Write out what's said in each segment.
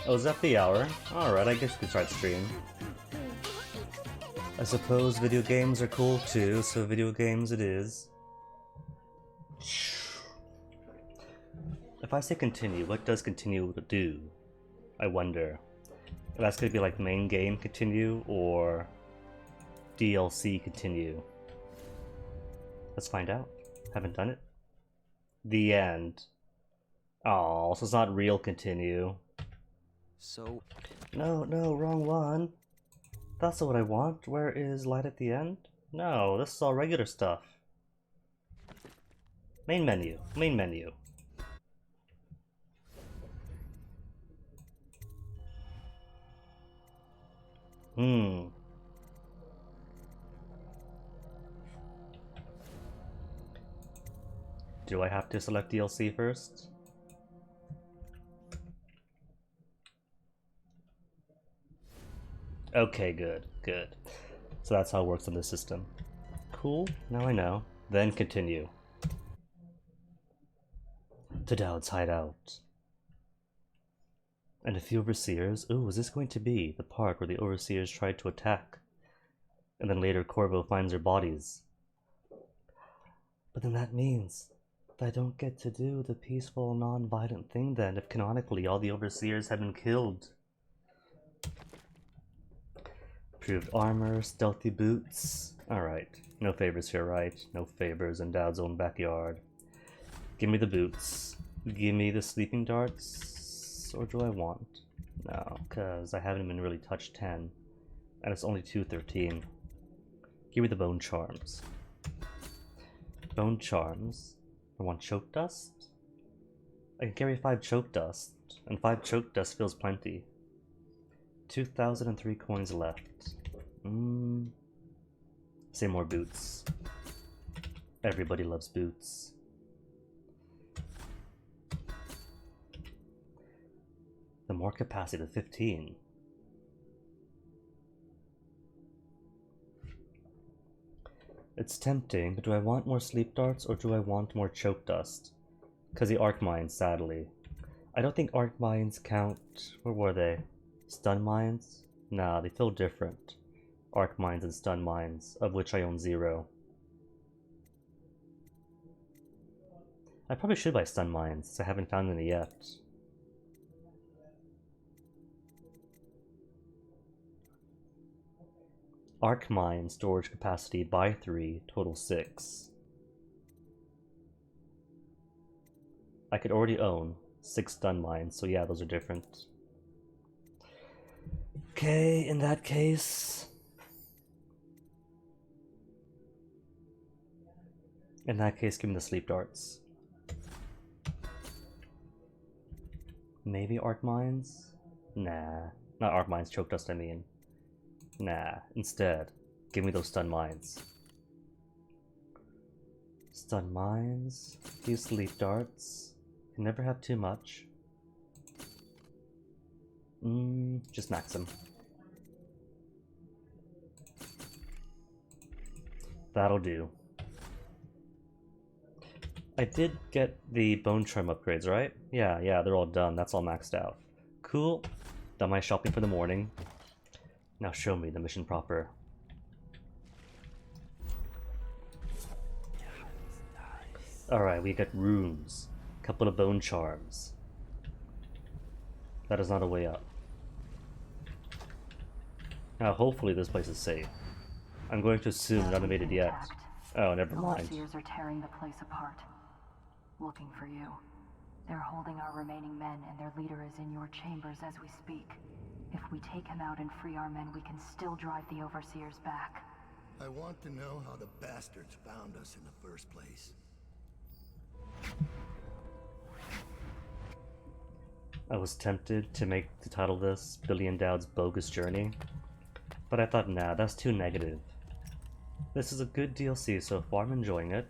Oh, is that the hour? Alright, I guess we could start stream. I suppose video games are cool too, so video games it is. If I say continue, what does continue do? I wonder. If that's gonna be like main game continue or DLC continue. Let's find out. Haven't done it. The end. Oh, so it's not real continue. So... No, wrong one. That's not what I want. Where is light at the end? No, this is all regular stuff. Main menu. Main menu. Do I have to select DLC first? Okay, good. So that's how it works on this system. Cool, now I know. Then continue. To Daud's hideout. And a few overseers. Ooh, is this going to be the park where the overseers tried to attack? And then later Corvo finds their bodies. But then that means that I don't get to do the peaceful, non-violent thing then, if canonically all the overseers have been killed. Improved armor, stealthy boots. Alright, no favors here, right? No favors in Daud's own backyard. Give me the boots. Give me the sleeping darts. Or do I want? No, because I haven't even really touched 10. And it's only 213. Give me the bone charms. Bone charms. I want choke dust? I can carry 5 choke dust. And 5 choke dust feels plenty. 2,003 coins left. Say more boots. Everybody loves boots. The more capacity to 15. It's tempting, but do I want more sleep darts or do I want more choke dust? Because the arc mines, sadly. I don't think arc mines count. Where were they? Stun mines? Nah, they feel different. Arc mines and stun mines, of which I own 0. I probably should buy stun mines, since I haven't found any yet. Arc mine storage capacity buy 3, total 6. I could already own 6 stun mines, so yeah, those are different. Okay, in that case... give me the sleep darts. Maybe arc mines? Nah. Not arc mines, choke dust I mean. Nah, instead, give me those stun mines. Stun mines, few sleep darts. Can never have too much. Just max them. That'll do. I did get the bone charm upgrades, right? Yeah, they're all done. That's all maxed out. Cool. Done my shopping for the morning. Now show me the mission proper. Alright, we got rooms. Couple of bone charms. That is not a way up. Now hopefully this place is safe. I'm going to assume not invaded yet. Oh, never mind. The overseers are tearing the place apart. Looking for you. They're holding our remaining men, and their leader is in your chambers as we speak. If we take him out and free our men, we can still drive the overseers back. I want to know how the bastards found us in the first place. I was tempted to title this Billie and Daud's Bogus Journey, but I thought, nah, that's too negative. This is a good DLC so far, I'm enjoying it.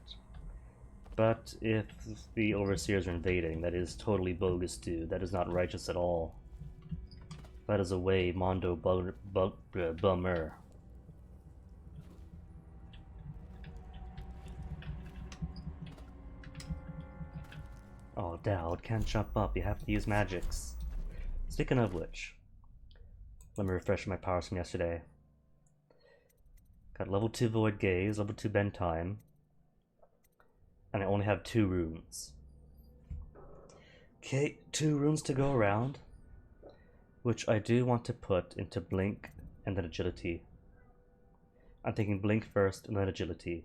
But if the overseers are invading, that is totally bogus, dude. That is not righteous at all. That is a way Mondo bummer. Oh, Daud, can't jump up. You have to use magics. Speaking of which, let me refresh my powers from yesterday. Got level 2 Void Gaze, level 2 Bend Time, and I only have 2 runes. Okay, 2 runes to go around, which I do want to put into Blink and then Agility. I'm thinking Blink first and then Agility.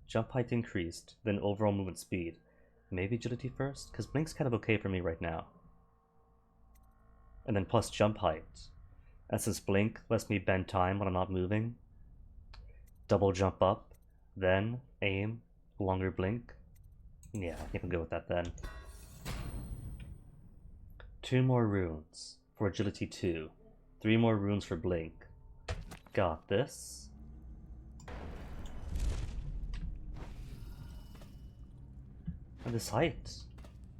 Jump height increased, then overall movement speed. Maybe Agility first, because Blink's kind of okay for me right now. And then plus jump height. And since Blink lets me bend time when I'm not moving, double jump up, then aim, longer blink. Yeah, I think I'll go with that then. 2 more runes for Agility 2. 3 more runes for Blink. Got this. And this height.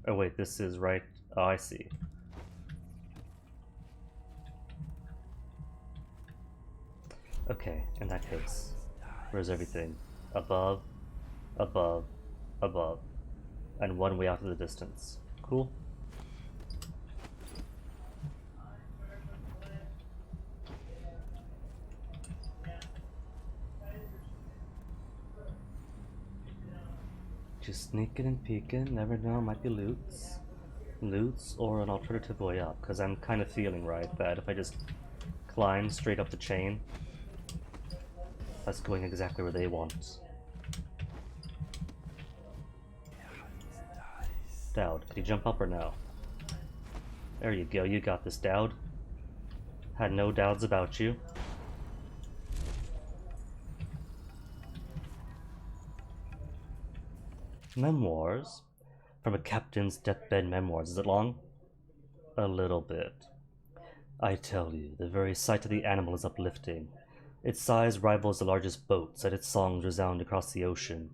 Oh wait, this is right. Oh, I see. Okay, in that case. Where's everything? Above, above, above. And 1 way out of the distance. Cool. Just sneaking and peeking, never know, might be loots. Loots or an alternative way up, because I'm kind of feeling right that if I just climb straight up the chain, that's going exactly where they want. Daud, can you jump up or no? There you go, you got this, Daud. Had no doubts about you. Memoirs? From a captain's deathbed memoirs. Is it long? A little bit. I tell you, the very sight of the animal is uplifting. Its size rivals the largest boats, and its songs resound across the ocean.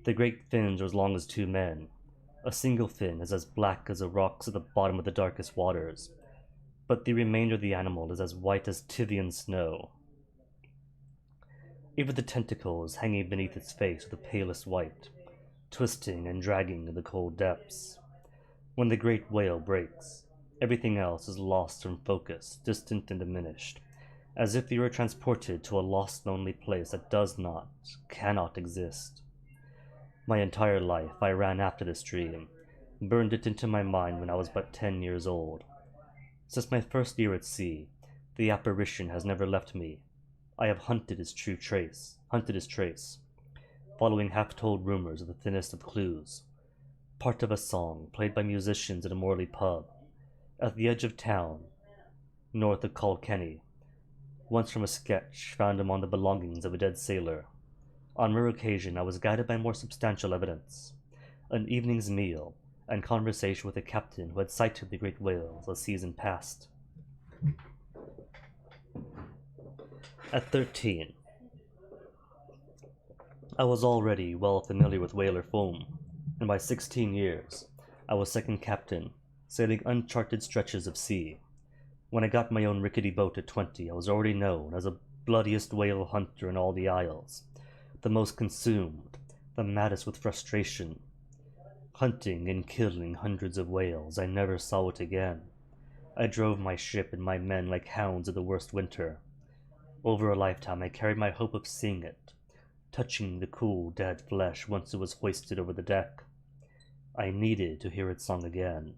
The great fins are as long as 2 men. A single fin is as black as the rocks at the bottom of the darkest waters, but the remainder of the animal is as white as Tyvian snow. Even the tentacles hanging beneath its face are the palest white, twisting and dragging in the cold depths. When the great whale breaks, everything else is lost from focus, distant and diminished, as if you were transported to a lost, lonely place that does not, cannot exist. My entire life I ran after this dream, burned it into my mind when I was but 10 years old. Since my first year at sea, the apparition has never left me. I have hunted its trace, following half-told rumors of the thinnest of clues. Part of a song played by musicians at a Morley pub, at the edge of town, north of Kilkenny. Once from a sketch found among the belongings of a dead sailor. On rare occasion I was guided by more substantial evidence. An evening's meal, and conversation with a captain who had sighted the great whales a season past. At 13, I was already well familiar with whaler foam, and by 16 years, I was second captain, sailing uncharted stretches of sea. When I got my own rickety boat at 20, I was already known as the bloodiest whale hunter in all the Isles, the most consumed, the maddest with frustration. Hunting and killing hundreds of whales, I never saw it again. I drove my ship and my men like hounds in the worst winter. Over a lifetime I carried my hope of seeing it, touching the cool, dead flesh once it was hoisted over the deck. I needed to hear its song again,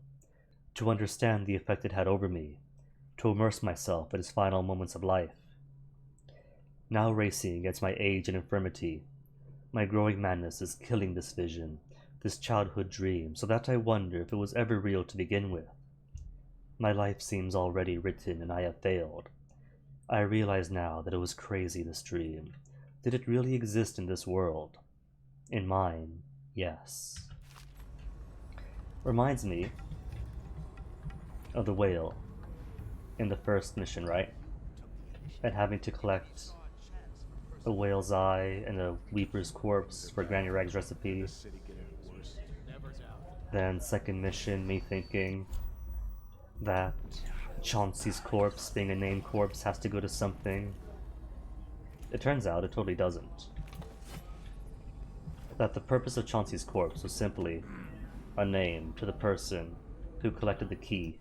to understand the effect it had over me, to immerse myself in its final moments of life. Now racing against my age and infirmity, my growing madness is killing this vision, this childhood dream, so that I wonder if it was ever real to begin with. My life seems already written and I have failed. I realize now that it was crazy, this dream. Did it really exist in this world? In mine, yes. Reminds me of the whale in the first mission, right? And having to collect a whale's eye and a weeper's corpse for Granny Rag's recipe. Then second mission, me thinking that Chauncey's corpse, being a named corpse, has to go to something. It turns out it totally doesn't. That the purpose of Chauncey's corpse was simply a name to the person who collected the key.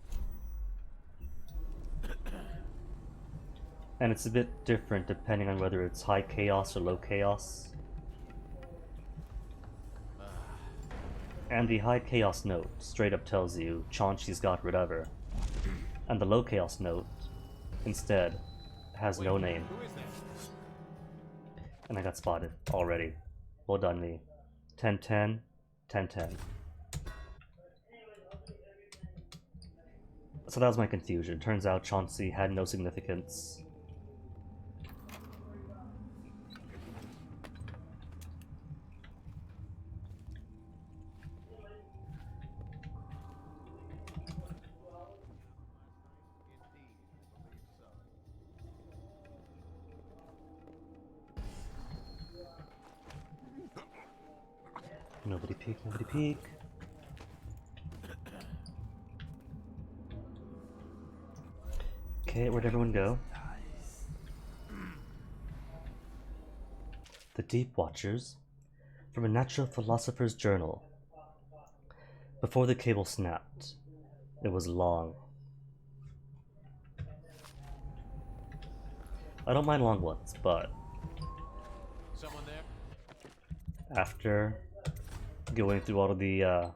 And it's a bit different depending on whether it's high chaos or low chaos. And the high chaos note straight up tells you Chauncey's got whatever. And the low chaos note, instead, has no name. And I got spotted already. Well done me. 10-10, 10-10. So that was my confusion. Turns out Chauncey had no significance. Nobody peek, nobody peek. Okay, where'd everyone go? The Deep Watchers, from a natural philosopher's journal. Before the cable snapped, it was long. I don't mind long ones, but Someone there? after going through all of the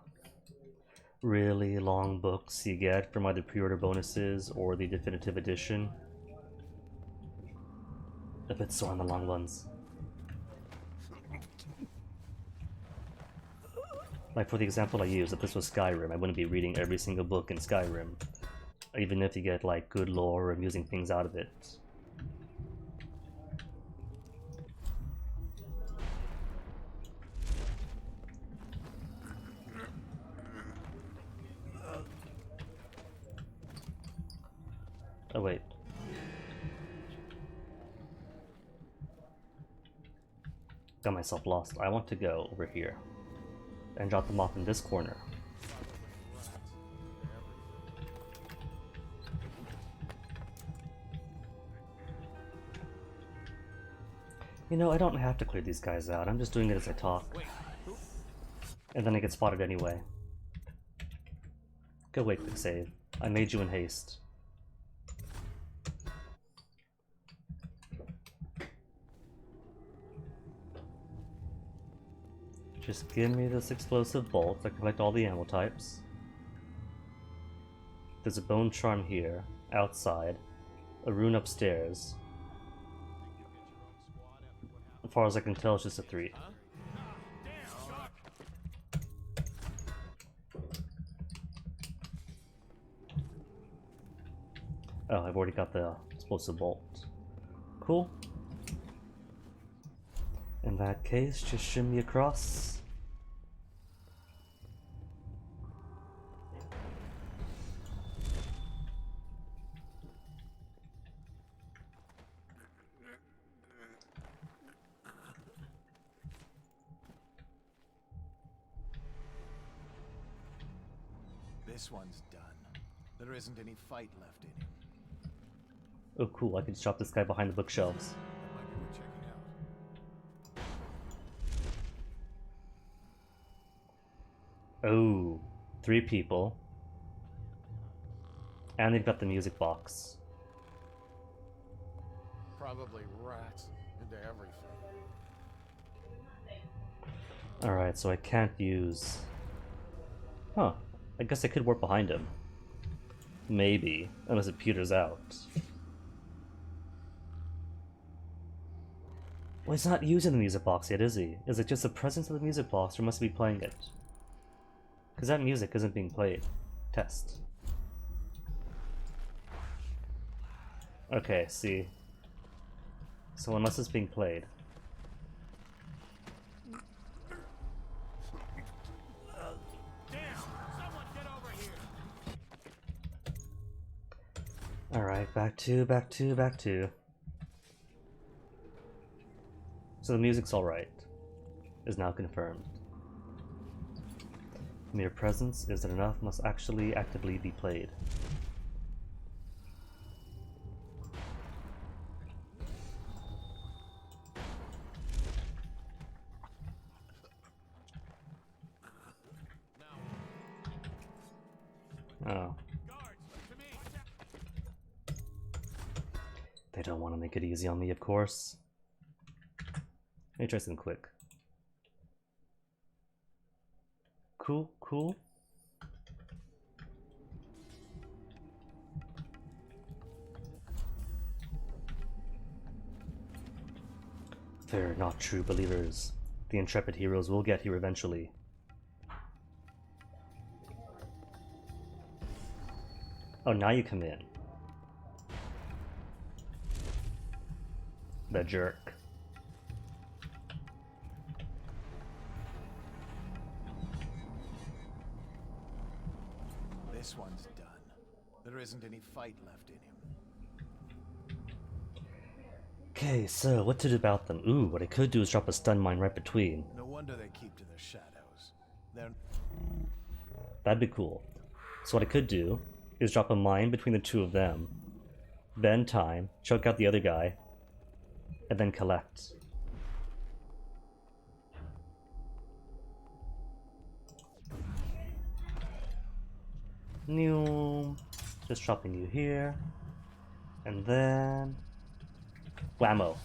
really long books you get from either pre-order bonuses or the definitive edition, a bit sore on the long ones. Like for the example I used, if this was Skyrim, I wouldn't be reading every single book in Skyrim, even if you get like good lore or amusing things out of it. Oh wait. Got myself lost. I want to go over here and drop them off in this corner. You know, I don't have to clear these guys out. I'm just doing it as I talk. And then I get spotted anyway. Go away, quick save. I made you in haste. Just give me this explosive bolt. I can collect all the ammo types. There's a bone charm here, outside, a rune upstairs. As far as I can tell, it's just a 3. Oh, I've already got the explosive bolt. Cool. In that case, just shimmy across. This one's done. There isn't any fight left in him. Oh cool, I can just drop this guy behind the bookshelves. That might be worth checking out. Oh, 3 people. And they've got the music box. Probably rats into everything. Alright, so I can't use... Huh, I guess I could warp behind him. Maybe, unless it peters out. Well, he's not using the music box yet, is he? Is it just the presence of the music box, or must he be playing it? Because that music isn't being played. Test. Okay, see. So unless it's being played. Alright, back to. So the music's alright. Is now confirmed. Mere presence isn't enough, must actually actively be played. Oh. They don't want to make it easy on me, of course. Let me try something quick. Cool, cool. They're not true believers. The intrepid heroes will get here eventually. Oh, now you come in. The jerk. This one's done. There isn't any fight left in him. Okay, so what to do about them? Ooh, what I could do is drop a stun mine right between. No wonder they keep to their shadows. They're... That'd be cool. So what I could do is drop a mine between the two of them, then time, choke out the other guy, and then collect. New, just dropping you here, and then whammo.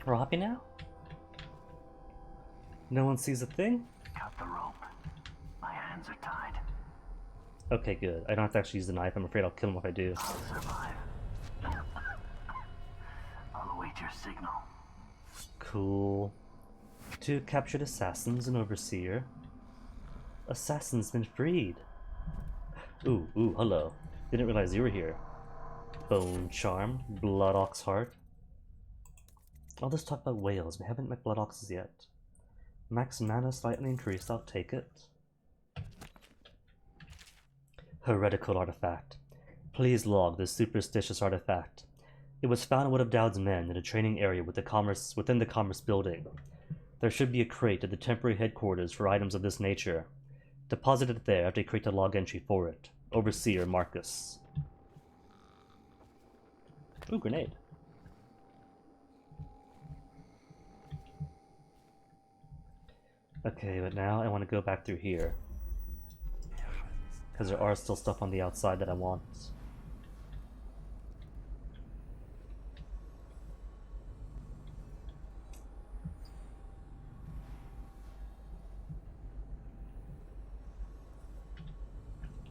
We're happy now? No one sees a thing? Cut the rope. My hands are tied. Okay, good. I don't have to actually use the knife. I'm afraid I'll kill him if I do. I'll survive. I'll await your signal. Cool. 2 captured assassins and overseer. Assassin's been freed. Ooh, hello. Didn't realize you were here. Bone charm, blood ox heart. I'll just talk about whales. We haven't met blood oxes yet. Max mana slightly increased. I'll take it. Heretical artifact. Please log this superstitious artifact. It was found in one of Daud's men in a training area within the commerce building. There should be a crate at the temporary headquarters for items of this nature. Deposit it there after you create a log entry for it. Overseer Marcus. Ooh, grenade. Okay, but now I want to go back through here. Because there are still stuff on the outside that I want.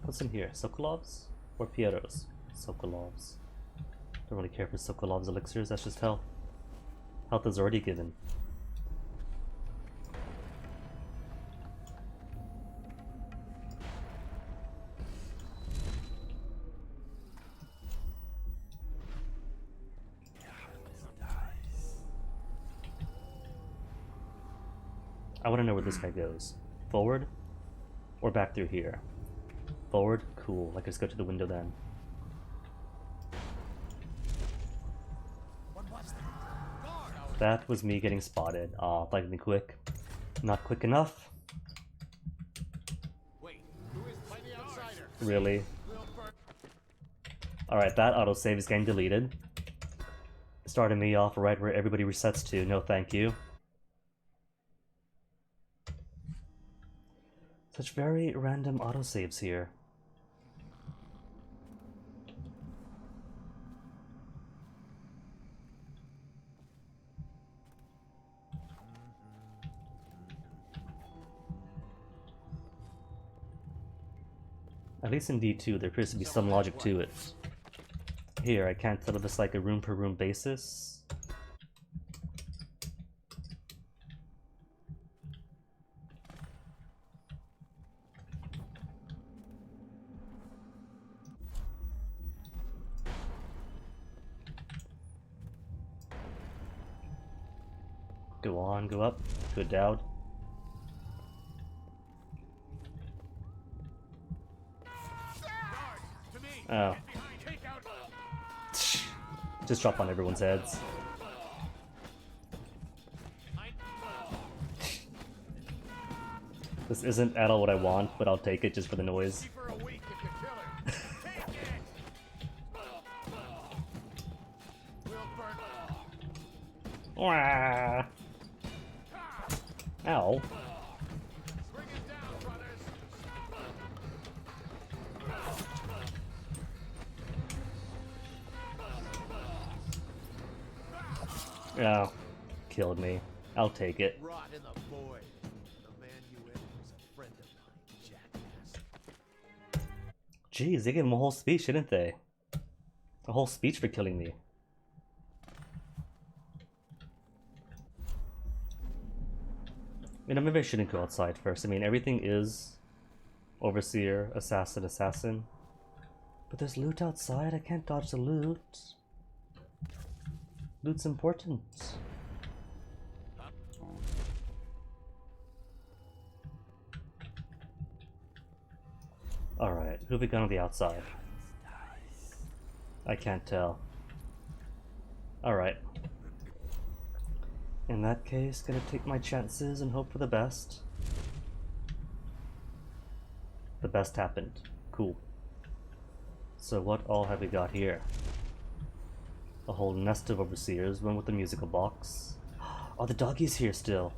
What's in here? Sokolovs? Or Pieros? Sokolovs. Don't really care for Sokolov's elixirs, that's just health. Health is already given. I want to know where this guy goes. Forward? Or back through here? Forward? Cool. I can just go to the window then. That was me getting spotted. Aw, thought I'd be quick. Not quick enough. Wait, who is by the outsider? Really? Alright, that autosave is getting deleted. Starting me off right where everybody resets to. No thank you. Such very random autosaves here. At least in D2 there appears to be some logic to it. Here, I can't tell if it's like a room per room basis. Go on, go up. Good Daud. Oh. Just drop on everyone's heads. This isn't at all what I want, but I'll take it just for the noise. Wah. Ow. Bring it down, brothers. Oh, killed me. I'll take it. Rot in the void. The man you ate was a friend of mine, jackass. Jeez, they gave him a whole speech, didn't they? A whole speech for killing me. You know, maybe I shouldn't go outside first. I mean, everything is overseer, assassin, assassin. But there's loot outside. I can't dodge the loot. Loot's important. Alright, who have we got on the outside? I can't tell. Alright. In that case, gonna take my chances and hope for the best. The best happened. Cool. So what all have we got here? A whole nest of overseers, one with the musical box. Oh, the doggy's here still.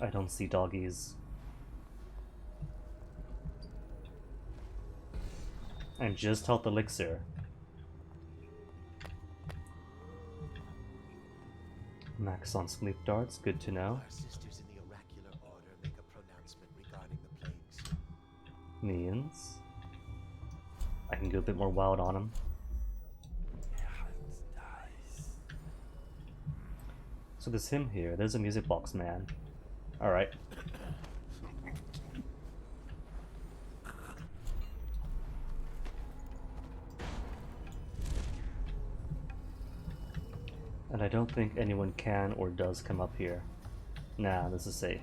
I don't see doggies. And just health elixir. Max on sleep darts, good to know. Our sisters in the oracular order make a pronouncement regarding the plagues. Means I can go a bit more wild on him. So there's him here. There's a music box man. Alright. And I don't think anyone can or does come up here. Nah, this is safe.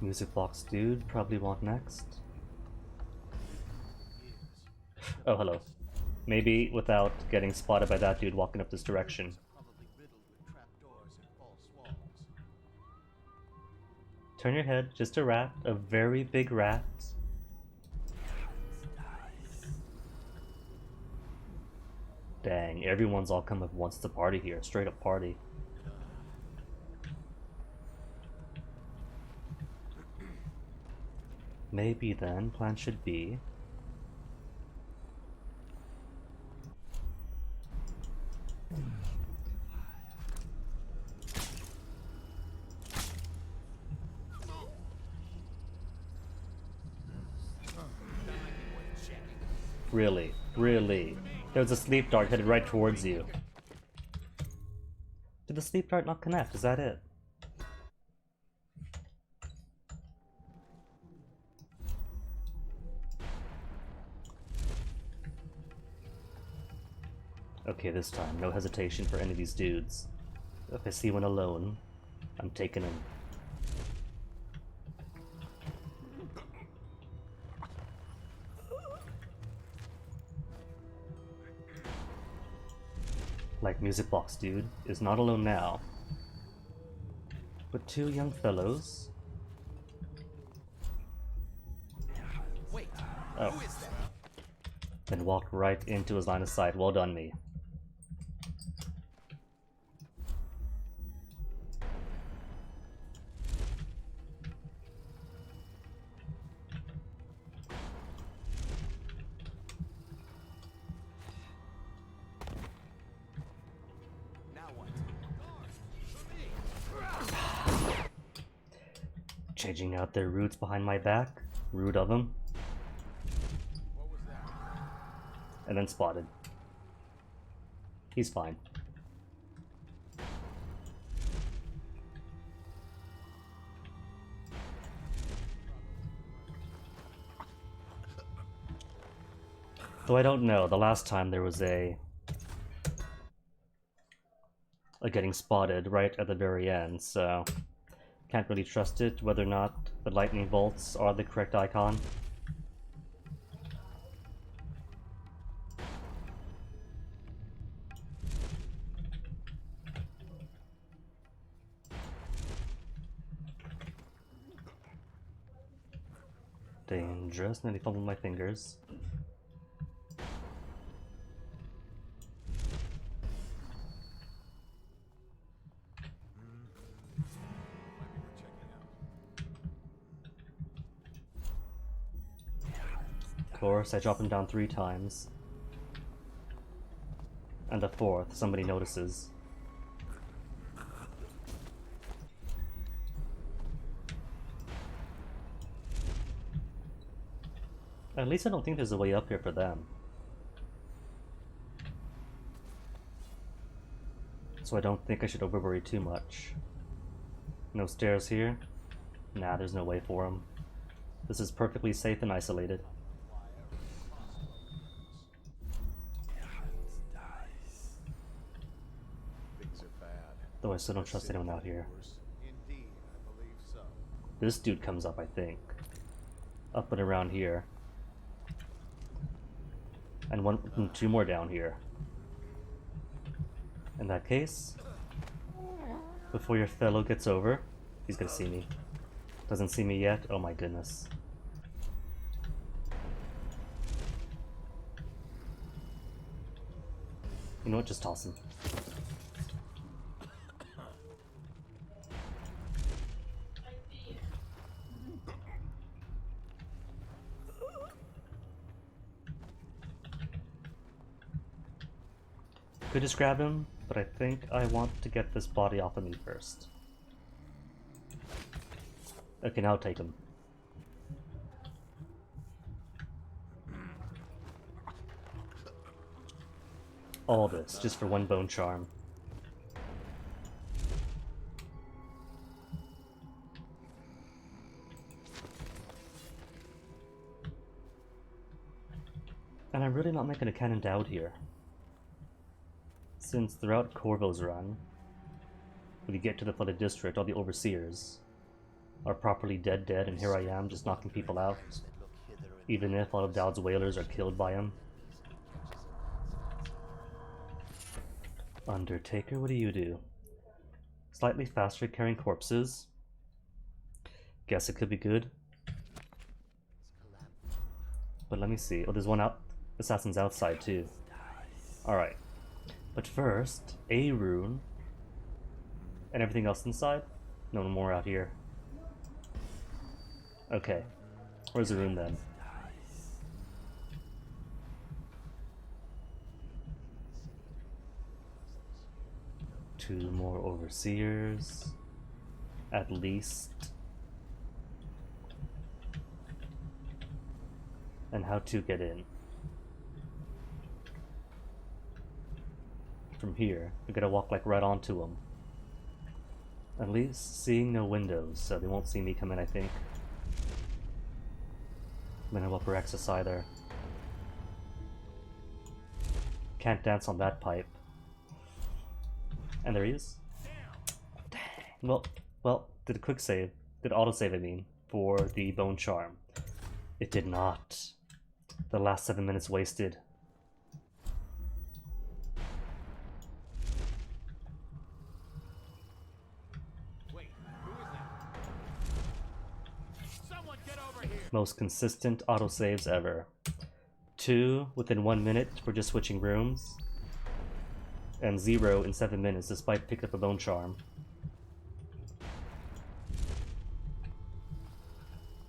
Music box dude, probably want next. Oh, hello. Maybe without getting spotted by that dude walking up this direction. Probably riddled with trapdoors and false walls. Turn your head, just a rat, a very big rat. Dang, everyone's all come up once. It's a party here, straight up party. Maybe then, plan should be... Really? Really? There was a sleep dart headed right towards you. Did the sleep dart not connect? Is that it? Okay, this time, no hesitation for any of these dudes. If I see one alone, I'm taking him. Like Music Box Dude is not alone now, but two young fellows. Wait, Oh, who is that? then walked right into his line of sight. Well done, me. Now what? Changing out their roots behind my back. Rude of them. What was that? And then spotted. He's fine. Though I don't know, the last time there was a getting spotted right at the very end, so can't really trust it whether or not the lightning bolts are the correct icon. Dangerous, nearly fumbled my fingers. course, I drop him down 3 times. And the 4th, somebody notices. At least I don't think there's a way up here for them. So I don't think I should over-worry too much. No stairs here? Nah, there's no way for them. This is perfectly safe and isolated. Things are bad. Though I still don't trust anyone out here. Indeed, I believe so. This dude comes up, I think. Up and around here. And 2 more down here. In that case, before your fellow gets over, he's gonna see me. Doesn't see me yet? Oh my goodness. You know what? Just toss him. Could just grab him, but I think I want to get this body off of me first. Okay, now take him. All this, just for 1 bone charm. And I'm really not making a cannon Daud here. Since throughout Corvo's run, when you get to the flooded district, all the overseers are properly dead, and here I am just knocking people out, even if all of Daud's whalers are killed by him. Undertaker, what do? Slightly faster at carrying corpses. Guess it could be good. But let me see. Oh, there's one out. Assassin's outside too. Alright. But first, a rune. And everything else inside? No more out here. Okay. Where's the rune then? Two more overseers. At least. And how to get in. From here, we gotta walk like right onto them. At least seeing no windows, so they won't see me come in, I think. I'm gonna upper access either. Can't dance on that pipe. And there he is. Dang. Well, did a quick save. Did autosave, I mean, for the bone charm. It did not. The last 7 minutes wasted. Wait, who is that? Someone get over here! Most consistent autosaves ever. 2 within 1 minute for just switching rooms. And 0 in 7 minutes despite picking up a bone charm.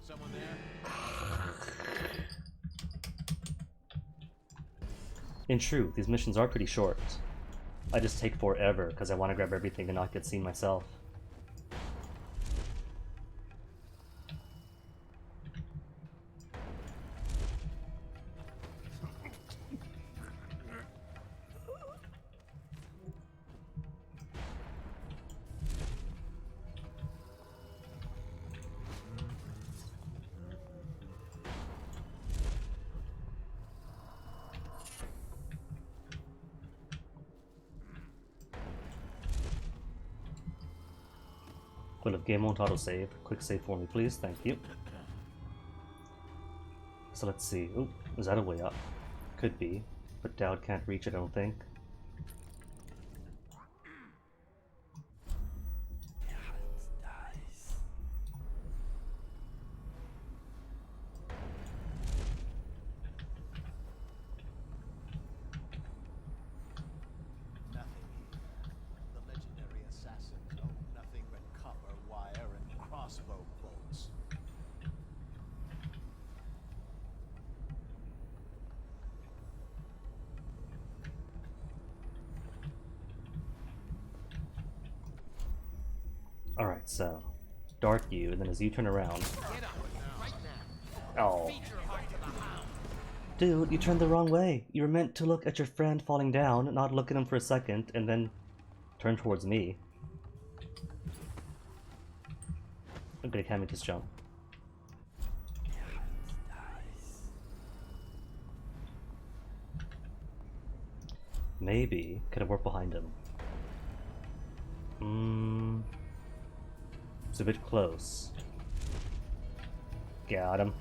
Someone there? In truth, these missions are pretty short. I just take forever because I want to grab everything and not get seen myself. Well, if game won't autosave, quick save for me, please. Thank you. So let's see. Oop, is that a way up? Could be, but Daud can't reach it, I don't think. Nothing here. The legendary assassins own nothing but copper wire and crossbow bolts. Alright, so dart you, and then as you turn around. Oh. Dude, you turned the wrong way. You were meant to look at your friend falling down, not look at him for a second, and then turn towards me. Okay, can't make this jump. Maybe could have worked behind him. It's a bit close. Got him.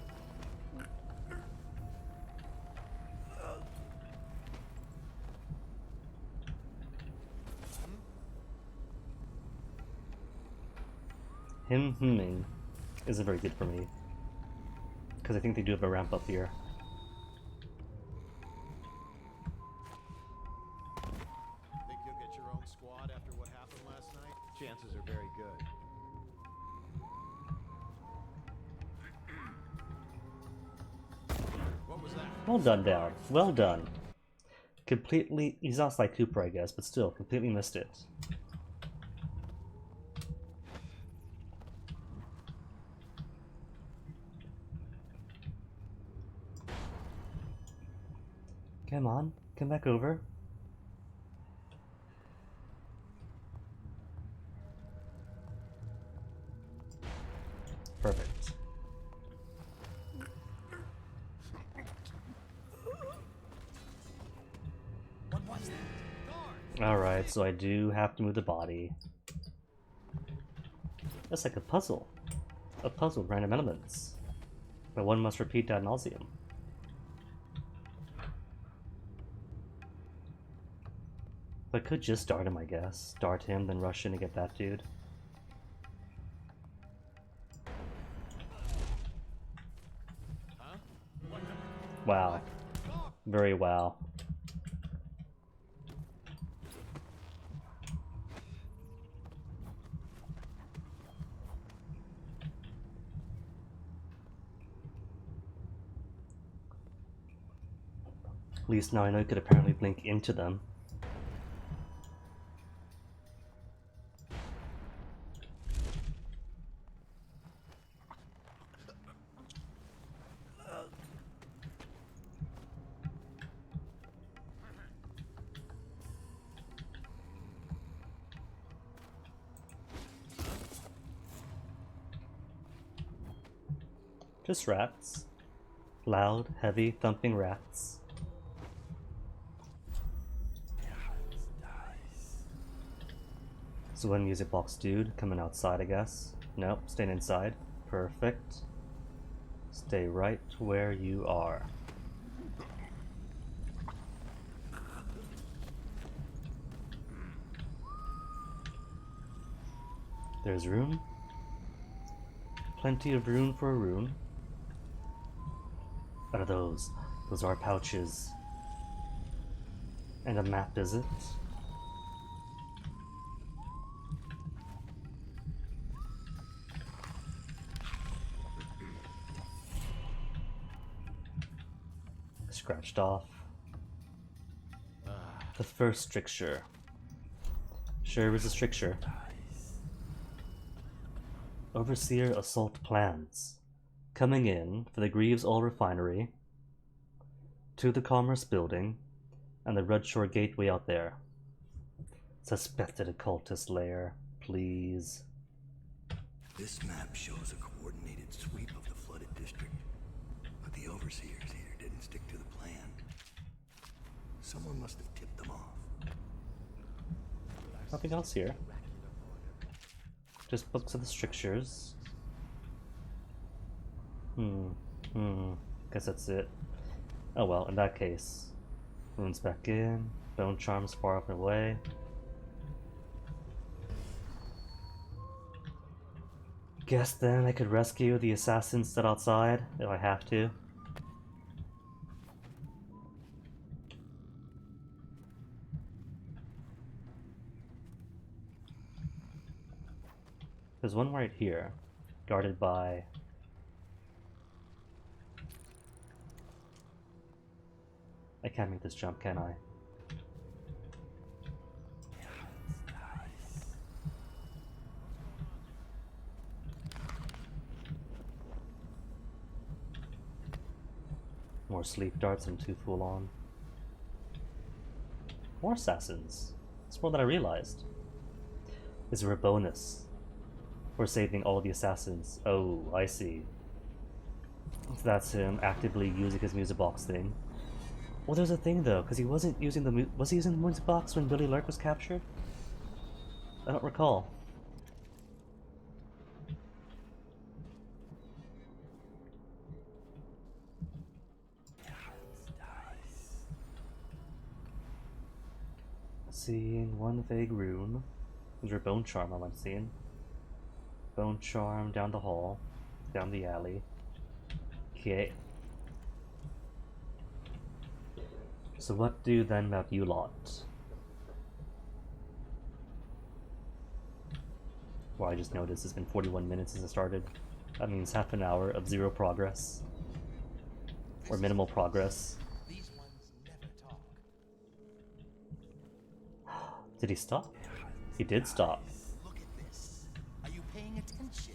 Him hmming isn't very good for me, because I think they do have a ramp up here. Think you'll get your own squad after what happened last night? Chances are very good. What was that? Well done, Daud. Well done. Completely, he's not like Cooper, I guess, but still, completely missed it. Come on, come back over. Perfect. What was that? Alright, so I do have to move the body. That's like a puzzle. A puzzle with random elements. But one must repeat ad nauseum. I could just dart him, I guess. Dart him, then rush in to get that dude. Huh? Wow. Very wow. At least now I know you could apparently blink into them. Just rats. Loud, heavy, thumping rats. So one music box dude coming outside, I guess. Nope, staying inside. Perfect. Stay right where you are. There's room. Plenty of room for a room. What are those? Those are pouches. And a map, is it? Scratched off. The first stricture. Sure is a stricture. Overseer assault plans. Coming in for the Greaves Oil Refinery, to the Commerce Building, and the Red Shore Gateway out there. Suspected occultist lair, please. This map shows a coordinated sweep of the flooded district, but the overseers here didn't stick to the plan. Someone must have tipped them off. Nothing else here. Just books of the strictures. Guess that's it. Oh well, in that case. Runes back in. Bone charms far up and away. Guess then I could rescue the assassins still outside, if I have to. There's one right here, guarded by... I can't make this jump, can I? More sleep darts, I'm too full on. More assassins. It's more than I realized. Is there a bonus for saving all the assassins? Oh, I see. So that's him actively using his music box thing. Well, there's a thing though, because he wasn't using the was he using the music box when Billie Lurk was captured? I don't recall. Seeing one vague rune. Is there a bone charm I'm seeing? Bone charm down the hall, down the alley. Okay. So what do then map you lot? Well, I just noticed it's been 41 minutes since I started. That means half an hour of zero progress. Or minimal progress. These ones never talk. Did he stop? He did stop. Look at this. Are you paying attention?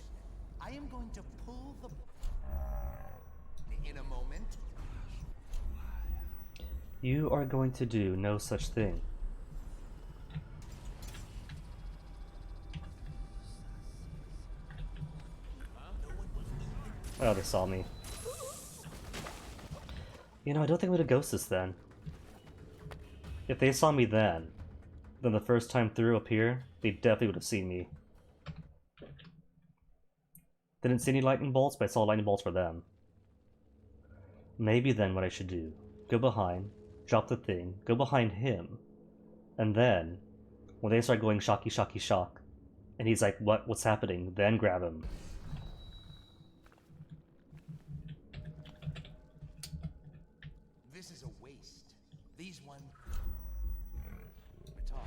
I am going to pull the in a moment. You are going to do no such thing. Oh, they saw me. You know, I don't think I'm gonna ghost this then. If they saw me then the first time through up here, they definitely would have seen me. Didn't see any lightning bolts, but I saw lightning bolts for them. Maybe then what I should do, go behind, drop the thing, go behind him, and then, when they start going shocky shocky shock, and he's like, what's happening, then grab him. This is a waste. These ones talk.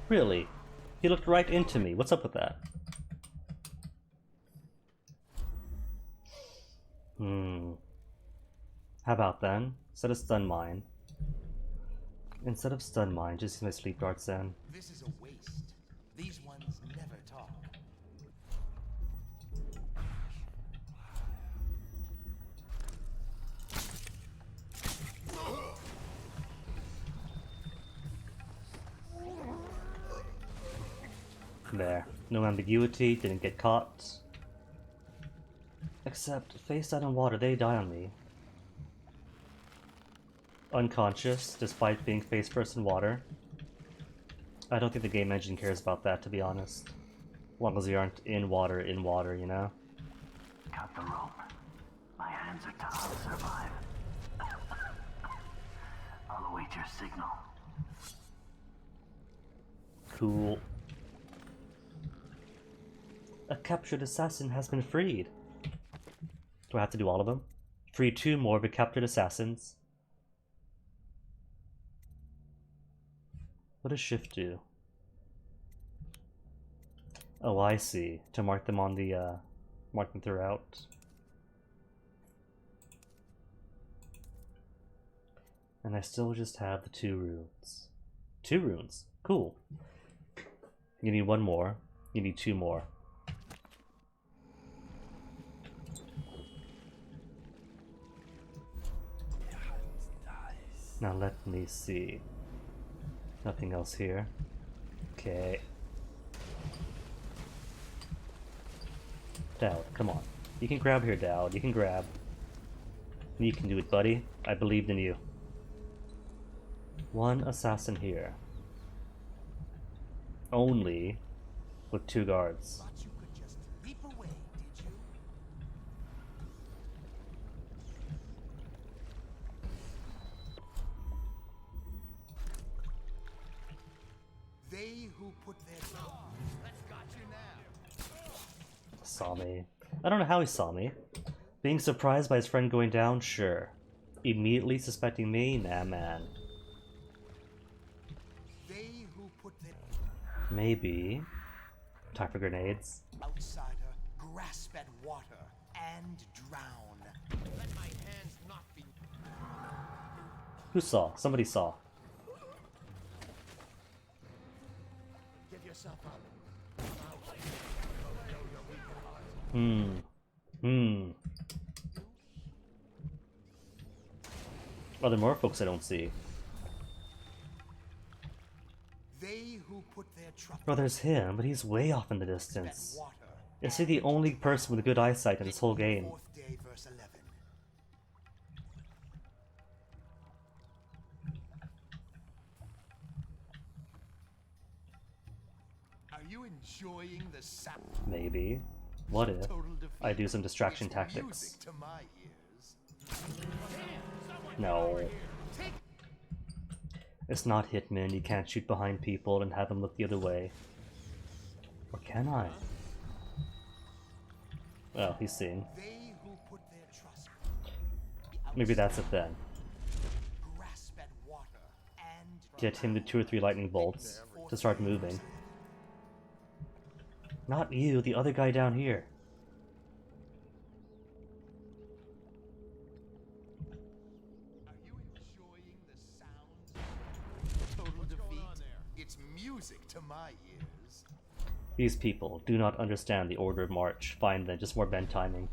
Really? He looked right into me. What's up with that? How about then? Instead of stun mine. Instead of stun mine, just use my sleep darts then. This is a waste. These ones never talk. There. No ambiguity, didn't get caught. Except, face down in water, they die on me. Unconscious, despite being face first in water. I don't think the game engine cares about that, to be honest. As long as you aren't in water, you know? Cut the rope. My hands are tough to survive. I'll await your signal. Cool. A captured assassin has been freed. Do I have to do all of them? Free 2 more of the captured assassins. What does shift do? Oh, I see. To mark them on the, mark them throughout. And I still just have the 2 runes. 2 runes? Cool. You need 1 more. You need 2 more. Now let me see. Nothing else here. Okay. Daud, come on. You can grab here, Daud. You can grab. You can do it, buddy. I believed in you. 1 assassin here. Only with 2 guards. Thought you could just leap away, did you? They who put their that's got you now. Saw me. I don't know how he saw me. Being surprised by his friend going down? Sure. Immediately suspecting me? Nah, man. They who put their Maybe. Time for grenades. outsider grab grasp at water and drown. Let my hands not be. Who saw? Somebody saw. Give yourself up. Are there more folks I don't see? They who put their trust Oh, there's him, but he's way off in the at distance. water. Is he the only person with good eyesight in this whole game? Fourth day, verse 11. Are you enjoying the sound? Maybe. What if Total defeat. I do some distraction It's tactics? music to my ears. No. It's not Hitman, you can't shoot behind people and have them look the other way. Or can I? Well, he's seeing. They who put their trust Maybe that's it then. grasp at water and Get him to 2 or 3 lightning bolts to start moving. Not you, the other guy down here. Are you enjoying the sounds? Total defeat. It's music to my ears. These people do not understand the order of march. Find them, just more bend timing.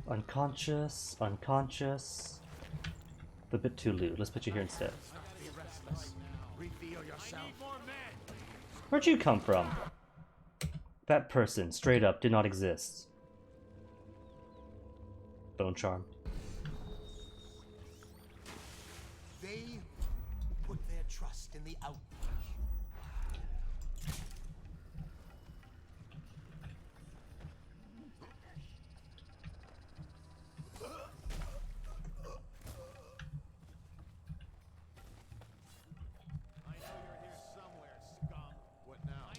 Unconscious, unconscious. A bit too lewd. Let's put you here instead. Be restless. Reveal yourself. Where'd you come from? That person, straight up, did not exist. Bone charm. They who put their trust in the outreach.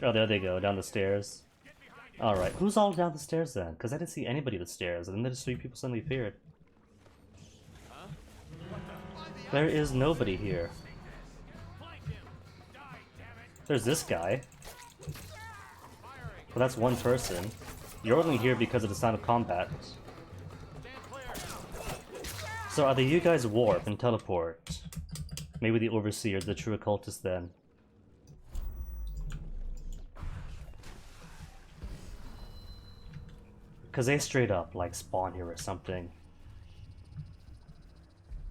Oh, there they go, down the stairs. Alright, who's all down the stairs then? Because I didn't see anybody on the stairs, and then there's 3 people suddenly appeared. There is nobody here. There's this guy. Well, that's one person. You're only here because of the sound of combat. So either you guys warp and teleport. Maybe the Overseer, the true occultist then. Because they straight up, like, spawn here or something.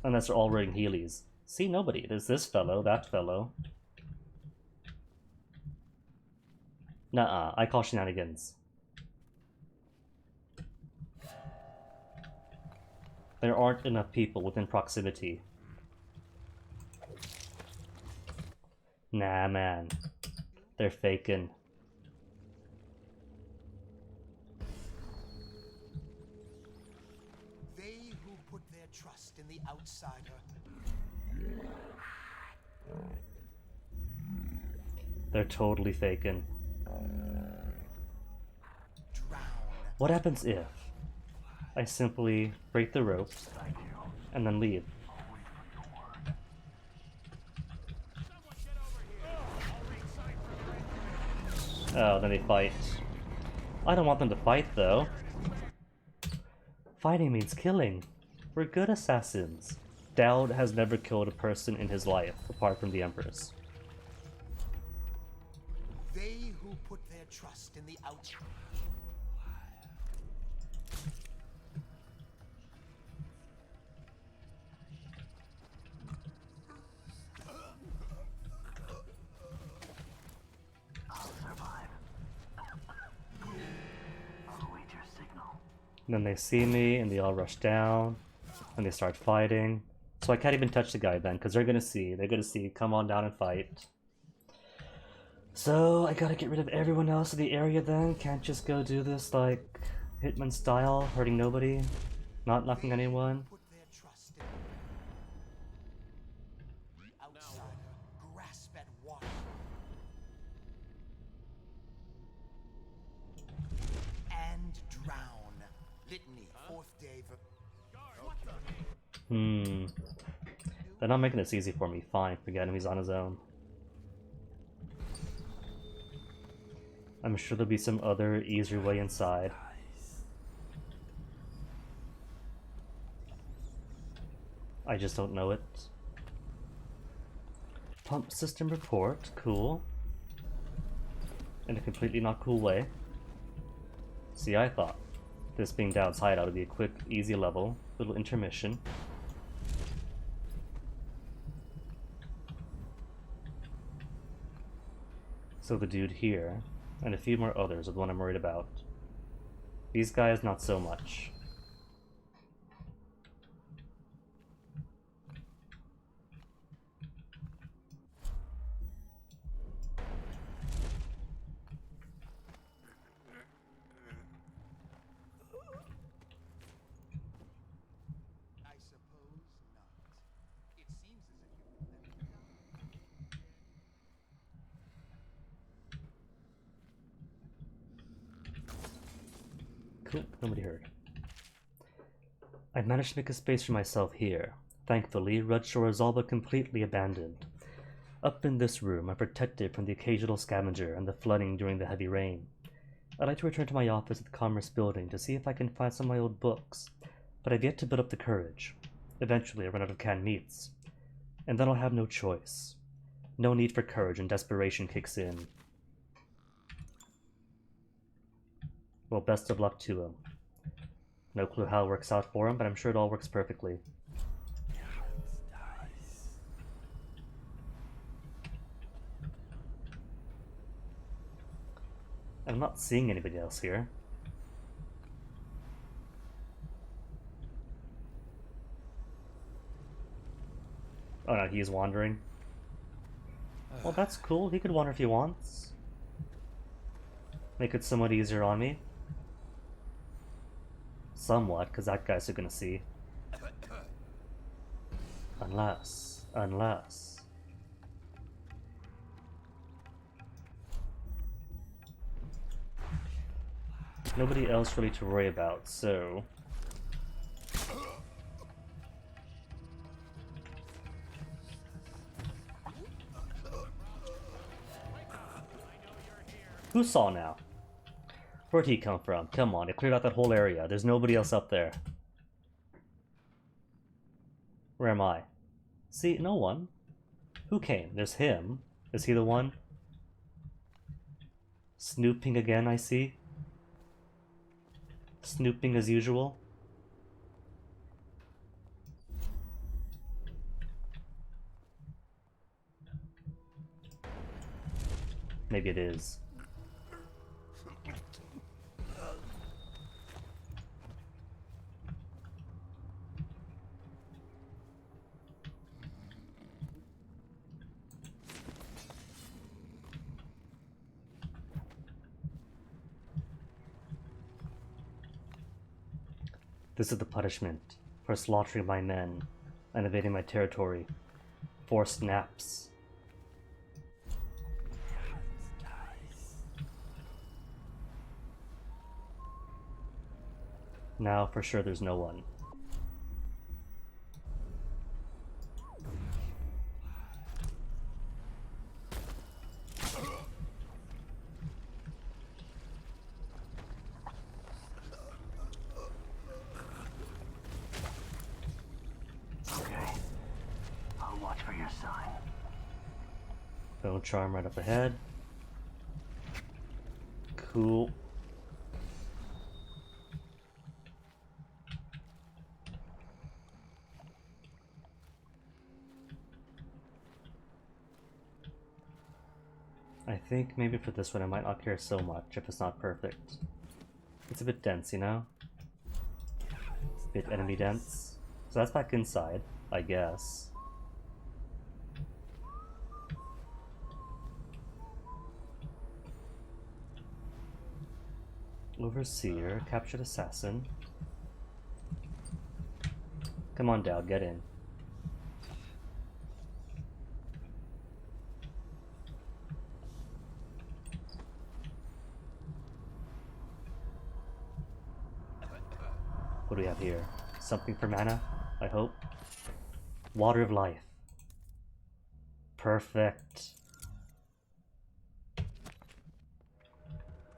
Unless they're all wearing Heelys. See, nobody. There's this fellow, that fellow. Nuh-uh, I call shenanigans. There aren't enough people within proximity. Nah, man. They're faking. They who put their trust in the outsider. They're totally faking. Drown. What happens if I simply break the rope and then leave? Oh, then they fight. I don't want them to fight, though. Fighting means killing. We're good assassins. Daud has never killed a person in his life, apart from the Empress. They who put their trust in the outsider. I'll survive. I'll await your signal. And then they see me, and they all rush down, and they start fighting. So I can't even touch the guy then, because they're gonna see. They're gonna see, come on down and fight. So I gotta get rid of everyone else in the area then. Can't just go do this like Hitman style, hurting nobody, not knocking anyone. Put their trust in the outsider. Grasp at water. And drown. Litany, fourth day of... They're not making this easy for me. Fine, forget him, he's on his own. I'm sure there'll be some other easier way inside. I just don't know it. Pump system report, cool. In a completely not cool way. See, I thought this being Daud's hideout would be a quick, easy level, little intermission. So the dude here, and a few more others are the one I'm worried about. These guys, not so much. I suppose not. It seems as if you let me down. Cool, nobody heard. I managed to make a space for myself here. Thankfully, Red Shore is all but completely abandoned. Up in this room, I'm protected from the occasional scavenger and the flooding during the heavy rain. I'd like to return to my office at the Commerce Building to see if I can find some of my old books, but I've yet to build up the courage. Eventually, I run out of canned meats, and then I'll have no choice. No need for courage, and desperation kicks in. Well, best of luck to him. No clue how it works out for him, but I'm sure it all works perfectly. I'm not seeing anybody else here. Oh no, he's wandering. Well, that's cool. He could wander if he wants. Make it somewhat easier on me. Somewhat, because that guy's still gonna see. Unless. Nobody else really to worry about, so... Who saw now? Where'd he come from? Come on, it cleared out that whole area. There's nobody else up there. Where am I? See, no one. Who came? There's him. Is he the one? Snooping again, I see. Snooping as usual. Maybe it is. This is the punishment for slaughtering my men and invading my territory. 4 snaps. Now for sure there's no one. Bone charm right up ahead. Cool. I think maybe for this one I might not care so much if it's not perfect. It's a bit dense, you know? Bit enemy dense. So that's back inside, I guess. Overseer, captured assassin. Come on, Daud, get in. What do we have here? Something for mana, I hope. Water of life. Perfect.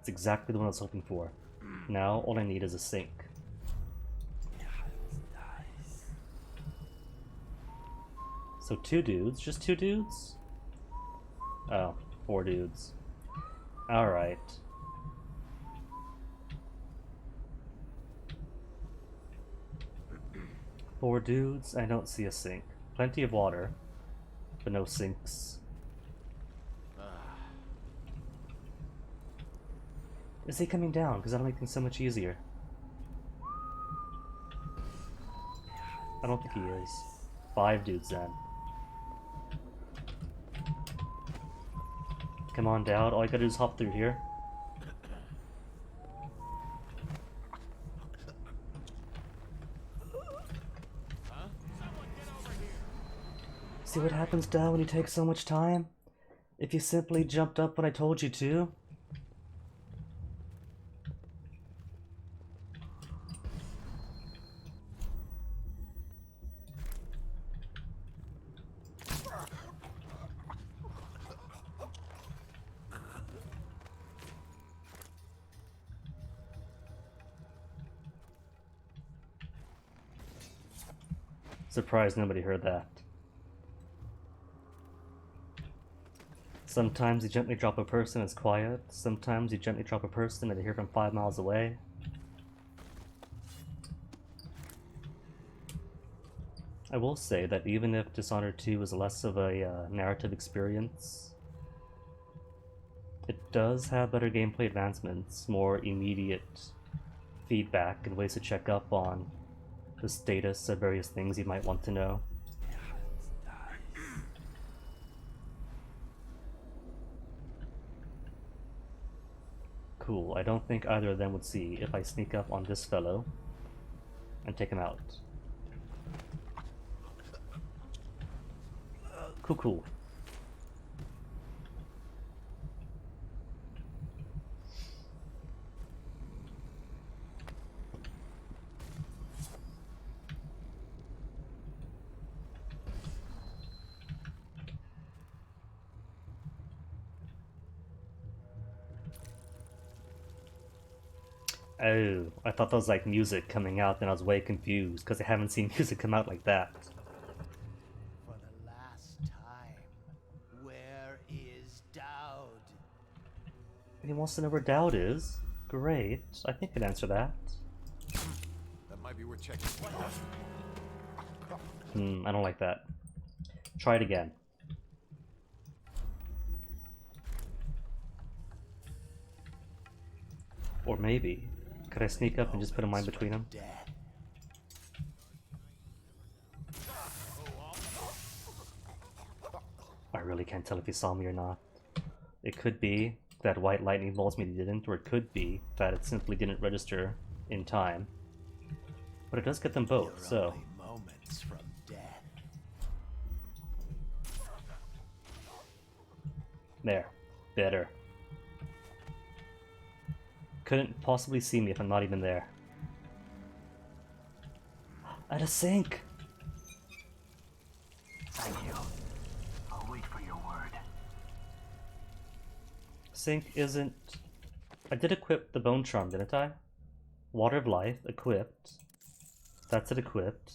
It's exactly the one I was hoping for. Now all I need is a sink. So 2 dudes? Just 2 dudes? Oh, 4 dudes. Alright. Four dudes, I don't see a sink. Plenty of water, but no sinks. Is he coming down? Because that'll make things so much easier. I don't think he is. 5 dudes then. Come on, Daud. All I gotta do is hop through here. See what happens, Daud, when you take so much time? If you simply jumped up when I told you to? Surprised nobody heard that. Sometimes you gently drop a person, it's quiet. Sometimes you gently drop a person and they hear from 5 miles away. I will say that even if Dishonored 2 is less of a narrative experience, it does have better gameplay advancements, more immediate feedback and ways to check up on the status of various things you might want to know. Cool, I don't think either of them would see if I sneak up on this fellow and take him out. Cool, cool. Oh, I thought that was like music coming out, then I was way confused because I haven't seen music come out like that. For the last time, where is Daud? He wants to know where Daud is? Great, I think I can answer that. That might be worth checking. I don't like that. Try it again. Or maybe, could I sneak up and just put a mine between them? I really can't tell if he saw me or not. It could be that white lightning bolts me didn't, or it could be that it simply didn't register in time. But it does get them both, so... Moments from death. There. Better. Couldn't possibly see me if I'm not even there. At a sink! Thank you. I'll wait for your word. Sink isn't... I did equip the bone charm, didn't I? Water of life, equipped. That's it, equipped.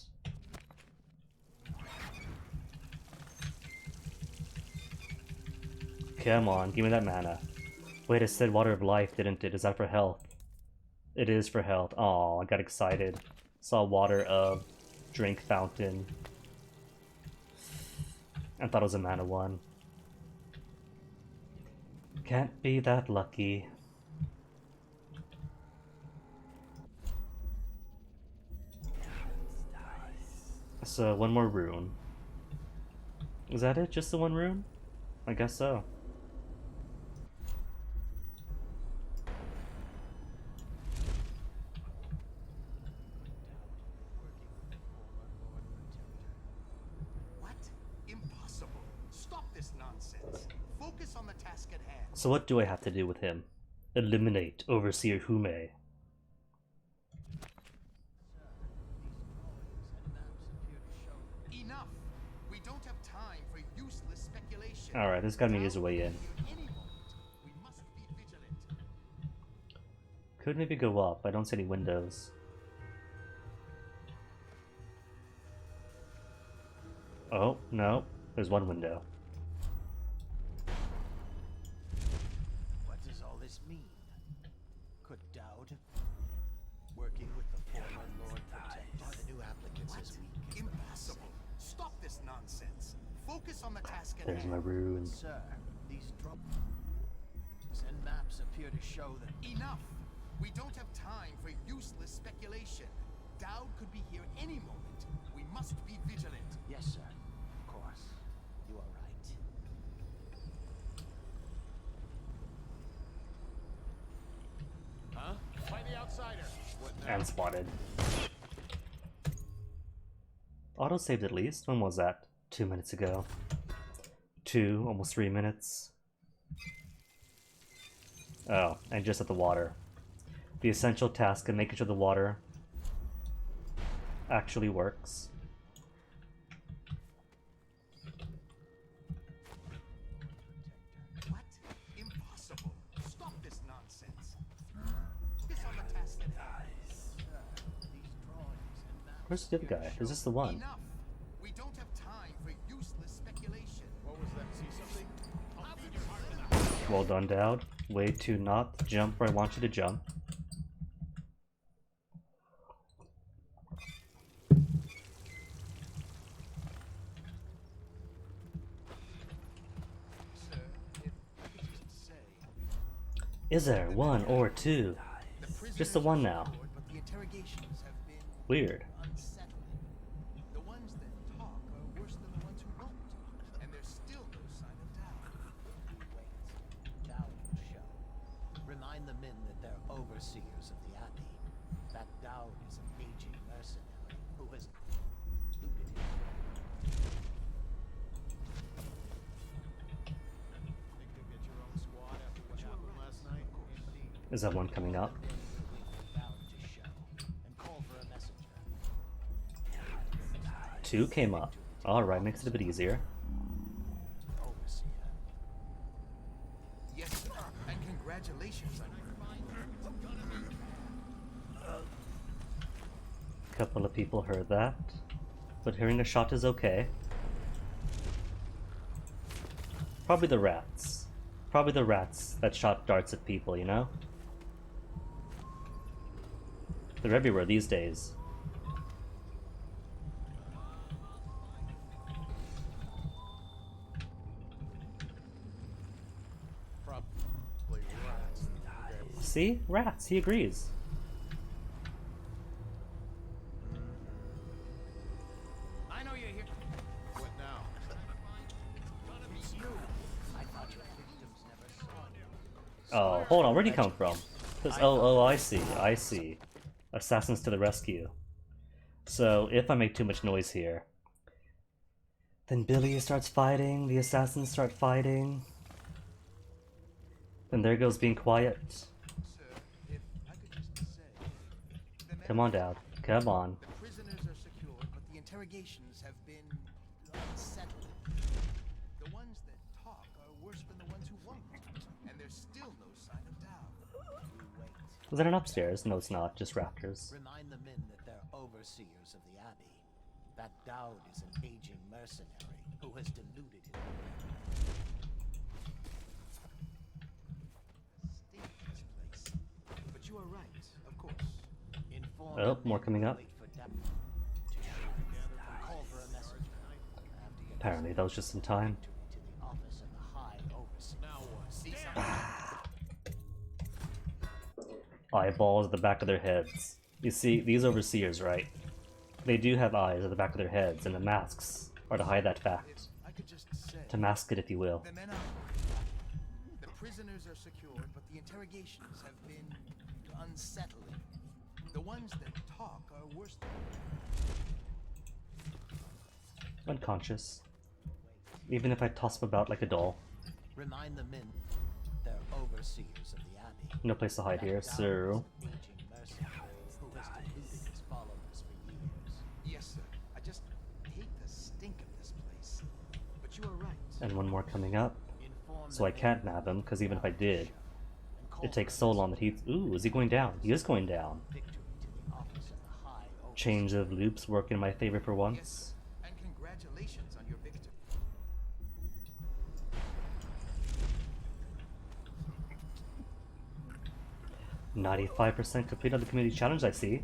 Come on, give me that mana. Wait, it said water of life, didn't it? Is that for health? It is for health. Oh, I got excited. Saw water of drink fountain. I thought it was a mana one. Can't be that lucky. So, one more rune. Is that it? Just the one rune? I guess so. What? Impossible. Stop this nonsense. Focus on the task at hand. So what do I have to do with him? Eliminate Overseer Hume. don't have time for useless speculation. Alright, there's gotta be a way in. Any moment, we must be vigilant. Could maybe go up. I don't see any windows. Oh, no. There's one window. What does all this mean? Could Daud, working with the former Lord Protector, the new applicants as weak? Impossible. Stop this nonsense. Focus on the task at There's hand. my rune. Sir, these drawings and maps appear to show that Enough. We don't have time for useless speculation. Daud could be here any moment. We must be vigilant. Yes, sir. Of course. You are right. Huh? Find the outsider. What And spotted. Auto-saved at least? When was that? 2 minutes ago. 2, almost 3 minutes. Oh, and just at the water. The essential task of making sure the water actually works. What? Impossible. Stop this nonsense. Focus on the task at hand. These drawings and maps. Where's the other guy? Is this the one? Enough. We don't have time for useless speculation. What was that? See something? I'll feed your heart to the Well done, Daud. Way to not jump where I want you to jump. Sir, if I could just say, Is there one or two? the Just the prisoners one are now. secured, but the interrogations have been Weird. unsettling. The ones that talk are worse than the ones who won't talk, and there's still no sign of doubt. Wait. Daud will show. Remind the men that they're overseers of the Abbey. That Daud is an aging mercenary who has looted it. Think you'll get your own squad after what happened last night? Is that one coming up? Wait for Daud to show and call for a messenger. 2 came up. Alright, makes it a bit easier. Overseer. Yes, sir. And congratulations on your Couple of people heard that, but hearing a shot is okay. Probably the rats. Probably the rats that shot darts at people, you know? They're everywhere these days. probably rats. See? Rats, he agrees. I know you're here. What now? It's you. I thought your victims never saw you. Oh, hold on, where'd he come from? Oh, I see, I see. Assassins to the rescue. So, if I make too much noise here, then Billie starts fighting, the assassins start fighting. Then there goes being quiet. Sir, if I could just say, the men Come on, Daud. Come on. The prisoners are secured, but the interrogations have been unsettling. The ones that talk are worse than the ones who won't, and there's still no sign of doubt. You wait. Is that an upstairs? No, it's not. Just raptors. Remind the men that they're overseers of the Abbey. That Daud is an aging mercenary who has deluded him. Stink this place. But you are right, of course. Inform Oh, the more men coming to up. wait for Daud to show. Call for a messenger. I have to get Apparently, that was just in time. to the office of the High Overseer. Now what? See something? Eyeballs at the back of their heads. You see, these overseers, right? They do have eyes at the back of their heads, and the masks are to hide that fact. I could just say. To mask it, if you will. The men are. The prisoners are secured, but the interrogations have been unsettling. The ones that talk are worse than. Unconscious. Even if I toss them about like a doll. Remind the men they're overseers of the Abbey. No place to hide here, That so... Daud is an aging mercenary who has deluded his followers for years. Yes, sir. I just hate the stink of this place. But you are right. And one more coming up. Inform So I the can't men nab him, because even if I Daud did, shall, and call it takes for so a long that message he... Ooh, is he going down? He is going down. victory to the office of the High Change Overseer. of loops work in my favor for Yes, once. sir. And congratulations on your victory. 95% complete on the community challenge, I see.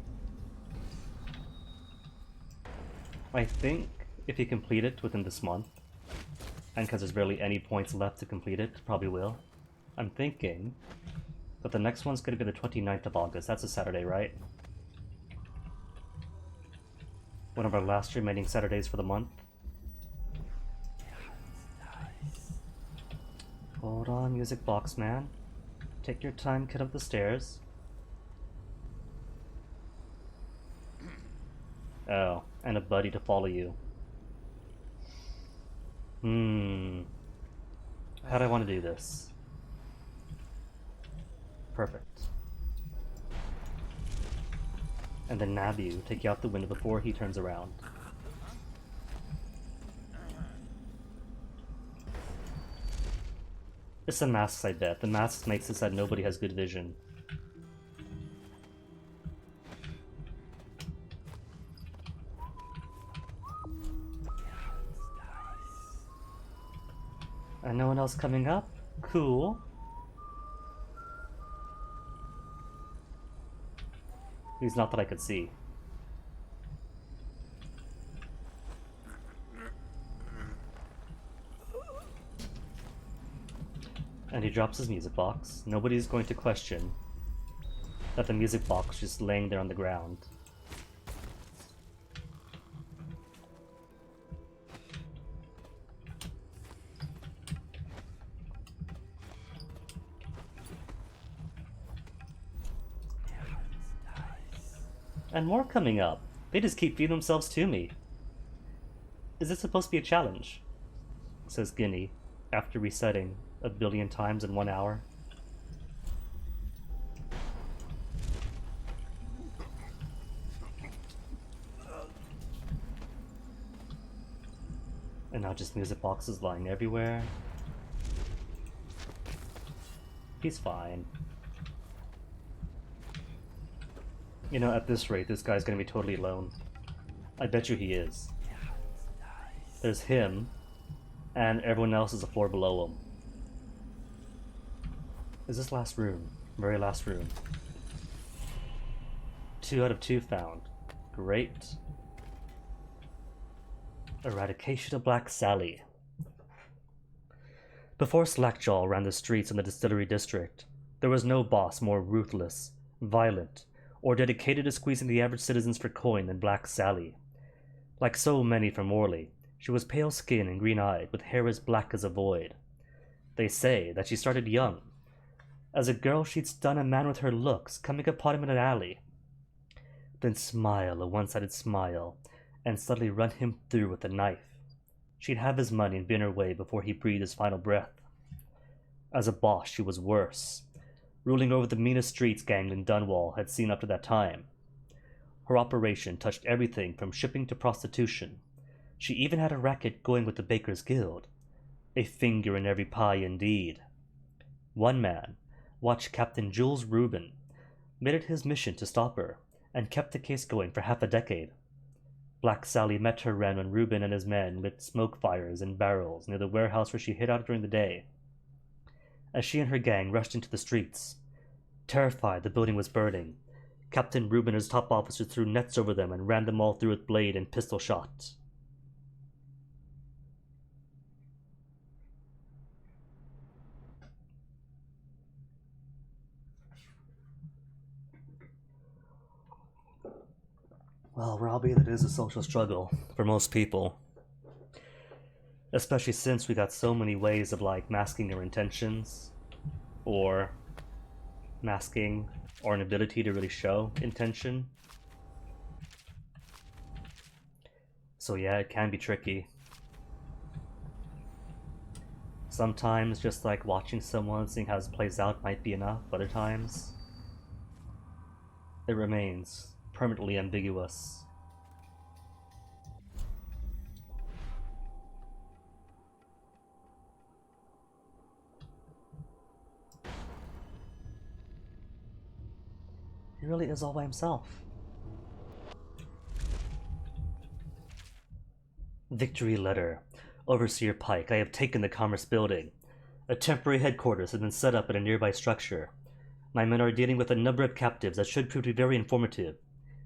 I think if you complete it within this month, and because there's barely any points left to complete it, probably will. I'm thinking that the next one's going to be the 29th of August. That's a Saturday, right? One of our last remaining Saturdays for the month. Hold on, music box man. Take your time, kid up the stairs. Oh, and a buddy to follow you. How do I want to do this? Perfect. And then nab you, take you out the window before he turns around. It's the masks, I bet. The masks makes it so that nobody has good vision. And no one else coming up? Cool. At least not that I could see. And he drops his music box. Nobody's going to question that the music box is just laying there on the ground. And more coming up. They just keep feeding themselves to me. Is this supposed to be a challenge? Says Guinea, after resetting 1 billion times in 1 hour. And now just music boxes lying everywhere. He's fine. You know, at this rate, this guy's gonna be totally alone. I bet you he is. There's him, and everyone else is a floor below him. Is this last room? Very last room. 2 out of 2 found. Great. Eradication of Black Sally. Before Slackjaw ran the streets in the Distillery District, there was no boss more ruthless, violent, or dedicated to squeezing the average citizens for coin than Black Sally. Like so many from Morley, she was pale-skinned and green-eyed, with hair as black as a void. They say that she started young. As a girl, she'd stun a man with her looks, coming upon him in an alley, then smile a one-sided smile, and suddenly run him through with a knife. She'd have his money and be on her way before he breathed his final breath. As a boss, she was worse, ruling over the meanest streets gang in Dunwall had seen up to that time. Her operation touched everything from shipping to prostitution. She even had a racket going with the Bakers Guild. A finger in every pie indeed. One man, watched Captain Jules Rubin, made it his mission to stop her, and kept the case going for half a decade. Black Sally met her end when Rubin and his men lit smoke fires in barrels near the warehouse where she hid out during the day. As she and her gang rushed into the streets, terrified the building was burning, Captain Rubin and his top officers threw nets over them and ran them all through with blade and pistol shot. Well, Robbie, that is a social struggle for most people. Especially since we got so many ways of, like, masking our intentions, or masking our inability to really show intention. So yeah, it can be tricky. Sometimes just like watching someone, seeing how this plays out might be enough. Other times, it remains permanently ambiguous. really is all by himself. Victory letter. Overseer Pike, I have taken the Commerce Building. A temporary headquarters has been set up in a nearby structure. My men are dealing with a number of captives that should prove to be very informative.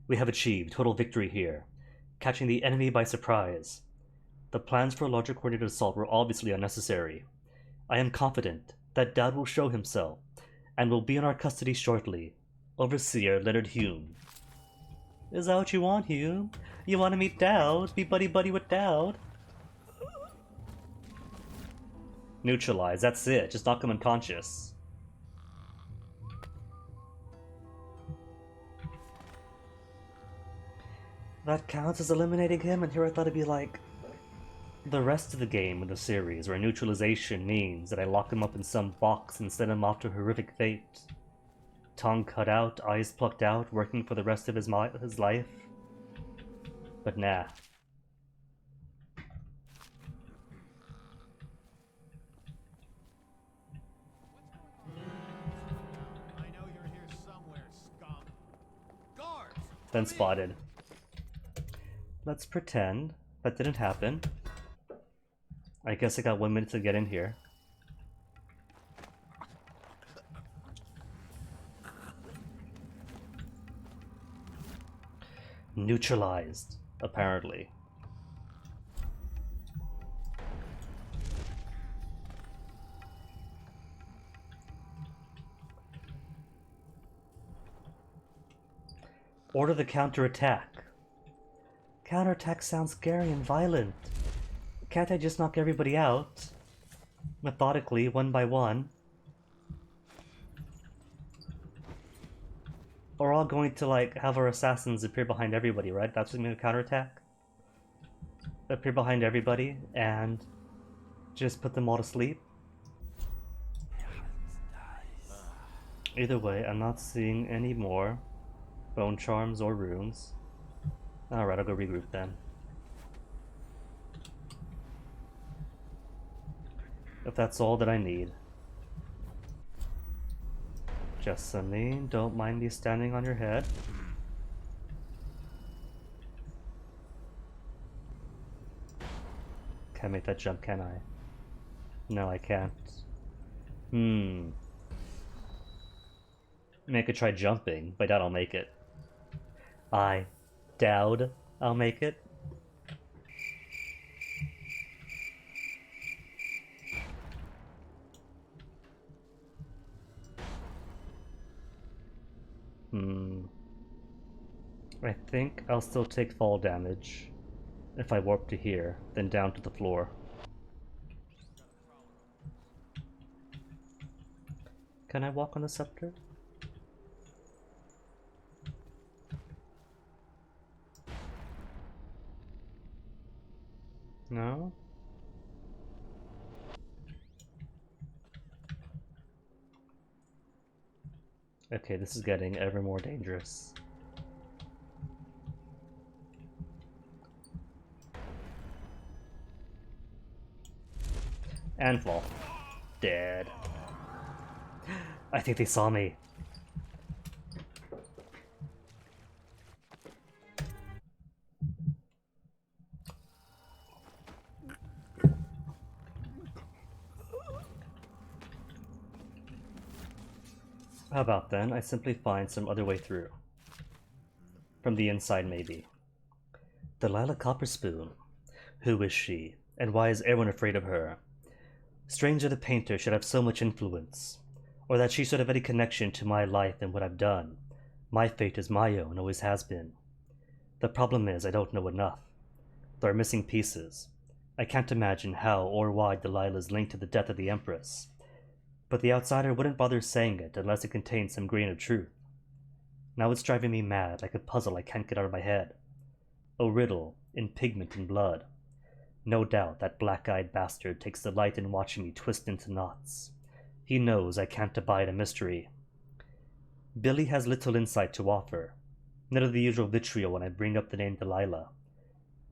We have achieved total victory here, catching the enemy by surprise. The plans for a larger coordinated assault were obviously unnecessary. I am confident that Daud will show himself, and will be in our custody shortly. Overseer Leonard Hume. Is that what you want, Hume? You want to meet Daud? Be buddy-buddy with Daud? Neutralize, that's it. Just knock him unconscious. That counts as eliminating him, and here I thought it'd be like the rest of the game in the series, where neutralization means that I lock him up in some box and send him off to horrific fate. Tongue cut out, eyes plucked out, working for the rest of his life. But nah. I know you're here somewhere, scum. Guards! Been spotted. Let's pretend that didn't happen. I guess I got 1 minute to get in here. Neutralized, apparently. Order the counterattack. Counterattack sounds scary and violent. Can't I just knock everybody out? Methodically, one by one. We're all going to, like, have our assassins appear behind everybody, right? That's what's going to counterattack? Appear behind everybody and just put them all to sleep? Either way, I'm not seeing any more bone charms or runes. Alright, I'll go regroup then. If that's all that I need. Jessamine, don't mind me standing on your head. Can't make that jump, can I? No, I can't. Maybe I could try jumping, but I doubt I'll make it. I doubt I'll make it. I think I'll still take fall damage if I warp to here, then down to the floor. Can I walk on the scepter? No? Okay, this is getting ever more dangerous. And fall. Dead. I think they saw me. How about then, I simply find some other way through. From the inside, maybe. Delilah Copperspoon. Who is she? And why is everyone afraid of her? Strange that a painter should have so much influence, or that she should have any connection to my life and what I've done. My fate is my own, always has been. The problem is I don't know enough. There are missing pieces. I can't imagine how or why Delilah is linked to the death of the Empress, but the outsider wouldn't bother saying it unless it contained some grain of truth. Now it's driving me mad, like a puzzle I can't get out of my head. A riddle in pigment and blood. No doubt that black-eyed bastard takes delight in watching me twist into knots. He knows I can't abide a mystery. Billie has little insight to offer. None of the usual vitriol when I bring up the name Delilah.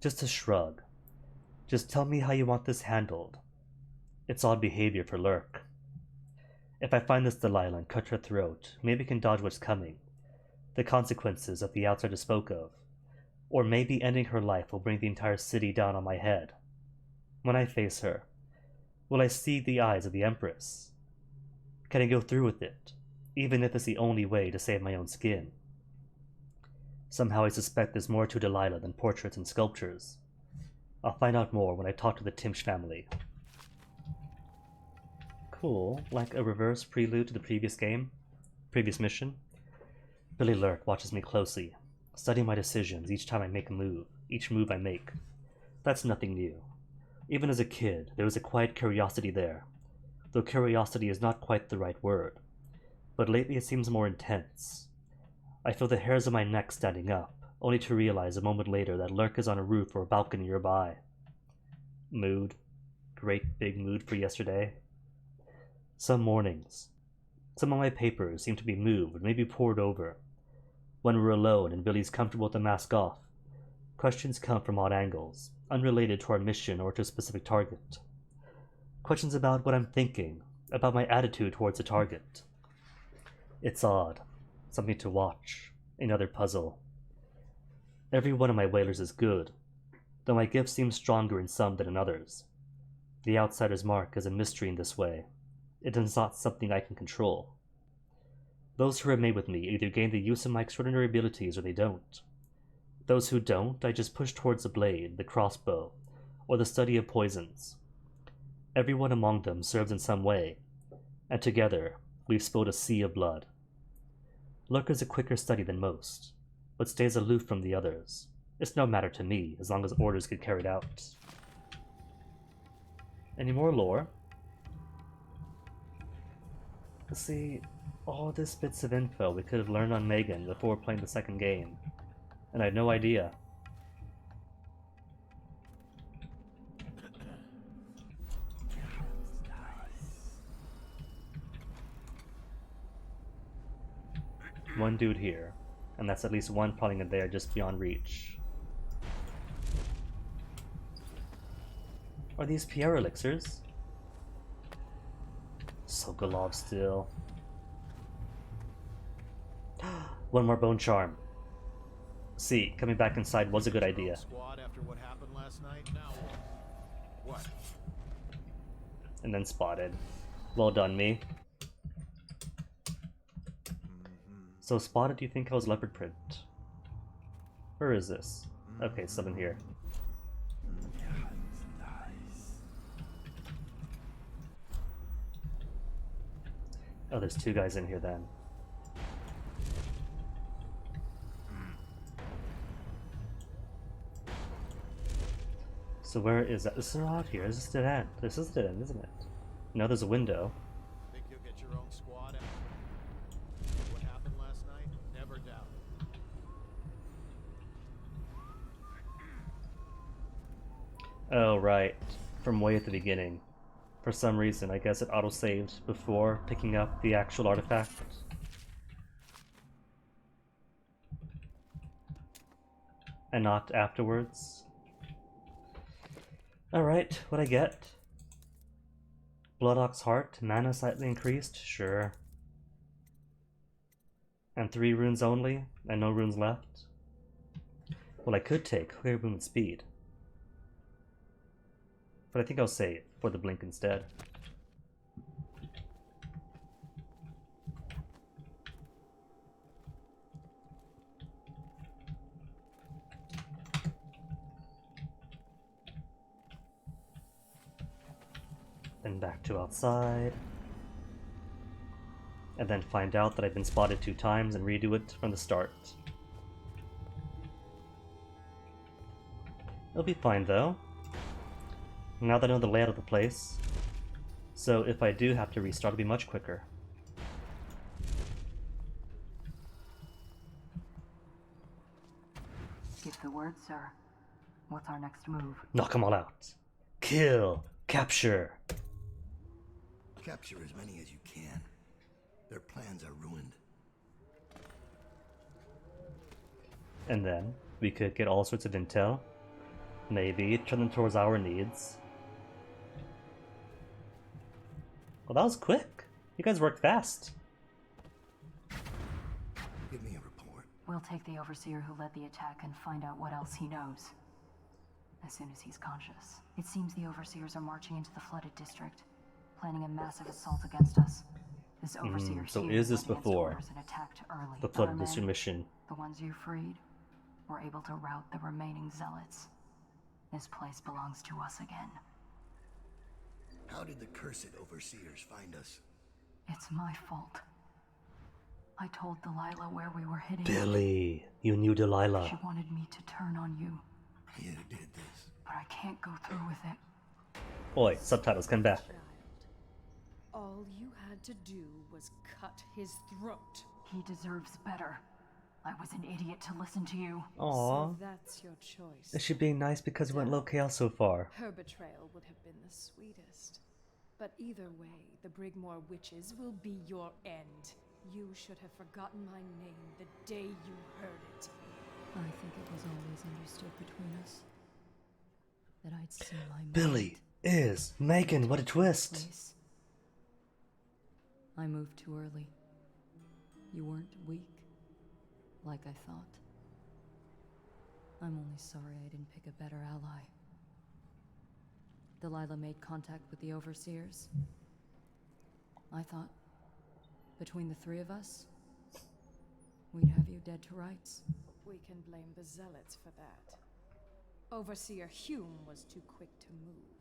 Just a shrug. Just tell me how you want this handled. It's odd behavior for Lurk. If I find this Delilah and cut her throat, maybe I can dodge what's coming. the consequences of the outsider spoke of, or maybe ending her life will bring the entire city down on my head. When I face her, will I see the eyes of the Empress? Can I go through with it, even if it's the only way to save my own skin? Somehow I suspect there's more to Delilah than portraits and sculptures. I'll find out more when I talk to the Timsh family. Cool, like a reverse prelude to the previous mission. Billie Lurk watches me closely, studying my decisions each time I make a move, each move I make. That's nothing new. Even as a kid, there was a quiet curiosity there, though curiosity is not quite the right word. But lately it seems more intense. I feel the hairs on my neck standing up, only to realize a moment later that Lurk is on a roof or a balcony nearby. Mood. Great big mood for yesterday. Some mornings, some of my papers seem to be moved, maybe poured over. When we're alone and Billy's comfortable with the mask off, questions come from odd angles, unrelated to our mission or to a specific target. Questions about what I'm thinking, about my attitude towards the target. It's odd. Something to watch. Another puzzle. Every one of my whalers is good, though my gift seems stronger in some than in others. The outsider's mark is a mystery in this way. It is not something I can control. Those who remain with me either gain the use of my extraordinary abilities or they don't. Those who don't, I just push towards the blade, the crossbow, or the study of poisons. Everyone among them serves in some way, and together we've spilled a sea of blood. Lurk is a quicker study than most, but stays aloof from the others. It's no matter to me, as long as orders get carried out. Any more lore? Let's see, all this bits of info we could have learned on Megan before playing the second game, and I had no idea. One dude here, and that's at least one probably there just beyond reach. Are these Pierre elixirs? Sokolov still. One more bone charm. See, coming back inside was a good idea. Squad after what happened last night. Now what? And then spotted. Well done, me. So spotted, do you think I was leopard print? Where is this? Okay, something here. Oh, there's two guys in here then. So where is that? This is out here. This is dead end. This is dead end, isn't it? No, there's a window. Think you'll get your own squad after what happened last night? Never doubt it. Oh, right. From way at the beginning. For some reason, I guess it auto-saved before picking up the actual artifact. And not afterwards. Alright, what I get? Blood Ox Heart, mana slightly increased? Sure. And 3 runes only, and no runes left? Well, I could take Clear Movement Speed. But I think I'll save for the blink instead. Then back to outside. And then find out that I've been spotted 2 times and redo it from the start. It'll be fine though. Now that I know the layout of the place, so if I do have to restart, it'll be much quicker. Give the word, sir. What's our next move? Knock them all out. Kill. Capture. Capture as many as you can. Their plans are ruined. And then we could get all sorts of intel. Maybe turn them towards our needs. Well, that was quick. You guys worked fast. Give me a report. We'll take the Overseer who led the attack and find out what else he knows. As soon as he's conscious. It seems the Overseers are marching into the flooded district, planning a massive assault against us. This Overseer so here is this went against before orders and attacked early. the Our flooded men, district mission? the ones you freed, were able to rout the remaining zealots. This place belongs to us again. How did the cursed overseers find us? It's my fault. I told Delilah where we were heading. Billie, you knew Delilah. She wanted me to turn on you, You did this. but I can't go through with it. Oi, subtitles, come back. Child, all you had to do was cut his throat. He deserves better. I was an idiot to listen to you. Aww. So that's your choice. Is she being nice because we went low chaos so far? Her betrayal would have been the sweetest. But either way, the Brigmore witches will be your end. You should have forgotten my name the day you heard it. I think it was always understood between us that I'd see my Billie is Megan, what a twist! place. I moved too early. You weren't weak, like I thought. I'm only sorry I didn't pick a better ally. Delilah made contact with the Overseers. I thought, between the three of us, we'd have you dead to rights. We can blame the Zealots for that. Overseer Hume was too quick to move.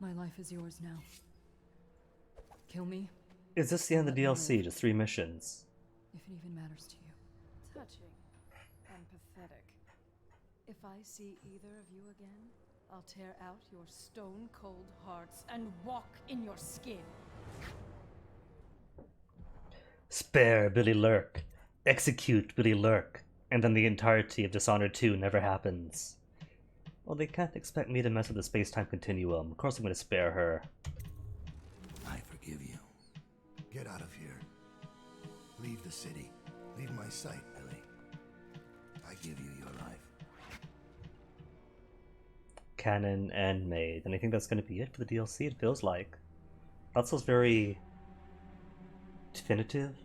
My life is yours now. Kill me, Is this the end of the DLC? Just 3 missions? if it even matters to you. Touching and pathetic. If I see either of you again, I'll tear out your stone-cold hearts and walk in your skin. Spare Billie Lurk. Execute Billie Lurk. And then the entirety of Dishonored 2 never happens. Well, they can't expect me to mess with the space-time continuum. Of course I'm going to spare her. I forgive you. Get out of here. Leave the city. Leave my sight, Billie. I give you your life. Canon and made. And I think that's going to be it for the DLC, it feels like. That feels very definitive.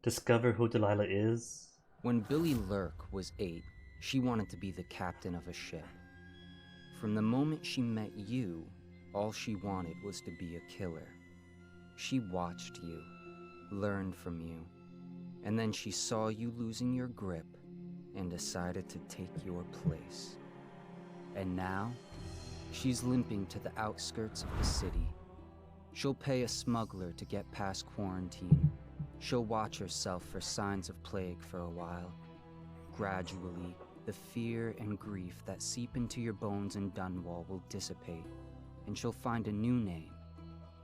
Discover who Delilah is. When Billie Lurk was 8, she wanted to be the captain of a ship. From the moment she met you, all she wanted was to be a killer. She watched you, learned from you, and then she saw you losing your grip and decided to take your place. And now, she's limping to the outskirts of the city. She'll pay a smuggler to get past quarantine. She'll watch herself for signs of plague for a while. Gradually, the fear and grief that seep into your bones in Dunwall will dissipate, and she'll find a new name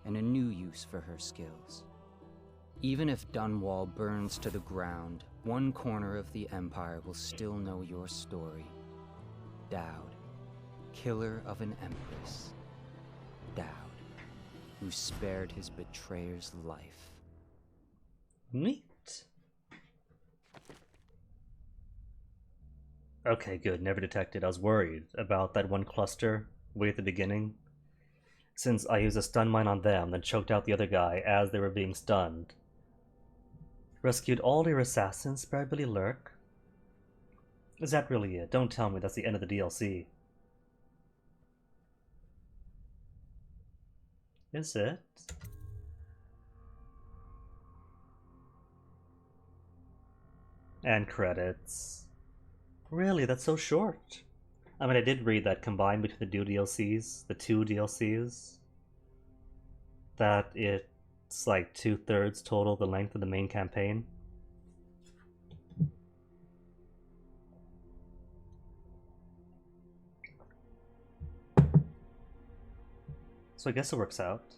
and a new use for her skills. Even if Dunwall burns to the ground, one corner of the Empire will still know your story. Daud, killer of an empress. Daud, who spared his betrayer's life. Neat. Okay, good. Never detected. I was worried about that one cluster way at the beginning. Since I used a stun mine on them, then choked out the other guy as they were being stunned. Rescued all your assassins, spared Billie Lurk. Is that really it? Don't tell me that's the end of the DLC. Is it? And credits. Really? That's so short. I mean, I did read that combined between the two DLCs, that it's like 2/3 total the length of the main campaign. So I guess it works out.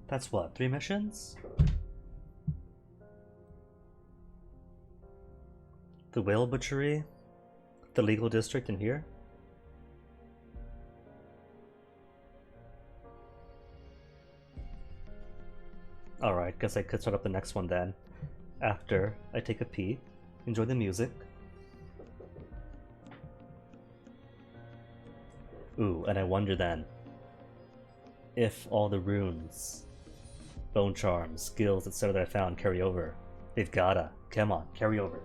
That's what, 3 missions? The whale butchery? The legal district in here? Alright, guess I could start up the next one then. After I take a pee, enjoy the music. Ooh, and I wonder then if all the runes bone charms, skills, etc. that I found carry over. They've gotta. Come on, carry over.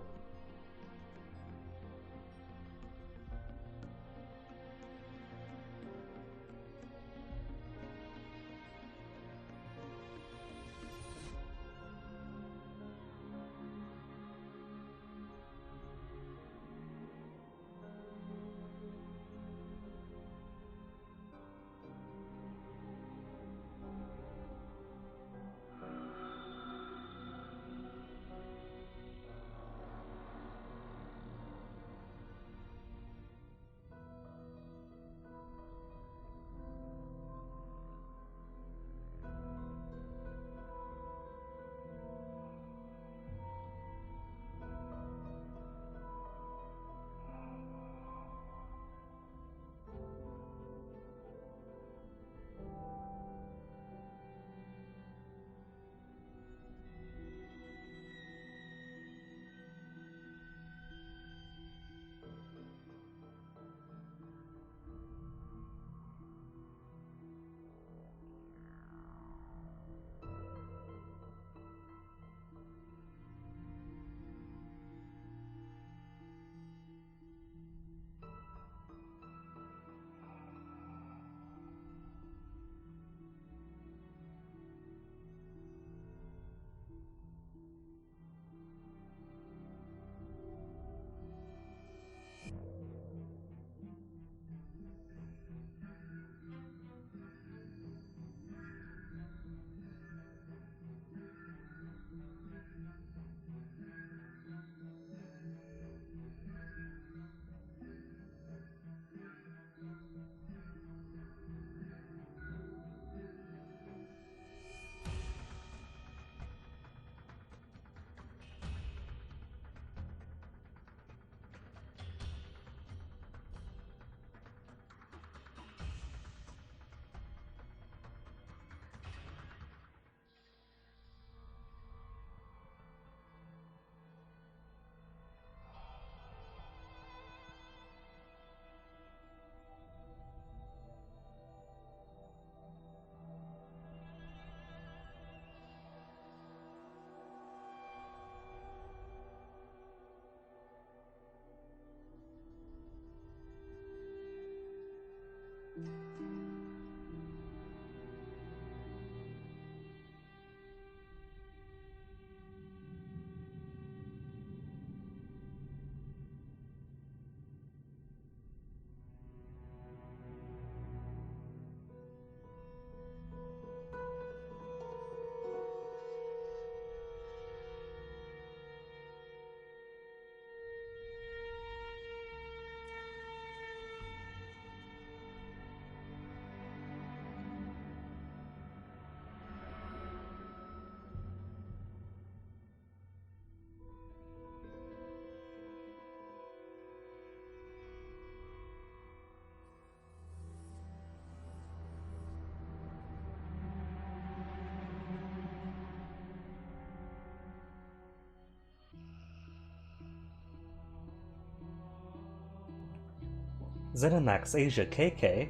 Zenimax Asia KK?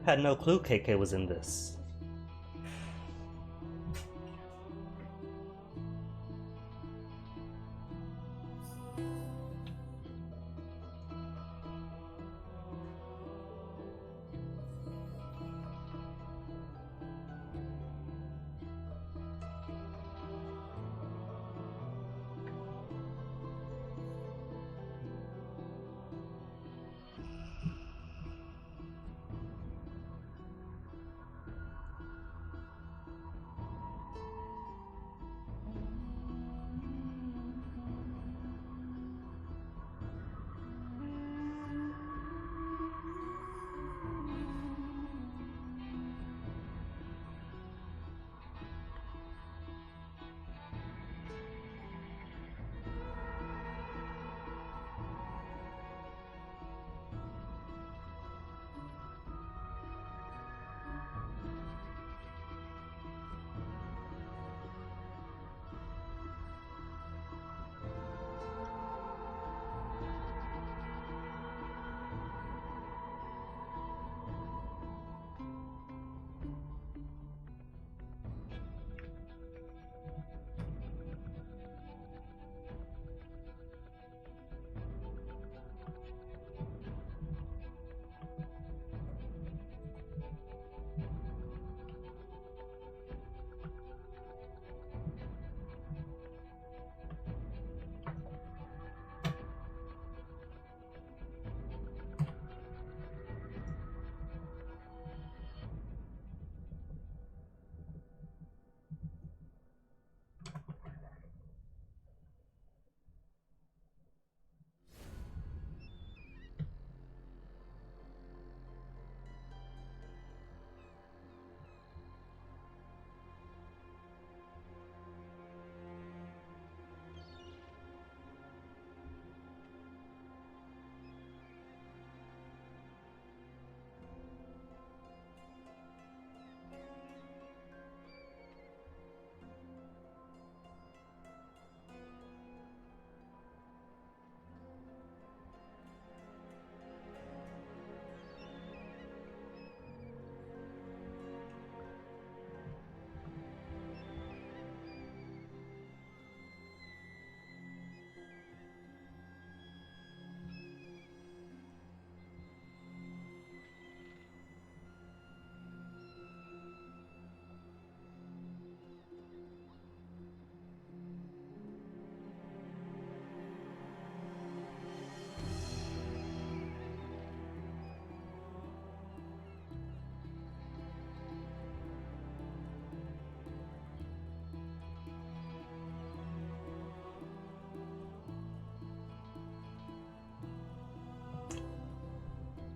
Had no clue KK was in this.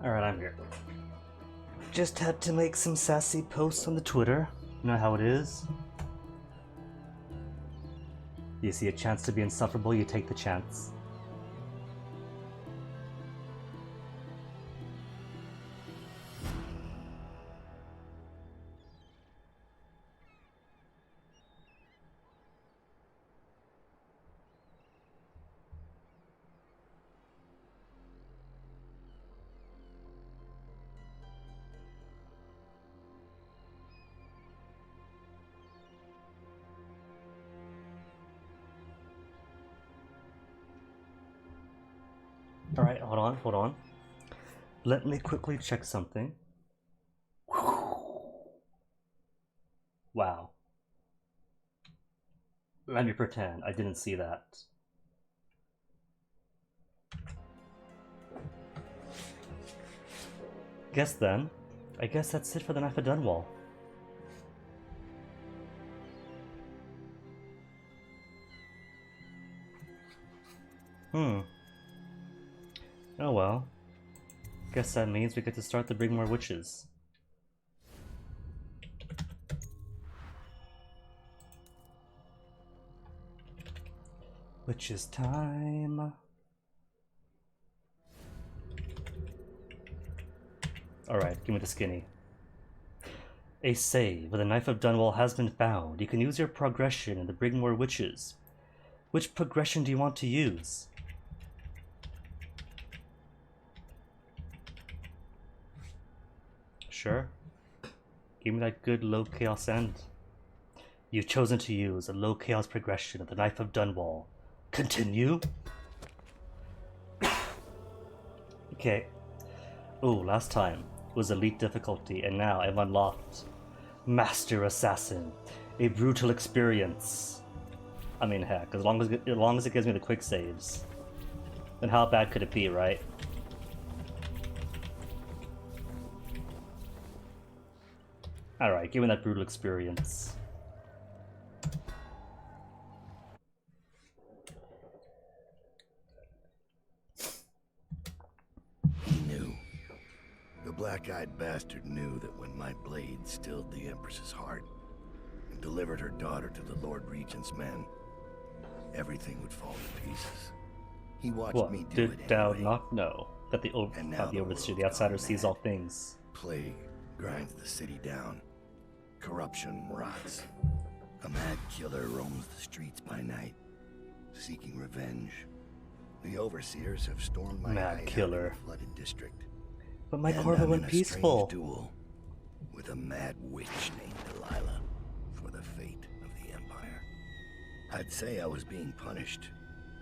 Alright, I'm here. Just had to make some sassy posts on the Twitter. You know how it is? You see a chance to be insufferable, you take the chance. Alright, hold on. Let me quickly check something. Wow. Let me pretend I didn't see that. I guess that's it for the Knife of Dunwall. Oh well. Guess that means we get to start to bring more witches. Witches time. Alright, give me the skinny. A save with a Knife of Dunwall has been found. You can use your progression to bring more witches. Which progression do you want to use? Sure. Give me that good low chaos end. You've chosen to use a low chaos progression of the Knife of Dunwall. Continue? Okay. Ooh, last time was elite difficulty, and now I've unlocked Master Assassin. A brutal experience. I mean, heck, as long as it gives me the quick saves, then how bad could it be, right? Alright, give me that brutal experience. He knew. The black-eyed bastard knew that when my blade stilled the Empress's heart and delivered her daughter to the Lord Regent's men, everything would fall to pieces. He watched me do it did Daud anyway. not know that the overseer, the outsider, sees all things? Plague grinds the city down. Corruption rots. A mad killer roams the streets by night, seeking revenge. The overseers have stormed my Mad hideout killer. in the flooded district. But my And Corvo I'm went in a peaceful. strange duel with a mad witch named Delilah for the fate of the Empire. I'd say I was being punished,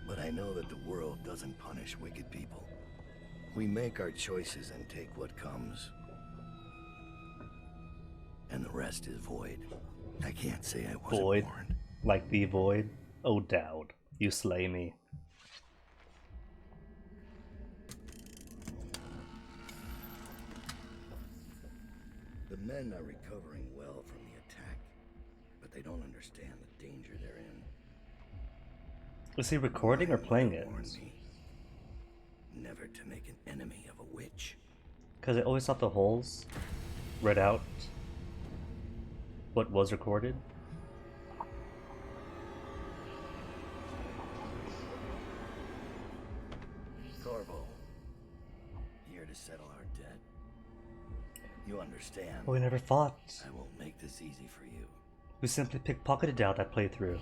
but I know that the world doesn't punish wicked people. We make our choices and take what comes. And the rest is void. I can't say I wasn't Void? warned. Like the void? Oh, Daud, you slay me. The men are recovering well from the attack, but they don't understand the danger they're in. Was he recording or playing Mother it? warned me never to make an enemy of a witch. Because I always thought the holes read out what was recorded. Corvo, here to settle our debt. You understand? But we never fought. I won't make this easy for you. We simply pickpocketed out that playthrough.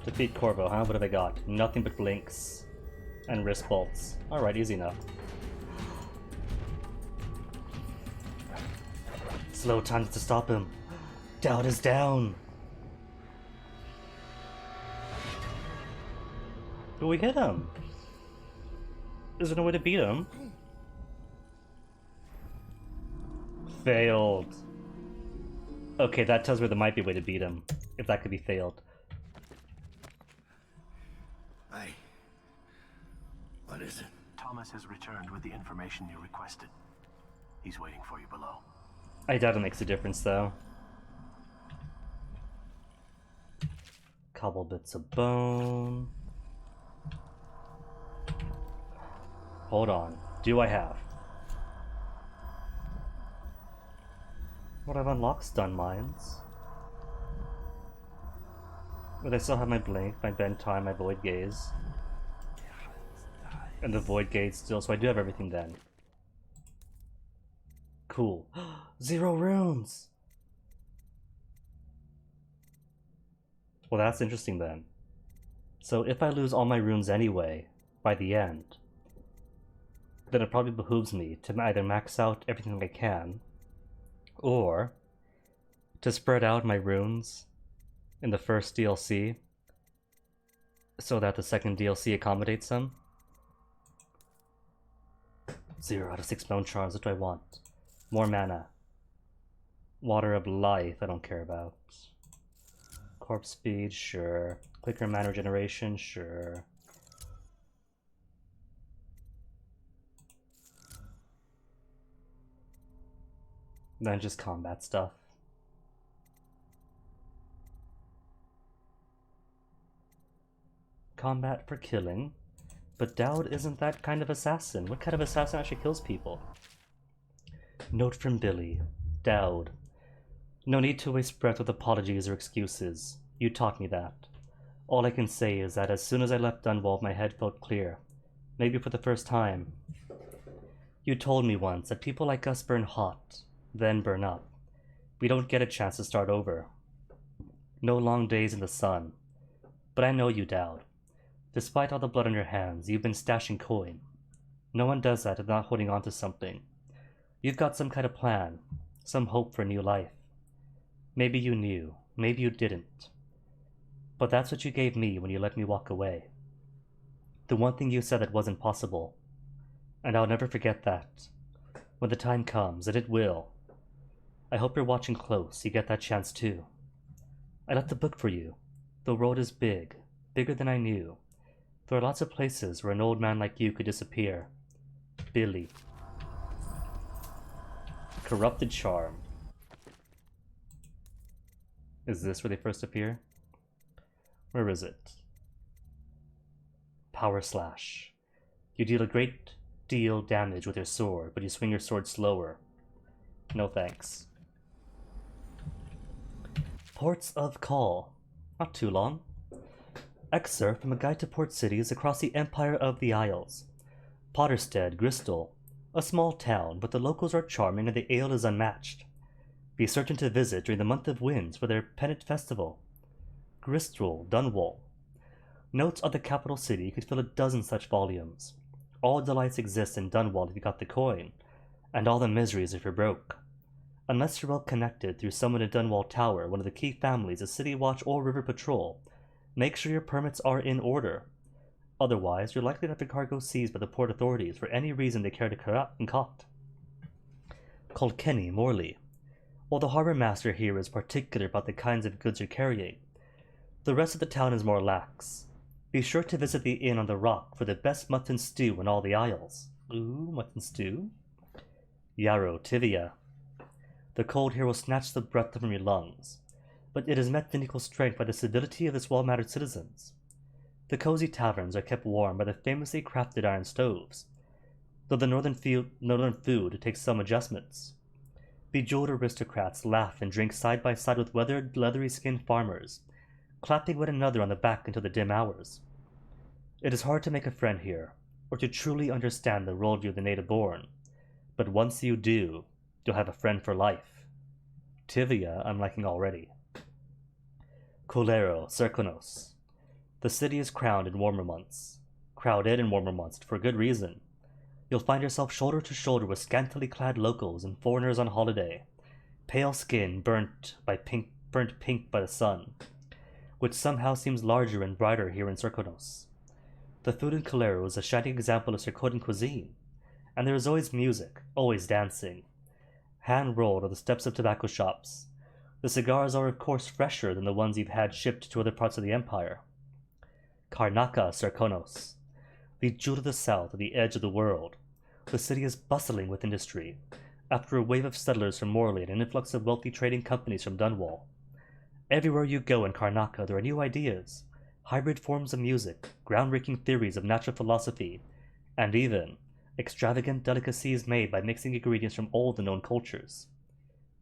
Defeat Corvo, huh? What have I got? Nothing but blinks and wrist bolts. Alright, easy enough. Slow times to stop him. Daud is down. But we hit him. Is there no way to beat him? Failed. Okay, that tells me there might be a way to beat him. If that could be failed. What is it? Thomas has returned with the information you requested. He's waiting for you below. I doubt it makes a difference, though. Couple bits of bone. Hold on. Do I have? What, I've unlocked stun mines. But I still have my blink, my bend time, my void gaze. And the void gate still, so I do have everything then. Cool. 0 runes! Well, that's interesting then. So if I lose all my runes anyway, by the end, then it probably behooves me to either max out everything I can, or to spread out my runes in the first DLC so that the second DLC accommodates them. 0 out of 6 bone charms, what do I want? More mana. Water of life, I don't care about. Corpse speed, sure. Quicker mana regeneration, sure. Then just combat stuff. Combat for killing. But Daud isn't that kind of assassin. What kind of assassin actually kills people? Note from Billie. Daud. No need to waste breath with apologies or excuses. You taught me that. All I can say is that as soon as I left Dunwall, my head felt clear. Maybe for the first time. You told me once that people like us burn hot, then burn up. We don't get a chance to start over. No long days in the sun. But I know you, Daud. Despite all the blood on your hands, you've been stashing coin. No one does that if not holding on to something. You've got some kind of plan, some hope for a new life. Maybe you knew, maybe you didn't. But that's what you gave me when you let me walk away. The one thing you said that wasn't possible. And I'll never forget that. When the time comes, and it will. I hope you're watching close, you get that chance too. I left the book for you. The world is big, bigger than I knew. There are lots of places where an old man like you could disappear. Billie. Corrupted charm. Is this where they first appear? Where is it? Power slash. You deal a great deal damage with your sword, but you swing your sword slower. No thanks. Ports of Call. Not too long. Excerpt from a guide to port cities across the Empire of the Isles. Potterstead, Bristol. A small town, but the locals are charming and the ale is unmatched. Be certain to visit during the month of winds for their pennant festival. Gristol, Dunwall. Notes of the capital city could fill a dozen such volumes. All delights exist in Dunwall if you got the coin, and all the miseries if you're broke. Unless you're well connected through someone in Dunwall Tower, one of the key families of City Watch or River Patrol, make sure your permits are in order. Otherwise, you're likely to have your cargo seized by the port authorities for any reason they care to concoct. Kilkenny, Morley. While the harbor master here is particular about the kinds of goods you're carrying, the rest of the town is more lax. Be sure to visit the inn on the rock for the best mutton stew in all the Isles. Ooh, mutton stew. Yarrow, Tivia. The cold here will snatch the breath from your lungs, but it is met in equal strength by the civility of its well-mannered citizens. The cozy taverns are kept warm by the famously crafted iron stoves, though the northern food takes some adjustments. Bejeweled aristocrats laugh and drink side by side with weathered, leathery-skinned farmers, clapping one another on the back until the dim hours. It is hard to make a friend here, or to truly understand the worldview of the native-born, but once you do, you'll have a friend for life. Tivia I'm liking already. Colero, Serkonos. The city is crowded in warmer months, for good reason. You'll find yourself shoulder to shoulder with scantily clad locals and foreigners on holiday, pale skin burnt pink by the sun, which somehow seems larger and brighter here in Serkonos. The food in Colero is a shining example of Serkotan cuisine, and there is always music, always dancing. Hand-rolled on the steps of tobacco shops. The cigars are of course fresher than the ones you've had shipped to other parts of the Empire. Karnaca, Serkonos. The jewel of the south at the edge of the world. The city is bustling with industry, after a wave of settlers from Morley and an influx of wealthy trading companies from Dunwall. Everywhere you go in Karnaca there are new ideas, hybrid forms of music, groundbreaking theories of natural philosophy, and even extravagant delicacies made by mixing ingredients from all the known cultures.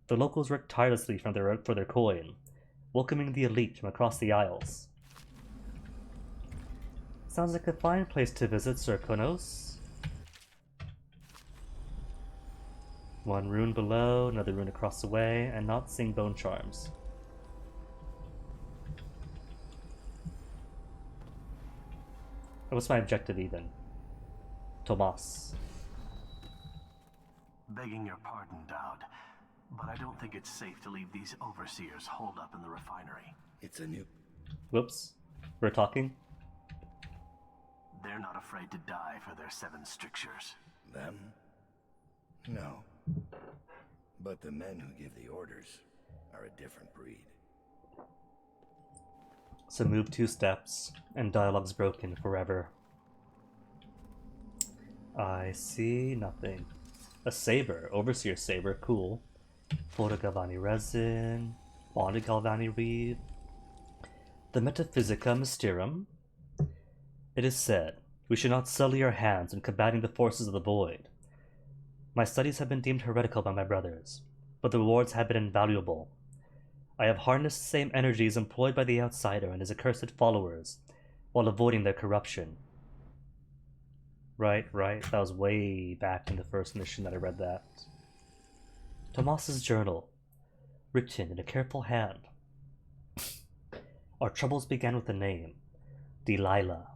The locals work tirelessly for their coin, welcoming the elite from across the Isles. Sounds like a fine place to visit, Sir Konos. One rune below, another rune across the way, and not seeing bone charms. What's my objective even? Tomas. Begging your pardon, Daud, but I don't think it's safe to leave these overseers holed up in the refinery. It's a new... Whoops. We're talking? They're not afraid to die for their 7 strictures. Them? No. But the men who give the orders are a different breed. So move 2 steps, and dialogue's broken forever. I see nothing. A saber, overseer saber, cool. Photo Galvani resin, bonded Galvani reed. The Metaphysica Mysterum. It is said, we should not sully our hands in combating the forces of the void. My studies have been deemed heretical by my brothers, but the rewards have been invaluable. I have harnessed the same energies employed by the outsider and his accursed followers, while avoiding their corruption. Right. That was way back in the first mission that I read that. Tomas's journal, written in a careful hand. Our troubles began with a name, Delilah,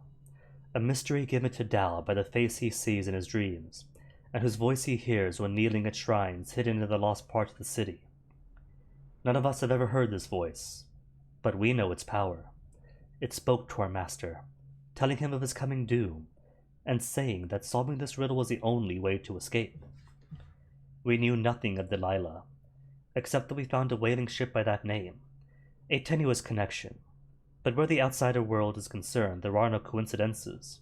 a mystery given to Daud by the face he sees in his dreams, and whose voice he hears when kneeling at shrines hidden in the lost parts of the city. None of us have ever heard this voice, but we know its power. It spoke to our master, telling him of his coming doom, and saying that solving this riddle was the only way to escape. We knew nothing of Delilah, except that we found a whaling ship by that name, a tenuous connection, but where the outsider world is concerned, there are no coincidences.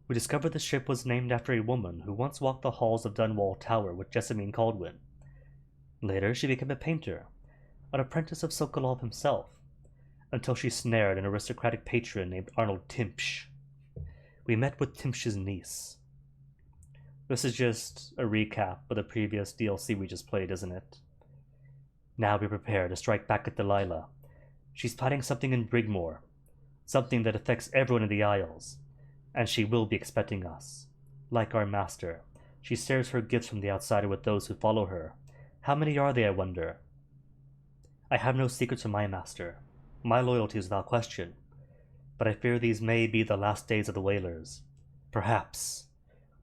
We discovered the ship was named after a woman who once walked the halls of Dunwall Tower with Jessamine Caldwin. Later, she became a painter, an apprentice of Sokolov himself, until she snared an aristocratic patron named Arnold Timpsch. We met with Timpsch's niece. This is just a recap of the previous DLC we just played, isn't it? Now we prepare to strike back at Delilah. She's planning something in Brigmore, something that affects everyone in the Isles, and she will be expecting us. Like our master, she shares her gifts from the outsider with those who follow her. How many are they, I wonder? I have no secrets from my master. My loyalty is without question, but I fear these may be the last days of the Whalers. Perhaps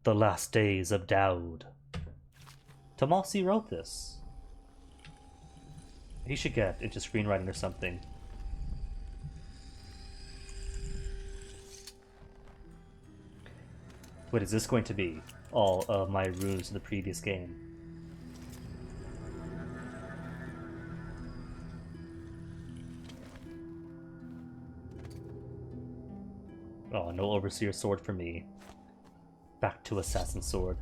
the last days of Daud. Tomasi wrote this. He should get into screenwriting or something. What is this going to be? All of my runes in the previous game. Oh, no Overseer sword for me. Back to Assassin sword.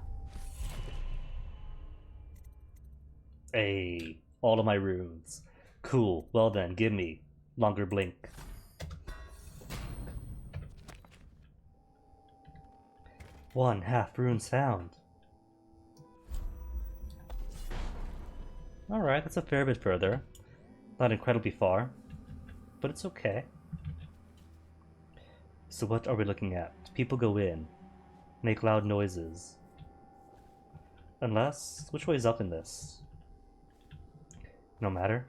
Hey, all of my runes. Cool, well then, give me. Longer blink. One half runes found. Alright, that's a fair bit further. Not incredibly far, but it's okay. So what are we looking at? People go in, make loud noises. Unless, which way is up in this? No matter.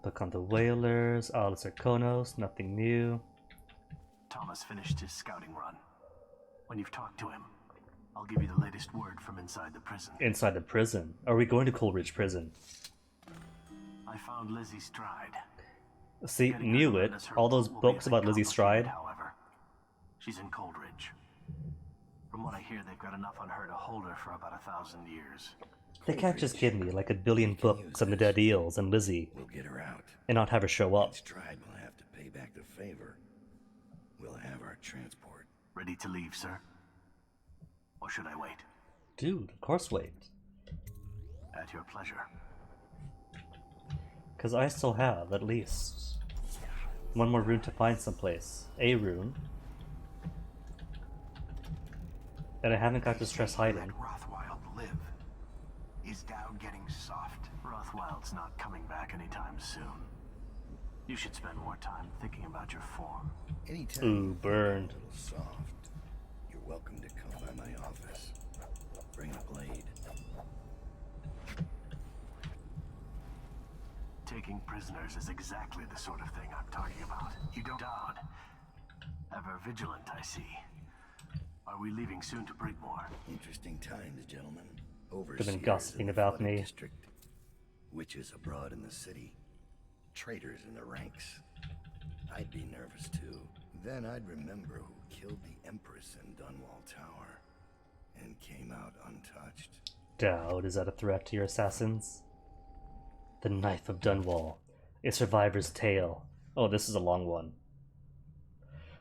Look on the Whalers, Alistair Konos, nothing new. Thomas finished his scouting run. When you've talked to him, I'll give you the latest word from inside the prison. Inside the prison? Are we going to Coleridge Prison? I found Lizzie Stride. See, knew it. All those books about Lizzie Stride. However, she's in Coleridge. From what I hear, they've got enough on her to hold her for about 1,000 years. They can't just give me like a billion books on the dead eels and Lizzie We'll get her out. and not have her show up. Stride will have to pay back the favor. We'll have our transport. Ready to leave, sir? Or should I wait? Dude, of course wait. At your pleasure. Because I still have, at least, one more rune to find someplace. A rune. And I haven't got to stress Let hiding. Rothwild live. Is Daud getting soft? Rothwild's not coming back anytime soon. You should spend more time thinking about your form. Anytime Ooh, you think burned. a little soft, you're welcome to come by my office. Bring a blade. Taking prisoners is exactly the sort of thing I'm talking about. You don't, Daud. Ever vigilant, I see. Are we leaving soon to Brigmore? Interesting times, gentlemen. They've Overseers been in gossiping the about flooded me. district, witches abroad in the city, traitors in the ranks. I'd be nervous too. Then I'd remember who killed the Empress in Dunwall Tower and came out untouched. Daud, is that a threat to your assassins? The Knife of Dunwall. A survivor's tale. Oh, this is a long one.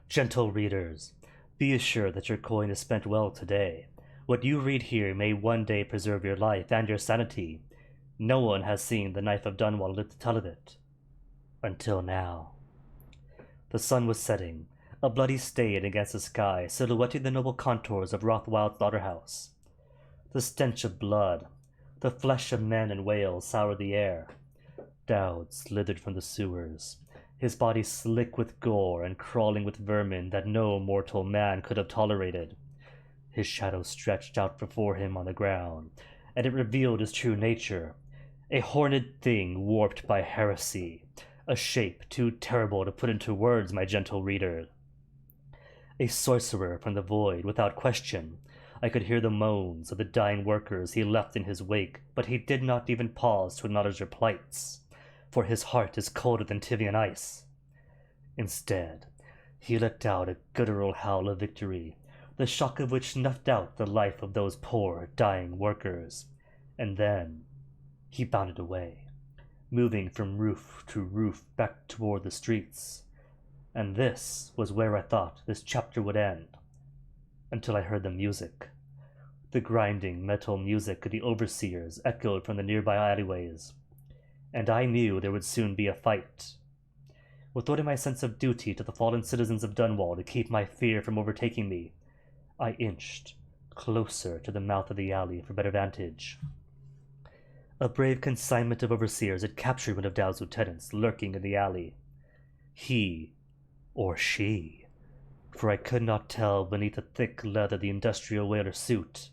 Gentle readers, be assured that your coin is spent well today. What you read here may one day preserve your life and your sanity. No one has seen the Knife of Dunwall and lived to tell of it. Until now. The sun was setting, a bloody stain against the sky, silhouetting the noble contours of Rothwild's slaughterhouse. The stench of blood, the flesh of men and whales soured the air. Daud slithered from the sewers, his body slick with gore and crawling with vermin that no mortal man could have tolerated. His shadow stretched out before him on the ground, and it revealed his true nature, a horned thing warped by heresy, a shape too terrible to put into words, my gentle reader. A sorcerer from the void, without question. I could hear the moans of the dying workers he left in his wake, but he did not even pause to acknowledge their plights, for his heart is colder than Tyvian ice. Instead, he let out a guttural howl of victory, the shock of which snuffed out the life of those poor, dying workers. And then he bounded away, moving from roof to roof back toward the streets. And this was where I thought this chapter would end, until I heard the music. The grinding metal music of the overseers echoed from the nearby alleyways, and I knew there would soon be a fight. Without my sense of duty to the fallen citizens of Dunwall to keep my fear from overtaking me, I inched closer to the mouth of the alley for better vantage. A brave consignment of overseers had captured one of Daud's lieutenants lurking in the alley. He, or she, for I could not tell beneath the thick leather of the industrial whaler suit,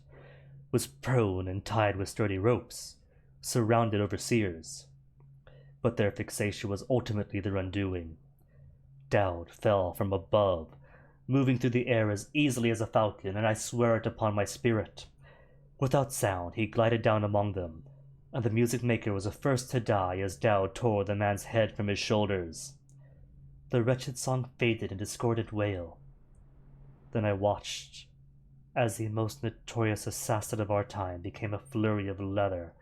was prone and tied with sturdy ropes, surrounded overseers. But their fixation was ultimately their undoing. Daud fell from above, moving through the air as easily as a falcon, and I swear it upon my spirit. Without sound he glided down among them, and the music maker was the first to die as Daud tore the man's head from his shoulders. The wretched song faded in discordant wail. Then I watched as the most notorious assassin of our time became a flurry of leather,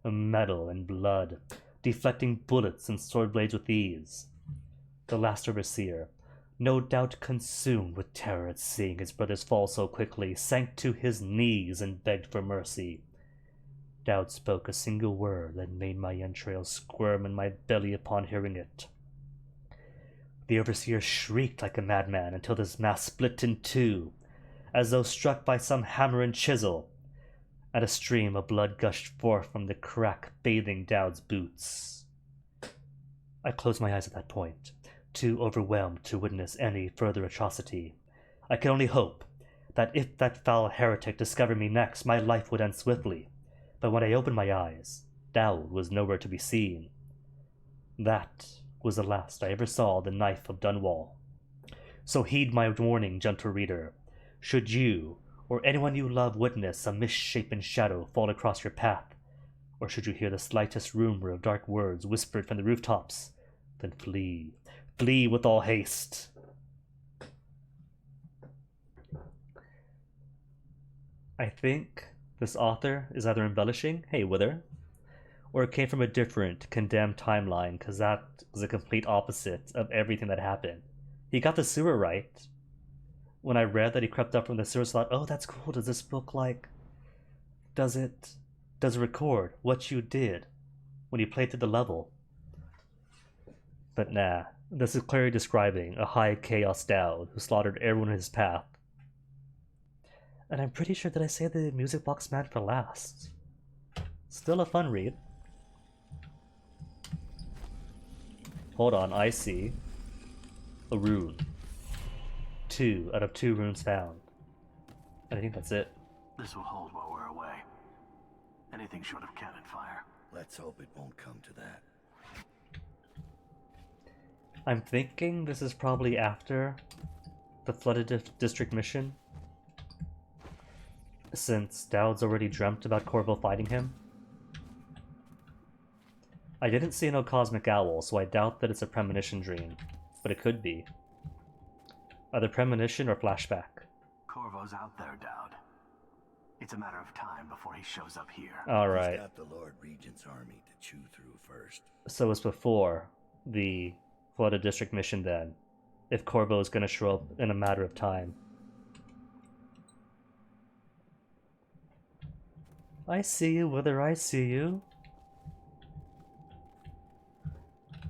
metal, and blood, deflecting bullets and sword blades with ease. The last overseer, no doubt consumed with terror at seeing his brothers fall so quickly, sank to his knees and begged for mercy. Daud spoke a single word that made my entrails squirm in my belly upon hearing it. The overseer shrieked like a madman until his mask split in two, as though struck by some hammer and chisel, and a stream of blood gushed forth from the crack bathing Daud's boots. I closed my eyes at that point, too overwhelmed to witness any further atrocity. I could only hope that if that foul heretic discovered me next, my life would end swiftly. But when I opened my eyes, Daud was nowhere to be seen. That was the last I ever saw the Knife of Dunwall. So heed my warning, gentle reader. Should you, or anyone you love, witness a misshapen shadow fall across your path, or should you hear the slightest rumor of dark words whispered from the rooftops, then flee. Flee with all haste. I think this author is either embellishing, hey Wither, or it came from a different condemned timeline, because that was a complete opposite of everything that happened. He got the sewer right. When I read that he crept up from the sewer, I thought, oh, that's cool. Does this book, does it record what you did when you played through the level? But nah, this is clearly describing a high chaos Daud who slaughtered everyone in his path. And I'm pretty sure that I saved the music box man for last. Still a fun read. Hold on, I see a rune. 2 out of 2 runes found. I think that's it. This will hold while we're away. Anything short of cannon fire. Let's hope it won't come to that. I'm thinking this is probably after the Flooded District mission, since Daud's already dreamt about Corvo fighting him. I didn't see no cosmic owl, so I doubt that it's a premonition dream, but it could be. Either premonition or flashback. Corvo's out there, Daud. It's a matter of time before he shows up here. Alright. He's got the Lord Regent's army to chew through first. So it's before the Flooded District mission then, if Corvo is going to show up in a matter of time. I see you, Wither, I see you.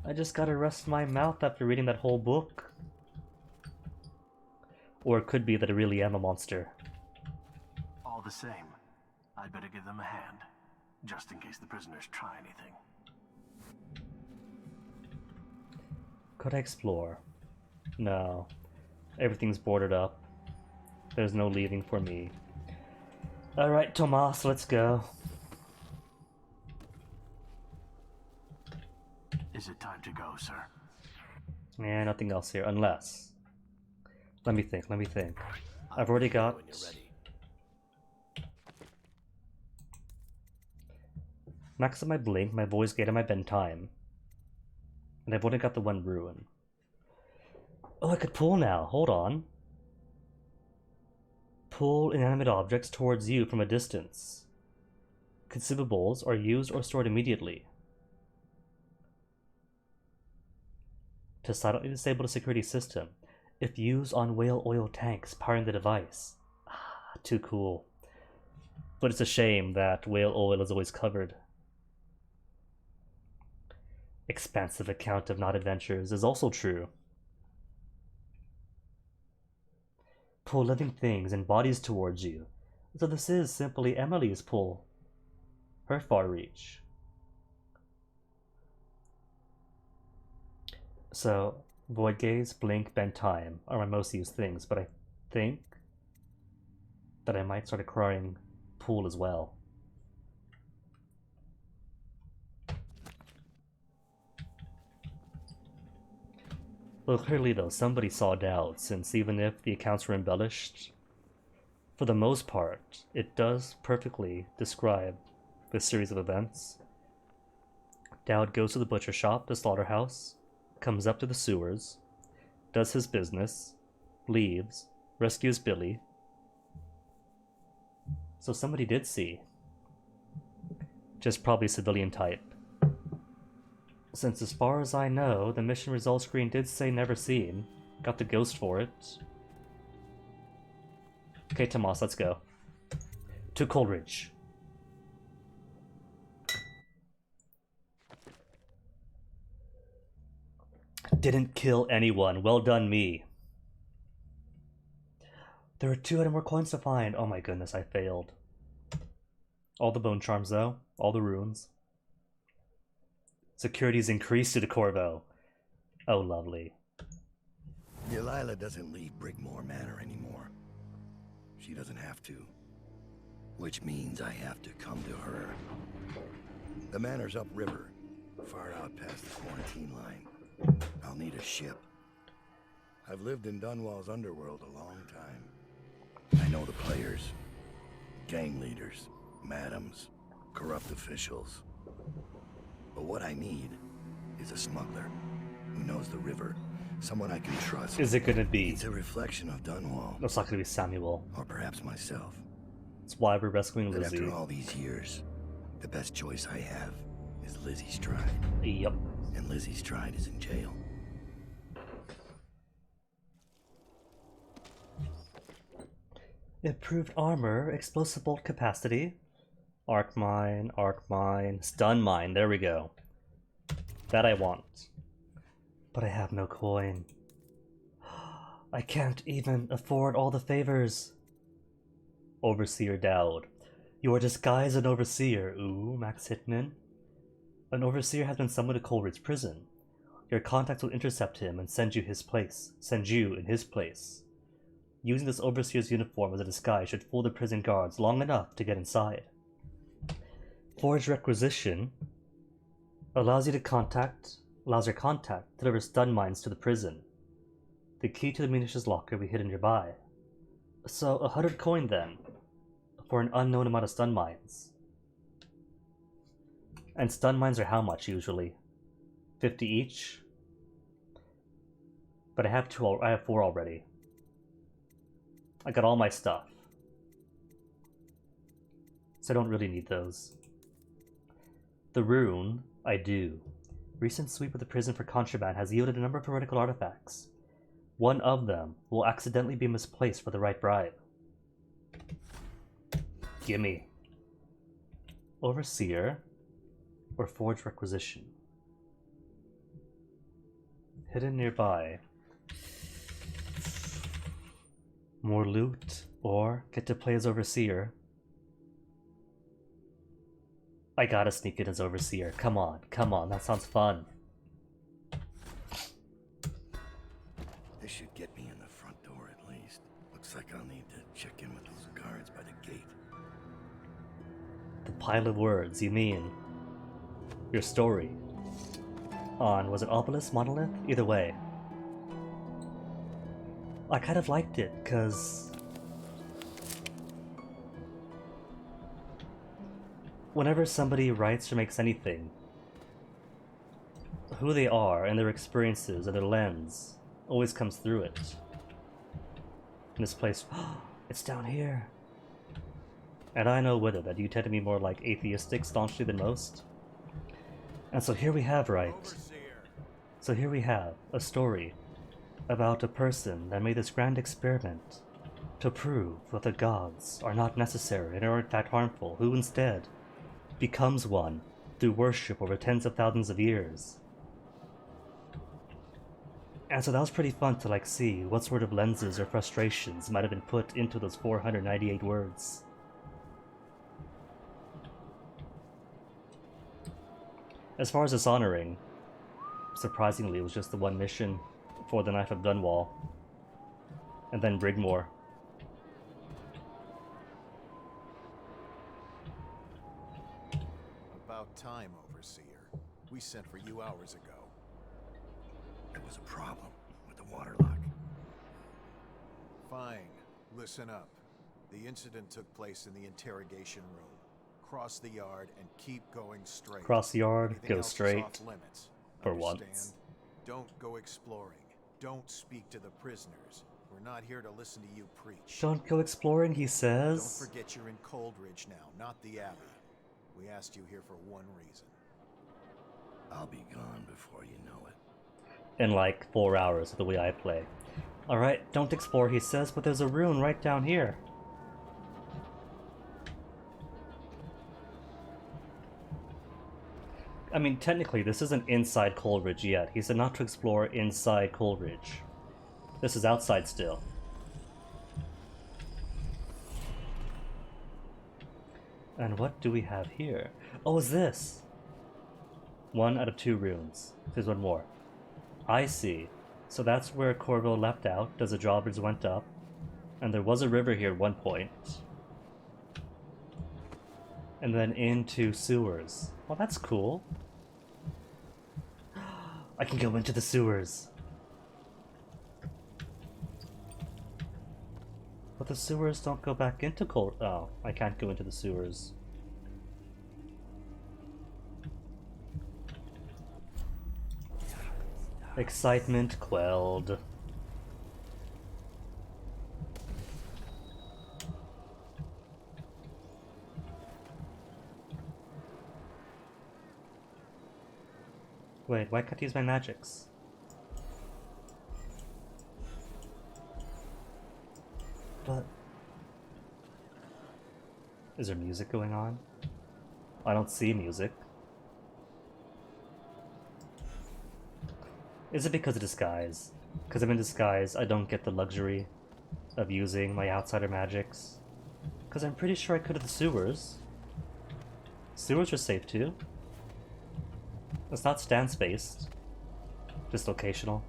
I just gotta rest my mouth after reading that whole book. Or it could be that I really am a monster. All the same, I'd better give them a hand, just in case the prisoners try anything. Could I explore? No. Everything's boarded up. There's no leaving for me. Alright, Tomas, let's go. Is it time to go, sir? Yeah, nothing else here, unless... Let me think. I've already got... When you're ready. Max on my blink, my voice gate, and my bend time. And I've only got the one ruin. Oh, I could pull now. Hold on. Pull inanimate objects towards you from a distance. Consumables are used or stored immediately. To silently disable the security system. If used on whale oil tanks powering the device. Ah, too cool. But it's a shame that whale oil is always covered. Expansive account of not adventures is also true. Pull living things and bodies towards you. So this is simply Emily's pull. Her far reach. So, Void Gaze, Blink, Bend Time are my most used things, but I think that I might start acquiring Pool as well. Well, clearly though, somebody saw Daud, since even if the accounts were embellished, for the most part, it does perfectly describe this series of events. Daud goes to the butcher shop, the slaughterhouse, comes up to the sewers, does his business, leaves, rescues Billie. So somebody did see. Just probably civilian type. Since as far as I know, the mission results screen did say never seen. Got the ghost for it. Okay, Tomas, let's go. To Coleridge. Didn't kill anyone. Well done, me. There are 200 more coins to find. Oh my goodness, I failed. All the bone charms, though. All the runes. Security's increased to the Corvo. Oh, lovely. Delilah doesn't leave Brigmore Manor anymore. She doesn't have to. Which means I have to come to her. The manor's upriver, far out past the quarantine line. I'll need a ship. I've lived in Dunwall's underworld a long time. I know the players. Gang leaders, madams, corrupt officials. But what I need is a smuggler who knows the river, someone I can trust. Is it gonna be? It's a reflection of Dunwall. It's not gonna be Samuel. Or perhaps myself. It's why we're rescuing But Lizzie. after all these years, the best choice I have is Lizzie Stride. Yep. And Lizzie Stride is in jail. Improved armor, explosive bolt capacity, arc mine, stun mine, there we go. That I want. But I have no coin. I can't even afford all the favors. Overseer Daud. You are disguised an overseer. Ooh, Max Hitman. An overseer has been summoned to Coleridge prison. Your contacts will intercept him and send you in his place. Using this overseer's uniform as a disguise should fool the prison guards long enough to get inside. Forged requisition allows your contact to deliver stun mines to the prison. The key to the munitions locker will be hidden nearby. So 100 coin then, for an unknown amount of stun mines. And stun mines are how much usually? 50 each? But I have 4 already. I got all my stuff. So I don't really need those. The rune, I do. Recent sweep of the prison for contraband has yielded a number of heretical artifacts. One of them will accidentally be misplaced for the right bribe. Gimme. Overseer or forged requisition. Hidden nearby. More loot or get to play as overseer. I gotta sneak in as overseer. Come on, that sounds fun. This should get me in the front door at least. Looks like I'll need to check in with those guards by the gate. The pile of words, you mean? Your story. On, was it Obelisk, Monolith? Either way. I kind of liked it, cause whenever somebody writes or makes anything, who they are and their experiences and their lens always comes through it. In this place, it's down here. And I know with it that you tend to be more like atheistic staunchly than most. And so here we have, right? So here we have a story about a person that made this grand experiment to prove that the gods are not necessary and are in fact harmful, who instead becomes one through worship over tens of thousands of years. And so that was pretty fun to see what sort of lenses or frustrations might have been put into those 498 words. As far as dishonoring, surprisingly it was just the one mission for the Knife of Dunwall, and then Brigmore. About time, Overseer. We sent for you hours ago. There was a problem with the water lock. Fine. Listen up. The incident took place in the interrogation room. Cross the yard and keep going straight. Cross the yard, Anything go else is straight. off limits. For Understand? once. Don't go exploring. Don't speak to the prisoners. We're not here to listen to you preach. Don't go exploring, he says. Don't forget you're in Coldridge now, not the Abbey. We asked you here for one reason. I'll be gone before you know it. In 4 hours, the way I play. Alright, don't explore, he says, but there's a rune right down here. I mean, technically, this isn't inside Coleridge yet. He said not to explore inside Coleridge. This is outside still. And what do we have here? Oh, is this? 1 out of 2 runes. There's one more. I see. So that's where Corvo left out, as the drawbridge went up. And there was a river here at one point. And then into sewers. Well, that's cool. I can go into the sewers. But the sewers don't go back into Oh, I can't go into the sewers. Excitement quelled. Wait, why can't I use my magics? But... is there music going on? I don't see music. Is it because of disguise? Because I'm in disguise, I don't get the luxury of using my outsider magics. Because I'm pretty sure I could have the sewers. Sewers are safe too. It's not stance-based. Just locational.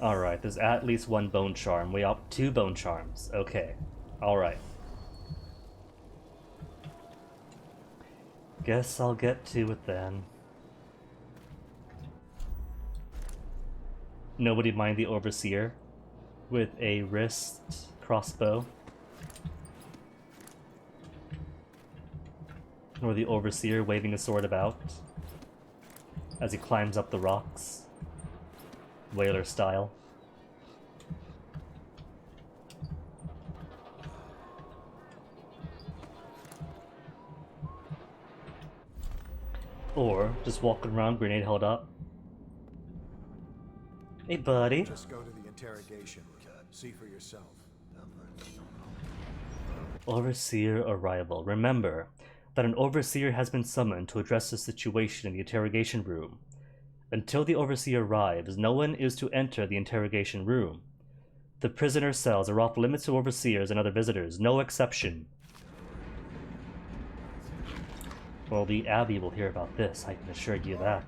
Alright, there's at least one bone charm. We have 2 bone charms. Okay. Alright. Guess I'll get to it then. Nobody mind the Overseer with a wrist crossbow. Or the Overseer waving a sword about as he climbs up the rocks. Whaler style. Or just walking around, grenade held up. Hey, buddy. Just go to the interrogation room. See for yourself. Overseer arrival. Remember that an Overseer has been summoned to address the situation in the interrogation room. Until the Overseer arrives, no one is to enter the interrogation room. The prisoner cells are off limits to Overseers and other visitors, no exception. Well, the Abbey will hear about this, I can assure you that.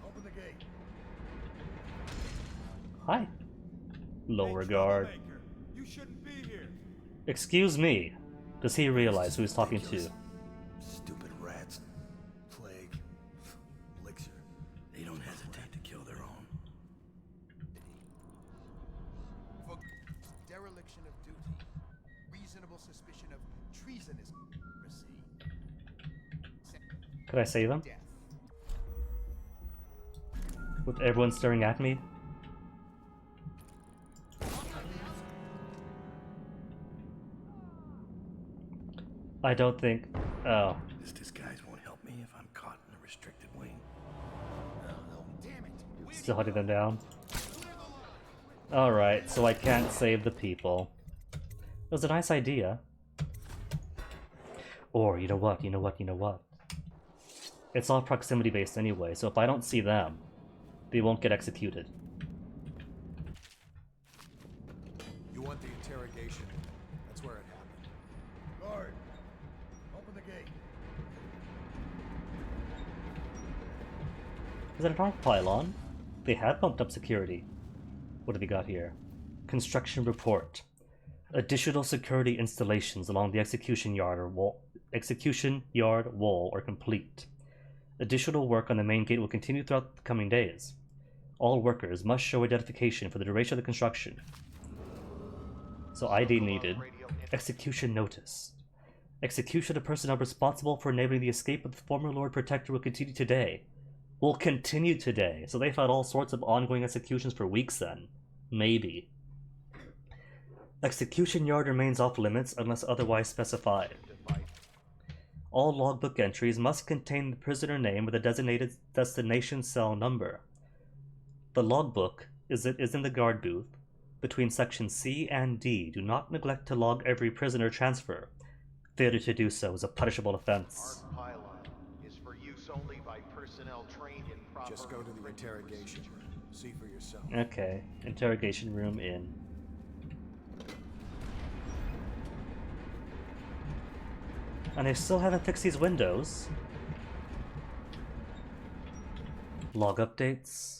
Open the gate. Hi. Lower guard. You shouldn't be here. Excuse me. Does he realize who he's talking to? Stupid rats. Plague. Elixir. They don't hesitate to kill their own. For dereliction of duty, reasonable suspicion of treasonous conspiracy. Could I save him? Death. With everyone staring at me? I don't think... Oh. This disguise won't help me if I'm caught in a restricted wing. Damn it. Still hunting them down. Alright, so I can't save the people. It was a nice idea. Or, you know what? It's all proximity based anyway, so if I don't see them, they won't get executed. You want the interrogation? That's where it happened. Guard. Open the gate. Is that an arc pylon? They had bumped up security. What have we got here? Construction report. Additional security installations along the execution yard wall are complete. Additional work on the main gate will continue throughout the coming days. All workers must show identification for the duration of the construction. So ID needed. Execution notice. Execution of personnel responsible for enabling the escape of the former Lord Protector will continue today. Will continue today. So they've had all sorts of ongoing executions for weeks then. Maybe. Execution yard remains off limits unless otherwise specified. All logbook entries must contain the prisoner name with a designated destination cell number. The logbook is in the guard booth between sections C and D. Do not neglect to log every prisoner transfer. Failure to do so is a punishable offense. Arc pylon is for use only by personnel trained in proper... Just go to the interrogation room. See for yourself. Okay, interrogation room in. And they still haven't fixed these windows. Log updates.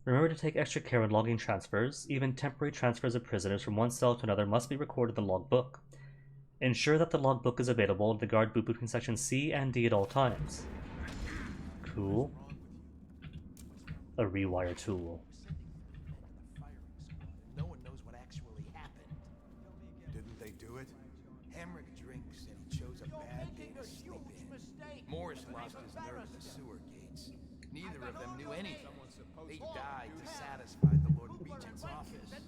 Remember to take extra care when logging transfers. Even temporary transfers of prisoners from one cell to another must be recorded in the logbook. Ensure that the logbook is available in the guard booth between sections C and D at all times. Cool. A rewire tool. No one knows what actually happened. Didn't they do it? Hamrick drinks and chose a bad day to sleep in. Morris lost his nerve in the sewer gates. Neither of them knew anything. They died to satisfy the Lord Regent's office. An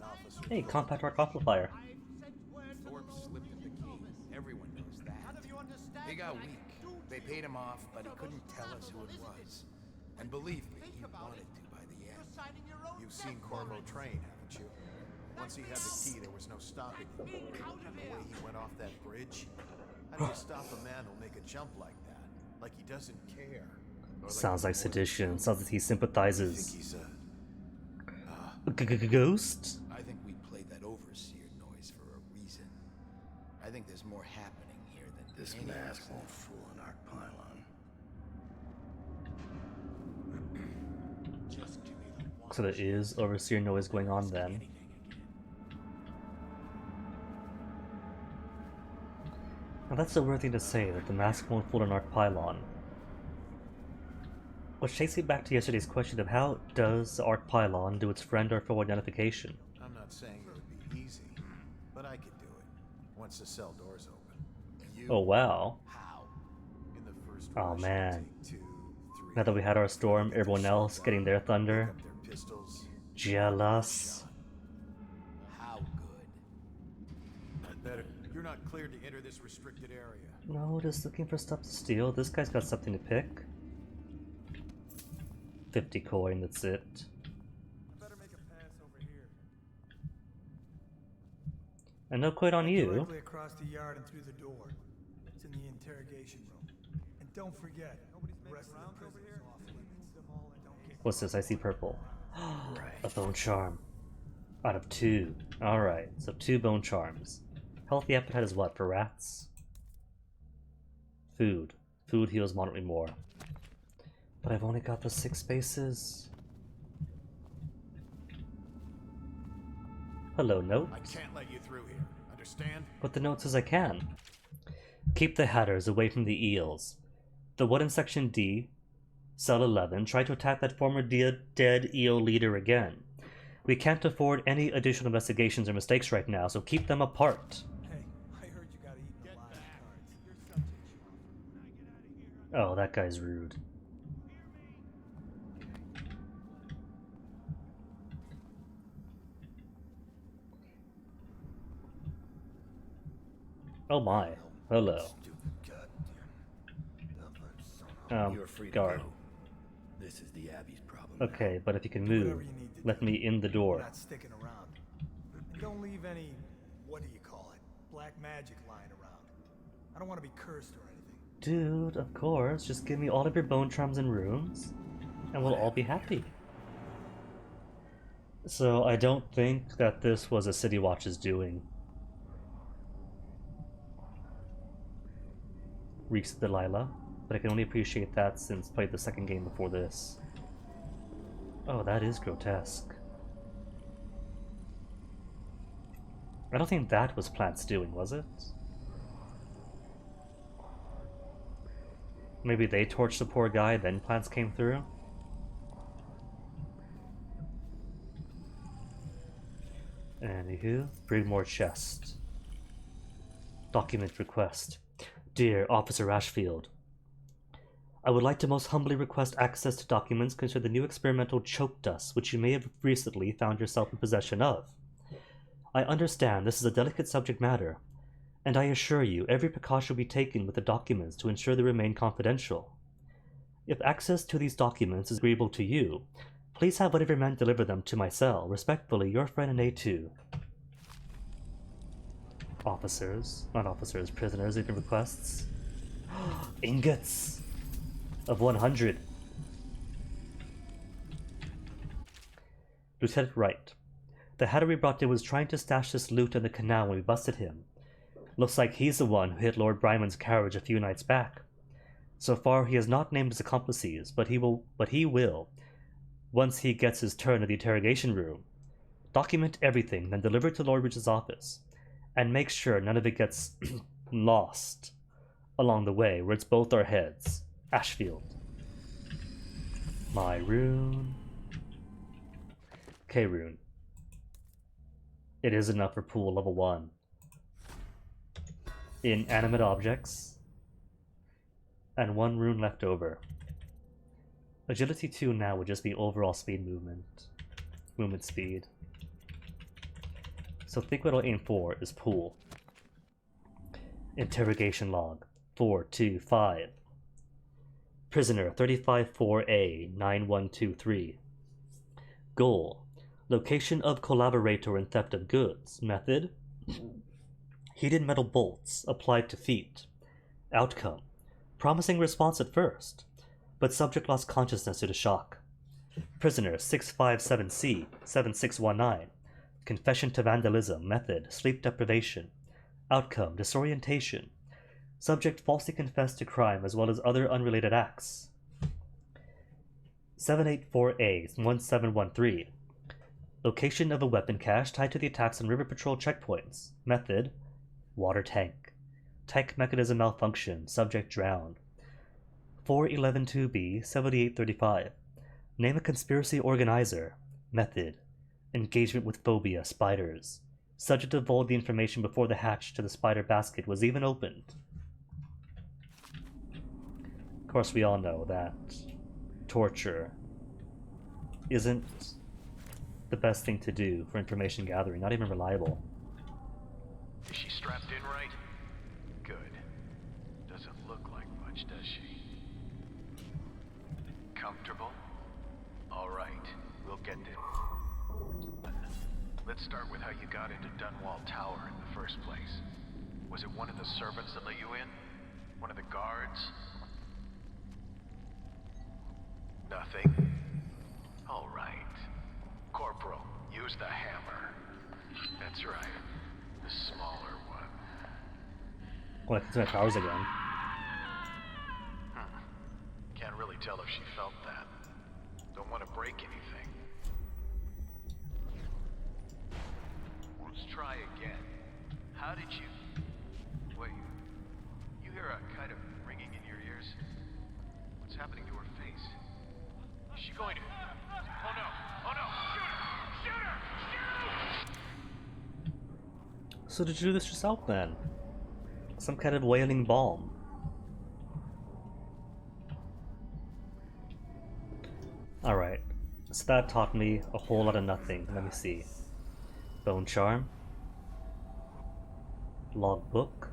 officer. Hey, compact arc amplifier. Thorpe slipped him the key. Everyone knows that. They got weak. They paid him off, but he couldn't tell us who it was. And believe me, he wanted to by the end. You've seen Corvo train, haven't you? Once he had the key, there was no stopping him. And the way he went off that bridge, how do you stop a man who'll make a jump like that? Like he doesn't care. Or Sounds like he sedition. wants Sounds like he to. I sympathizes. think he's a Ghost? I think we played that overseer noise for a reason. I think there's more happening here than This any of mask us won't fool an arc pylon. Just give me the one. So there is overseer noise going on then. Now that's a weird thing to say, that the mask won't fool an arc pylon. Which takes me back to yesterday's question of how does the arc pylon do its friend or foe identification? I'm not saying it would be easy, but I could do it once the cell doors open. You, Oh wow. how. in the first Oh rush, man. take 2, 3. Now that we had our storm, everyone else getting their thunder. Pick up their pistols. Jealous. How good. Better. You're not cleared to enter this restricted area. No, just looking for stuff to steal. This guy's got something to pick. 50 coin, that's it. Better make a pass over here. And no quit on you. Directly across the yard and through the door. It's in the interrogation room. And don't forget, the rest of the prison is off limits. Don't get What's this? I see purple. A bone charm. Out of 2. Alright, so 2 bone charms. Healthy appetite is what for rats? Food. Food heals moderately more. But I've only got the 6 spaces. Hello, note. I can't let you through here. Understand? But the note says I can. Keep the hatters away from the eels. The one in section D, cell 11, tried to attack that former dead eel leader again. We can't afford any additional investigations or mistakes right now, so keep them apart. Hey, I heard you got eaten alive with cards. You're such a Oh, that guy's rude. Oh my. Hello. You're free to Guard. go. This is the Abbey's problem. Okay, but if you can Whatever move, you need to let do. me in the We're door. not sticking around. And don't leave any, what do you call it, black magic lying around. I don't want to be cursed or anything. Dude, of course. Just give me all of your bone charms and runes, and we'll all be happy. So I don't think that this was a City Watch's doing. Reeks of Delilah, but I can only appreciate that since I played the second game before this. Oh, that is grotesque. I don't think that was Plant's doing, was it? Maybe they torched the poor guy, then Plants came through? Anywho, Brigmore chest. Document request. Dear Officer Ashfield, I would like to most humbly request access to documents concerning the new experimental choke dust which you may have recently found yourself in possession of. I understand this is a delicate subject matter, and I assure you every precaution will be taken with the documents to ensure they remain confidential. If access to these documents is agreeable to you, please have one of your men deliver them to my cell. Respectfully, your friend in A2. Officers, not officers, prisoners, even requests. Ingots of 100. Lieutenant Wright. The hatter we brought in was trying to stash this loot in the canal when we busted him. Looks like he's the one who hit Lord Bryman's carriage a few nights back. So far he has not named his accomplices, but he will once he gets his turn at the interrogation room. Document everything, then deliver it to Lord Rich's office. And make sure none of it gets lost along the way, where it's both our heads. Ashfield. My rune. Okay, rune. It is enough for pool level 1. Inanimate objects. And 1 rune left over. Agility 2 now would just be overall speed movement. Movement speed. So I think what I'll aim for is pool. Interrogation log 425. Prisoner 354A 9123. Goal: location of collaborator in theft of goods. Method: heated metal bolts applied to feet. Outcome: promising response at first, but subject lost consciousness due to shock. Prisoner 657C 7619. Confession to vandalism. Method: sleep deprivation. Outcome: disorientation. Subject falsely confessed to crime as well as other unrelated acts. 784A 1713. Location of a weapon cache tied to the attacks on River Patrol checkpoints. Method: water tank. Tank mechanism malfunction. Subject drowned. 4112B 7835. Name a conspiracy organizer. Method: engagement with phobia, spiders. Subject divulged the information before the hatch to the spider basket was even opened. Of course, we all know that torture isn't the best thing to do for information gathering, not even reliable. Is she strapped in right? Good. Doesn't look like much, does she? Comfortable? All right, we'll get there. Let's start with how you got into Dunwall Tower in the first place. Was it one of the servants that let you in? One of the guards? Nothing? All right. Corporal, use the hammer. That's right. The smaller one. Well, I can see my powers again. Can't really tell if she felt that. Don't want to break anything. Let's try again. How did you... Wait. You hear a kind of ringing in your ears? What's happening to her face? Is she going to... Oh no! Oh no! Shoot her! Shoot her! Shoot! So did you do this yourself then? Some kind of wailing balm. Alright, so that taught me a whole lot of nothing. Let me see. Bone charm. Logbook.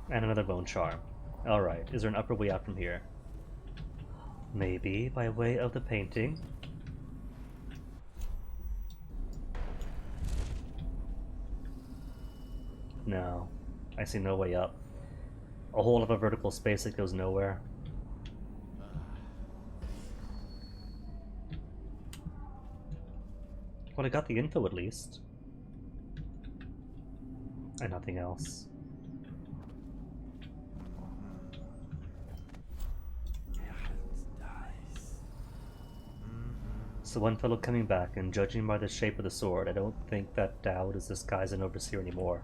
And another bone charm. Alright, is there an upper way out from here? Maybe by way of the painting. No, I see no way up. A whole lot of a vertical space that goes nowhere. Well, I got the info at least. And nothing else. So one fellow coming back, and judging by the shape of the sword, I don't think that Daud is disguised an overseer anymore.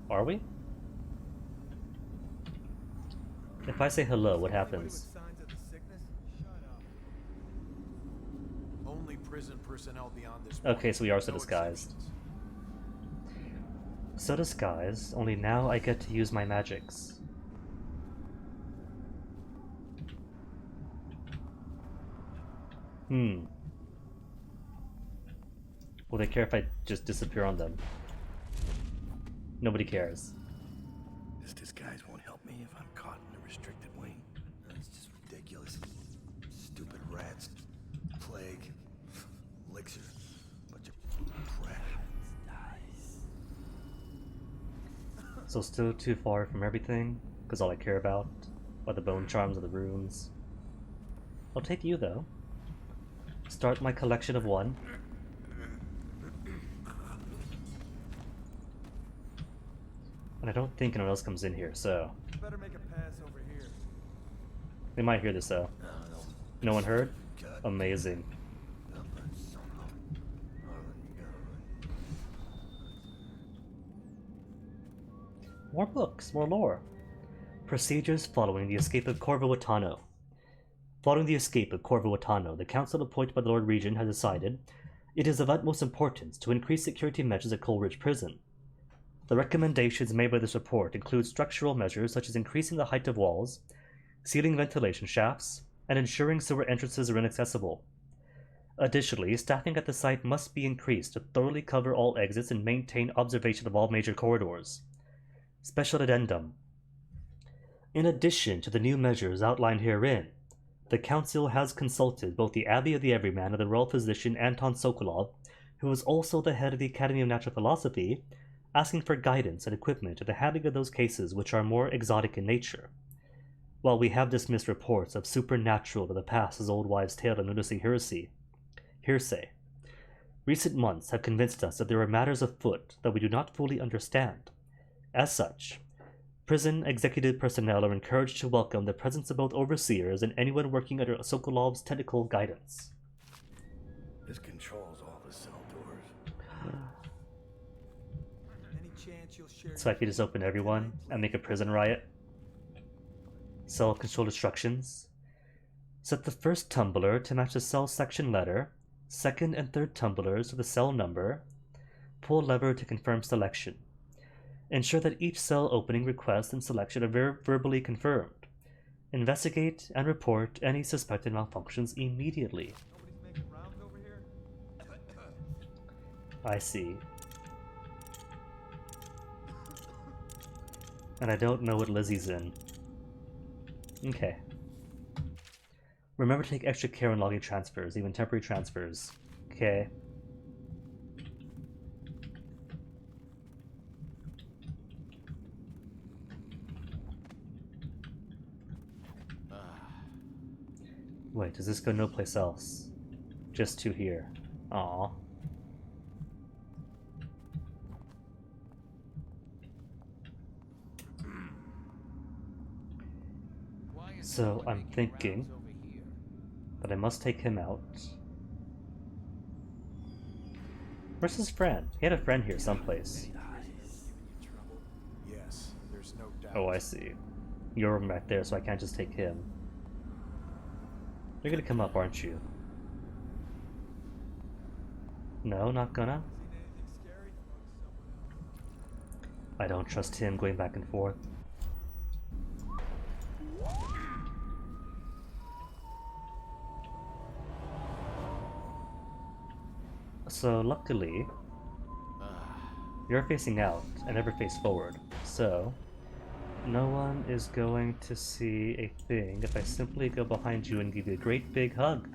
Are we? If I say hello, what happens? Only prison personnel beyond this. Okay, so we are so disguised. So disguised, only now I get to use my magics. Will they care if I just disappear on them? Nobody cares. This disguise won't help me if I'm caught in a restricted wing. It's just ridiculous. Stupid rats. Plague. Elixir. Bunch of crap. So still too far from everything, because all I care about are the bone charms of the runes. I'll take you though. Start my collection of one. And I don't think anyone else comes in here, so... Better make a pass over here. They might hear this though. No one heard? Amazing. More books, more lore. Procedures following the escape of Corvo Atano. Following the escape of Corvo Atano, the council appointed by the Lord Regent has decided it is of utmost importance to increase security measures at Coleridge Prison. The recommendations made by this report include structural measures such as increasing the height of walls, sealing ventilation shafts, and ensuring sewer entrances are inaccessible. Additionally, staffing at the site must be increased to thoroughly cover all exits and maintain observation of all major corridors. Special addendum. In addition to the new measures outlined herein, the Council has consulted both the Abbey of the Everyman and the Royal Physician Anton Sokolov, who is also the head of the Academy of Natural Philosophy, asking for guidance and equipment in the handling of those cases which are more exotic in nature. While we have dismissed reports of supernatural to the past as old wives' tale and lunacy hearsay, recent months have convinced us that there are matters afoot that we do not fully understand. As such, prison executive personnel are encouraged to welcome the presence of both overseers and anyone working under Sokolov's technical guidance. This controls all the cell doors. Any chance you'll share So I could just open everyone and make a prison riot. Cell control instructions. Set the first tumbler to match the cell section letter, second and third tumblers to the cell number. Pull lever to confirm selection. Ensure that each cell opening request and selection are verbally confirmed. Investigate and report any suspected malfunctions immediately. Nobody's making rounds over here? I see. And I don't know what Lizzie's in. Okay. Remember to take extra care when logging transfers, even temporary transfers. Okay. Wait, does this go no place else? Just to here. Aww. So I'm thinking that I must take him out. Where's his friend? He had a friend here someplace. Yes, there's no doubt. Oh, I see. You're right there, so I can't just take him. You're gonna come up, aren't you? No, not gonna? I don't trust him going back and forth. So luckily, you're facing out and never face forward, so no one is going to see a thing if I simply go behind you and give you a great big hug.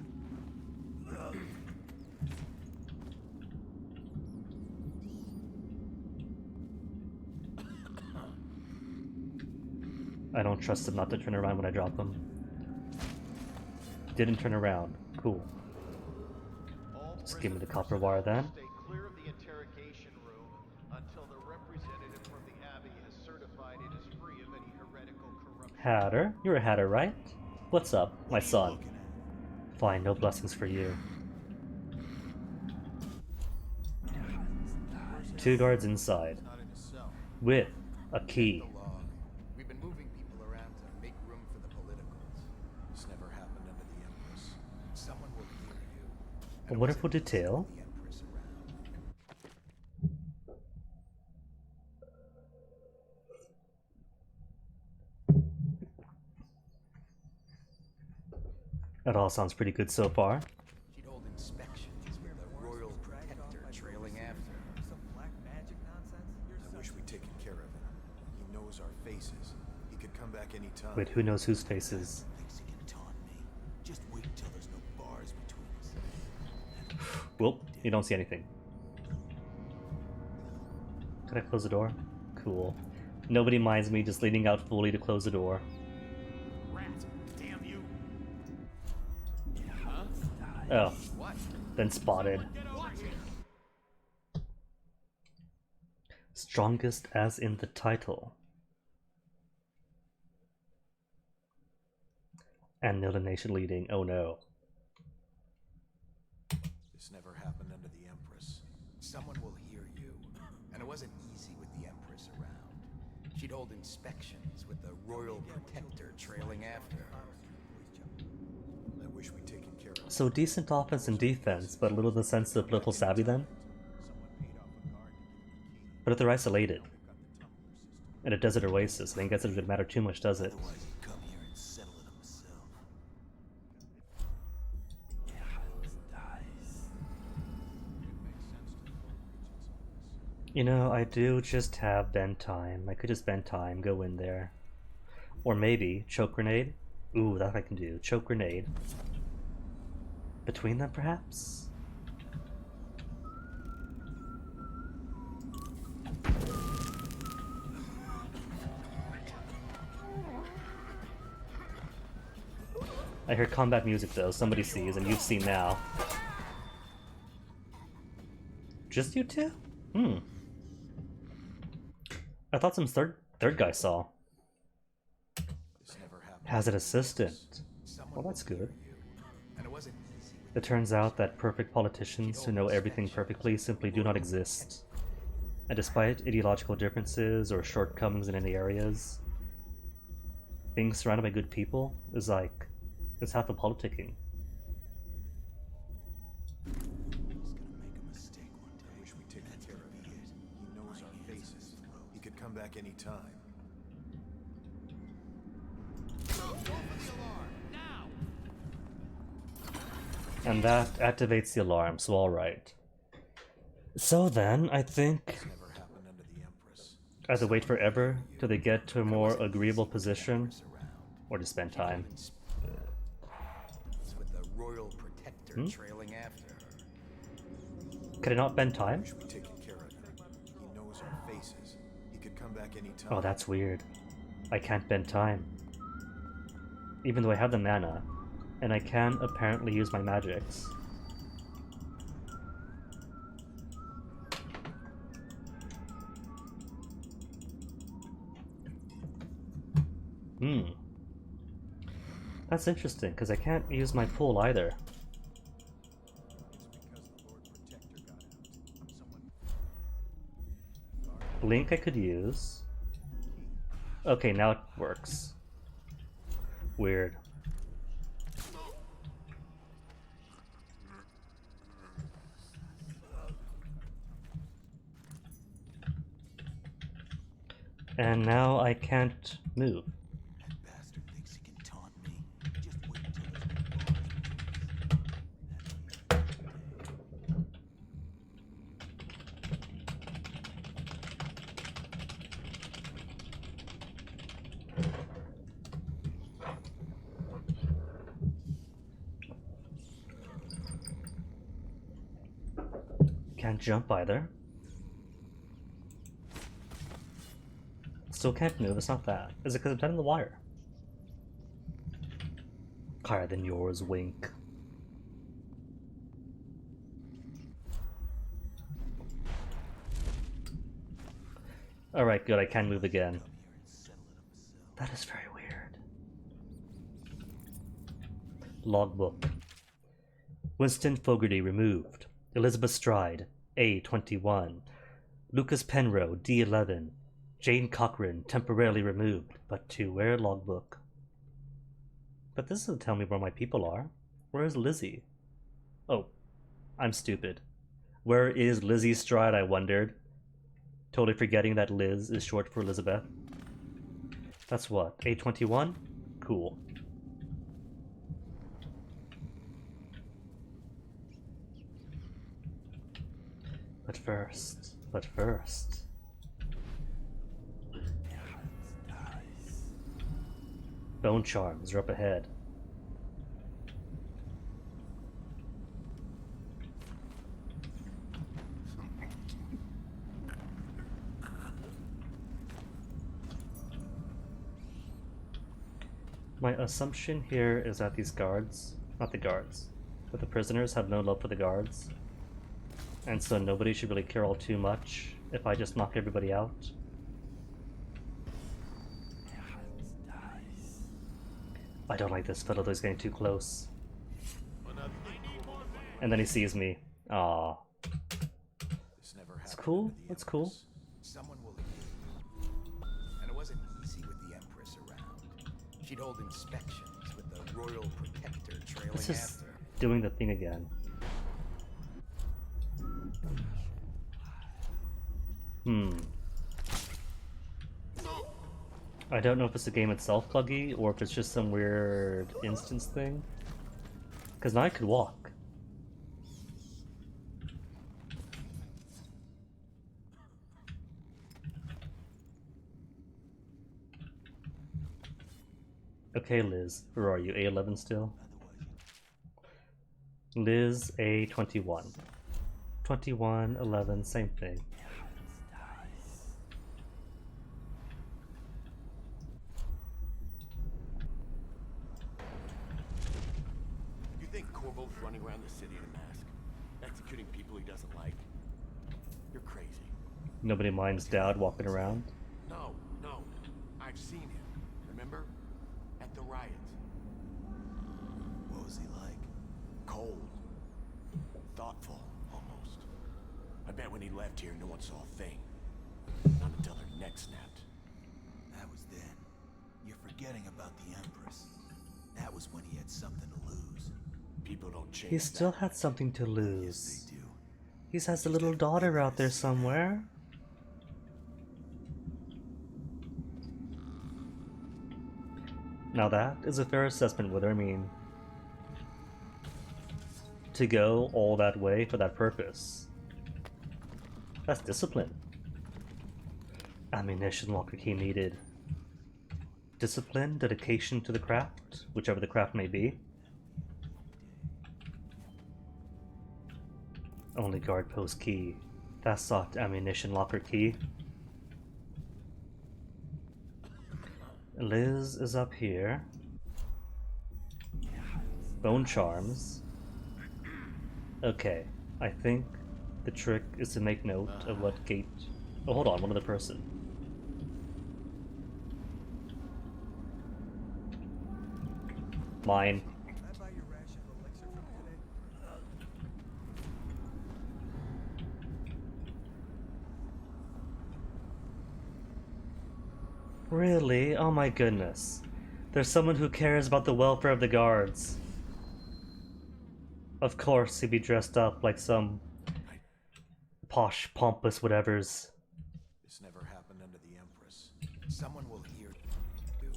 I don't trust him not to turn around when I drop him. Didn't turn around. Cool. Just give me the copper wire then. Stay clear of the interrogation room until the representative from the Abbey has certified it is free of any heretical corruption. Hatter? You're a Hatter, right? What's up, my son? Fine, no blessings for you. 2 guards inside. With a key. We've been moving people around to make room for the politicals. This never happened under the Empress. Someone will hear you. A wonderful detail. The Empress around. That all sounds pretty good so far. She'd hold inspections with a royal protector trailing after her. Some black magic nonsense? I wish we'd taken care of him. He knows our faces. He could come back any time. Wait, who knows whose faces? Thinks he can taunt me. Just wait till there's no bars between us. Well, you don't see anything. Can I close the door? Cool. Nobody minds me just leaning out fully to close the door. Rat, damn you! Oh, What? then spotted. Strongest as in the title. And Nilda Nation leading, oh no. This never happened under the Empress. Someone will hear you. And it wasn't easy with the Empress around. She'd hold inspections with the royal protector trailing after her. I wish we'd taken care of him. So decent offense and defense, but a little the sense of political savvy then? Someone paid off a guard to give him a key. But if they're isolated, Got the tumbler system. in a desert oasis, I guess it doesn't matter too much, does it? Otherwise, he'd come here and settle it himself. You know, I do just have bend time. I could just bend time, go in there. Or maybe choke grenade. Ooh, that I can do. Choke grenade. Between them, perhaps? I hear combat music though, somebody sees, and you've seen now. Just you two? Hmm. I thought some third guy saw. Has an assistant. Well, that's good. It turns out that perfect politicians who know everything perfectly simply do not exist. And despite ideological differences or shortcomings in any areas, being surrounded by good people is like, it's half the politicking. He's gonna make a mistake one day. I wish we'd taken care of it. He knows our faces. He could come back any time. And that activates the alarm, so alright. So then, I think I have to wait forever till they get to a more agreeable position, or to spend time. With the royal protector trailing after her. Could I not bend time? Wish we'd taken care of him. He knows our faces. He could come back any time. Oh, that's weird. I can't bend time. Even though I have the mana, and I can apparently use my magics. Hmm. That's interesting, because I can't use my pool either. Link I could use. Okay, now it works. Weird. And now I can't move. That bastard thinks he can taunt me. Just wait till Can't jump either. Still can't move, it's not that. Is it because I'm dead in the wire? Higher than yours, wink. Alright, good, I can move again. That is very weird. Logbook. Winston Fogarty removed. Elizabeth Stride, A21. Lucas Penroe, D11. Jane Cochran, temporarily removed, but to where logbook? But this doesn't tell me where my people are. Where is Lizzie? Oh, I'm stupid. Where is Lizzie Stride, I wondered. Totally forgetting that Liz is short for Elizabeth. That's what, A21? Cool. But first... Bone charms are up ahead. My assumption here is that these guards, not the guards, but the prisoners have no love for the guards. And so nobody should really care all too much if I just knock everybody out. I don't like this fellow, he's getting too close. And then he sees me. Aww. It's cool, it's cool. Someone will and it wasn't easy with the Empress around. She'd hold inspections with the royal protector trailing This is after. doing the thing again. I don't know if it's the game itself buggy, or if it's just some weird instance thing. Because now I could walk. Okay, Liz, where are you? A11 still? Liz, A21. 21, 11, same thing. wolf running around the city in a mask, executing people he doesn't like. You're crazy. Nobody minds Daud walking around. No, no. I've seen him. Remember? At the riots. What was he like? Cold. Thoughtful, almost. I bet when he left here, no one saw a thing. Not until their neck snapped. That was then. You're forgetting about the Empress. That was when he had something to lose. People don't change. He still had something to lose. He has a little daughter out there somewhere. Now that is a fair assessment, what I mean. To go all that way for that purpose. That's discipline. Ammunition locker key needed. Discipline, dedication to the craft, whichever the craft may be. Only guard post key. That's soft ammunition locker key. Liz is up here. Bone charms. Okay, I think the trick is to make note of what gate... Oh, hold on, one other person. Mine. Really? Oh my goodness. There's someone who cares about the welfare of the guards. Of course he'd be dressed up like some posh, pompous whatevers. This never happened under the Empress. Someone will hear you.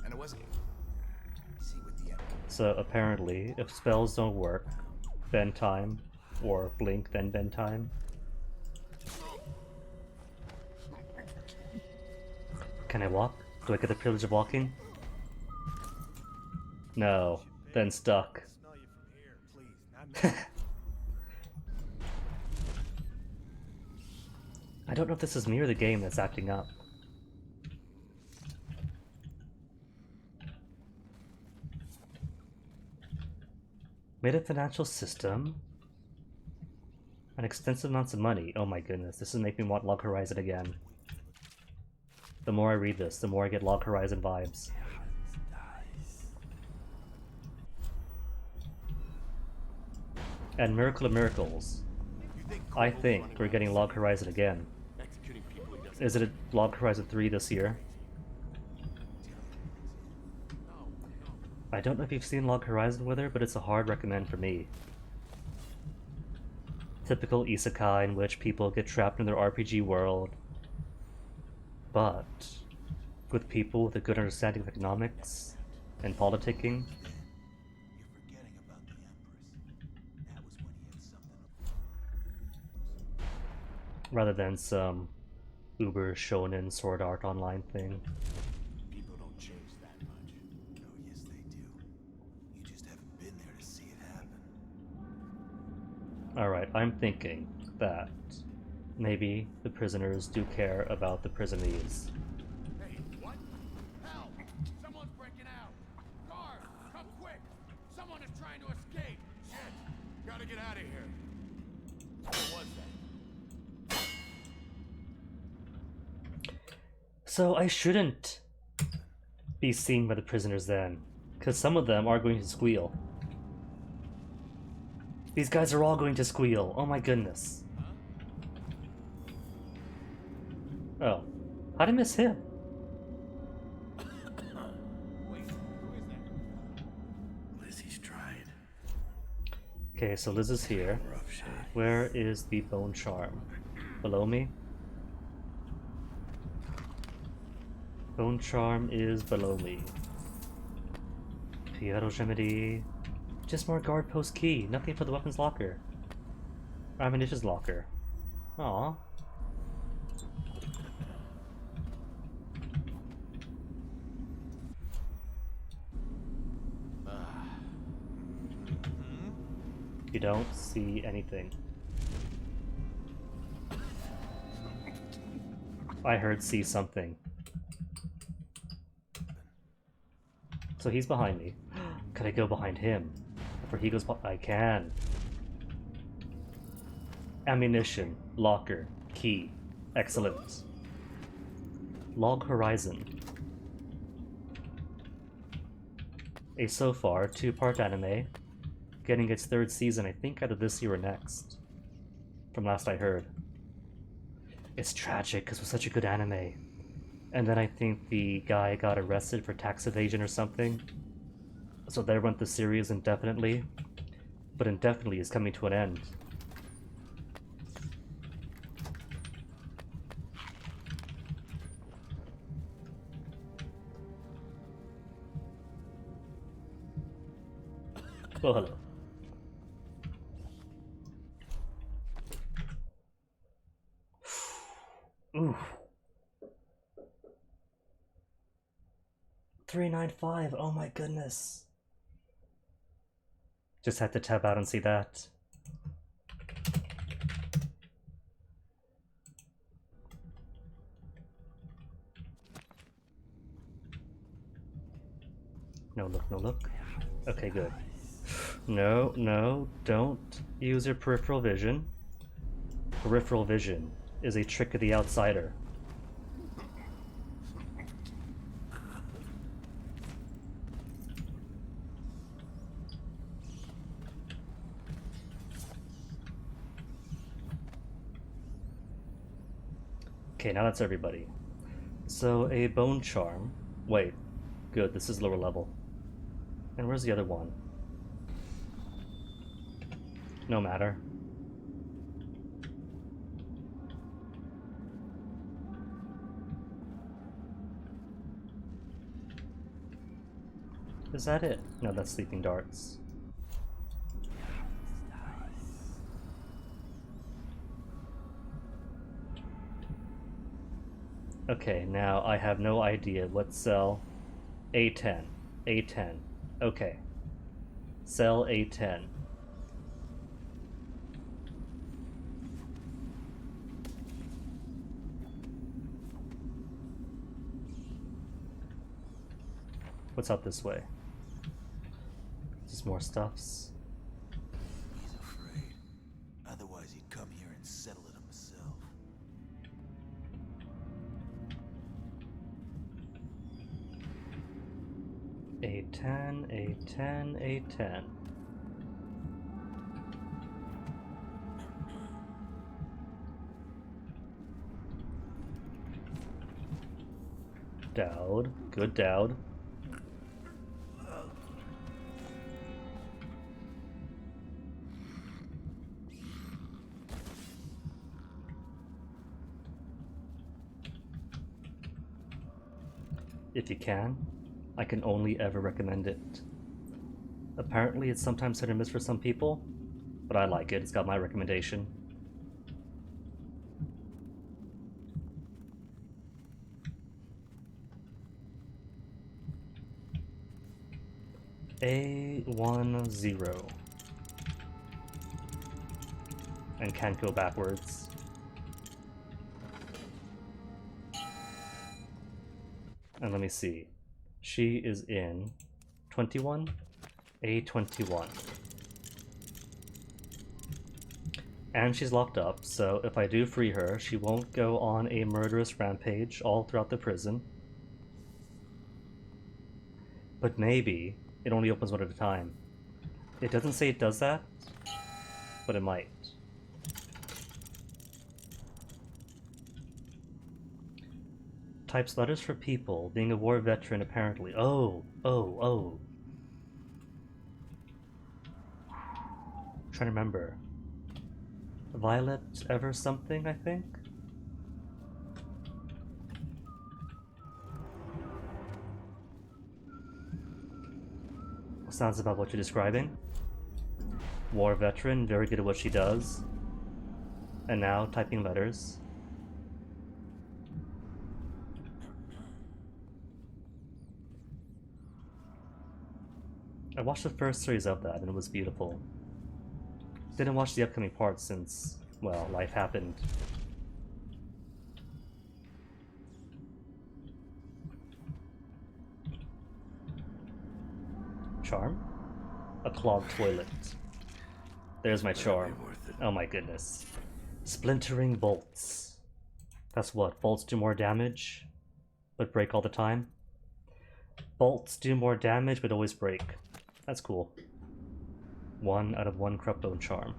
And it wasn't. See what the So apparently, if spells don't work, bend time, or blink then bend time. Can I walk? Do I get the privilege of walking? No, then stuck. I don't know if this is me or the game that's acting up. Made a financial system. And extensive amounts of money. Oh my goodness, this is making me want Log Horizon again. The more I read this, the more I get Log Horizon vibes. And Miracle of Miracles. I think we're getting Log Horizon again. Is it a Log Horizon 3 this year? I don't know if you've seen Log Horizon with her, but it's a hard recommend for me. Typical isekai in which people get trapped in their RPG world, but with people with a good understanding of economics and politicking. Rather than some uber shonen sword art online thing. People don't change that much. No, yes they do. You just haven't been there to see it happen. Alright, I'm thinking that maybe the prisoners do care about the prisonees. Hey, what? Help! Someone's breaking out! Guard, come quick! Someone is trying to escape! Shit! Gotta get out of here! What was that? So I shouldn't be seen by the prisoners then, because some of them are going to squeal. These guys are all going to squeal, oh my goodness. Oh, how'd I miss him? Lizzie's tried. Okay, so Liz is here. Where is the bone charm? Below me? Bone charm is below me. Fiero's remedy. Just more guard post key. Nothing for the weapons locker. Ammunitions locker. Aww. You don't see anything. I heard see something. So he's behind me. Could I go behind him? for he goes. I can. Ammunition, locker, key. Excellent. Log Horizon. A so far 2-part anime, getting its 3rd season, I think, either this year or next. From last I heard. It's tragic because it was such a good anime. And then I think the guy got arrested for tax evasion or something. So they went the series indefinitely. But indefinitely is coming to an end. Well, hello. Ooh. 395, oh my goodness. Just had to tab out and see that. No look, no look. Okay, good. No, no, don't use your peripheral vision. Peripheral vision is a trick of the outsider. Okay, now that's everybody. So, a bone charm. Wait, good, this is lower level. And where's the other one? No matter. Is that it? No, that's sleeping darts. Okay, now I have no idea what cell. A10. A10. Okay. Cell A10. What's up this way? Just more stuffs. He's afraid. Otherwise he'd come here and settle it himself. A10, A10, A10. Daud. Good Daud. If you can, I can only ever recommend it. Apparently it's sometimes hit or miss for some people, but I like it. It's got my recommendation. A10. And can't go backwards. And let me see. She is in 21? A21. And she's locked up, so if I do free her, she won't go on a murderous rampage all throughout the prison. But maybe it only opens one at a time. It doesn't say it does that, but it might. Types letters for people, being a war veteran apparently. Oh. I'm trying to remember. Violet ever something, I think? Sounds about what you're describing. War veteran, very good at what she does. And now typing letters. I watched the first series of that and it was beautiful. Didn't watch the upcoming parts since, well, life happened. Charm? A clogged toilet. There's my charm. Oh my goodness. Splintering bolts. That's what? Bolts do more damage, but break all the time? Bolts do more damage, but always break. That's cool. 1 out of 1 corrupt bone charm.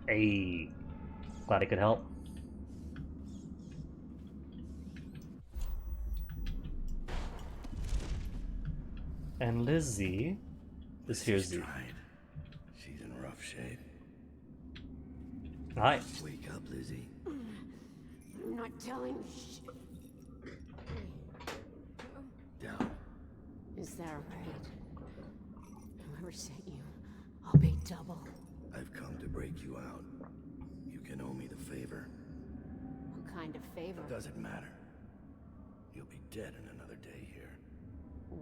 Ayy. Glad I could help. And Lizzie is here. She's in rough shape. Hi. Wake up, Lizzie. I'm not telling shit. Down. Is that right? Whoever sent you, I'll pay double. I've come to break you out. You can owe me the favor. What kind of favor? Doesn't matter. You'll be dead in another day here.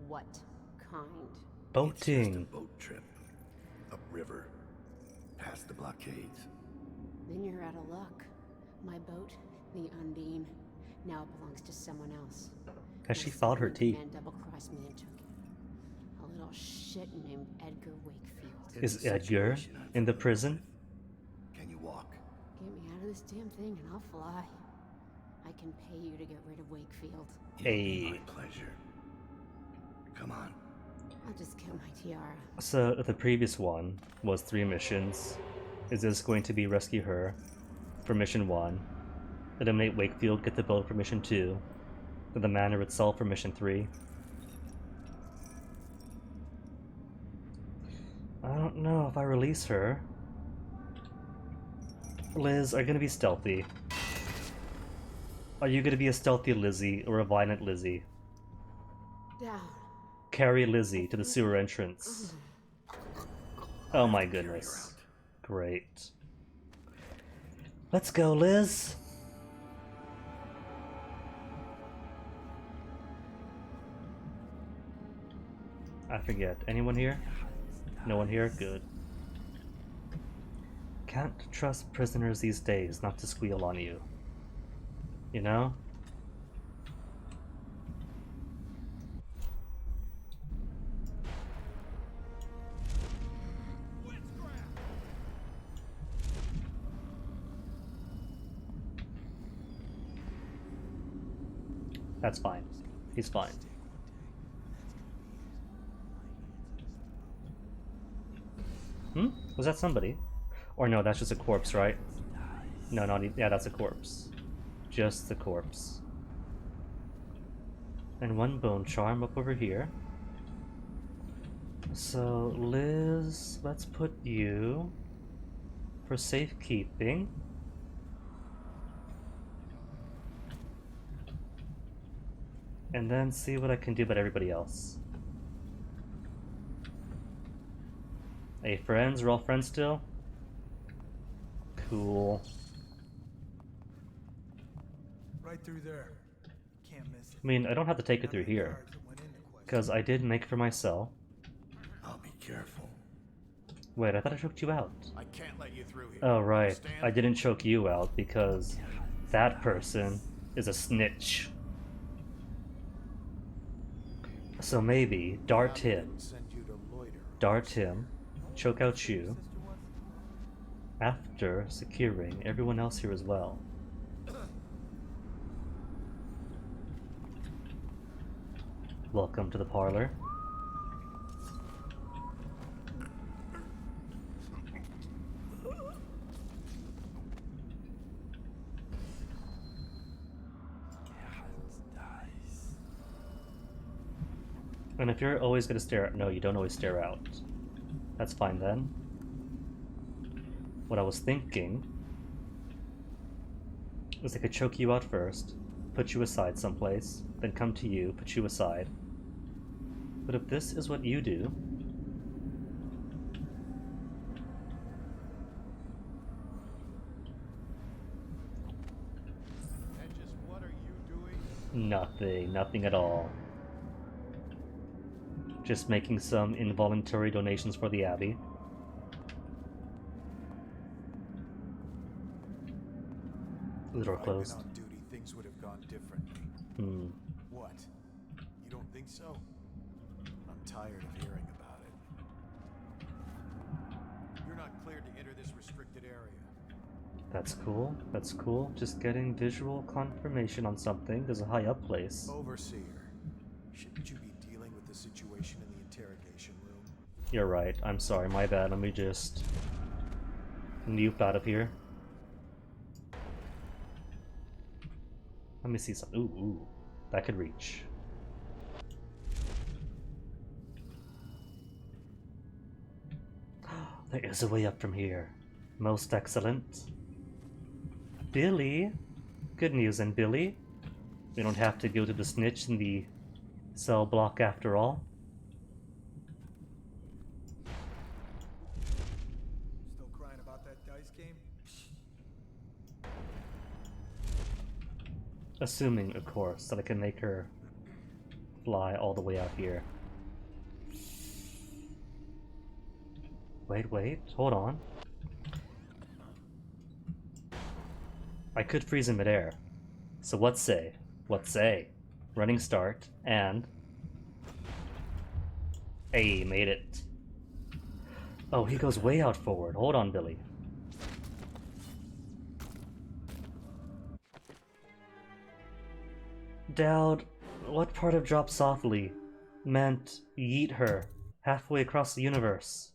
What kind? Boating. It's just a boat trip. Upriver. Past the blockades. Then you're out of luck. My boat, the Undine, now belongs to someone else. Has she filed her teeth? Man double-crossed me and took it. A little shit named Edgar Wakefield. Is Edgar in the prison? Can you walk? Get me out of this damn thing and I'll fly. I can pay you to get rid of Wakefield. Hey. My pleasure. Come on. I'll just get my tiara. So the previous one was 3 missions. Is this going to be rescue her for mission 1, eliminate Wakefield, get the boat for mission 2, then the manor itself for mission 3? I don't know if I release her. Liz, are you gonna be stealthy? Are you gonna be a stealthy Lizzie or a violent Lizzie? Down. Carry Lizzie to the sewer entrance. Oh my goodness. Great. Let's go, Liz! I forget. Anyone here? No one here? Good. Can't trust prisoners these days not to squeal on you. You know? That's fine. He's fine. Was that somebody? Or no, that's just a corpse, right? No, yeah, that's a corpse. Just the corpse. And 1 bone charm up over here. So, Liz, let's put you for safekeeping. And then see what I can do about everybody else. Hey, friends? We're all friends still? Cool. Right through there. Can't miss it. I mean, I don't have to take it through here. Because I did make it for myself. I'll be careful. Wait, I thought I choked you out. I can't let you through here. Oh, right. Understand? I didn't choke you out because that person is a snitch. So maybe dart him, choke out you, after securing everyone else here as well. Welcome to the parlor. And if you're always going to stare out, no, you don't always stare out. That's fine then. What I was thinking is I could choke you out first, put you aside someplace, then come to you, put you aside. But if this is what you do, And just what are you doing? nothing at all. Just making some involuntary donations for the Abbey. The door closed. If I'd been on duty, things would have gone differently. What? You don't think so? I'm tired of hearing about You're not cleared to enter this restricted area. That's cool. That's cool. Just getting visual confirmation on something. There's a high up place. Overseer, shouldn't you be dealing with the situation in the interrogation room? You're right. I'm sorry. My bad. Let me just nope out of here. Let me see some. Ooh. That could reach. There is a way up from here. Most excellent. Billie! Good news, and Billie? We don't have to go to the snitch in the cell block after all. Still crying about that dice game? Assuming, of course, that I can make her fly all the way out here. Wait, hold on. I could freeze in midair. So what say? Running start, and... Hey, made it. Oh, he goes way out forward. Hold on, Billie. Daud, what part of drop softly meant yeet her halfway across the universe?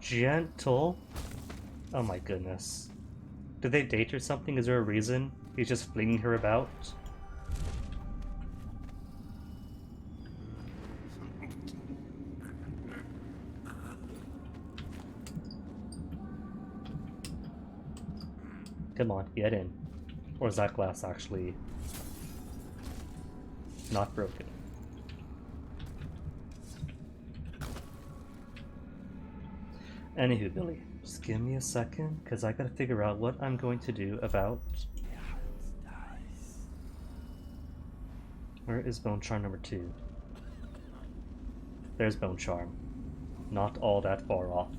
Gentle? Oh my goodness. Did they date or something? Is there a reason he's just flinging her about? Come on, get in. Or is that glass actually not broken? Anywho, Billie, just give me a second, because I gotta figure out what I'm going to do about... Where is Bone Charm number 2? There's Bone Charm. Not all that far off.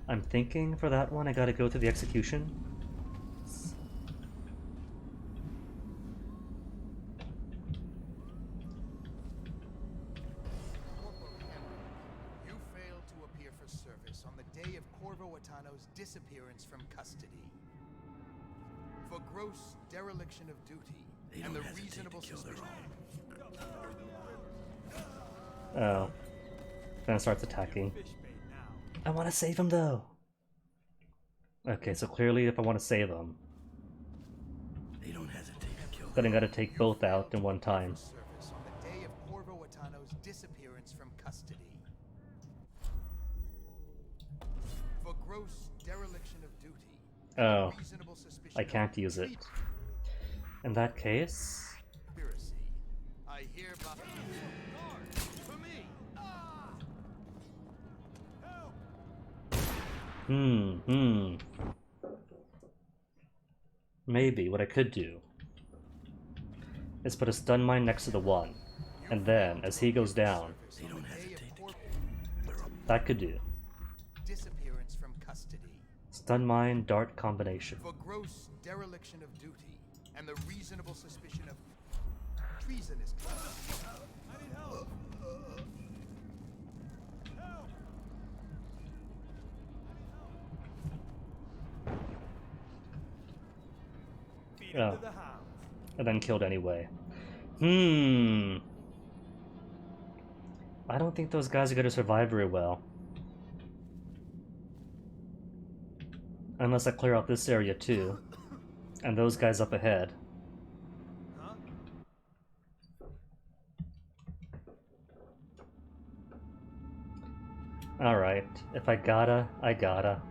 I'm thinking for that one I gotta go to the execution. You failed to appear for service on the day of Corvo Atano's disappearance from custody. For gross dereliction of duty and the reasonable suspicion. Oh. Then it starts attacking. I want to save him though! Okay, so clearly if I want to save him, They don't hesitate to kill then I gotta take both out in one time. Service on the day of Corvo Atano's disappearance from custody. For gross dereliction of duty. Oh, Reasonable suspicion I can't use it. In that case... conspiracy. I hereby... For me! Maybe what I could do is put a stun mine next to the one, and then, as he goes down, They don't hesitate to kill. that could do. Disappearance from custody. Stun mine, dart combination. For gross dereliction of duty and the reasonable suspicion of treasonous conduct. I need help! Feed him Oh. to the hounds. And then killed anyway. I don't think those guys are gonna survive very well. Unless I clear out this area too. And those guys up ahead. Huh? Alright, if I gotta, I gotta.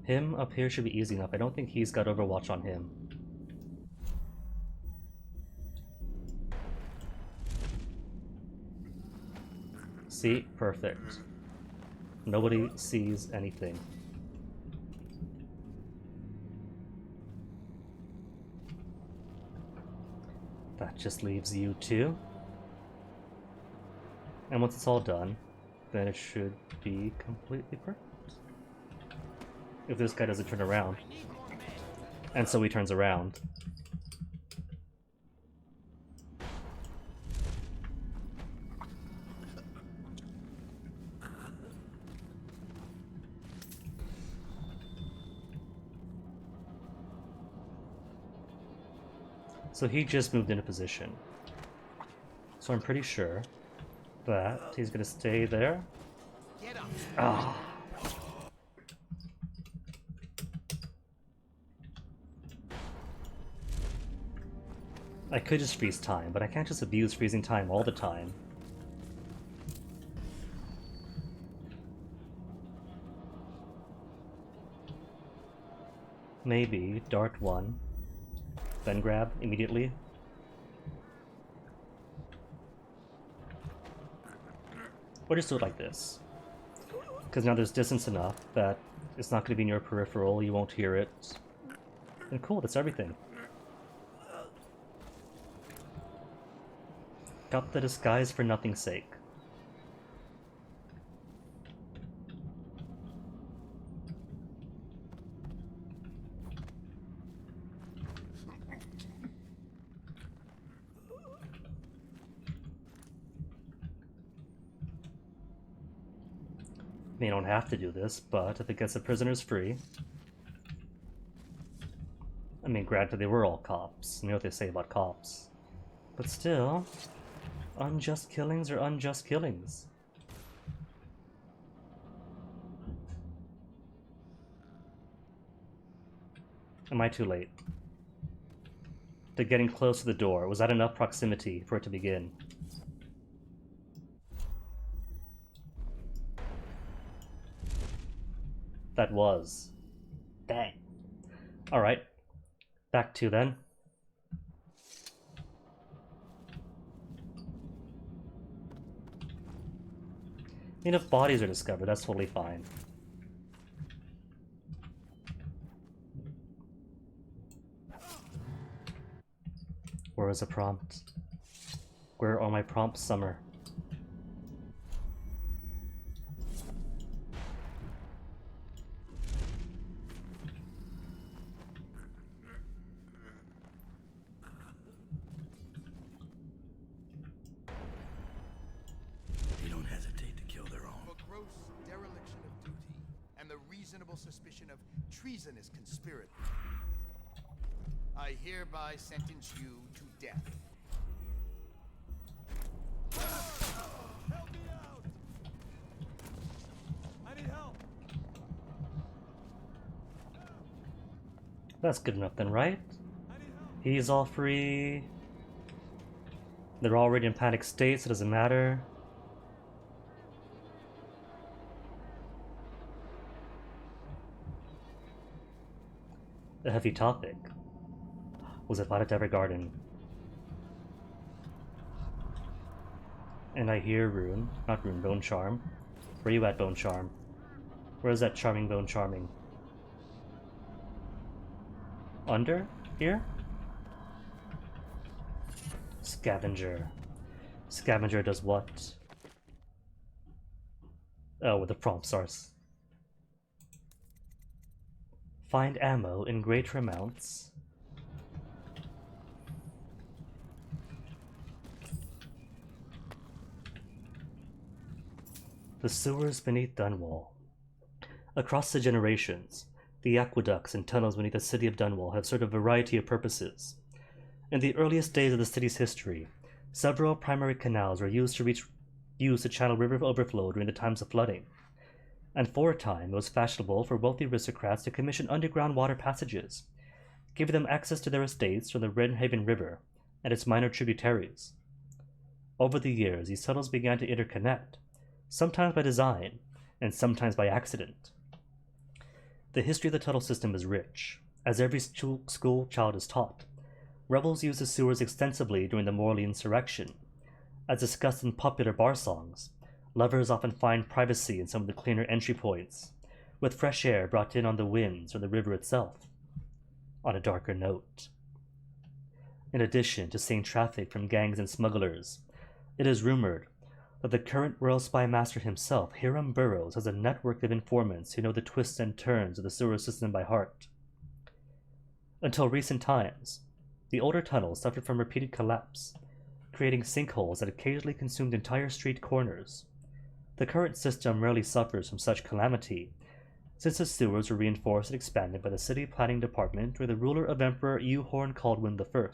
Him up here should be easy enough. I don't think he's got Overwatch on him. See? Perfect. Nobody sees anything. That just leaves you two. And once it's all done, then it should be completely perfect. If this guy doesn't turn around. And so he turns around. So he just moved into position. So I'm pretty sure that he's gonna stay there. Ah. I could just freeze time, but I can't just abuse freezing time all the time. Maybe dart one, then grab immediately. Or just do it like this. Because now there's distance enough that it's not going to be in your peripheral, you won't hear it. And cool, that's everything. Got the disguise for nothing's sake. You don't have to do this, but if it gets the prisoners free... I mean, granted, they were all cops. You know what they say about cops. But still, unjust killings are unjust killings. Am I too late? To getting close to the door, was that enough proximity for it to begin? That was. Dang. Alright. Back to then. I mean, if bodies are discovered, that's totally fine. Where is a prompt? Where are my prompts, Summer? They don't hesitate to kill their own. For gross dereliction of duty and the reasonable suspicion of treasonous conspiracy, I hereby sentence you to death. Help me out! I need help! That's good enough then, right? He's all free. They're already in panic state, so it doesn't matter. A heavy topic. Was it Violet Evergarden? And I hear Rune, not Rune, Bone Charm. Where you at, Bone Charm? Where's that charming Bone Charming? Under? Here? Scavenger. Scavenger does what? Oh, with the prompt source. Find ammo in greater amounts. The sewers beneath Dunwall. Across the generations, the aqueducts and tunnels beneath the city of Dunwall have served a variety of purposes. In the earliest days of the city's history, several primary canals were used to channel river overflow during the times of flooding. And for a time, it was fashionable for wealthy aristocrats to commission underground water passages, giving them access to their estates from the Redhaven River and its minor tributaries. Over the years, these tunnels began to interconnect, sometimes by design, and sometimes by accident. The history of the tunnel system is rich, as every school child is taught. Rebels used the sewers extensively during the Morley insurrection. As discussed in popular bar songs, lovers often find privacy in some of the cleaner entry points, with fresh air brought in on the winds or the river itself. On a darker note, in addition to seeing traffic from gangs and smugglers, it is rumored that the current Royal Spy Master himself, Hiram Burrows, has a network of informants who know the twists and turns of the sewer system by heart. Until recent times, the older tunnels suffered from repeated collapse, creating sinkholes that occasionally consumed entire street corners. The current system rarely suffers from such calamity, since the sewers were reinforced and expanded by the city planning department during the ruler of Emperor Euhorn Caldwin I.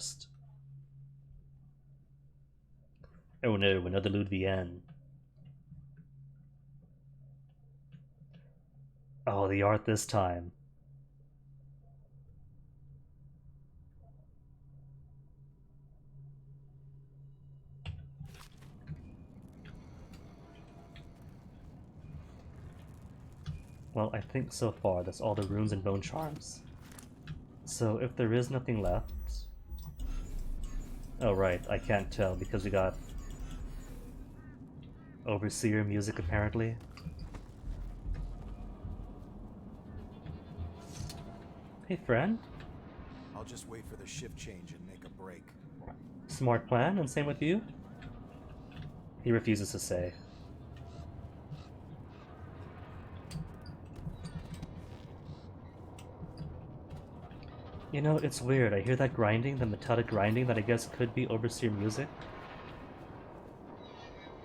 Oh no, another Ludvian. Oh, the art this time. Well, I think so far that's all the runes and bone charms. So if there is nothing left... Oh right, I can't tell because we got Overseer music apparently. Hey friend. I'll just wait for the shift change and make a break. Smart plan, and same with you? He refuses to say. You know, it's weird. I hear that grinding, the metallic grinding that I guess could be Overseer music.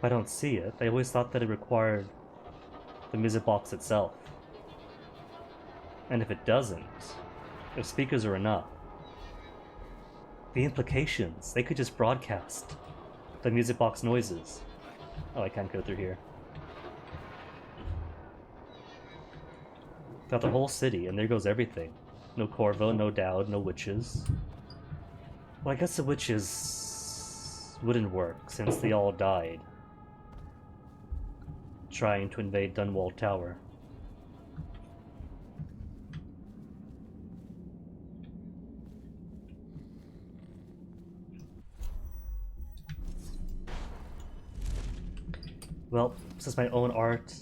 I don't see it. I always thought that it required the music box itself. And if it doesn't, if speakers are enough, the implications, they could just broadcast the music box noises. Oh, I can't go through here. Got the whole city, and there goes everything. No Corvo, no Daud, no witches. Well, I guess the witches wouldn't work, since they all died trying to invade Dunwall Tower. Well, since my own art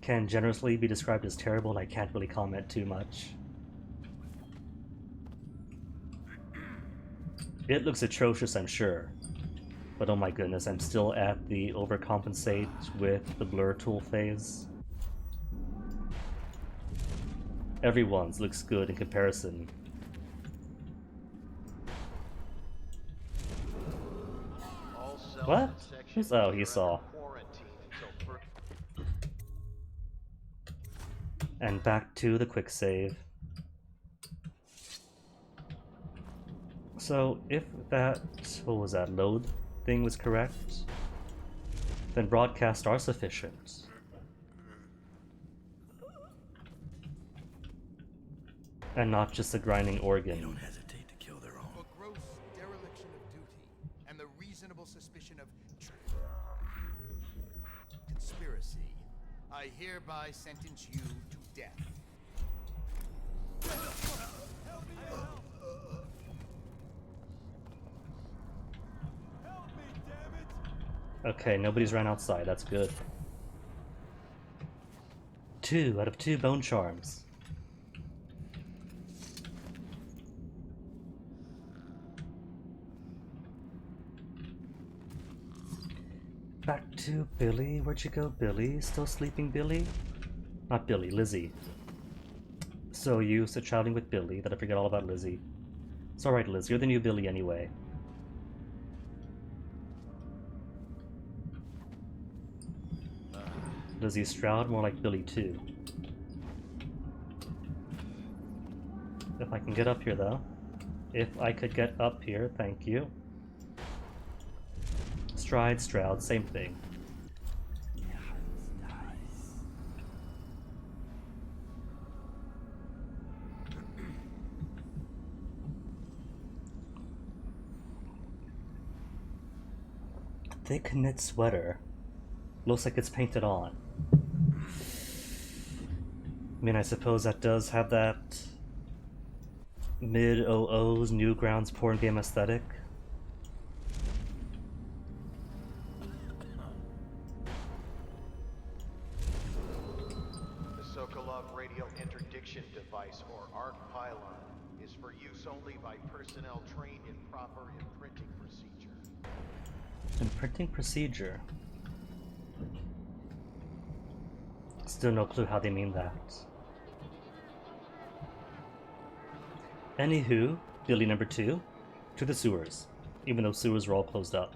can generously be described as terrible, I can't really comment too much. It looks atrocious, I'm sure. But oh my goodness, I'm still at the overcompensate with the blur tool phase. Everyone's looks good in comparison. What? Who's... Oh, he saw. And back to the quick save. So if that, what was that, load thing was correct, then broadcasts are sufficient. And not just a grinding organ. They don't hesitate to kill their own. For gross dereliction of duty and the reasonable suspicion of conspiracy, I hereby sentence you to death. Okay, nobody's ran outside, that's good. 2 out of 2 bone charms. Back to Billie. Where'd you go, Billie? Still sleeping, Billie? Not Billie, Lizzie. So used to traveling with Billie that I forget all about Lizzie. It's alright, Liz, you're the new Billie anyway. Lizzie Stroud, more like Billie too. If I can get up here though. If I could get up here, thank you. Stride, Stroud, same thing. Thick knit sweater. Looks like it's painted on. I mean, I suppose that does have that mid-00s Newgrounds porn game aesthetic. The Sokolov radial interdiction device, or ARC pylon, is for use only by personnel trained in proper imprinting procedure. Imprinting procedure. Still no clue how they mean that. Anywho, Billie number 2, to the sewers, even though sewers were all closed up.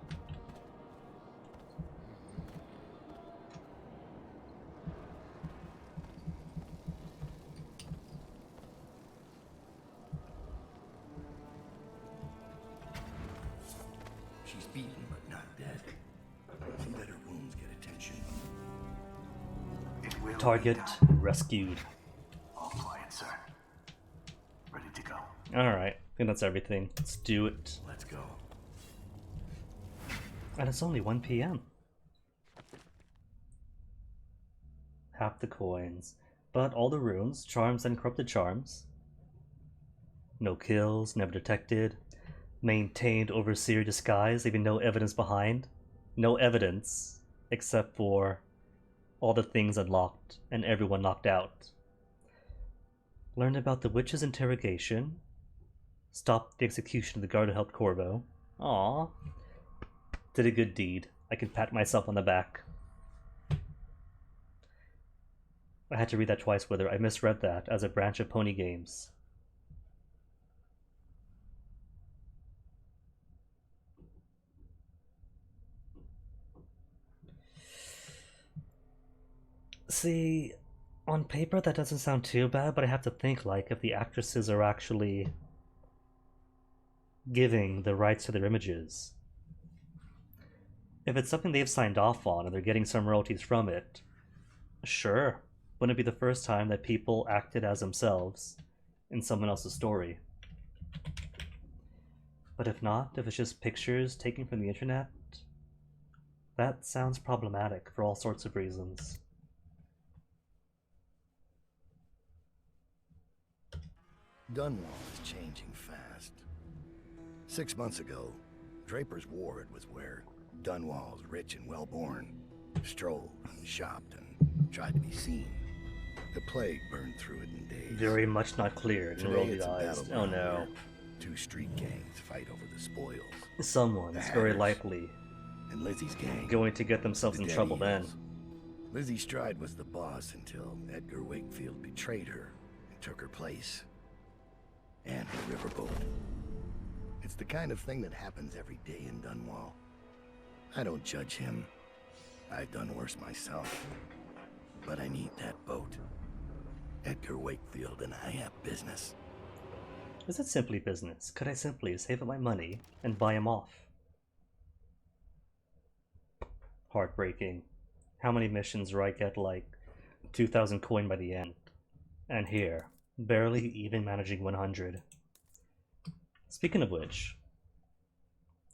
She's beaten but not dead. Some better wounds get attention. Target rescued. All quiet, sir. Ready to go. Alright, I think that's everything. Let's do it. Let's go. And it's only 1 p.m. Half the coins. But all the runes, charms, and corrupted charms. No kills, never detected. Maintained overseer disguise, leaving no evidence behind. No evidence, except for all the things unlocked and everyone knocked out. Learned about the witch's interrogation. Stopped the execution of the guard who helped Corvo. Aww. Did a good deed. I can pat myself on the back. I had to read that twice, whether I misread that as a branch of Pony Games. See, on paper that doesn't sound too bad, but I have to think, like, if the actresses are actually giving the rights to their images. If it's something they've signed off on and they're getting some royalties from it, sure. Wouldn't it be the first time that people acted as themselves in someone else's story? But if not, if it's just pictures taken from the internet, that sounds problematic for all sorts of reasons. Dunwall is changing fast. 6 months ago, Draper's Ward was where Dunwall's rich and well-born strolled and shopped and tried to be seen. The plague burned through it in days. Very much not clear. Didn't roll the eyes. Oh no. 2 street gangs fight over the spoils. Someone's very likely and Lizzie's gang going to get themselves in trouble then. Lizzie Stride was the boss until Edgar Wakefield betrayed her and took her place. And the riverboat. It's the kind of thing that happens every day in Dunwall. I don't judge him. I've done worse myself. But I need that boat. Edgar Wakefield and I have business. Is it simply business? Could I simply save up my money and buy him off? Heartbreaking. How many missions do I get like 2,000 coin by the end? And here, barely even managing 100. Speaking of which,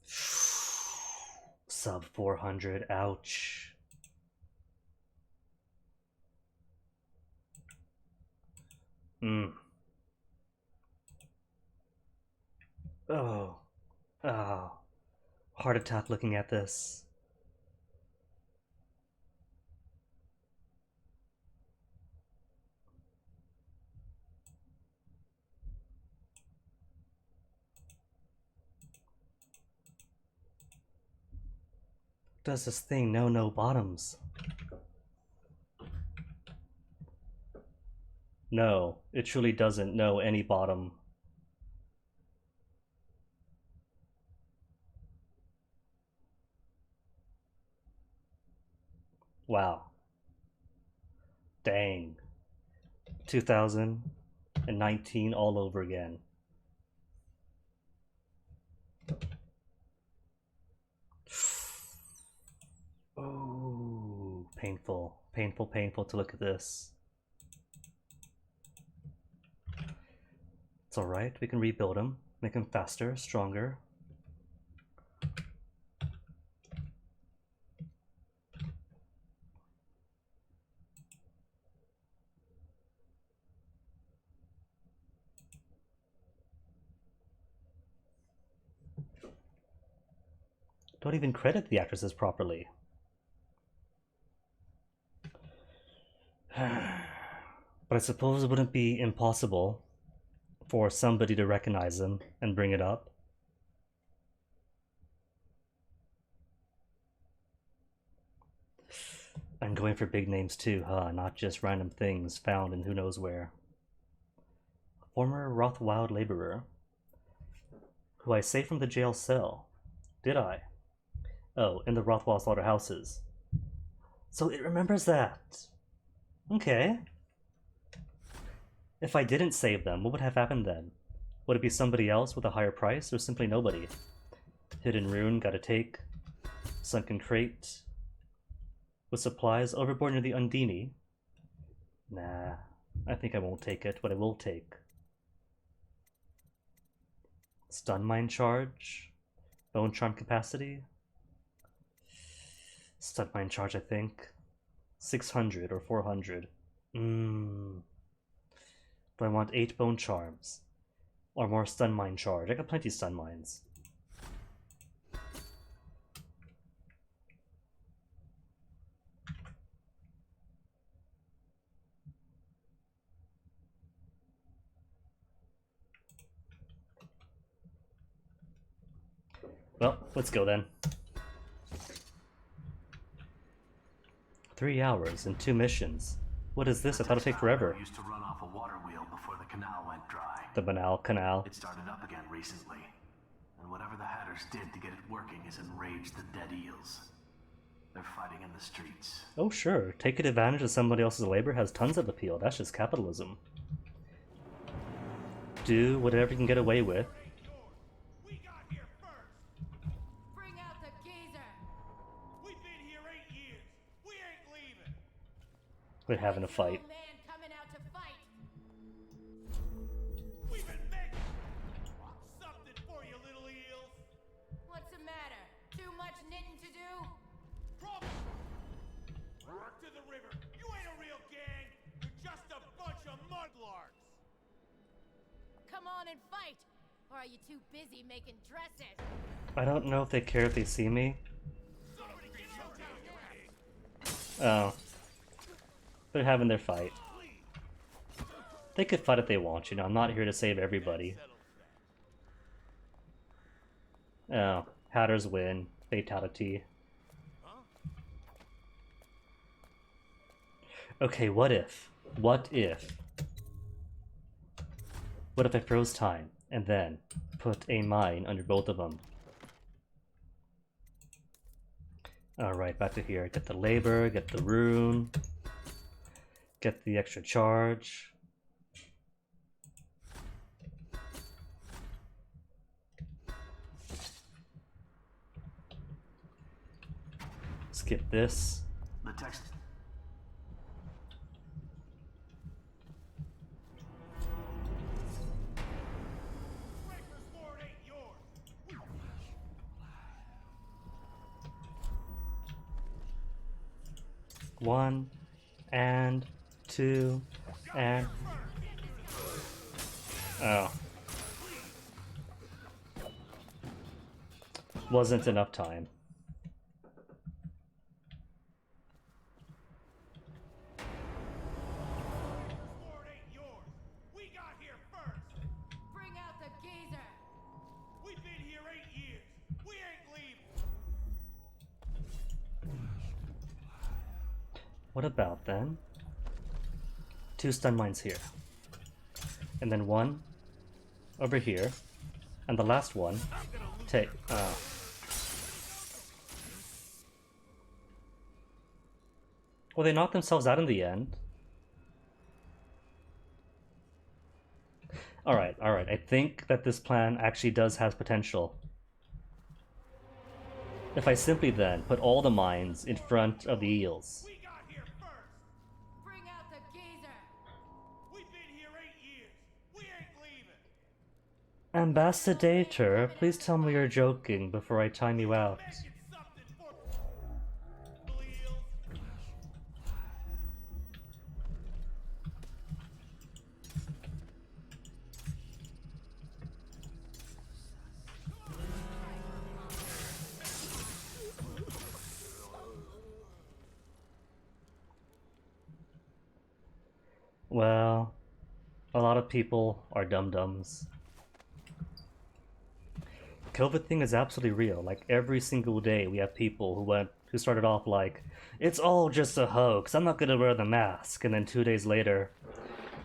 sub 400, ouch. Oh. Heart attack looking at this. Does this thing know no bottoms? No, it truly doesn't know any bottom. Wow. Dang. 2019 all over again. Oh, painful, painful, painful to look at this. It's alright, we can rebuild him, make him faster, stronger. Don't even credit the actresses properly. But I suppose it wouldn't be impossible for somebody to recognize them and bring it up. I'm going for big names too, huh? Not just random things found in who knows where. Former Rothwild laborer, who I saved from the jail cell. Did I? Oh, in the Rothwild slaughterhouses. So it remembers that. Okay. If I didn't save them, what would have happened then? Would it be somebody else with a higher price, or simply nobody? Hidden rune, gotta take. Sunken crate. With supplies overboard near the Undini. Nah, I think I won't take it, but I will take. Stun mine charge. Bone charm capacity. Stun mine charge, I think. 600 or 400. Do I want 8 bone charms? Or more stun mine charge? I got plenty stun mines. Well, let's go then. 3 hours and 2 missions. What is this? I thought it'd take forever. Used to run off a water wheel before the canal went dry. The Banal Canal. It started up again recently, and whatever the Hatters did to get it working has enraged the dead eels. They're fighting in the streets. Oh sure, taking advantage of somebody else's labor has tons of appeal. That's just capitalism. Do whatever you can get away with. Bring out the geezer. We've been here 8 years. We ain't leaving. We're having a fight. Man coming out to fight. We've been making something for you, little eels. What's the matter? Too much knitting to do? Problem. Work to the river. You ain't a real gang. You're just a bunch of mudlarks. Come on and fight! Or are you too busy making dresses? I don't know if they care if they see me. Oh. They're having their fight. They could fight if they want, you know. I'm not here to save everybody. Oh. Hatters win. Fatality. Okay, what if? What if? What if I froze time, and then put a mine under both of them? Alright, back to here. Get the labor, get the rune, get the extra charge. Skip this. The text. One, and 2, and... Oh. Wasn't enough time. Bring out the geezer! We've been here 8 years. We ain't leaving. What about then? 2 stun mines here. And then 1 over here. And the last one, take... Well, they knocked themselves out in the end. Alright, alright. I think that this plan actually does have potential. If I simply then put all the mines in front of the eels. Bring out the geezer! We've been here 8 years. We ain't leaving. Ambassador, please tell me you're joking before I time you out. Well, a lot of people are dum-dums. COVID thing is absolutely real. Like every single day we have people who went who started off like, "It's all just a hoax, I'm not gonna wear the mask," and then 2 days later,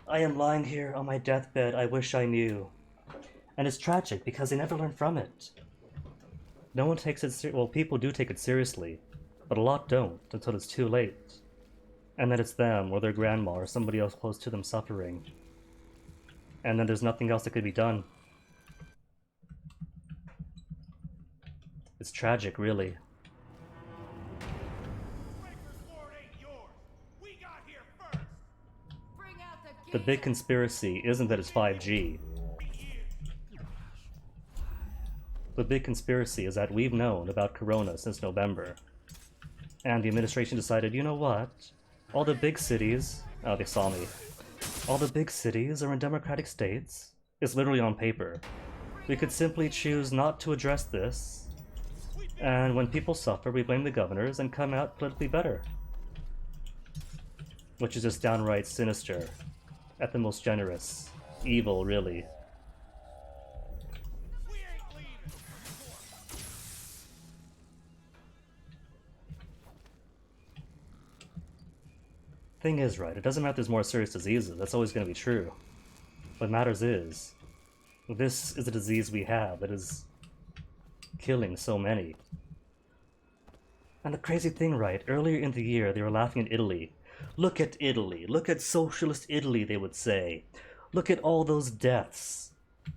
"I am lying here on my deathbed, I wish I knew." And it's tragic because they never learn from it. No one takes it well, people do take it seriously, but a lot don't until it's too late. And then it's them or their grandma or somebody else close to them suffering. And then there's nothing else that could be done. It's tragic, really. The big conspiracy isn't that it's 5G. The big conspiracy is that we've known about Corona since November. And the administration decided, you know what? All the big cities... Oh, they saw me. All the big cities are in democratic states. It's literally on paper. We could simply choose not to address this. And when people suffer, we blame the governors and come out politically better. Which is just downright sinister. At the most generous. Evil, really. Thing is, right, it doesn't matter if there's more serious diseases, that's always going to be true. What matters is, this is a disease we have that is killing so many. And the crazy thing, right, earlier in the year they were laughing at Italy. Look at Italy, look at socialist Italy, they would say. Look at all those deaths.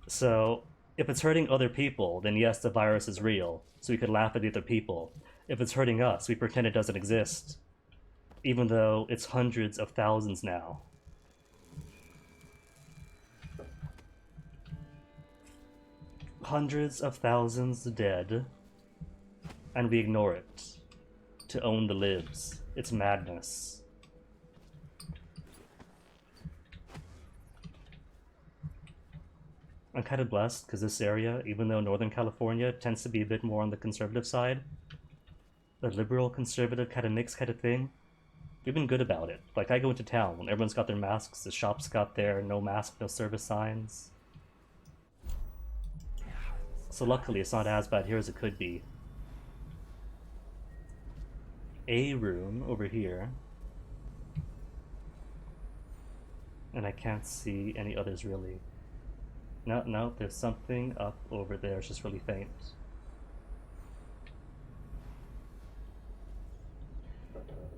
So, if it's hurting other people, then yes, the virus is real, so we could laugh at the other people. If it's hurting us, we pretend it doesn't exist. Even though it's hundreds of thousands now. Hundreds of thousands dead, and we ignore it. To own the libs. It's madness. I'm kind of blessed because this area, even though Northern California tends to be a bit more on the conservative side, a liberal conservative kind of mix kind of thing, we've been good about it. Like, I go into town when everyone's got their masks, the shops got their no mask, no service signs. So luckily it's not as bad here as it could be. A room over here. And I can't see any others really. No, there's something up over there, it's just really faint.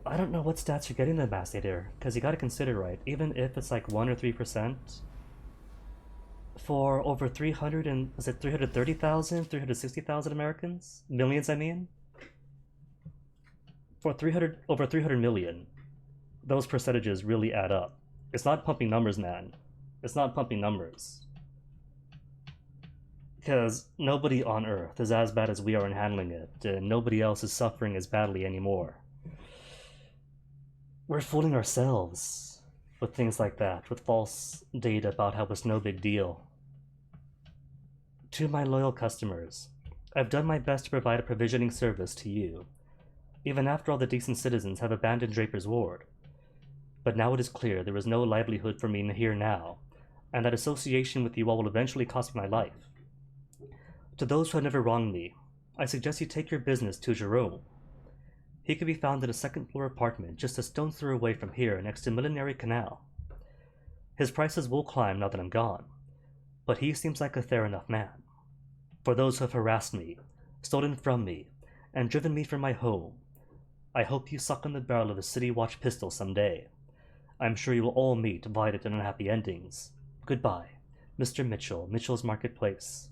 I don't know what stats you're getting the mass data, because you gotta consider, right, even if it's like 1 or 3%, for over 300 and, was it 330,000, 360,000 Americans? Millions, I mean? For over 300 million, those percentages really add up. It's not pumping numbers, man. It's not pumping numbers. Because nobody on Earth is as bad as we are in handling it, and nobody else is suffering as badly anymore. We're fooling ourselves with things like that, with false data about how it's no big deal. To my loyal customers, I've done my best to provide a provisioning service to you, even after all the decent citizens have abandoned Draper's Ward. But now it is clear there is no livelihood for me here now, and that association with you all will eventually cost me my life. To those who have never wronged me, I suggest you take your business to Jerome. He can be found in a second-floor apartment just a stone's throw away from here next to Millenary Canal. His prices will climb now that I'm gone, but he seems like a fair enough man. For those who have harassed me, stolen from me, and driven me from my home, I hope you suck on the barrel of a City Watch pistol someday. I'm sure you will all meet violent and unhappy endings. Goodbye, Mr. Mitchell, Mitchell's Marketplace.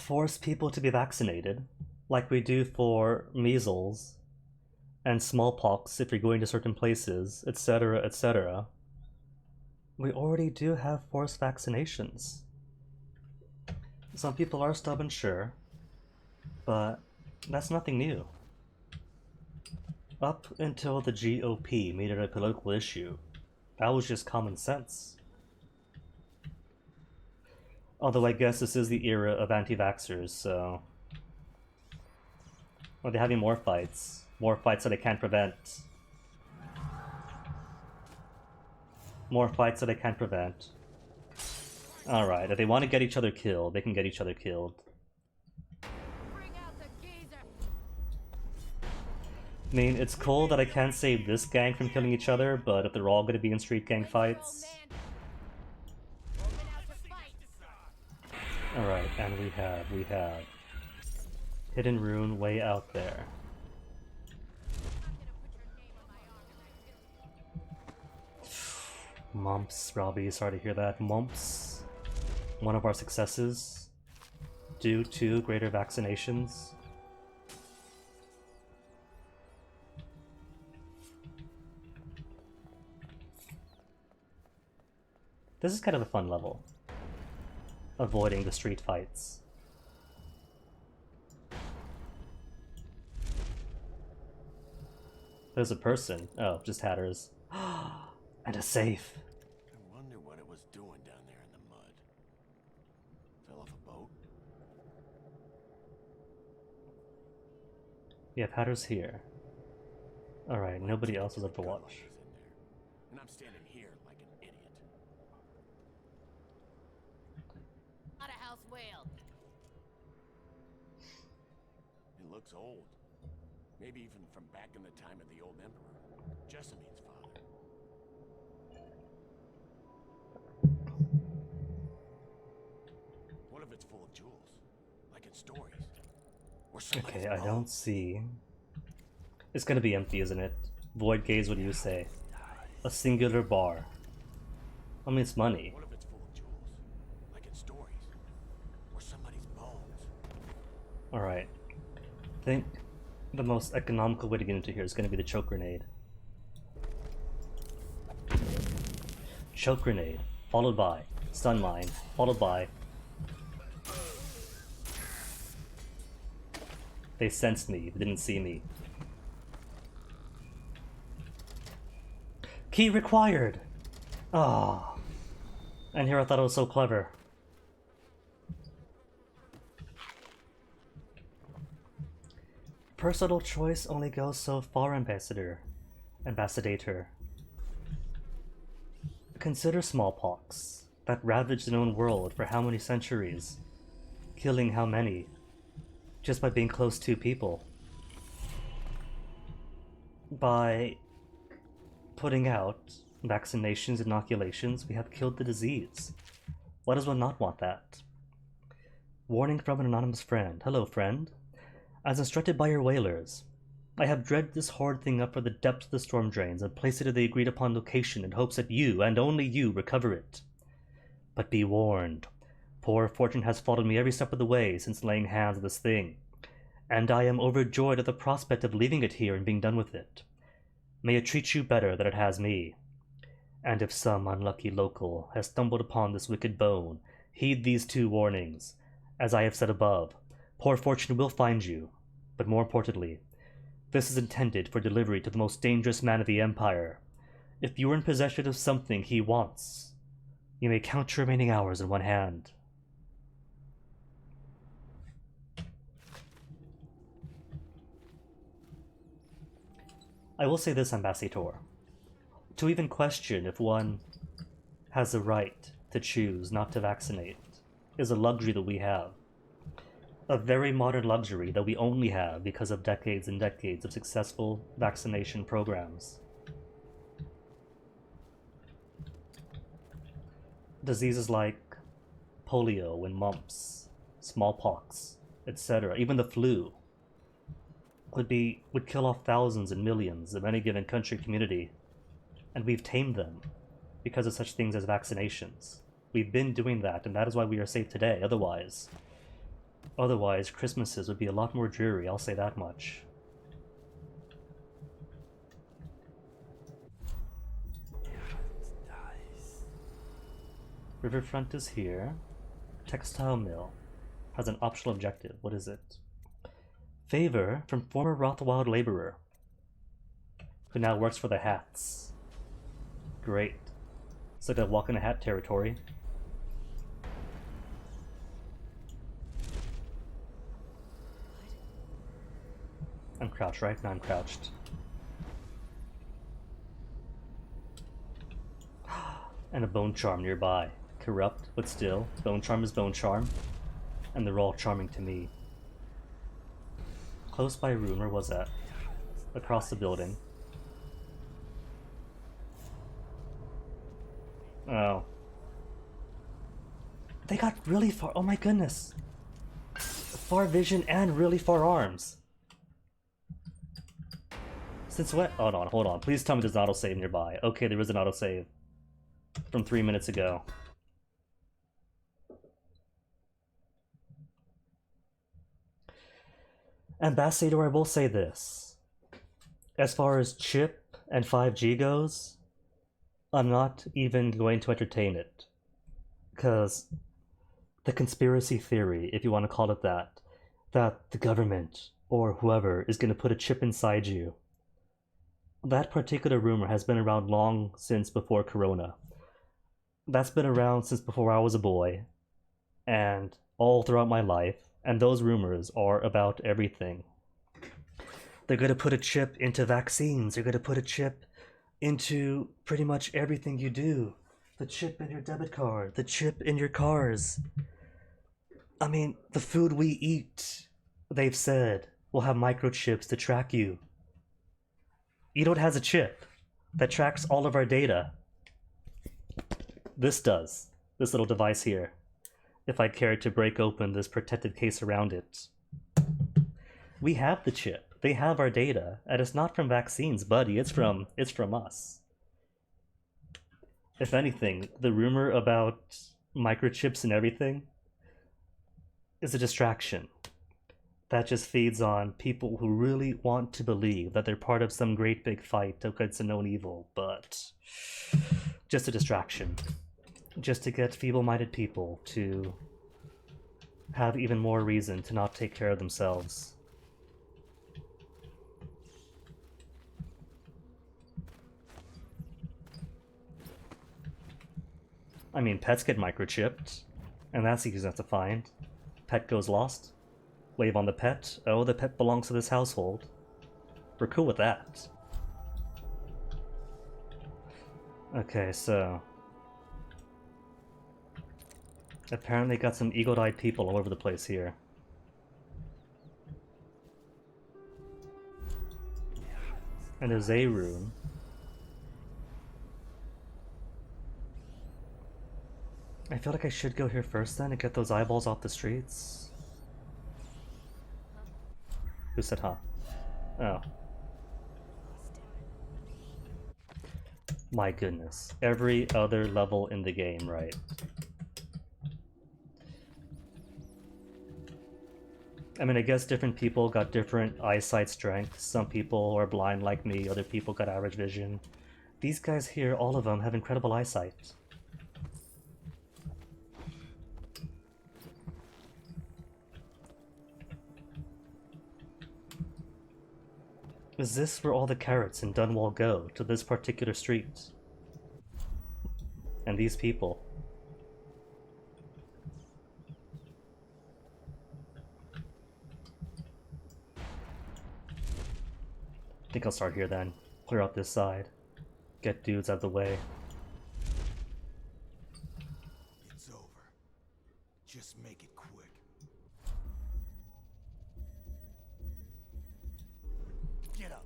Force people to be vaccinated, like we do for measles and smallpox if you're going to certain places, etc., etc. We already do have forced vaccinations. Some people are stubborn, sure, but that's nothing new. Up until the GOP made it a political issue, that was just common sense. Although I guess this is the era of anti-vaxxers, so... Or they're having more fights that I can't prevent. More fights that I can't prevent. Alright, if they want to get each other killed, they can get each other killed. I mean, it's cool that I can't save this gang from killing each other, but if they're all going to be in street gang fights... Alright, and we have... Hidden Rune way out there. Mumps, Robbie, sorry to hear that. Mumps. One of our successes. Due to greater vaccinations. This is kind of a fun level. Avoiding the street fights. There's a person. Oh, just hatters. And a safe. I wonder what it was doing down there in the mud. Fell off a boat? We have hatters here. Alright, nobody else is up to watch. And I'm standing here like an idiot. Not a house whale. It looks old. Maybe even from back in the time of the old emperor, Jessamine's father. What if it's full of jewels? Like in stories? Or Okay, I don't see... It's gonna be empty, isn't it? Void gaze, what do you say? A singular bar. I mean, it's money. What if it's full of jewels? Like in stories? Or somebody's bones? Alright. I think the most economical way to get into here is gonna be the choke grenade. Choke grenade, followed by stun mine, followed by... They sensed me, they didn't see me. Key required! Ah, and here I thought it was so clever. Personal choice only goes so far, Ambassador. Ambassador. Consider smallpox, that ravaged the known world for how many centuries, killing how many, just by being close to people. By putting out vaccinations, inoculations, we have killed the disease. Why does one not want that? Warning from an anonymous friend. Hello, friend. As instructed by your whalers, I have dredged this horrid thing up for the depths of the storm drains and placed it at the agreed upon location in hopes that you, and only you, recover it. But be warned. Poor fortune has followed me every step of the way since laying hands on this thing, and I am overjoyed at the prospect of leaving it here and being done with it. May it treat you better than it has me. And if some unlucky local has stumbled upon this wicked bone, heed these 2 warnings. As I have said above, poor fortune will find you, but more importantly, this is intended for delivery to the most dangerous man of the Empire. If you are in possession of something he wants, you may count your remaining hours in one hand. I will say this, Ambassador. To even question if one has the right to choose not to vaccinate is a luxury that we have. A very modern luxury that we only have because of decades and decades of successful vaccination programs. Diseases like polio and mumps, smallpox, etc., even the flu, would kill off thousands and millions of any given country community, and we've tamed them because of such things as vaccinations. We've been doing that, and that is why we are safe today. Otherwise, Christmases would be a lot more dreary, I'll say that much. Riverfront is here. Textile mill has an optional objective. What is it? Favor from former Rothwild laborer who now works for the Hats. Great. It's like a walk in a hat territory. I'm crouched, right? No, I'm crouched. And a bone charm nearby. Corrupt, but still, bone charm is bone charm. And they're all charming to me. Close by room, where was that? Across the building. Oh. They got really far. Oh my goodness. Far vision and really far arms. Since when? Hold on, hold on. Please tell me there's an autosave nearby. Okay, there is an autosave. From 3 minutes ago. Ambassador, I will say this. As far as chip and 5G goes, I'm not even going to entertain it. Because the conspiracy theory, if you want to call it that the government or whoever is going to put a chip inside you, that particular rumor has been around long since before Corona. That's been around since before I was a boy, and all throughout my life, and those rumors are about everything. They're going to put a chip into vaccines, they're going to put a chip into pretty much everything you do. The chip in your debit card, the chip in your cars. I mean, the food we eat, they've said, will have microchips to track you. Daud has a chip that tracks all of our data. This does. This little device here. If I care to break open this protected case around it. We have the chip. They have our data. And it's not from vaccines, buddy. It's from us. If anything, the rumor about microchips and everything is a distraction. That just feeds on people who really want to believe that they're part of some great big fight against a known evil, but just a distraction. Just to get feeble-minded people to have even more reason to not take care of themselves. I mean, pets get microchipped, and that's easy enough to find. Pet goes lost. Wave on the pet. Oh, the pet belongs to this household. We're cool with that. Okay, so... apparently got some eagle-eyed people all over the place here. And there's a room. I feel like I should go here first then and get those eyeballs off the streets. Who said huh? Oh. My goodness. Every other level in the game, right? I mean, I guess different people got different eyesight strength. Some people are blind like me, other people got average vision. These guys here, all of them, have incredible eyesight. Is this where all the carrots in Dunwall go, to this particular street? And these people. I think I'll start here then. Clear out this side. Get dudes out of the way. It's over. Just make it quick. Get up.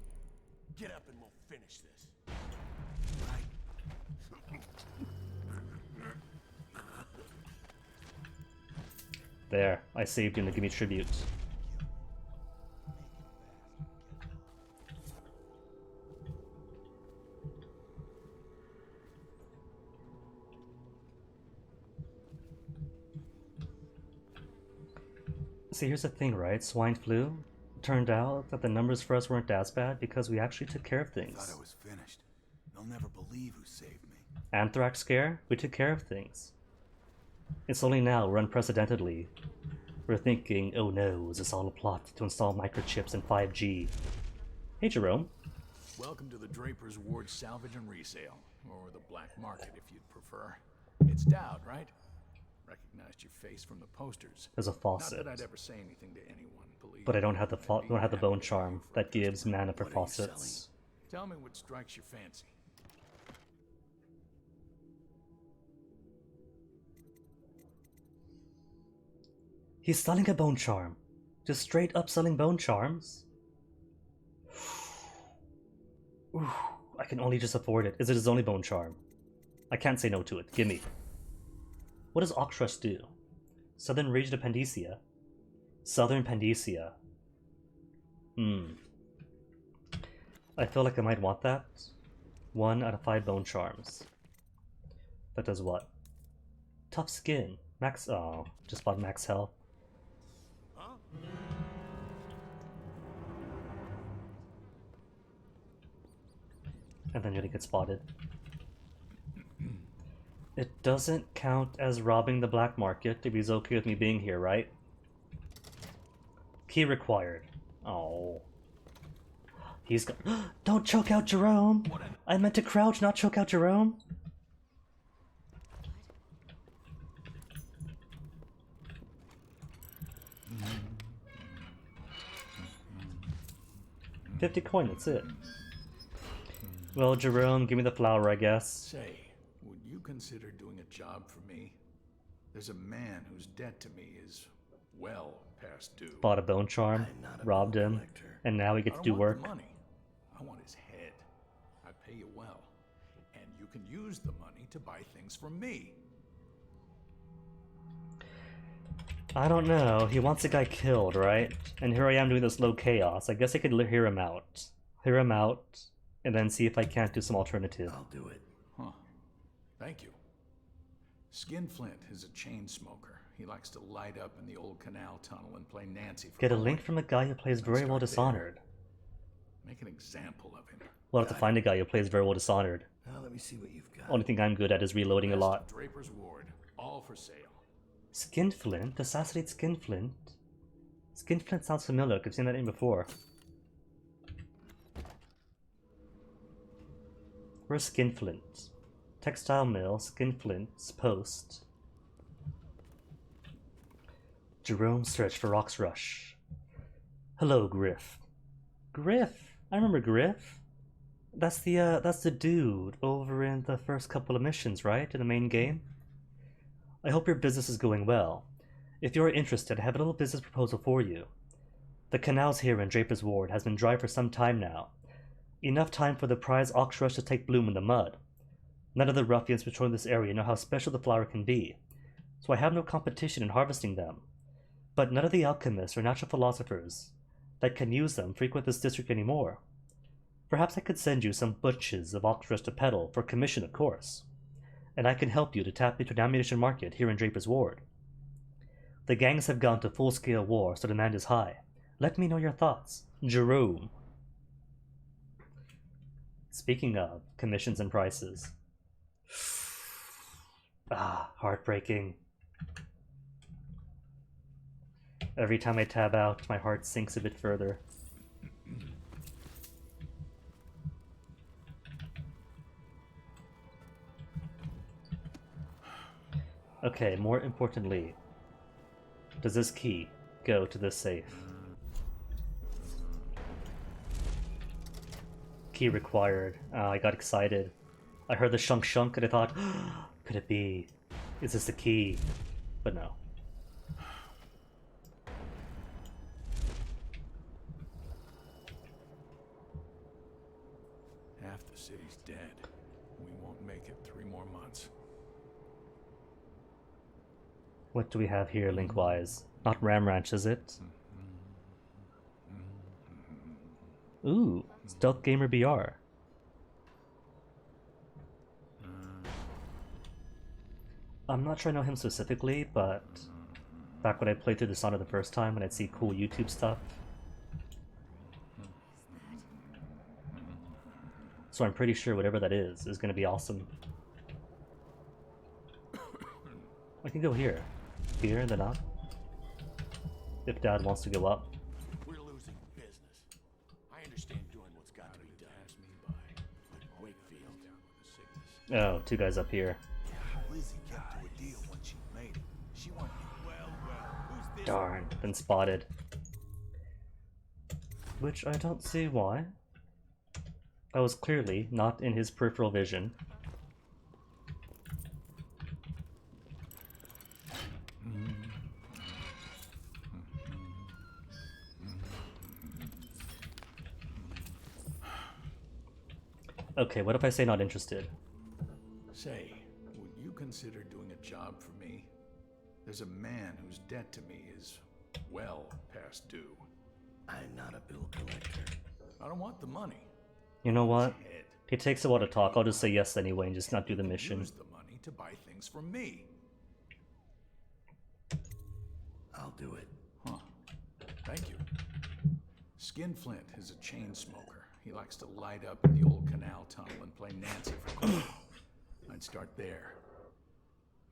Get up and we'll finish this. Right? There, I saved him to give me tribute. See, here's the thing, right? Swine flu. Turned out that the numbers for us weren't as bad because we actually took care of I things. thought I was finished. They'll never believe who saved me. Anthrax scare? We took care of things. It's only now, we're unprecedentedly. We're thinking, oh no, is this all a plot to install microchips and 5G? Hey Jerome. Welcome to the Draper's Ward Salvage and Resale, or the Black Market if you'd prefer. It's Daud, right? Recognized your face from the posters. There's a faucet. Not that I'd ever say anything to anyone, believe But I don't me, have the I'd be don't have the happy bone to charm pay for that it. gives mana for What are you faucets. Tell me what strikes your fancy. He's selling a bone charm. Just straight up selling bone charms. Ooh, I can only just afford it. Is it his only bone charm? I can't say no to it. Gimme. What does Oxrush do? Southern Region of Pandacia. Southern Pandacia. I feel like I might want that. 1 out of 5 bone charms. That does what? Tough skin. Max. Oh, just bought max health. And then you're gonna get spotted. It doesn't count as robbing the black market if he's okay with me being here, right? Key required. Oh. He's got. Don't choke out Jerome! I meant to crouch, not choke out Jerome! $50 coin, that's it. Well, Jerome, give me the flower, I guess. Say, would you consider doing a job for me? There's a man whose debt to me is well past due. Bought a bone charm, robbed him, and now he gets to do work. The money. I want his head. I pay you well, and you can use the money to buy things from me. I don't know. He wants a guy killed, right? And here I am doing this low chaos. I guess I could hear him out. Hear him out, and then see if I can't do some alternative. I'll do it. Huh. Thank you. Skinflint is a chain smoker. He likes to light up in the old canal tunnel and play Nancy for Get a coin. link from a guy who plays very well Dishonored. Make an example of him. We'll have to find a guy who plays very well Dishonored. Now let me see what you've got. Only thing I'm good at is reloading a lot. Draper's Ward, all for sale. Skinflint? Assassinate Skinflint? Skinflint sounds familiar, I've seen that name before. Where's Skinflint? Textile Mill, Skinflint's Post. Jerome search for Oxrush. Hello, Griff. Griff? I remember Griff. That's the dude over in the first couple of missions, right? In the main game? I hope your business is going well. If you are interested, I have a little business proposal for you. The canals here in Draper's Ward has been dry for some time now. Enough time for the prize Oxrush to take bloom in the mud. None of the ruffians patrolling this area know how special the flower can be, so I have no competition in harvesting them. But none of the alchemists or natural philosophers that can use them frequent this district anymore. Perhaps I could send you some bunches of Oxrush to peddle, for commission of course. And I can help you to tap into an ammunition market here in Draper's Ward. The gangs have gone to full-scale war, so demand is high. Let me know your thoughts. Jerome. Speaking of commissions and prices. Ah, heartbreaking. Every time I tab out, my heart sinks a bit further. Okay, more importantly, does this key go to this safe? Key required. I got excited. I heard the shunk shunk and I thought, could it be? Is this the key? But no. Half the city's dead. We won't make it 3 more months. What do we have here link-wise? Not Ram Ranch, is it? Ooh, Stealth Gamer BR. I'm not sure I know him specifically, but back when I played through Dishonored the first time and I'd see cool YouTube stuff. So I'm pretty sure whatever that is going to be awesome. I can go here. Here and then up. If Dad wants to go up. We're losing business. I understand doing what's got to be done. But Wakefield. Oh, 2 guys up here. Lizzie kept to a deal when she made it. She wanted well, who's this? Darn, been spotted. Which I don't see why. That was clearly not in his peripheral vision. Okay, what if I say not interested? Say, would you consider doing a job for me? There's a man whose debt to me is well past due. I'm not a bill collector. I don't want the money. You know what? It takes a while to talk. I'll just say yes anyway and just not do the mission. Use the money to buy things from me. I'll do it. Huh. Thank you. Skinflint is a chain smoker. He likes to light up in the old canal tunnel and play Nancy for coin. I'd start there.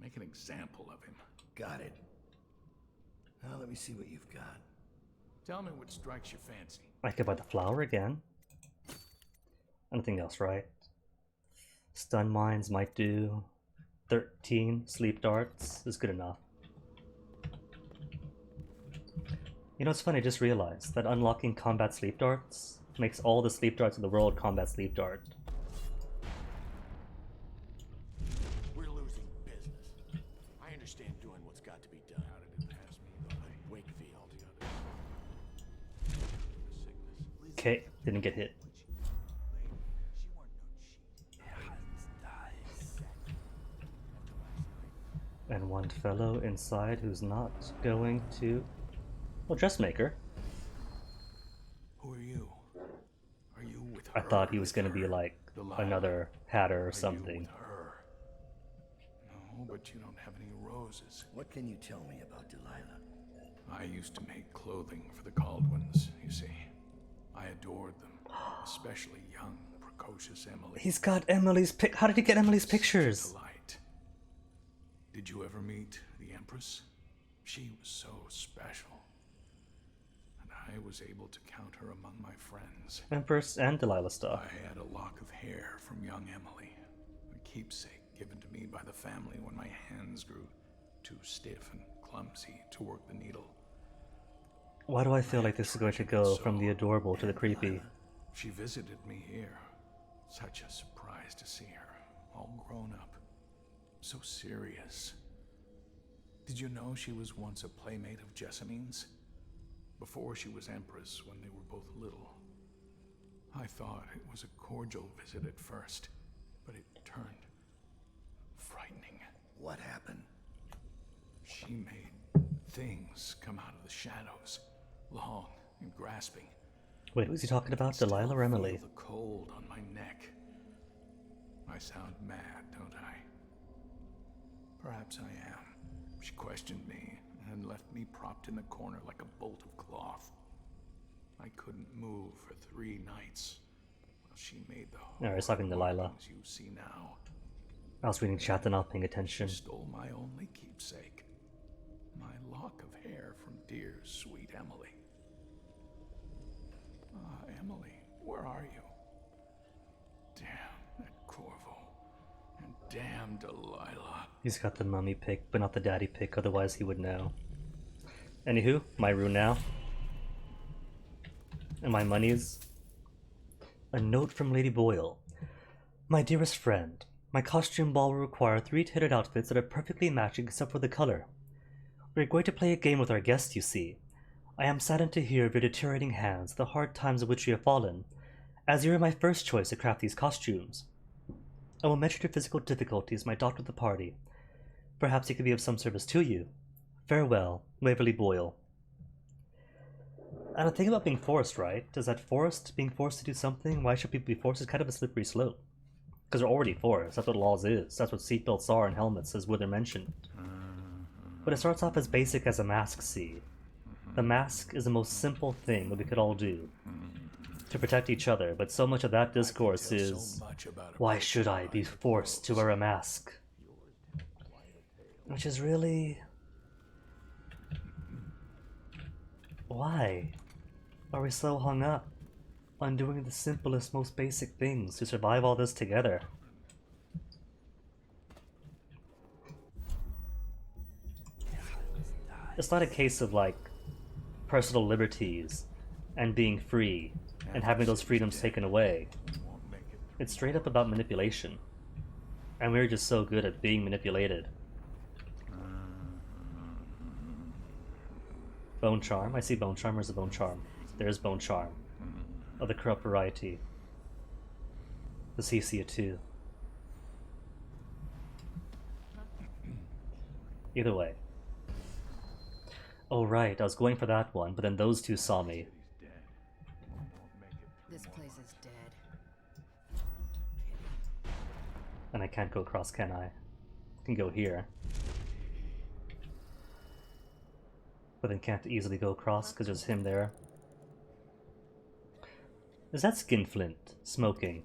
Make an example of him. Got it. Now let me see what you've got. Tell me what strikes your fancy. I could buy the flower again. Anything else, right? Stun mines might do. 13 sleep darts is good enough. You know, it's funny, I just realized that unlocking combat sleep darts makes all the sleep darts in the world combat sleep dart. We're losing business. I understand doing what's got to be done. How did it pass me by? Wake V altogether. Okay, didn't get hit. And one fellow inside who's not going to... Well, dressmaker. Who are you? Are you with I thought he was going to be like another hatter or something. No, but you don't have any roses. What can you tell me about Delilah? I used to make clothing for the Caldwins, you see. I adored them, especially young, precocious Emily. He's got Emily's pic. How did he get Emily's pictures? Delight. Did you ever meet the Empress? She was so special. And I was able to count her among my friends. Empress and Delilah stuff. I had a lock of hair from young Emily, a keepsake given to me by the family when my hands grew too stiff and clumsy to work the needle. Why do I feel like this is going to go from the adorable to the creepy? She visited me here. Such a surprise to see her, all grown up. So serious. Did you know she was once a playmate of Jessamine's? Before she was Empress, when they were both little. I thought it was a cordial visit at first, but it turned frightening. What happened? She made things come out of the shadows, long and grasping. Wait, was he talking about Delilah or Emily? Feel the cold on my neck. I sound mad, don't I? Perhaps I am. She questioned me and left me propped in the corner like a bolt of cloth. I couldn't move for 3 nights while she made the whole I was talking to Delilah. you see now. I was reading chat and not paying attention. She stole my only keepsake, my lock of hair from dear, sweet Emily. Ah, Emily, where are you? Damn that Corvo, and damn Delilah. He's got the mummy pick, but not the daddy pick, otherwise he would know. Anywho, my rune now. And my monies. A note from Lady Boyle. My dearest friend, my costume ball will require 3 tailored outfits that are perfectly matching except for the color. We're going to play a game with our guests, you see. I am saddened to hear of your deteriorating hands, the hard times of which you have fallen, as you are my first choice to craft these costumes. I will mention your physical difficulties, my doctor of the party. Perhaps he could be of some service to you. Farewell, Waverly Boyle. And the thing about being forced, right? Is that being forced to do something, why should people be forced? It's kind of a slippery slope. Because they're already forced. That's what laws is. That's what seatbelts are and helmets, as Wither mentioned. But it starts off as basic as a mask, see. The mask is the most simple thing that we could all do to protect each other, but so much of that discourse is, why should I be forced to wear a mask? Which is really... why are we so hung up on doing the simplest, most basic things to survive all this together? It's not a case of, like, personal liberties and being free and having those freedoms taken away. It's straight up about manipulation. And we're just so good at being manipulated. Bone Charm? I see Bone Charm. Where's the Bone Charm? There's Bone Charm. Of the corrupt variety. Does he see it too? Either way. Oh right, I was going for that one, but then those two saw me. This place is dead. And I can't go across, can I? I can go here. But then can't easily go across because there's him there. Is that Skinflint smoking?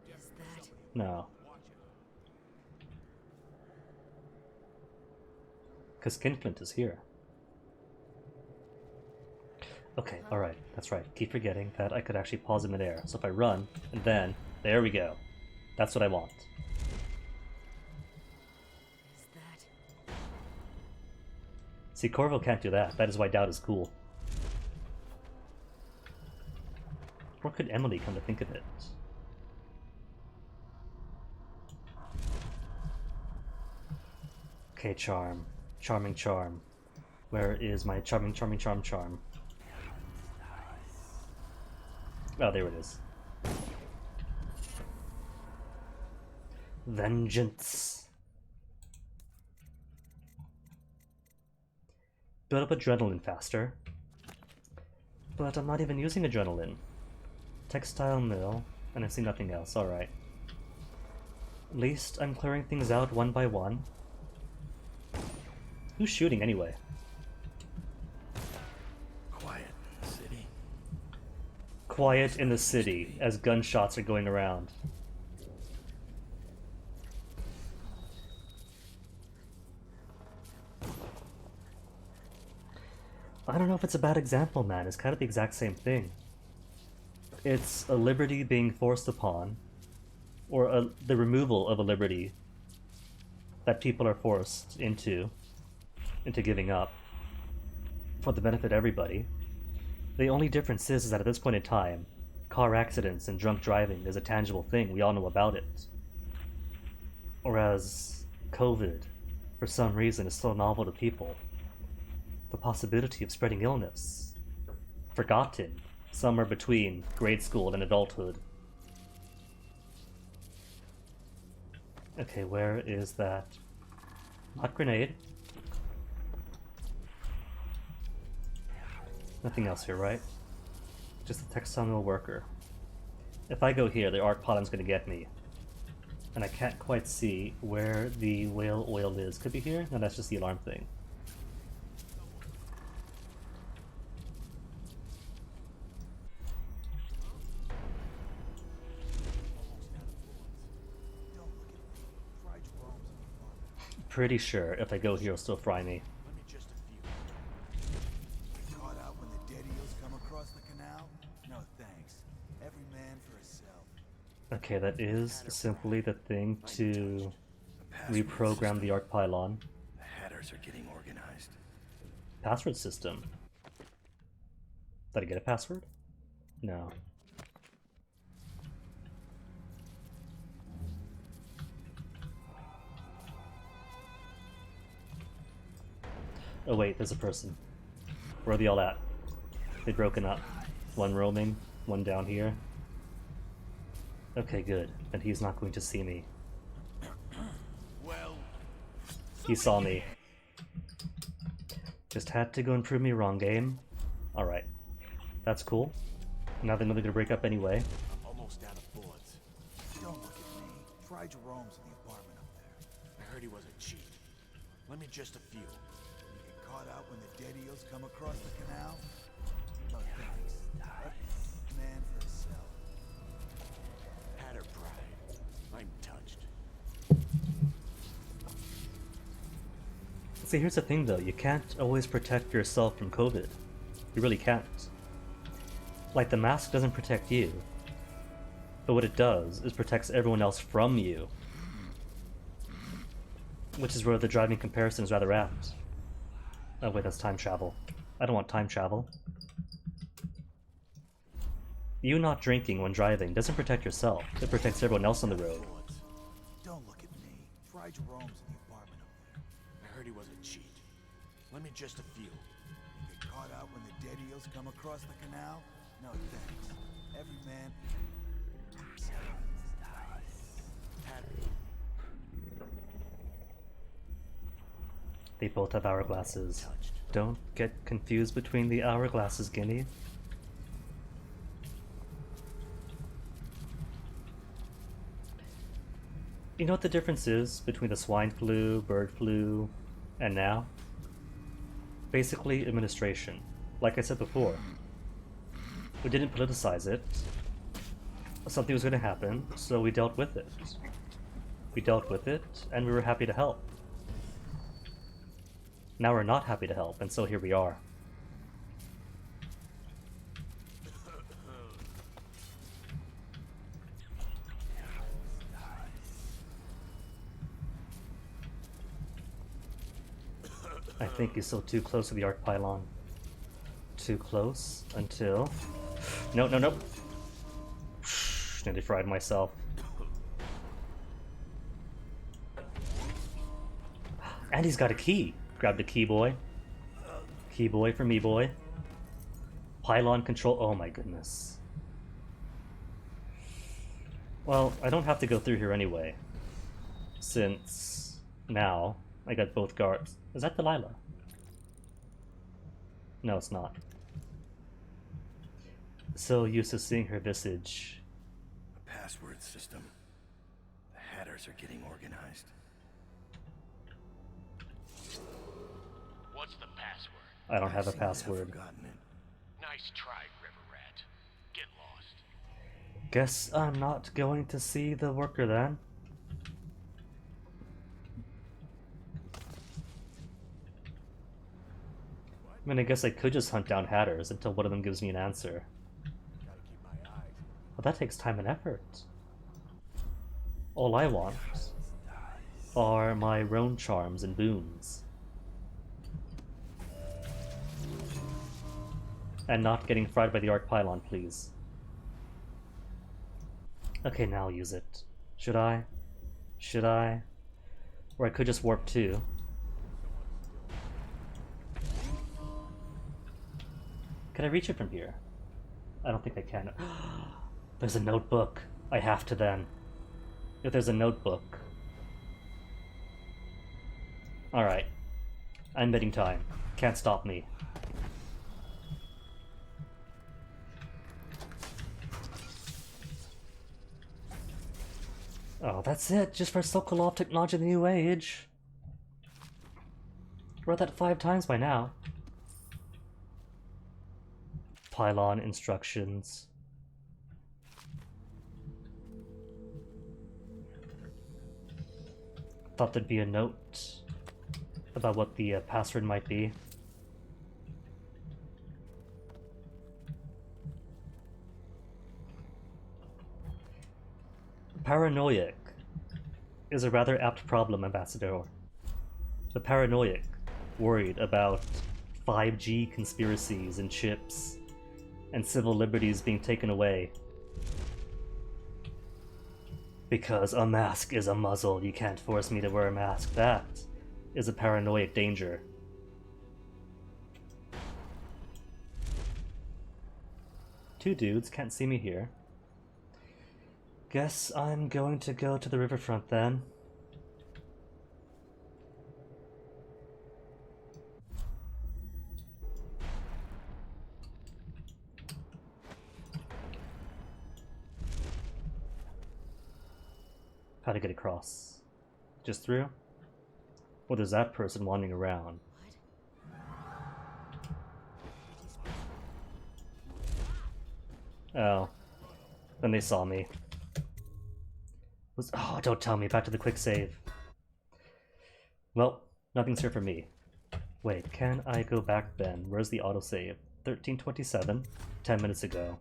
Is that? No. Because Skinflint is here. Okay, alright, that's right. Keep forgetting that I could actually pause in midair. So if I run, and then, there we go. That's what I want. Is that? See, Corvo can't do that. That is why Daud is cool. Or could Emily come to think of it? Okay, charm. Charming charm. Where is my charming charm? Oh, there it is. Vengeance. Build up adrenaline faster. But I'm not even using adrenaline. Textile mill, and I see nothing else, alright. At least I'm clearing things out one by one. Who's shooting anyway? Quiet in the city. Quiet in the city as gunshots are going around. I don't know if it's a bad example, man. It's kind of the exact same thing. It's a liberty being forced upon, or the removal of a liberty that people are forced into giving up for the benefit of everybody. The only difference is that at this point in time, car accidents and drunk driving is a tangible thing. We all know about it. Whereas COVID, for some reason, is still novel to people. The possibility of spreading illness. Forgotten. Somewhere between grade school and adulthood. Okay, where is that? Not grenade. Nothing else here, right? Just a textile mill worker. If I go here, the arc pollen's gonna get me. And I can't quite see where the whale oil is. Could be here? No, that's just the alarm thing. Pretty sure if I go here, it'll still fry me. Let me just a few. Caught out when the dead eels come across the canal? No thanks. Every man for himself. Okay, that is simply the thing to reprogram the arc pylon. The Hatters are getting organized. Password system. Did I get a password? No. Oh wait, there's a person. Where are they all at? They've broken up. One roaming, one down here. Okay, good. Then he's not going to see me. Well, He saw me. Just had to go and prove me wrong, game. Alright. That's cool. Now they know they're gonna break up anyway. I'm almost out of bullets. Don't look at me. Try Jerome's in the apartment up there. I heard he was a cheat. Let me just a few. You get caught out when the dead eels come across the canal? No thanks. Man for himself. Hatter pride. I'm touched. See, here's the thing though, you can't always protect yourself from COVID. You really can't. Like, the mask doesn't protect you, but what it does is protects everyone else from you. Which is where the driving comparison is rather apt. Oh wait, that's time travel. I don't want time travel. You not drinking when driving doesn't protect yourself, it protects everyone else on the road. Don't look at me. Try Jerome's in the apartment up there. I heard he was a cheat. Let me just a few. You get caught out when the dead eels come across the canal? No thanks. Every man... They both have hourglasses. Don't get confused between the hourglasses, Guinea. You know what the difference is between the swine flu, bird flu, and now? Basically, administration. Like I said before, we didn't politicize it. Something was going to happen, so we dealt with it. We dealt with it, and we were happy to help. Now we're not happy to help, and so here we are. I think he's still too close to the arc pylon. Too close until... No, no, no! Nearly fried myself. And he's got a key! Grab the key, boy. Key boy for me, boy. Pylon control... Oh my goodness. Well, I don't have to go through here anyway. Since... now, I got both guards. Is that Delilah? No, it's not. So used to seeing her visage. A password system. The Hatters are getting organized. What's the password? I don't have a password. Nice try, River Rat. Get lost. Guess I'm not going to see the worker then. I mean, I guess I could just hunt down Hatters until one of them gives me an answer. But that takes time and effort. All I want are my Roan charms and boons. And not getting fried by the arc pylon, please. Okay, now I'll use it. Should I? Should I? Or I could just warp too. Can I reach it from here? I don't think I can. There's a notebook. I have to then. If there's a notebook. Alright. I'm bidding time. Can't stop me. Oh, that's it. Just for Sokolov technology of the new age. Read that 5 times by now. Pylon instructions. Thought there'd be a note about what the password might be. Paranoiac is a rather apt problem, Ambassador. The paranoiac, worried about 5G conspiracies and chips, and civil liberties being taken away. Because a mask is a muzzle, you can't force me to wear a mask. That is a paranoiac danger. Two dudes can't see me here. Guess I'm going to go to the riverfront then. How to get across? Just through? Well, there's that person wandering around. Oh. Then they saw me. Oh, don't tell me. Back to the quick save. Well, nothing's here for me. Wait, can I go back then? Where's the autosave? 13:27. 10 minutes ago.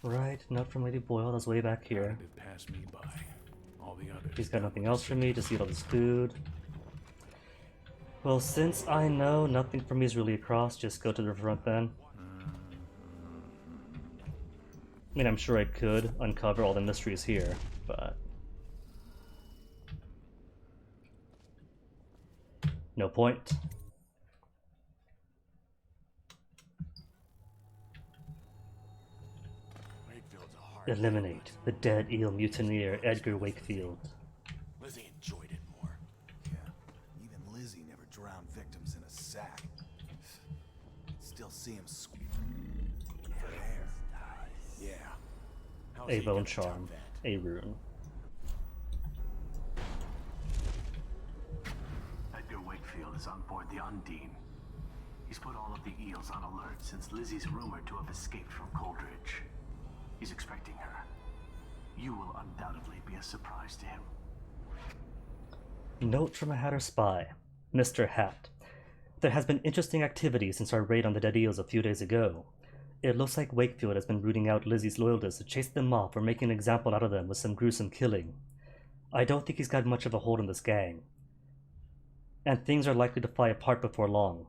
Right, note from Lady Boyle, that's way back here. It passed me by. All the others. He's got nothing else for me, just eat all this food. Well, since I know nothing from me is really across, just go to the front then. I mean, I'm sure I could uncover all the mysteries here, but... no point. Eliminate the dead eel mutineer Edgar Wakefield. Lizzie enjoyed it more. Yeah, even Lizzie never drowned victims in a sack. Still see him for air. Yeah. A bone charm. A rune. Edgar Wakefield is on board the Undine. He's put all of the eels on alert since Lizzie's rumored to have escaped from Coldridge. He's expecting her. You will undoubtedly be a surprise to him. Note from a Hatter spy. Mr. Hat. There has been interesting activity since our raid on the dead eels a few days ago. It looks like Wakefield has been rooting out Lizzie's loyalists to chase them off or making an example out of them with some gruesome killing. I don't think he's got much of a hold on this gang. And things are likely to fly apart before long.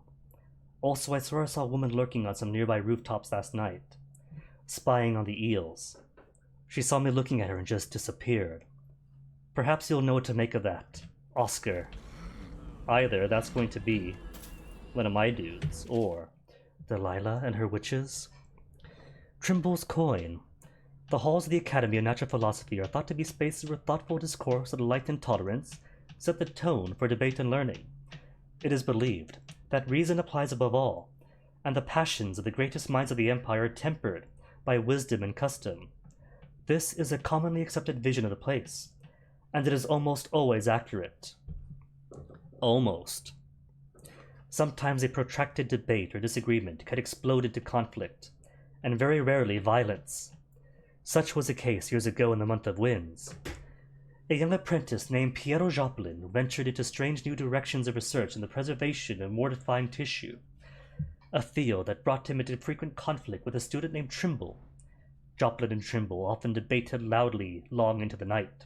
Also, I swear I saw a woman lurking on some nearby rooftops last night, spying on the eels. She saw me looking at her and just disappeared. Perhaps you'll know what to make of that, Oscar. Either that's going to be one of my dudes, or Delilah and her witches. Trimble's coin. The halls of the Academy of Natural Philosophy are thought to be spaces where thoughtful discourse and enlightened tolerance set the tone for debate and learning. It is believed that reason applies above all, and the passions of the greatest minds of the Empire are tempered by wisdom and custom. This is a commonly accepted vision of the place, and it is almost always accurate. Almost. Sometimes a protracted debate or disagreement can explode into conflict, and very rarely violence. Such was the case years ago in the month of Winds. A young apprentice named Piero Joplin ventured into strange new directions of research in the preservation of mortifying tissue, a field that brought him into frequent conflict with a student named Trimble. Joplin and Trimble often debated loudly long into the night,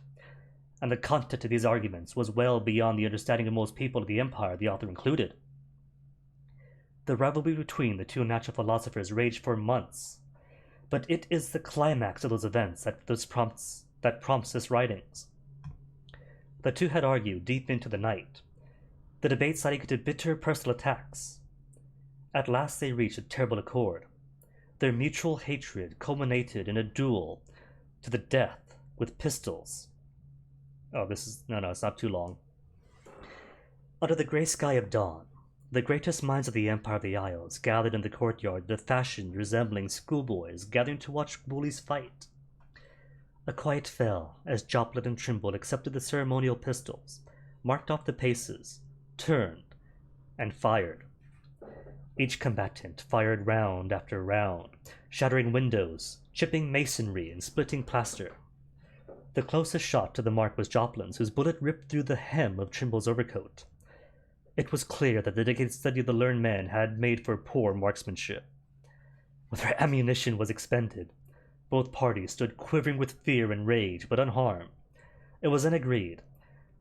and the content of these arguments was well beyond the understanding of most people of the Empire, the author included. The rivalry between the two natural philosophers raged for months, but it is the climax of those events that prompts his writings. The two had argued deep into the night, the debate siding into bitter personal attacks. At last they reached a terrible accord. Their mutual hatred culminated in a duel to the death with pistols. Oh, it's not too long. Under the gray sky of dawn, the greatest minds of the Empire of the Isles gathered in the courtyard, the fashion resembling schoolboys gathering to watch bullies fight. A quiet fell as Joplin and Trimble accepted the ceremonial pistols, marked off the paces, turned, and fired. Each combatant fired round after round, shattering windows, chipping masonry, and splitting plaster. The closest shot to the mark was Joplin's, whose bullet ripped through the hem of Trimble's overcoat. It was clear that the dedicated study of the learned men had made for poor marksmanship. When their ammunition was expended, both parties stood quivering with fear and rage, but unharmed. It was then agreed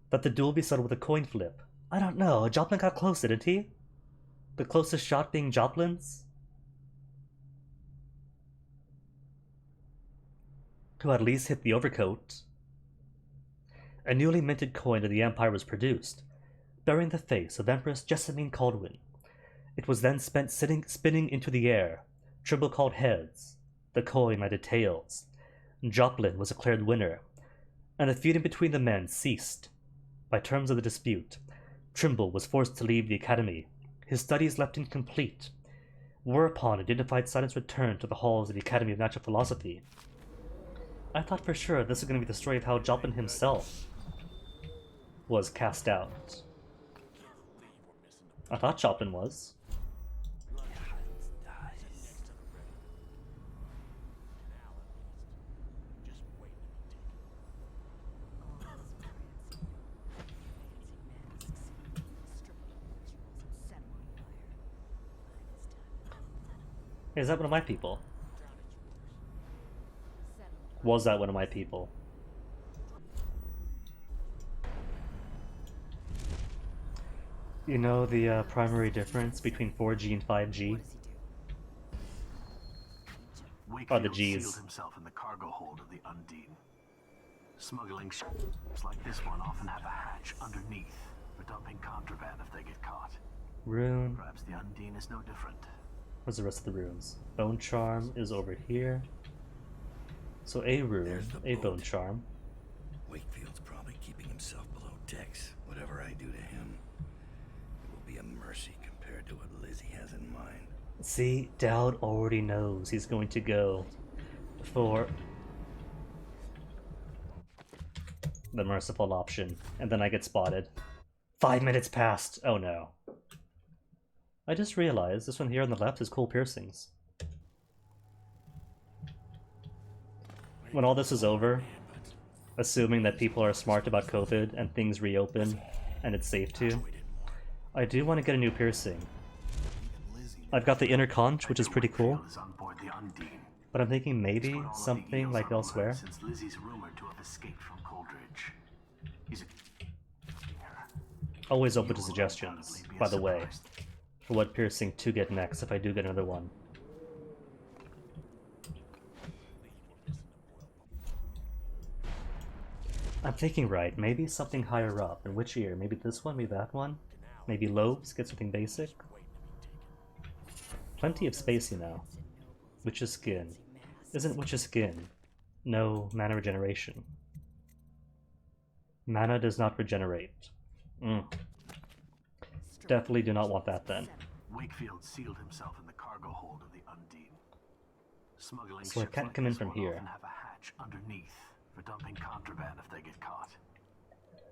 that the duel be settled with a coin flip. I don't know, Joplin got close, didn't he? The closest shot being Joplin's? Who at least hit the overcoat. A newly minted coin of the Empire was produced, bearing the face of Empress Jessamine Caldwin. It was then spinning into the air. Trimble called heads. The coin landed tails. Joplin was declared winner, and the feuding between the men ceased. By terms of the dispute, Trimble was forced to leave the academy, his studies left incomplete, whereupon a dignified silence returned to the halls of the Academy of Natural Philosophy. I thought for sure this was going to be the story of how Joplin himself was cast out. I thought Joplin was. Is that one of my people? Was that one of my people? You know the primary difference between 4G and 5G? Are the Wakefield G's. sealed himself in the cargo hold of the Undine. Smuggling ships like this one often have a hatch underneath for dumping contraband if they get caught. Rune. Perhaps the Undine is no different. Where's the rest of the runes? Bone Charm is over here. So a rune, a Bone Charm. Wakefield's probably keeping himself below decks. Whatever I do to him, it will be a mercy compared to what Lizzie has in mind. See, Daud already knows he's going to go for the merciful option, and then I get spotted. 5 minutes passed! Oh no. I just realized this one here on the left is cool piercings. When all this is over, assuming that people are smart about COVID and things reopen and it's safe to, I do want to get a new piercing. I've got the inner conch, which is pretty cool, but I'm thinking maybe something like elsewhere. Since Lizzie's rumored to have escaped from Coldridge. He's Always open to suggestions, by the way, for what piercing to get next if I do get another one. I'm thinking right, maybe something higher up. In which ear? Maybe this one, maybe that one? Maybe lobes, get something basic? Plenty of space, you know. Witch's Skin. Isn't Witch's Skin no mana regeneration? Mana does not regenerate. Definitely do not want that then. Wakefield sealed himself in the cargo hold of the Undine. Smuggling So I ships can't like come in this from one here. often have a hatch underneath for dumping contraband if they get caught.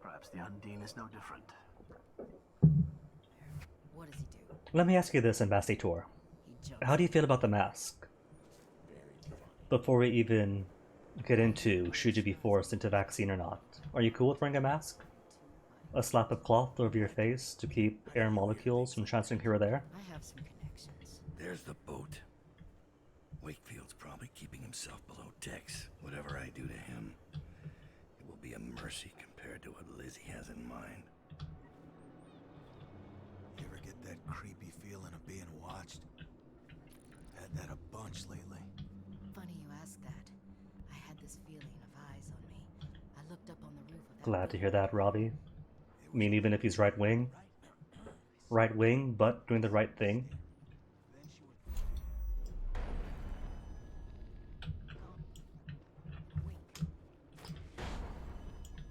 Perhaps the Undine is no different. What does he do? Let me ask you this, Ambassador. How do you feel about the mask? Before we even get into should you be forced into vaccine or not. Are you cool with wearing a mask? A slap of cloth over your face to keep air molecules from transferring here or there? I have some connections. There's the boat. Wakefield's probably keeping himself below decks. Whatever I do to him, it will be a mercy compared to what Lizzie has in mind. You ever get that creepy feeling of being watched? Had that a bunch lately. Funny you ask that. I had this feeling of eyes on me. I looked up on the roof of that. Glad to hear that, Robbie. I mean, even if he's right wing, but doing the right thing.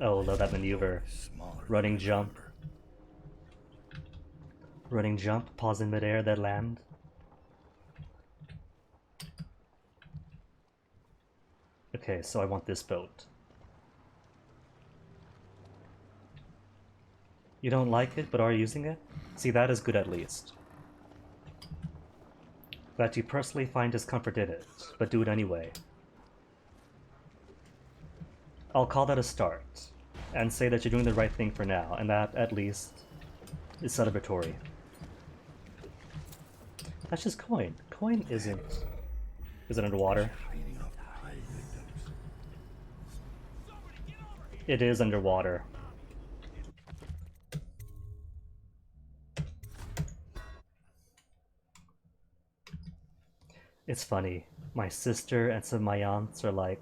Oh, love that maneuver. Running jump. Running jump, pause in midair, then land. Okay, so I want this boat. You don't like it, but are using it? See, that is good at least. That you personally find discomfort in it, but do it anyway. I'll call that a start, and say that you're doing the right thing for now, and that, at least, is celebratory. That's just coin. Coin isn't... Is it underwater? It is underwater. It's funny. My sister and some of my aunts are like,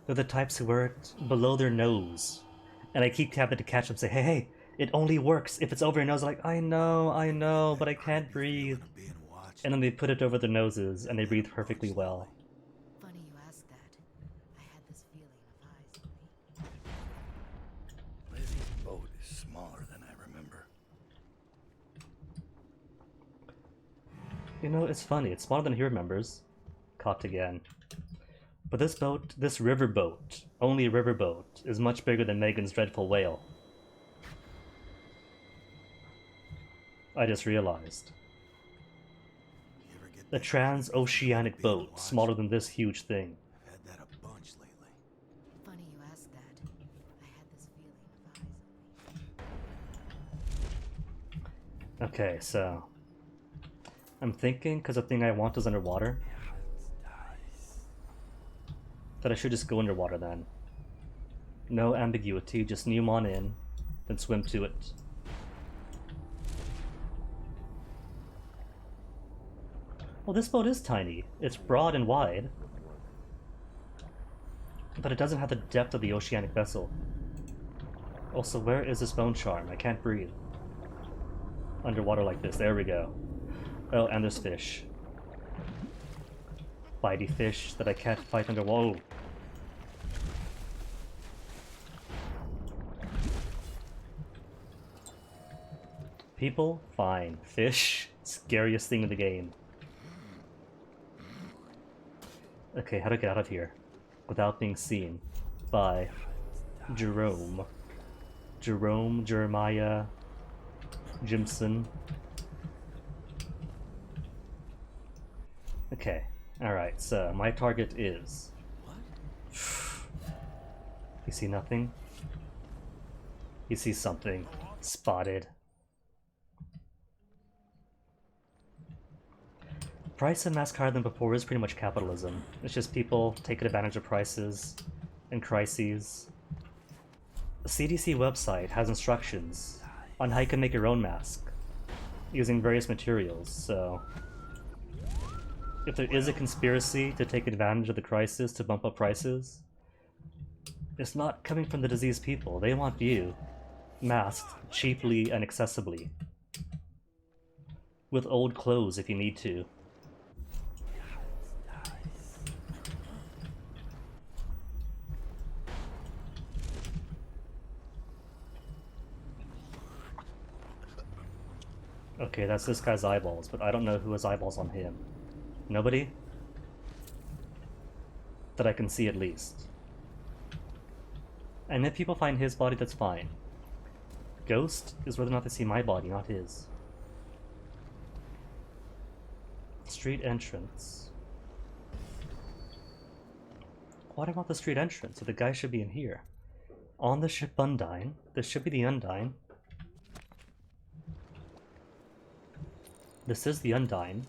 they're the types who wear it below their nose. And I keep having to catch them and say, hey, it only works if it's over your nose. I'm like, I know, but I can't breathe. And then they put it over their noses and they breathe perfectly well. Funny you ask that. I had this feeling of eyes on me. Lizzie's boat is smaller than I remember. You know, it's funny. It's smaller than he remembers. Caught again. But this boat, this river boat, only river boat, is much bigger than Megan's dreadful whale. I just realized. The transoceanic boat, smaller than this huge thing. Had that a bunch lately. Funny you ask that. I had this feeling of eyes on me. Okay, so... I'm thinking, because the thing I want is underwater, that I should just go underwater then. No ambiguity, just neum on in, then swim to it. Well, this boat is tiny. It's broad and wide. But it doesn't have the depth of the oceanic vessel. Also, where is this bone charm? I can't breathe. Underwater like this. There we go. Oh, and there's fish. Bitey fish that I can't fight underwater. People? Fine. Fish? Scariest thing in the game. Okay, how to get out of here without being seen by Jerome. Jeremiah, Jimson. Okay, alright, so my target is... You see nothing? You see something. Spotted. Price and mask higher than before is pretty much capitalism. It's just people taking advantage of prices and crises. The CDC website has instructions on how you can make your own mask using various materials, so if there is a conspiracy to take advantage of the crisis to bump up prices, it's not coming from the diseased people. They want you masked cheaply and accessibly. With old clothes if you need to. Okay, that's this guy's eyeballs, but I don't know who has eyeballs on him. Nobody? That I can see at least. And if people find his body, that's fine. Ghost is whether or not they see my body, not his. Street entrance. Why do I want the street entrance? So the guy should be in here. On the ship Undine. This should be the Undine. This is the Undine.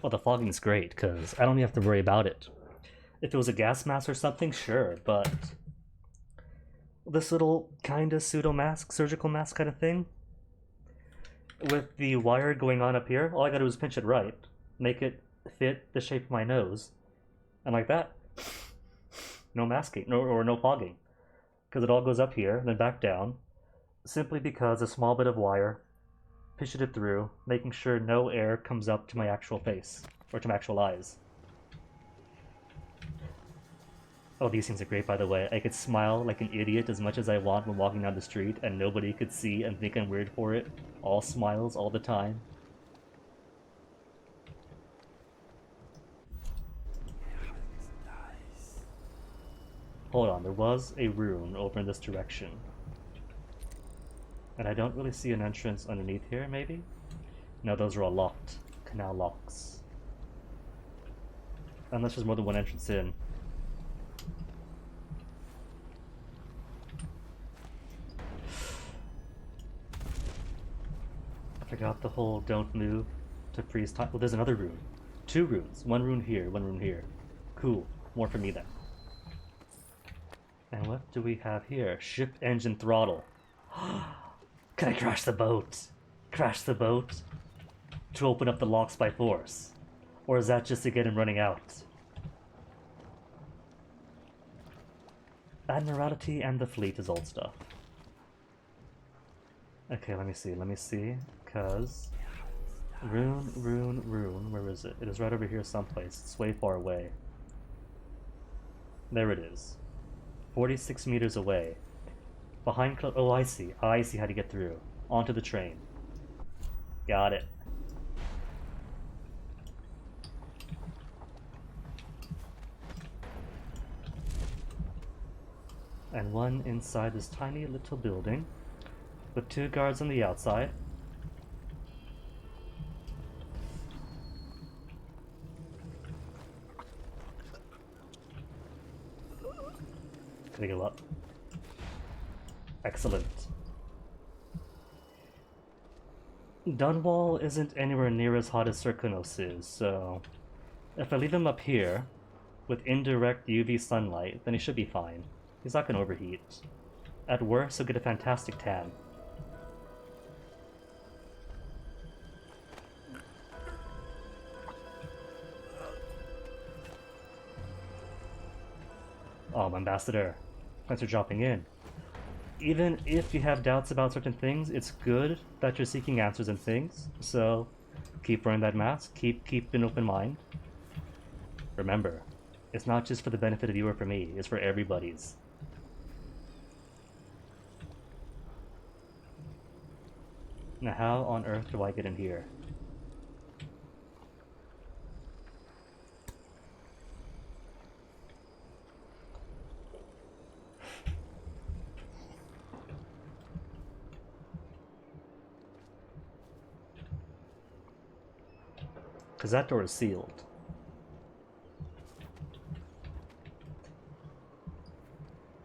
Well, the fogging is great, because I don't even have to worry about it. If it was a gas mask or something, sure, but... this little kinda pseudo-mask, surgical mask kind of thing, with the wire going on up here, all I gotta do is pinch it right, make it fit the shape of my nose, and like that, no masking, no fogging. Because it all goes up here, and then back down, simply because a small bit of wire pitched it through, making sure no air comes up to my actual face, or to my actual eyes. Oh, these things are great, by the way. I could smile like an idiot as much as I want when walking down the street, and nobody could see and think I'm weird for it. All smiles, all the time. Hold on, there was a rune over in this direction. And I don't really see an entrance underneath here, maybe? No, those are all locked. Canal locks. Unless there's more than one entrance in. I forgot the whole don't move to freeze time. Well, there's another rune. 2 runes. 1 rune here, 1 rune here. Cool. More for me then. And what do we have here? Ship engine throttle. Can I crash the boat? Crash the boat? To open up the locks by force? Or is that just to get him running out? Admiralty and the fleet is old stuff. Okay, let me see, cause... Rune, where is it? It is right over here someplace, it's way far away. There it is. 46 meters away. Behind oh, I see how to get through. Onto the train. Got it. And one inside this tiny little building, with 2 guards on the outside. Can I go up? Excellent. Dunwall isn't anywhere near as hot as Serkonos is, so if I leave him up here with indirect UV sunlight, then he should be fine. He's not gonna overheat. At worst, he'll get a fantastic tan. Oh, Ambassador, thanks for dropping in. Even if you have doubts about certain things, it's good that you're seeking answers and things, so keep wearing that mask, keep an open mind. Remember, it's not just for the benefit of you or for me, it's for everybody's. Now how on earth do I get in here? Because that door is sealed.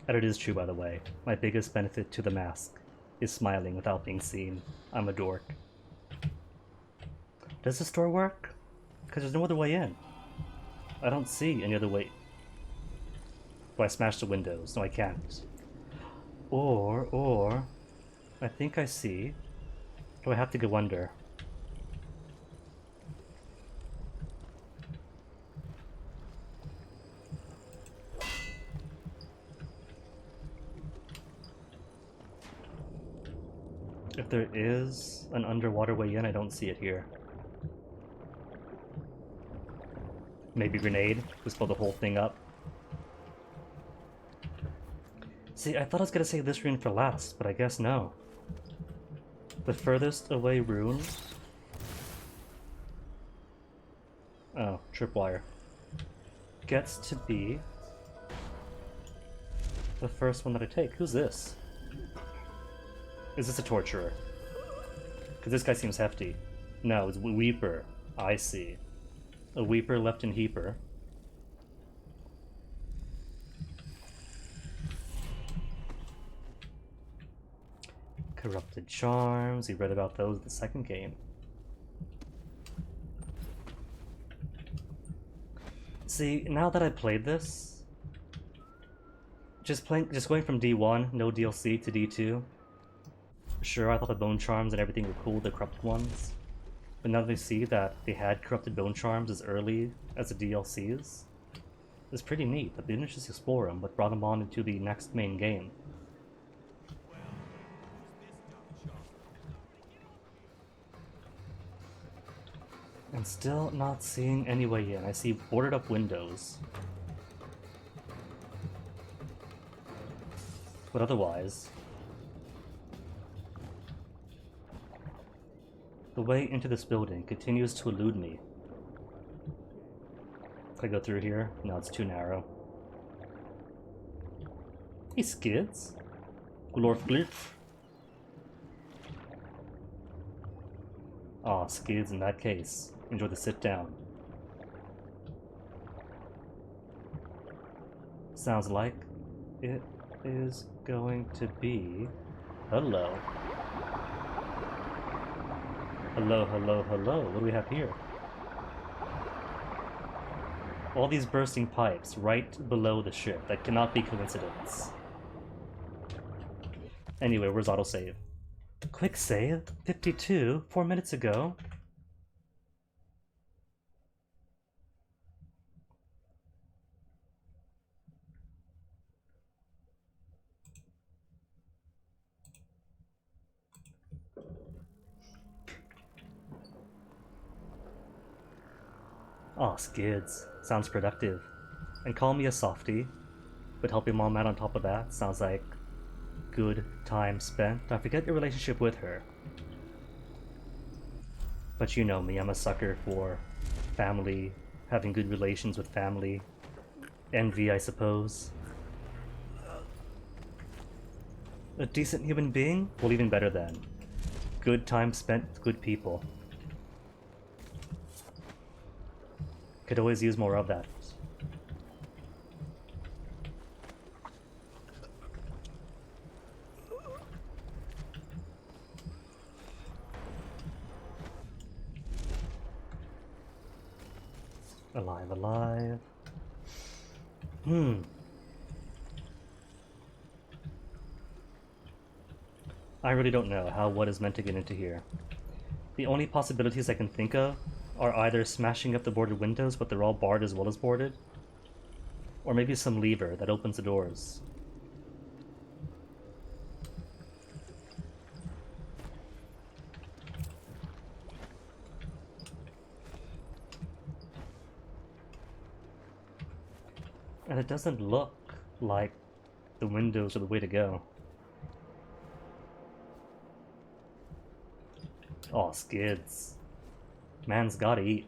And it is true, by the way. My biggest benefit to the mask is smiling without being seen. I'm a dork. Does this door work? Because there's no other way in. I don't see any other way. Do I smash the windows? No, I can't. Or... I think I see. Do I have to go under? If there is an underwater way in, I don't see it here. Maybe grenade? Just blow the whole thing up. See, I thought I was gonna save this rune for last, but I guess no. The furthest away rune... Oh, tripwire. Gets to be... the first one that I take. Who's this? Is this a torturer? Because this guy seems hefty. No, it's Weeper. I see. A Weeper left in Heaper. Corrupted Charms. We read about those in the second game. See, now that I played this, just going from D1, no DLC, to D2. Sure, I thought the Bone Charms and everything were cool, the corrupted ones. But now that I see that they had corrupted Bone Charms as early as the DLCs, it's pretty neat that they didn't just explore them, but brought them on into the next main game. And still not seeing any way in. I see boarded up windows. But otherwise, the way into this building continues to elude me. Can I go through here? No, it's too narrow. Hey, Skids. Glorfglitf. Aw, Skids, in that case. Enjoy the sit down. Sounds like it is going to be... Hello. Hello, hello, hello. What do we have here? All these bursting pipes right below the ship. That cannot be coincidence. Anyway, where's autosave? Quick save? 52? 4 minutes ago? Aw, Skids. Sounds productive. And call me a softie, but helping mom out on top of that sounds like good time spent. I forget your relationship with her. But you know me, I'm a sucker for family, having good relations with family. Envy, I suppose. A decent human being? Well, even better then. Good time spent with good people. Could always use more of that. Alive, alive. I really don't know how what is meant to get into here. The only possibilities I can think of are either smashing up the boarded windows, but they're all barred as well as boarded, or maybe some lever that opens the doors. And it doesn't look like the windows are the way to go. Aw, skids. Man's gotta eat.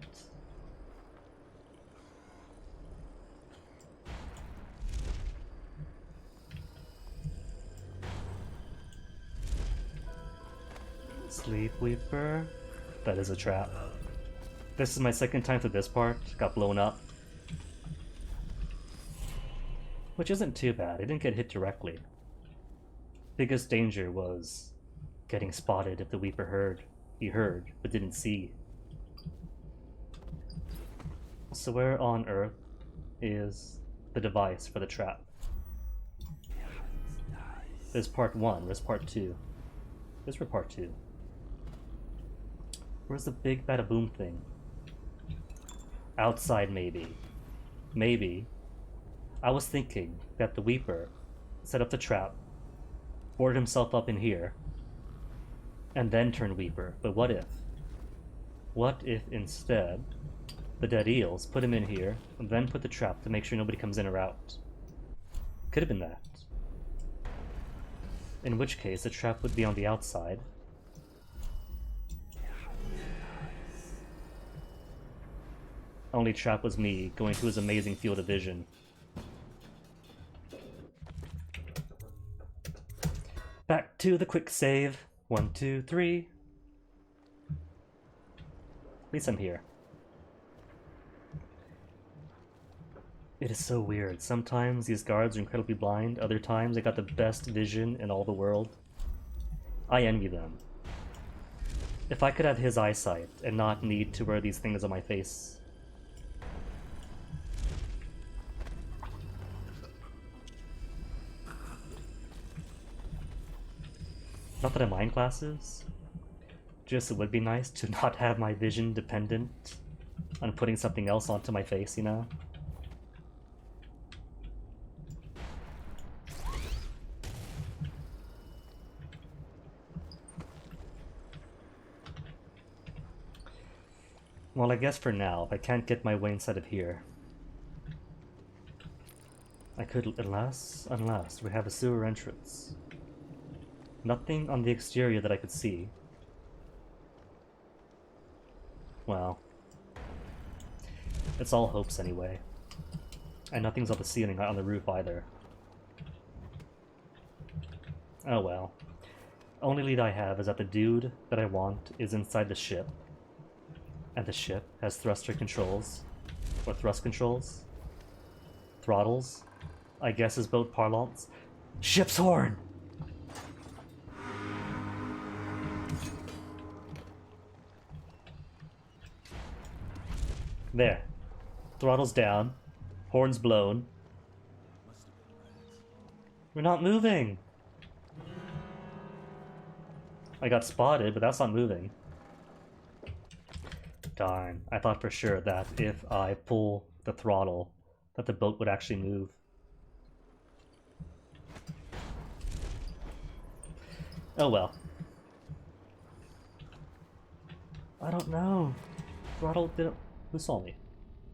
Sleep Weeper. That is a trap. This is my second time through this part. Got blown up. Which isn't too bad. I didn't get hit directly. Biggest danger was getting spotted if the Weeper heard. He heard, but didn't see. So where on Earth is the device for the trap? There's part 1, where's part 2? There's for part 2. Where's the big bada boom thing? Outside, maybe. Maybe. I was thinking that the Weeper set up the trap, boarded himself up in here, and then turned Weeper. But what if? What if instead the dead eels put him in here and then put the trap to make sure nobody comes in or out? Could have been that. In which case the trap would be on the outside. Only trap was me going to his amazing field of vision. Back to the quick save. 1, 2, 3. At least I'm here. It is so weird. Sometimes these guards are incredibly blind, other times they got the best vision in all the world. I envy them. If I could have his eyesight and not need to wear these things on my face. Not that I mind glasses, just it would be nice to not have my vision dependent on putting something else onto my face, you know? Well, I guess for now, if I can't get my way inside of here, I could, unless we have a sewer entrance. Nothing on the exterior that I could see. Well, it's all hopes anyway. And nothing's on the ceiling, on the roof either. Oh well. Only lead I have is that the dude that I want is inside the ship. And the ship has thruster controls. Or thrust controls. Throttles. I guess is boat parlance. Ship's horn! There. Throttle's down. Horn's blown. We're not moving! I got spotted, but that's not moving. Darn. I thought for sure that if I pull the throttle, that the boat would actually move. Oh well. I don't know. Throttle didn't... Who saw me?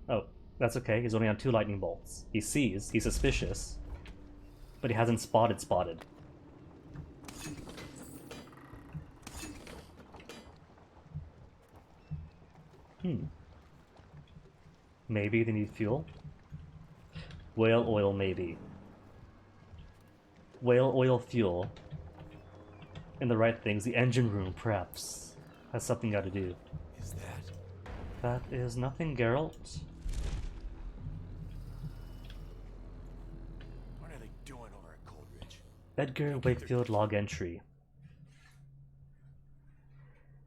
Oh, that's okay. He's only on 2 lightning bolts. He sees, he's suspicious, but he hasn't spotted. Maybe they need fuel? Whale oil, maybe. Whale oil fuel. And the right things. The engine room, perhaps, has something got to do. Is that? That is nothing, Geralt. What are they doing over at Coldridge? Edgar Wakefield log entry.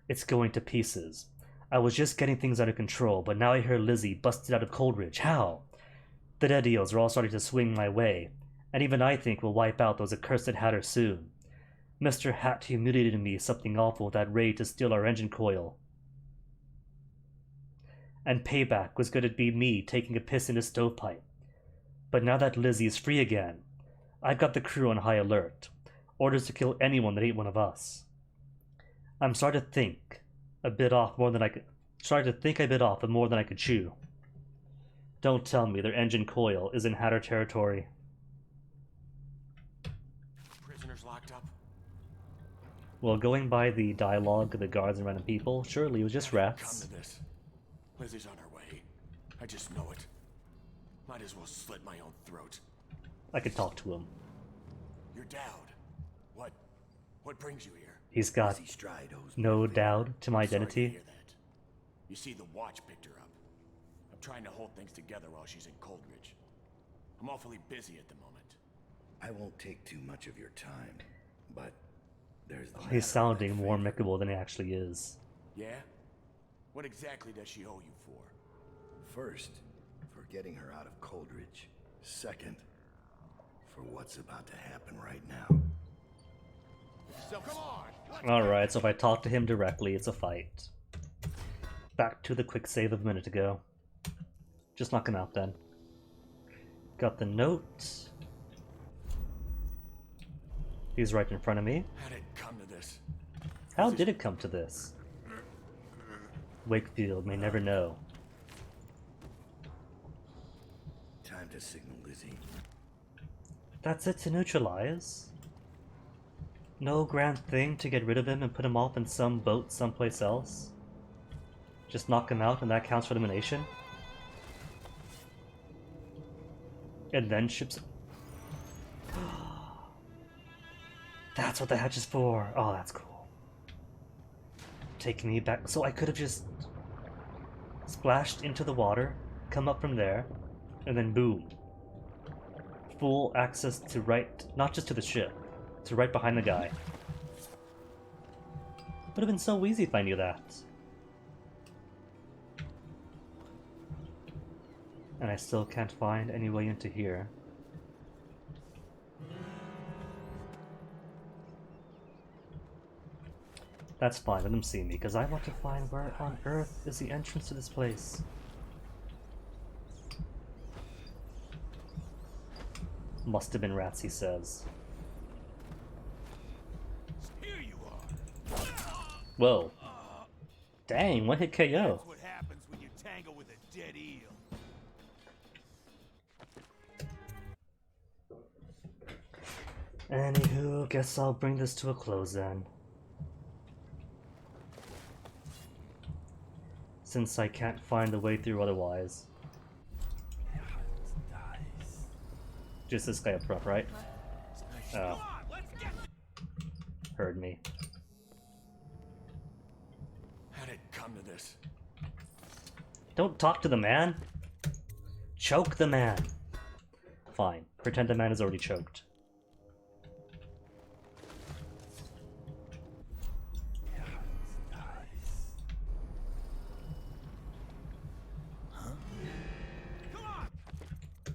It's going to pieces. I was just getting things under control, but now I hear Lizzie busted out of Coldridge. How? The dead eels are all starting to swing my way, and even I think we'll wipe out those accursed hatters soon. Mr. Hat humiliated me something awful with that raid to steal our engine coil. And payback was going to be me taking a piss in his stovepipe. But now that Lizzie is free again, I've got the crew on high alert. Orders to kill anyone that ain't one of us. I'm starting to think a bit off more than I could chew. Don't tell me their engine coil is in Hatter territory. Prisoners locked up. Well, going by the dialogue of the guards and random people, surely it was just rats. Come to this. Lizzie's on her way. I just know it. Might as well slit my own throat. I could talk to him. You're Daud. What brings you here? He's got no doubt to my identity. You see, the watch picked her up. I'm trying to hold things together while she's in Coldridge. I'm awfully busy at the moment. I won't take too much of your time, but there's the He's sounding more amicable than he actually is. Yeah? What exactly does she owe you for? First, for getting her out of Coldridge. Second, for what's about to happen right now. So come on! Alright, so if I talk to him directly, it's a fight. Back to the quick save of a minute ago. Just knock him out then. Got the note. He's right in front of me. How did it come to this? How did it come to this? Wakefield may never know. Time to signal Lizzie. That's it to neutralize? No grand thing to get rid of him and put him off in some boat someplace else? Just knock him out and that counts for elimination? And then ships... That's what the hatch is for! Oh, that's cool. Taking me back... So I could have just... splashed into the water, come up from there, and then boom. Full access to right... not just to the ship, to right behind the guy. Would have been so easy if I knew that. And I still can't find any way into here. That's fine, let them see me, because I want to find where on earth is the entrance to this place. Must have been rats, he says. Here you are. Whoa. Dang, one hit KO. That's what happens when you tangle with a dead eel. Anywho, guess I'll bring this to a close then. Since I can't find the way through otherwise. Just this guy up front, right? Oh. Heard me. How did it come to this? Don't talk to the man! Choke the man! Fine. Pretend the man is already choked.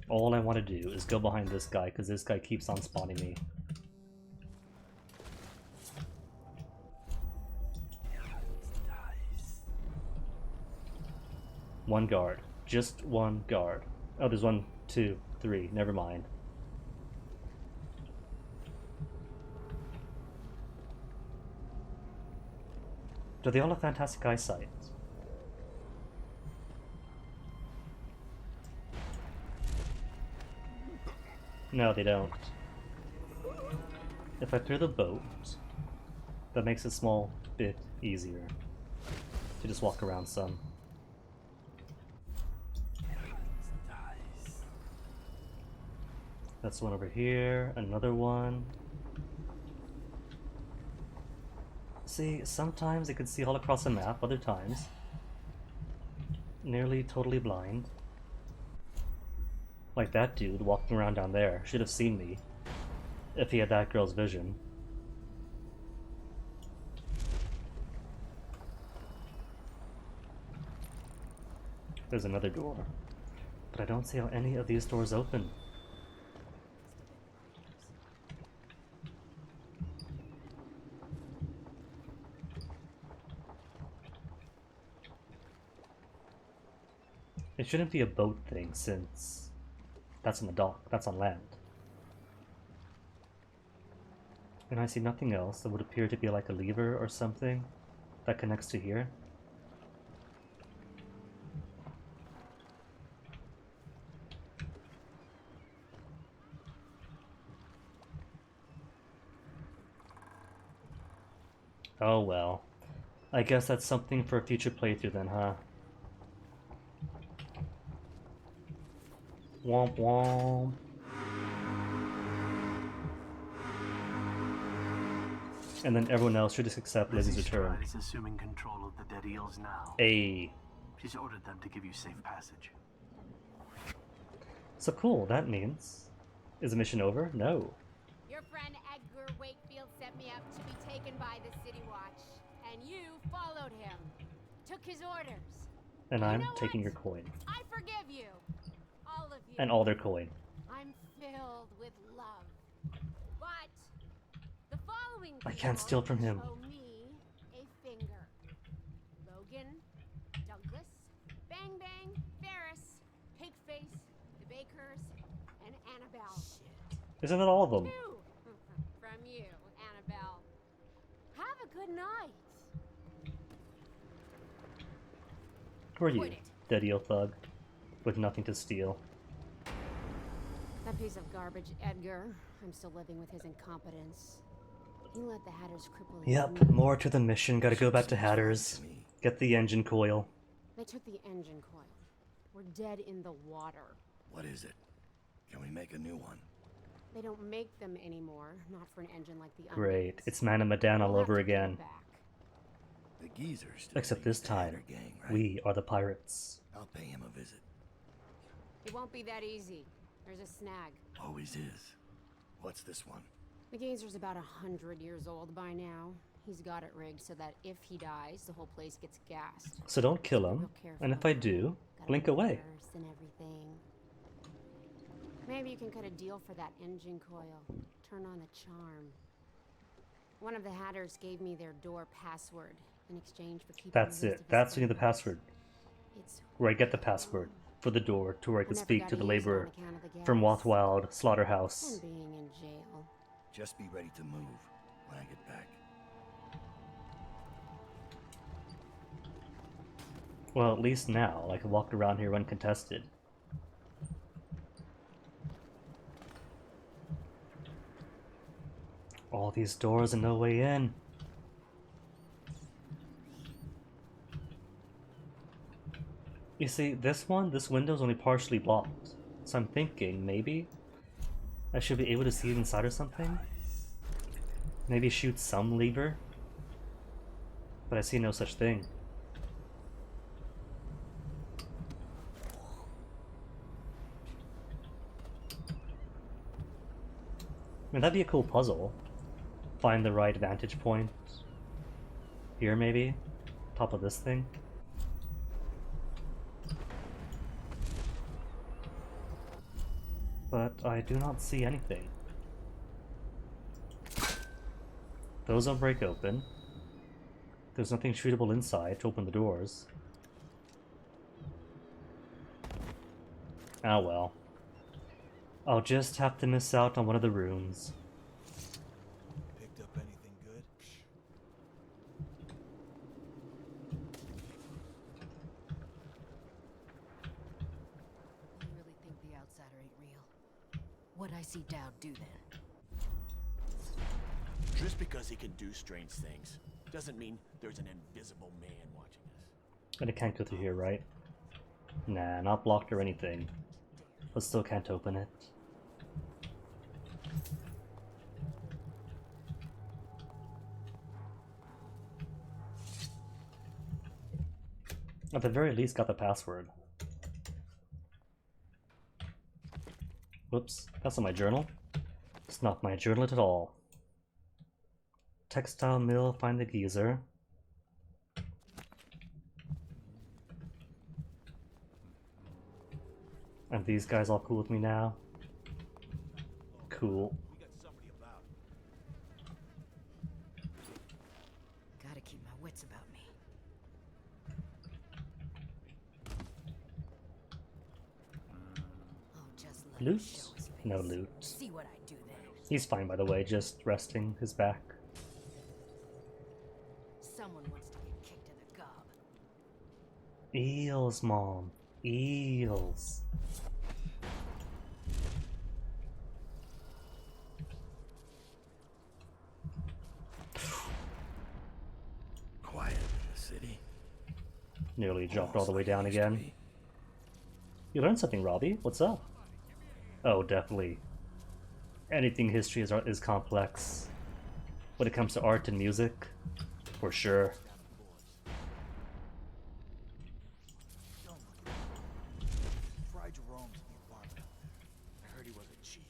All I want to do is go behind this guy, because this guy keeps on spawning me. One guard. Just one guard. Oh, there's 1, 2, 3. Never mind. Do they all have fantastic eyesight? No, they don't. If I clear the boat, that makes it a small bit easier to just walk around some. That's one over here, another one. See, sometimes I can see all across the map, other times nearly totally blind. Like that dude walking around down there should have seen me if he had that girl's vision. There's another door, but I don't see how any of these doors open. It shouldn't be a boat thing since that's on the dock, that's on land. And I see nothing else that would appear to be like a lever or something that connects to here. Oh well. I guess that's something for a future playthrough then, huh? Womp womp. And then everyone else should just accept Lizzie's return. Is assuming control of the dead eels now. Ayy. She's ordered them to give you safe passage. So cool, that means... Is the mission over? No. Your friend Edgar Wakefield sent me up to be taken by the City Watch, and you followed him. Took his orders. And I'm taking your coin. I forgive you. All of you. And all their coin. I'm filled with love. But the following I can't steal from him. owe me a finger. Logan, Douglas, Bang Bang, Ferris, Pigface, the Bakers, and Annabelle. Isn't that all of them? Two from you, Annabelle. Have a good night. Who are you, dead eel thug, with nothing to steal? That piece of garbage, Edgar. I'm still living with his incompetence. He let the Hatters cripple him. Yep, more to the mission. Gotta go back to Hatters. Get the engine coil. They took the engine coil. We're dead in the water. What is it? Can we make a new one? They don't make them anymore. Not for an engine like the Great. It's Man and Madan all over again. The geezers. Except this time, we are the pirates. I'll pay him a visit. It won't be that easy. There's a snag. Always is. What's this one? The Gazer's about 100 years old by now. He's got it rigged so that if he dies, the whole place gets gassed. So don't kill him. And if I do, blink away. And everything. Maybe you can cut a deal for that engine coil. Turn on the charm. One of the Hatters gave me their door password in exchange for keeping That's the rest it. of That's his the password. It's Where I get the password for the door to where I can never speak got to the to use it on laborer account of the from gas. Rothwild Slaughterhouse. And being in jail. Just be ready to move when I get back. Well, at least now I can walk around here uncontested. All these doors and no way in. You see, this window's only partially blocked. So I'm thinking, maybe I should be able to see inside or something? Maybe shoot some lever? But I see no such thing. I mean, that'd be a cool puzzle. Find the right vantage point. Here, maybe? Top of this thing? But I do not see anything. Those don't break open. There's nothing shootable inside to open the doors. Ah well. I'll just have to miss out on one of the rooms. Picked up anything good? You really think the outsider ain't real? What'd I see Daud do then? Just because he can do strange things doesn't mean there's an invisible man watching us. And it can't go through here, right? Nah, not blocked or anything. But still can't open it. At the very least, got the password. Whoops, that's not my journal. It's not my journal at all. Textile mill, find the geezer. And these guys all cool with me now? Cool. Gotta keep my wits about me. Loot? No loot. See what I do then. He's fine, by the way, just resting his back. Someone wants to get kicked in the gob. Eels, Mom. Eels. Quiet in the city. Nearly dropped all the way down again. You learned something, Robbie. What's up? Oh, definitely. Anything history is complex. When it comes to art and music, for sure. Try Jerome's in the apartment up there. I heard he was a cheat.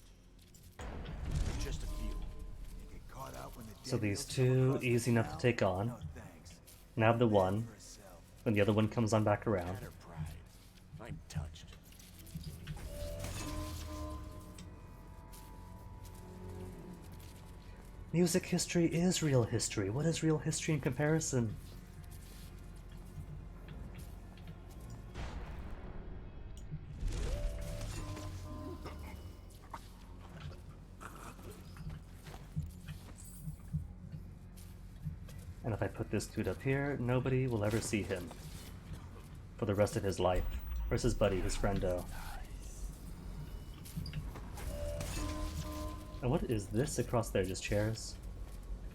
Just a few. You get caught out when the So these dead two, easy enough to take on. Nab the one, when the other one comes on back around. I'm touched. Music history is real history. What is real history in comparison? And if I put this dude up here, nobody will ever see him for the rest of his life. Where's his buddy, his friendo? And what is this across there? Just chairs?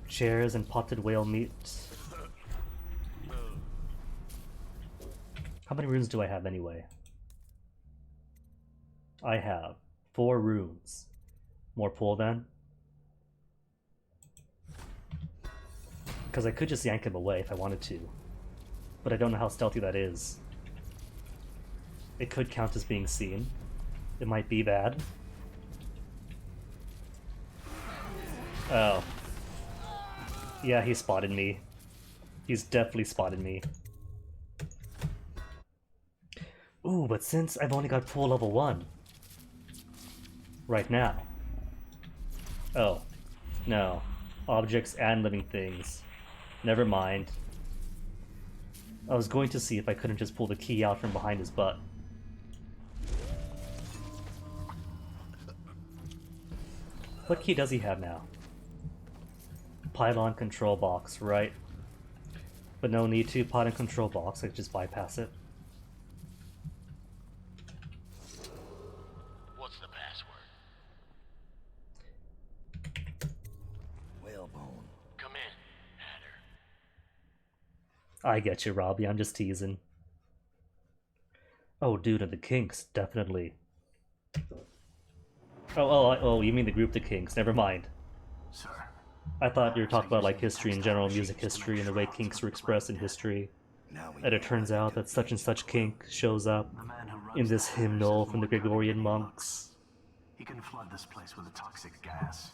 Chairs and potted whale meat. How many runes do I have anyway? I have 4 runes. More pull then? Because I could just yank him away if I wanted to. But I don't know how stealthy that is. It could count as being seen. It might be bad. Oh. Yeah, he spotted me. He's definitely spotted me. Ooh, but since I've only got full level 1 right now. Oh. No. Objects and living things. Never mind. I was going to see if I couldn't just pull the key out from behind his butt. What key does he have now? Pylon control box, right? But no need to pylon control box, I could just bypass it. What's the password? Whalebone. Come in, Hatter. I get you, Robbie, I'm just teasing. Oh, dude, and the Kinks, definitely. Oh, you mean the group The Kinks, never mind. Sir. I thought you were talking about like history in general, music history, and the way kinks were expressed in history. And it turns out that such and such kink shows up in this hymnal from the Gregorian monks. He can flood this place with a toxic gas.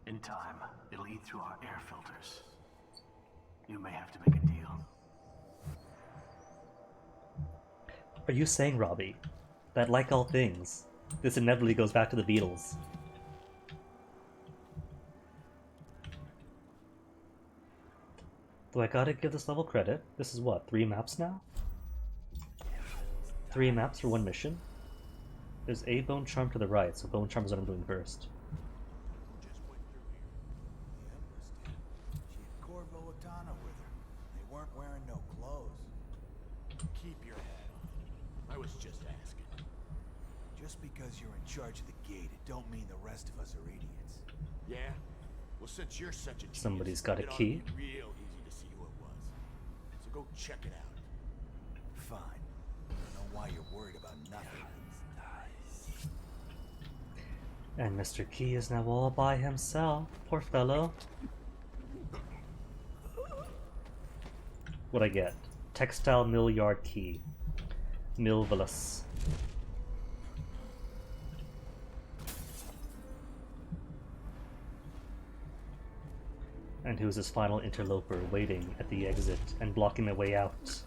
In time, it'll eat through our air filters. You may have to make a deal. Are you saying, Robbie, that like all things, this inevitably goes back to the Beatles? Do I gotta give this level credit? This is what, 3 maps now? 3 maps for 1 mission? There's a Bone Charm to the right, so Bone Charm is what I'm doing first. Corvo-Atana with her. They weren't wearing no clothes. Keep your head on. I was just asking. Just because you're in charge of the gate, it don't mean the rest of us are idiots. Yeah? Well, since you're such a genius, Somebody's got a it ought to key. be real easy to see who it was. So go check it out. Fine. I don't know why you're worried about nothing. And Mr. Key is now all by himself. Poor fellow. What'd I get? Textile mill yard key. Milvalus. And who's his final interloper waiting at the exit and blocking my way out?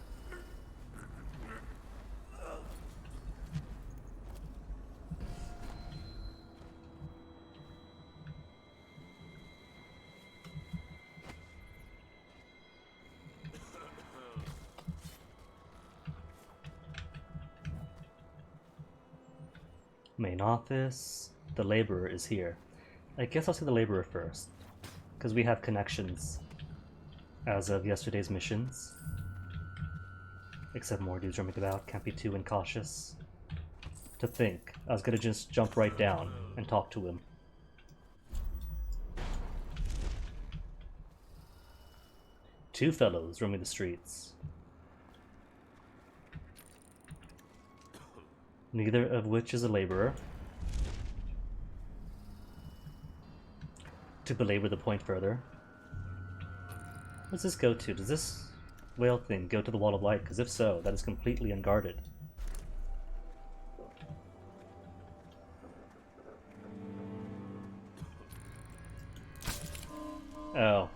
Main office. The laborer is here. I guess I'll see the laborer first, because we have connections as of yesterday's missions. Except more dudes roaming about, can't be too incautious. To think, I was gonna just jump right down and talk to him. Two fellows roaming the streets. Neither of which is a laborer. To belabor the point further. What's this go to? Does this whale thing go to the wall of light? Because if so, that is completely unguarded. Oh.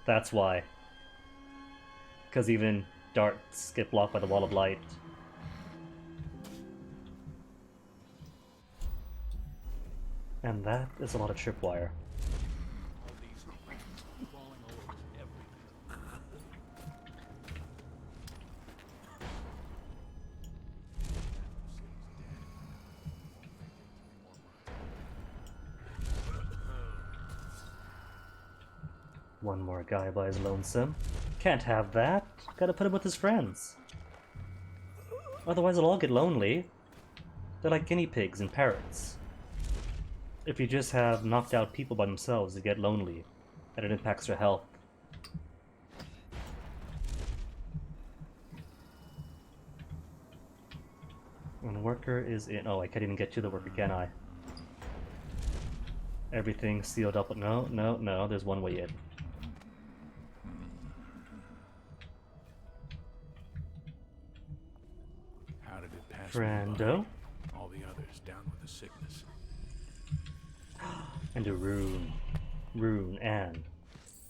That's why. Because even darts get blocked by the wall of light. And that is a lot of tripwire. One more guy by his lonesome. Can't have that. Gotta put him with his friends. Otherwise they'll all get lonely. They're like guinea pigs and parrots. If you just have knocked out people by themselves, they get lonely, and it impacts their health. And the worker is in. Oh, I can't even get to the worker, can I? Everything's sealed up. No, no, no, there's one way in. How did it pass? Brando. All the others down with the sickness. And a rune. Rune, and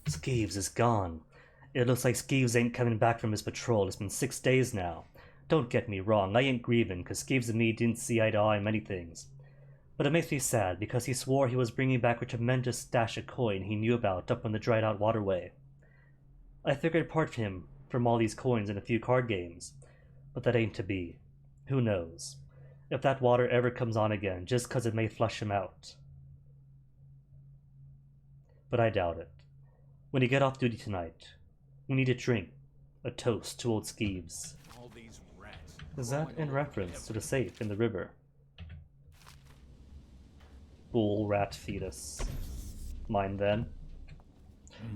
Skeeves is gone. It looks like Skeeves ain't coming back from his patrol. It's been 6 days now. Don't get me wrong, I ain't grieving, cause Skeeves and me didn't see eye to eye on many things. But it makes me sad, because he swore he was bringing back a tremendous stash of coin he knew about up on the dried out waterway. I figured I'd part him from all these coins in a few card games, but that ain't to be. Who knows? If that water ever comes on again, just cause it may flush him out. But I doubt it. When you get off duty tonight, we need a drink, a toast to old Skeeves. All these rats. Is that in reference to the safe in the river? Bull rat fetus. Mine then.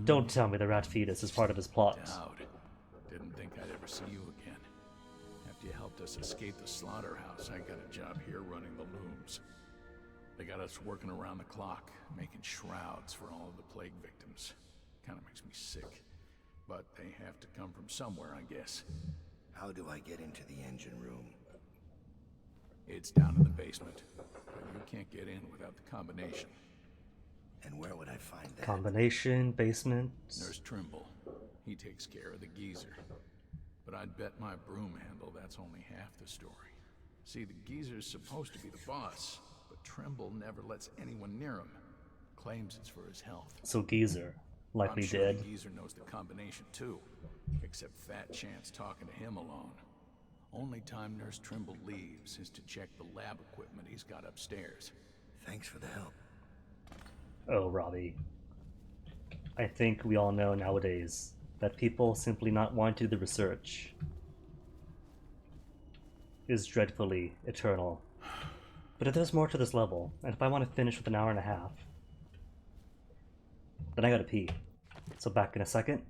Don't tell me the rat fetus is part of his plot. Daud. Didn't think I'd ever see you again. After you helped us escape the slaughterhouse, I got a job here running the looms. They got us working around the clock, making shrouds for all of the plague victims. Kinda makes me sick. But they have to come from somewhere, I guess. How do I get into the engine room? It's down in the basement. But you can't get in without the combination. And where would I find that? Combination, basement. Nurse Trimble. He takes care of the geezer. But I'd bet my broom handle that's only half the story. See, the geezer's supposed to be the boss, but Trimble never lets anyone near him. Claims it's for his health. So Geezer, likely I'm sure dead. The geezer knows the combination too, except Fat Chance talking to him alone. Only time Nurse Trimble leaves is to check the lab equipment he's got upstairs. Thanks for the help. Oh, Robbie. I think we all know nowadays that people simply not wanting to do the research is dreadfully eternal. But if there's more to this level, and if I want to finish with an hour and a half, then I gotta pee. So back in a second.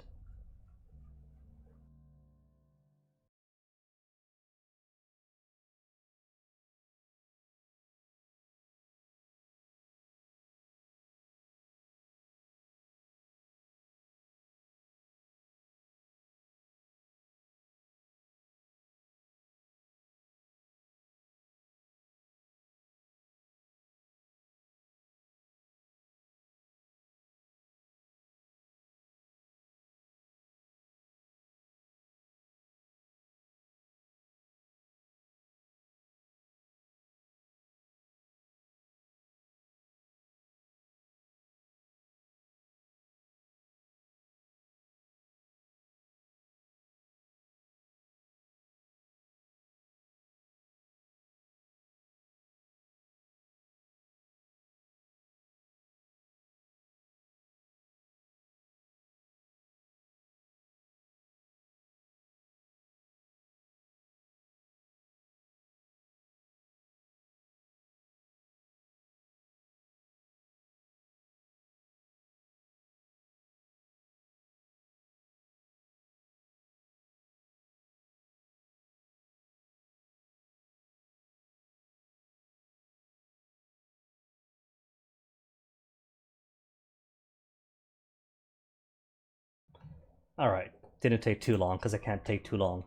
Alright, didn't take too long, because I can't take too long.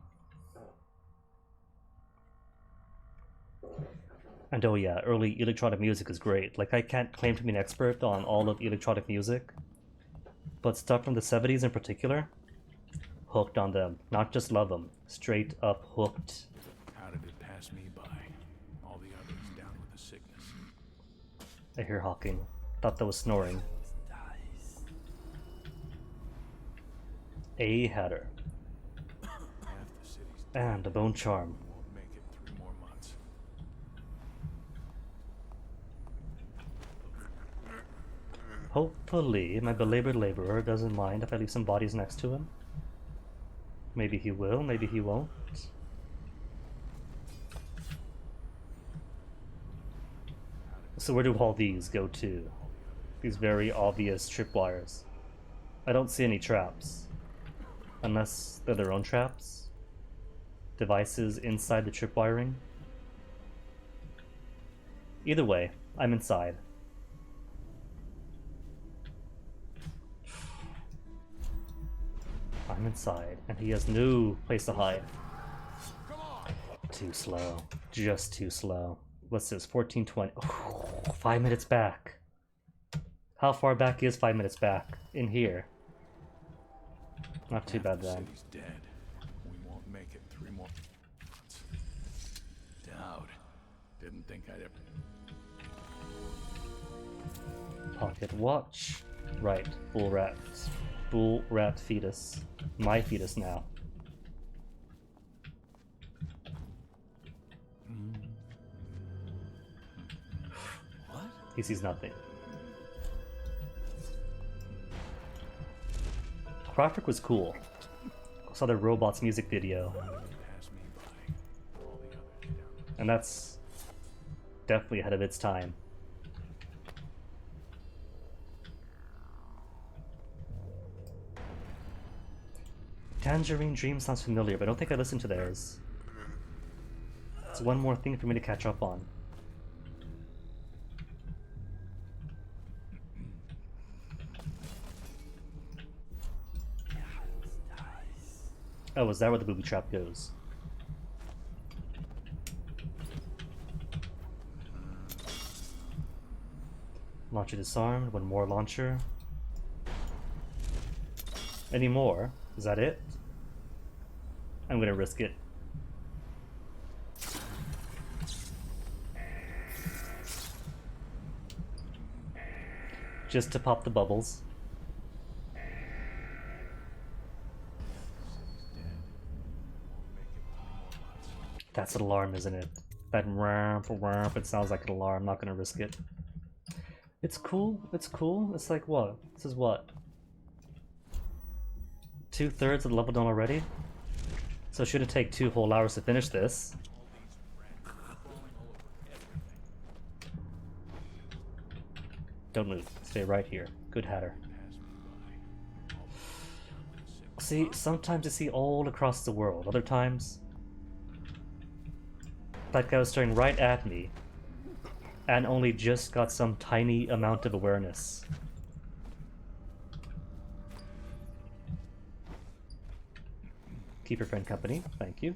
And oh yeah, early electronic music is great. Like, I can't claim to be an expert on all of electronic music, but stuff from the 70s in particular, hooked on them. Not just love them, straight up hooked. How did it pass me by? All the others down with the sickness. I hear hawking. Thought that was snoring. A hatter. And a bone charm. Won't make it 3 more months. Hopefully, my belabored laborer doesn't mind if I leave some bodies next to him. Maybe he will, maybe he won't. So where do all these go to? These very obvious tripwires. I don't see any traps. Unless they're their own traps? Devices inside the tripwiring? Either way, I'm inside. I'm inside, and he has no place to hide. Too slow. Just too slow. What's this? 1420. Oh, 5 minutes back. How far back is 5 minutes back? In here. Not too bad then. City's dead. We won't make it 3 more months. Daud. Didn't think I'd ever... Pocket watch. Right. Bull rat. Bull rat fetus. My fetus now. What? He sees nothing. Crawford was cool. I saw the Robots music video. And that's definitely ahead of its time. Tangerine Dream sounds familiar, but I don't think I listened to theirs. It's one more thing for me to catch up on. Oh, is that where the booby trap goes? Launcher disarmed, one more launcher. Any more? Is that it? I'm gonna risk it. Just to pop the bubbles. That's an alarm, isn't it? That ramp, it sounds like an alarm. I'm not gonna risk it. It's cool, it's cool. It's like what? This is what? 2/3 of the level done already? So it shouldn't take 2 whole hours to finish this. Don't move. Stay right here. Good Hatter. See, sometimes you see all across the world. Other times, that guy was staring right at me and only just got some tiny amount of awareness. Keep your friend company. Thank you.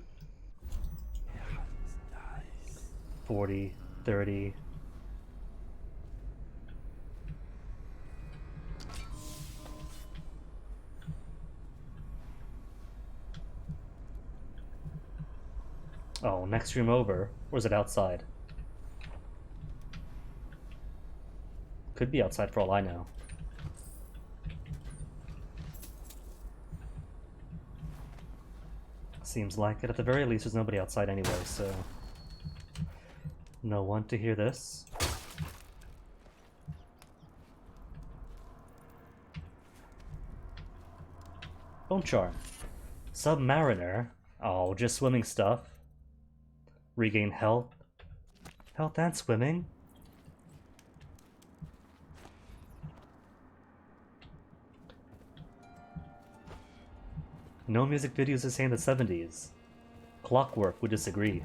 40, 30. Oh, next room over. Or is it outside? Could be outside for all I know. Seems like it. At the very least, there's nobody outside anyway, so... No one to hear this. Bone Charm. Submariner. Oh, just swimming stuff. Regain health. Health and swimming? No music videos the same in the 70s. Clockwork would disagree.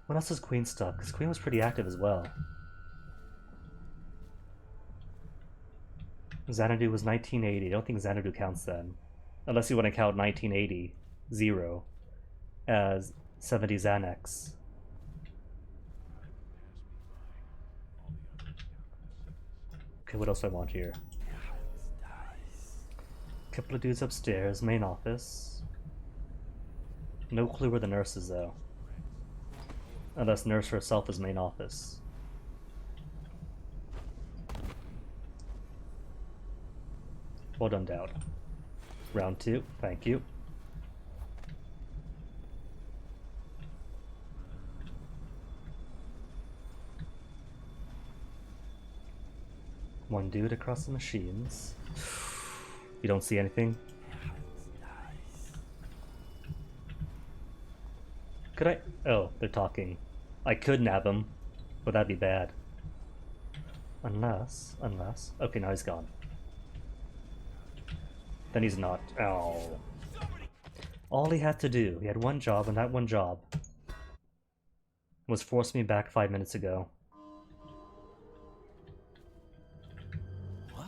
What else is Queen stuff? Because Queen was pretty active as well. Xanadu was 1980. I don't think Xanadu counts then. Unless you want to count 1980, 0, as 70 Xanax. Okay, what else do I want here? Couple of dudes upstairs, main office. No clue where the nurse is though. Unless nurse herself is main office. Well done, Daud. Round 2, thank you. One dude across the machines. You don't see anything? Could I? Oh, they're talking. I could nab him, but that'd be bad. Unless... Okay, now he's gone. Then he's not. Oh. All he had to do, he had one job, and that one job was force me back 5 minutes ago. What?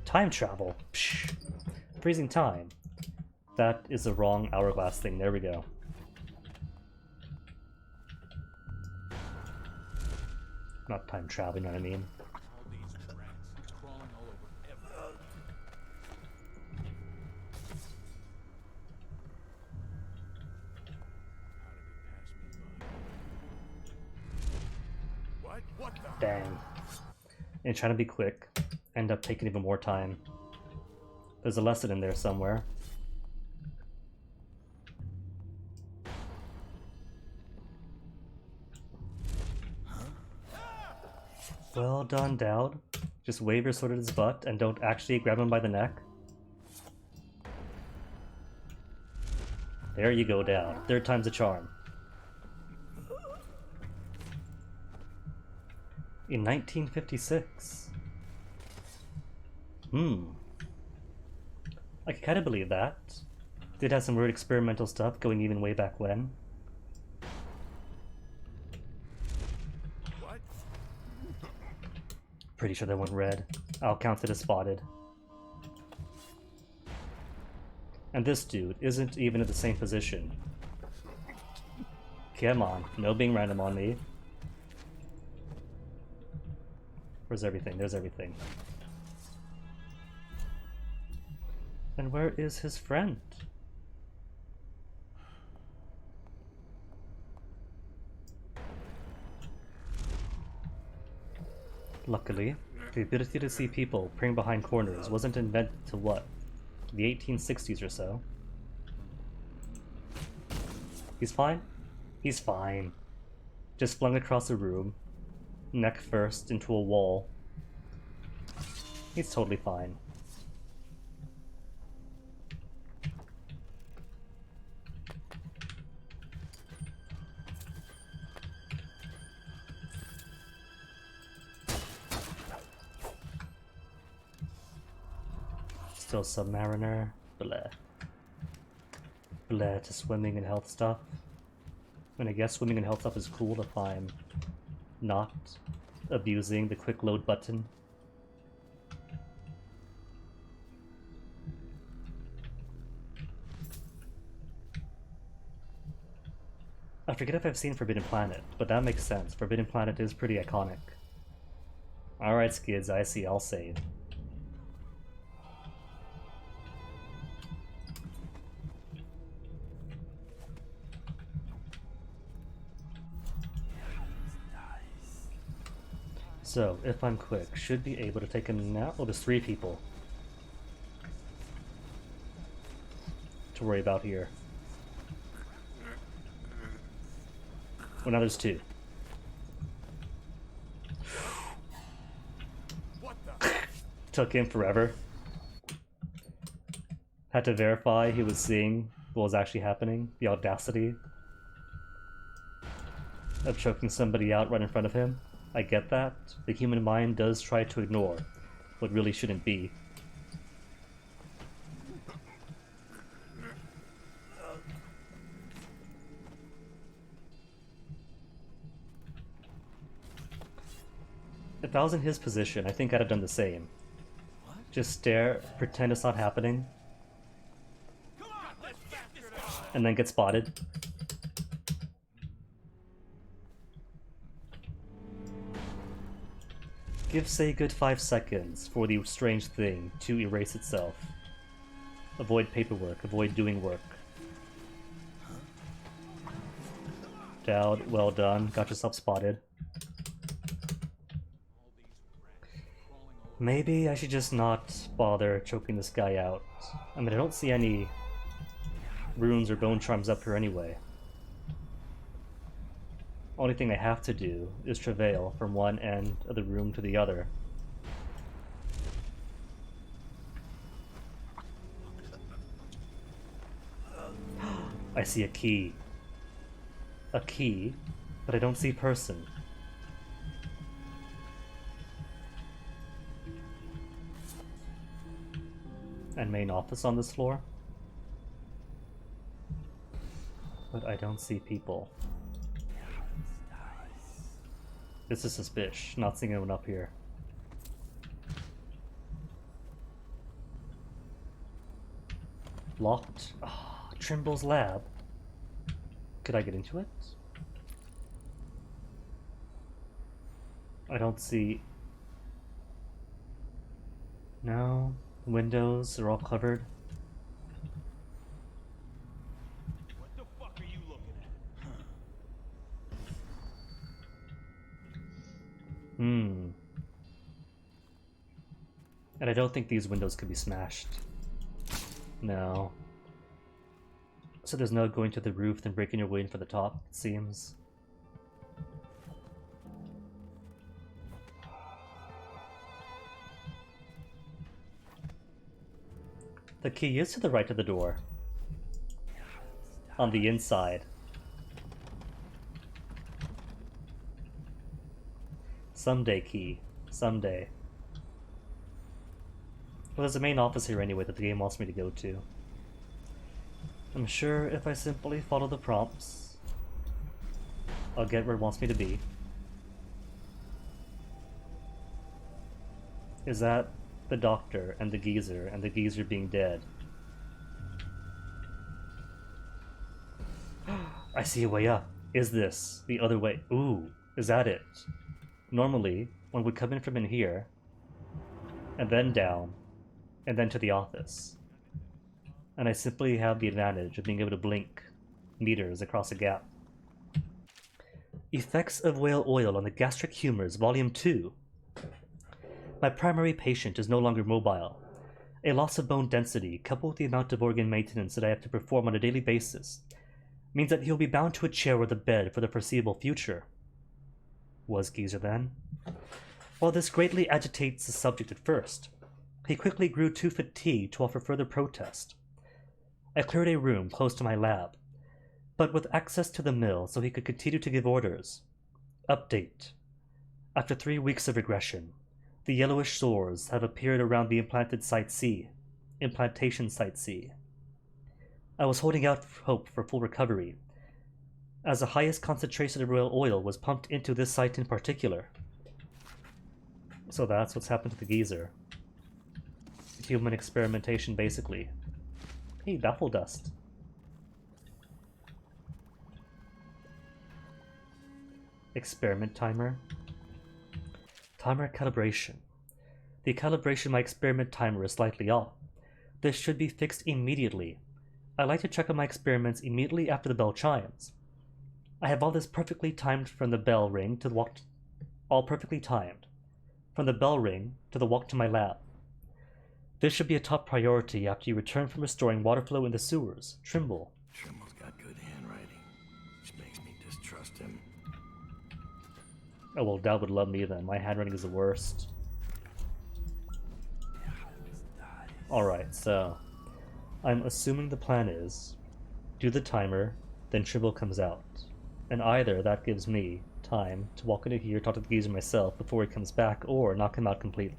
Time travel. Psh. Freezing time. That is the wrong hourglass thing. There we go. Not time travel, you know what I mean? Dang. And trying to be quick, end up taking even more time. There's a lesson in there somewhere. Well done, Daud. Just wave your sword at his butt and don't actually grab him by the neck. There you go, Daud. Third time's a charm. In 1956. I can kind of believe that. Did have some weird experimental stuff going even way back when. What? Pretty sure that went red. I'll count it as spotted. And this dude isn't even in the same position. Come on, no being random on me. Where's everything? There's everything. And where is his friend? Luckily, the ability to see people preying behind corners wasn't invented to what? The 1860s or so. He's fine? He's fine. Just flung across the room, neck first into a wall. He's totally fine. Still Submariner. Bleh. Bleh to swimming and health stuff. And I guess swimming and health stuff is cool if I'm not abusing the quick load button. I forget if I've seen Forbidden Planet, but that makes sense. Forbidden Planet is pretty iconic. Alright, skids, I see, I'll save. So, if I'm quick, should be able to take him now. Oh, there's 3 people to worry about here. Well, now there's 2. Took him forever. Had to verify he was seeing what was actually happening. The audacity of choking somebody out right in front of him. I get that. The human mind does try to ignore what really shouldn't be. If I was in his position, I think I'd have done the same. Just stare, pretend it's not happening, and then get spotted. Give, say, a good 5 seconds for the strange thing to erase itself. Avoid paperwork, avoid doing work. Daud, well done, got yourself spotted. Maybe I should just not bother choking this guy out. I mean, I don't see any runes or bone charms up here anyway. Only thing I have to do is travail from one end of the room to the other. I see a key. A key, but I don't see person. And main office on this floor. But I don't see people. This is suspicious, not seeing anyone up here. Locked? Ah, Trimble's lab. Could I get into it? I don't see... No, windows are all covered. What the fuck are you looking at? And I don't think these windows could be smashed. No. So there's no going to the roof and breaking your way in for the top, it seems. The key is to the right of the door. On the inside. Someday, key. Someday. Well, there's a main office here anyway that the game wants me to go to. I'm sure if I simply follow the prompts, I'll get where it wants me to be. Is that the doctor and the geezer being dead? I see a way up. Is this the other way? Ooh, is that it? Normally, one would come in from in here, and then down, and then to the office. And I simply have the advantage of being able to blink meters across a gap. Effects of whale oil on the gastric humors, Volume 2. My primary patient is no longer mobile. A loss of bone density, coupled with the amount of organ maintenance that I have to perform on a daily basis, means that he'll be bound to a chair or the bed for the foreseeable future. Was Geezer then? While this greatly agitates the subject at first, he quickly grew too fatigued to offer further protest. I cleared a room close to my lab, but with access to the mill so he could continue to give orders. Update. After 3 weeks of regression, the yellowish sores have appeared around the implantation site C. I was holding out hope for full recovery, as the highest concentration of whale oil was pumped into this site in particular. So that's what's happened to the geezer. Human experimentation, basically. Hey, baffle dust. Experiment timer. Timer calibration. The calibration of my experiment timer is slightly off. This should be fixed immediately. I like to check on my experiments immediately after the bell chimes. I have all this perfectly timed from the bell ring to the walk. All perfectly timed. From the bell ring to the walk to my lab. This should be a top priority after you return from restoring water flow in the sewers. Trimble. Trimble's got good handwriting, which makes me distrust him. Oh well, Daud would love me then. My handwriting is the worst. Alright, so I'm assuming the plan is do the timer, then Trimble comes out. And either that gives me time to walk into here, talk to the geezer myself before he comes back, or knock him out completely.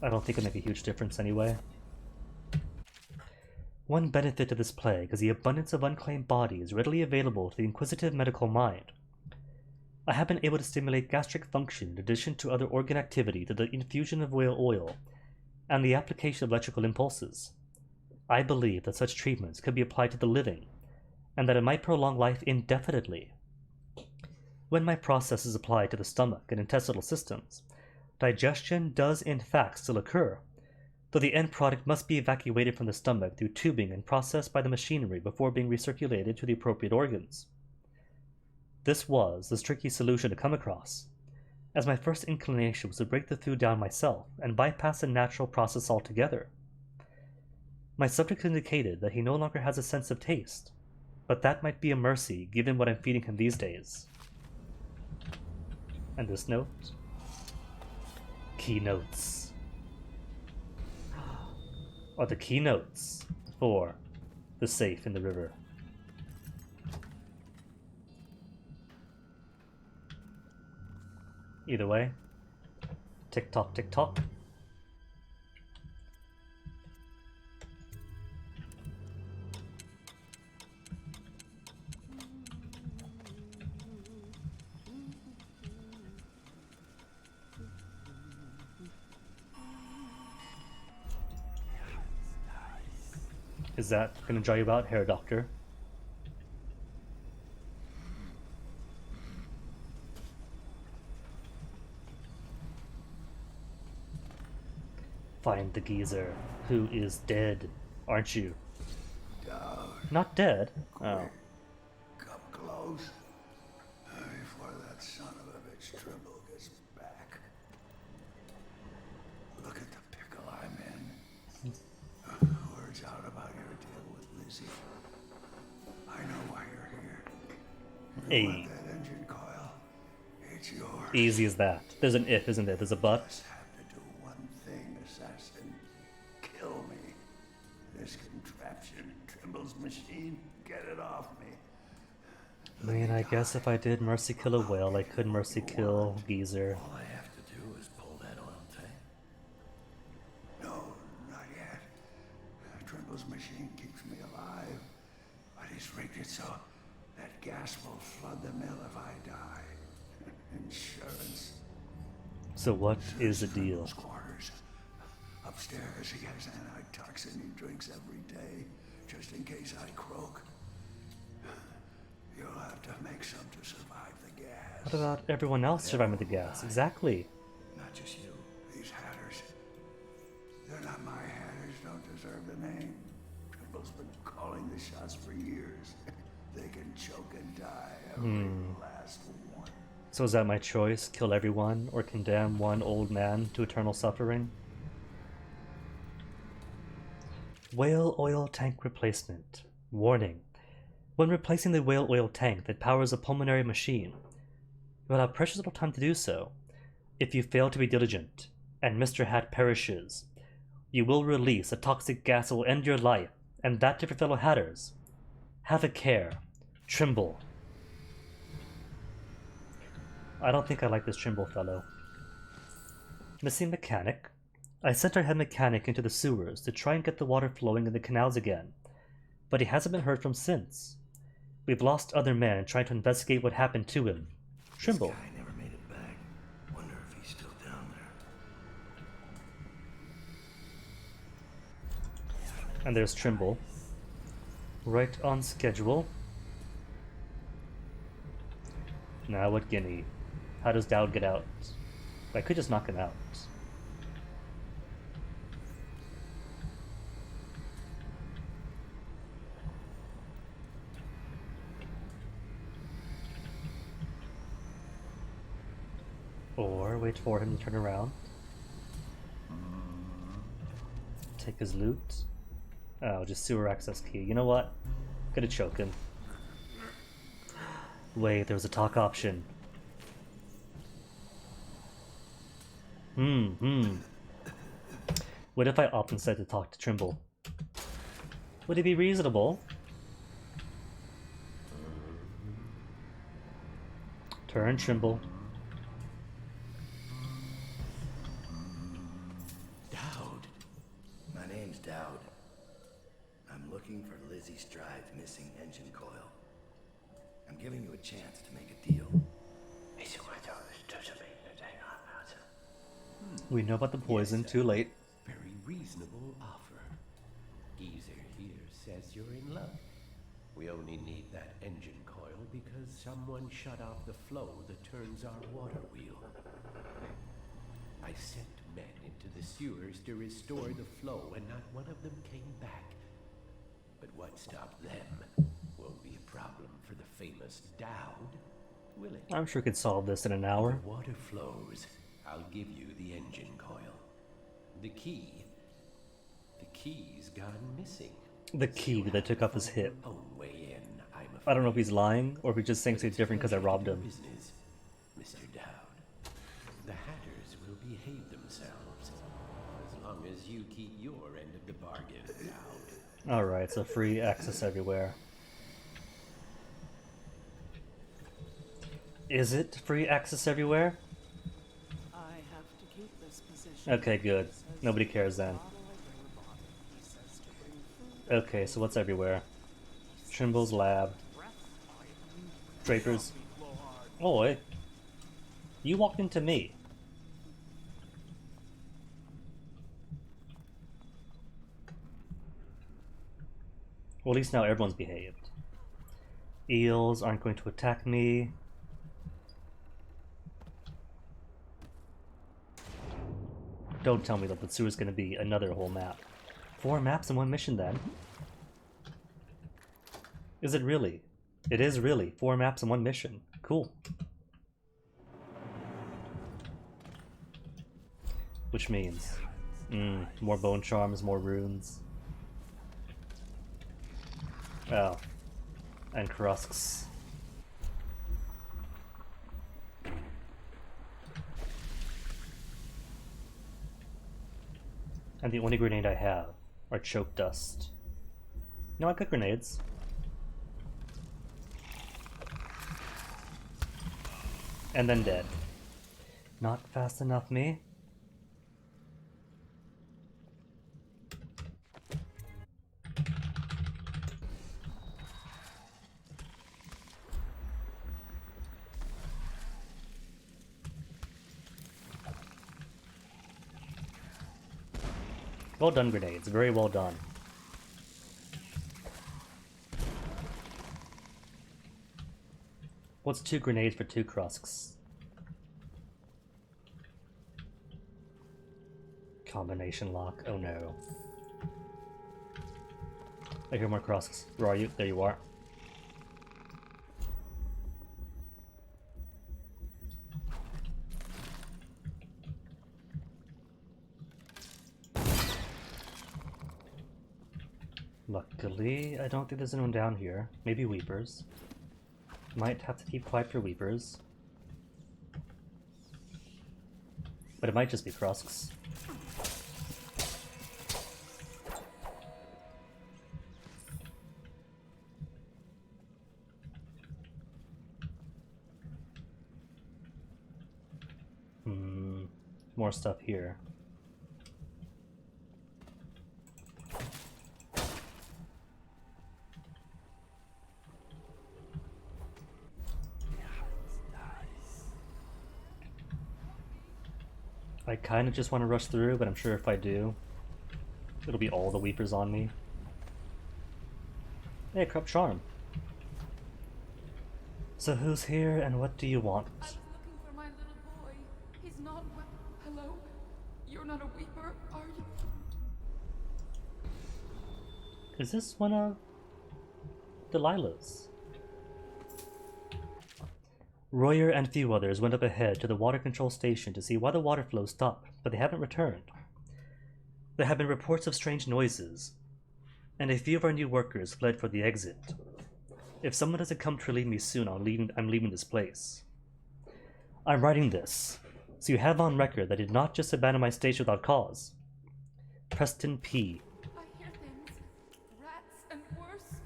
I don't think it'll make a huge difference anyway. One benefit of this plague is the abundance of unclaimed bodies readily available to the inquisitive medical mind. I have been able to stimulate gastric function in addition to other organ activity through the infusion of whale oil and the application of electrical impulses. I believe that such treatments could be applied to the living, and that it might prolong life indefinitely. When my process is applied to the stomach and intestinal systems, digestion does in fact still occur, though the end product must be evacuated from the stomach through tubing and processed by the machinery before being recirculated to the appropriate organs. This was the tricky solution to come across, as my first inclination was to break the food down myself and bypass the natural process altogether. My subject indicated that he no longer has a sense of taste, but that might be a mercy given what I'm feeding him these days. And this note? Keynotes. Are the keynotes for the safe in the river. Either way, tick tock, tick tock. Is that gonna dry you out, hair doctor? Find the geezer who is dead, aren't you? Daud. Not dead. Oh. Come close. Before that son of a bitch Trimble gets back. Look at the pickle I'm in. Words out about your deal with Lizzie. I know why you're here. You want that engine coil? It's yours. Easy as that. There's an if, isn't there? There's a but. Have to do one thing, assassin. Kill me. This contraption, Trimble's machine, get it off me. I mean, I guess if I did mercy kill a whale, I could mercy kill geezer. All I have to do is pull that oil tank. No, not yet. Trimble's machine keeps me alive, but he's rigged it so that gas will flood the mill if I die. Insurance. So what is the deal? Quarters. Upstairs, he has antitoxin he drinks every day, just in case I croak. You'll have to make some to survive the gas. What about everyone else surviving the gas? Exactly. Not just you. These hatters. They're not my hatters, don't deserve the name. Trimble's been calling the shots for years. They can choke and die, every last one. So is that my choice? Kill everyone or condemn one old man to eternal suffering? Whale oil tank replacement. Warning. When replacing the whale oil tank that powers a pulmonary machine, you will have precious little time to do so. If you fail to be diligent, and Mr. Hat perishes, you will release a toxic gas that will end your life, and that to your fellow Hatters. Have a care. Trimble. I don't think I like this Trimble fellow. Missing mechanic. I sent our head mechanic into the sewers to try and get the water flowing in the canals again, but he hasn't been heard from since. We've lost other men trying to investigate what happened to him. Trimble. This guy never made it back. Wonder if he's still down there. And there's Trimble. Right on schedule. Now what gimme? How does Daud get out? I could just knock him out. Or wait for him to turn around. Take his loot. Oh, just sewer access key. You know what? Gonna choke him. Wait, there was a talk option. What if I opt instead to talk to Trimble? Would it be reasonable? Turn Trimble. Daud. My name's Daud. I'm looking chance to make a deal. We know about the poison, too late. Very reasonable offer. Geezer here says you're in luck. We only need that engine coil because someone shut off the flow that turns our water wheel. I sent men into the sewers to restore the flow and not one of them came back. But what stopped them won't be a problem for the famous Daud, will it? I'm sure we could solve this in an hour. When the water flows, I'll give you the engine coil. The key's gone missing. The key that took off his hip. Own way in, I'm I don't know if he's lying or if he just thinks he's different because I robbed him. business, Mr. Daud. The Hatters will behave themselves as long as you keep your end of the bargain, Daud. Alright, so free access everywhere. Is it free access everywhere? I have to keep this position. Okay, good. Nobody cares then. Okay, so what's everywhere? Trimble's lab. Draper's. Oi! You walked into me. Well, at least now everyone's behaved. Eels aren't going to attack me. Don't tell me that the sewer's going to be another whole map. 4 maps in one mission then? Is it really? It is really 4 maps in one mission. Cool. Which means more bone charms, more runes. Oh. And crusks. And the only grenade I have are choke dust. No, I got grenades. And then dead. Not fast enough, me. Well done, grenades. Very well done. What's 2 grenades for 2 crusks? Combination lock. Oh no. I hear more crusks. Where are you? There you are. Luckily, I don't think there's anyone down here. Maybe Weepers. Might have to keep quiet for Weepers. But it might just be crusks. More stuff here. I kind of just want to rush through, but I'm sure if I do, it'll be all the Weepers on me. Hey, Corrupt Charm. So who's here and what do you want? I was looking for my little boy. He's not well. Hello? You're not a Weeper, are you? Is this one of Delilah's? Royer and few others went up ahead to the water control station to see why the water flow stopped, but they haven't returned. There have been reports of strange noises, and a few of our new workers fled for the exit. If someone doesn't come to relieve me soon, I'm leaving this place. I'm writing this, so you have on record that I did not just abandon my station without cause. Preston P. I hear things. Rats and worse.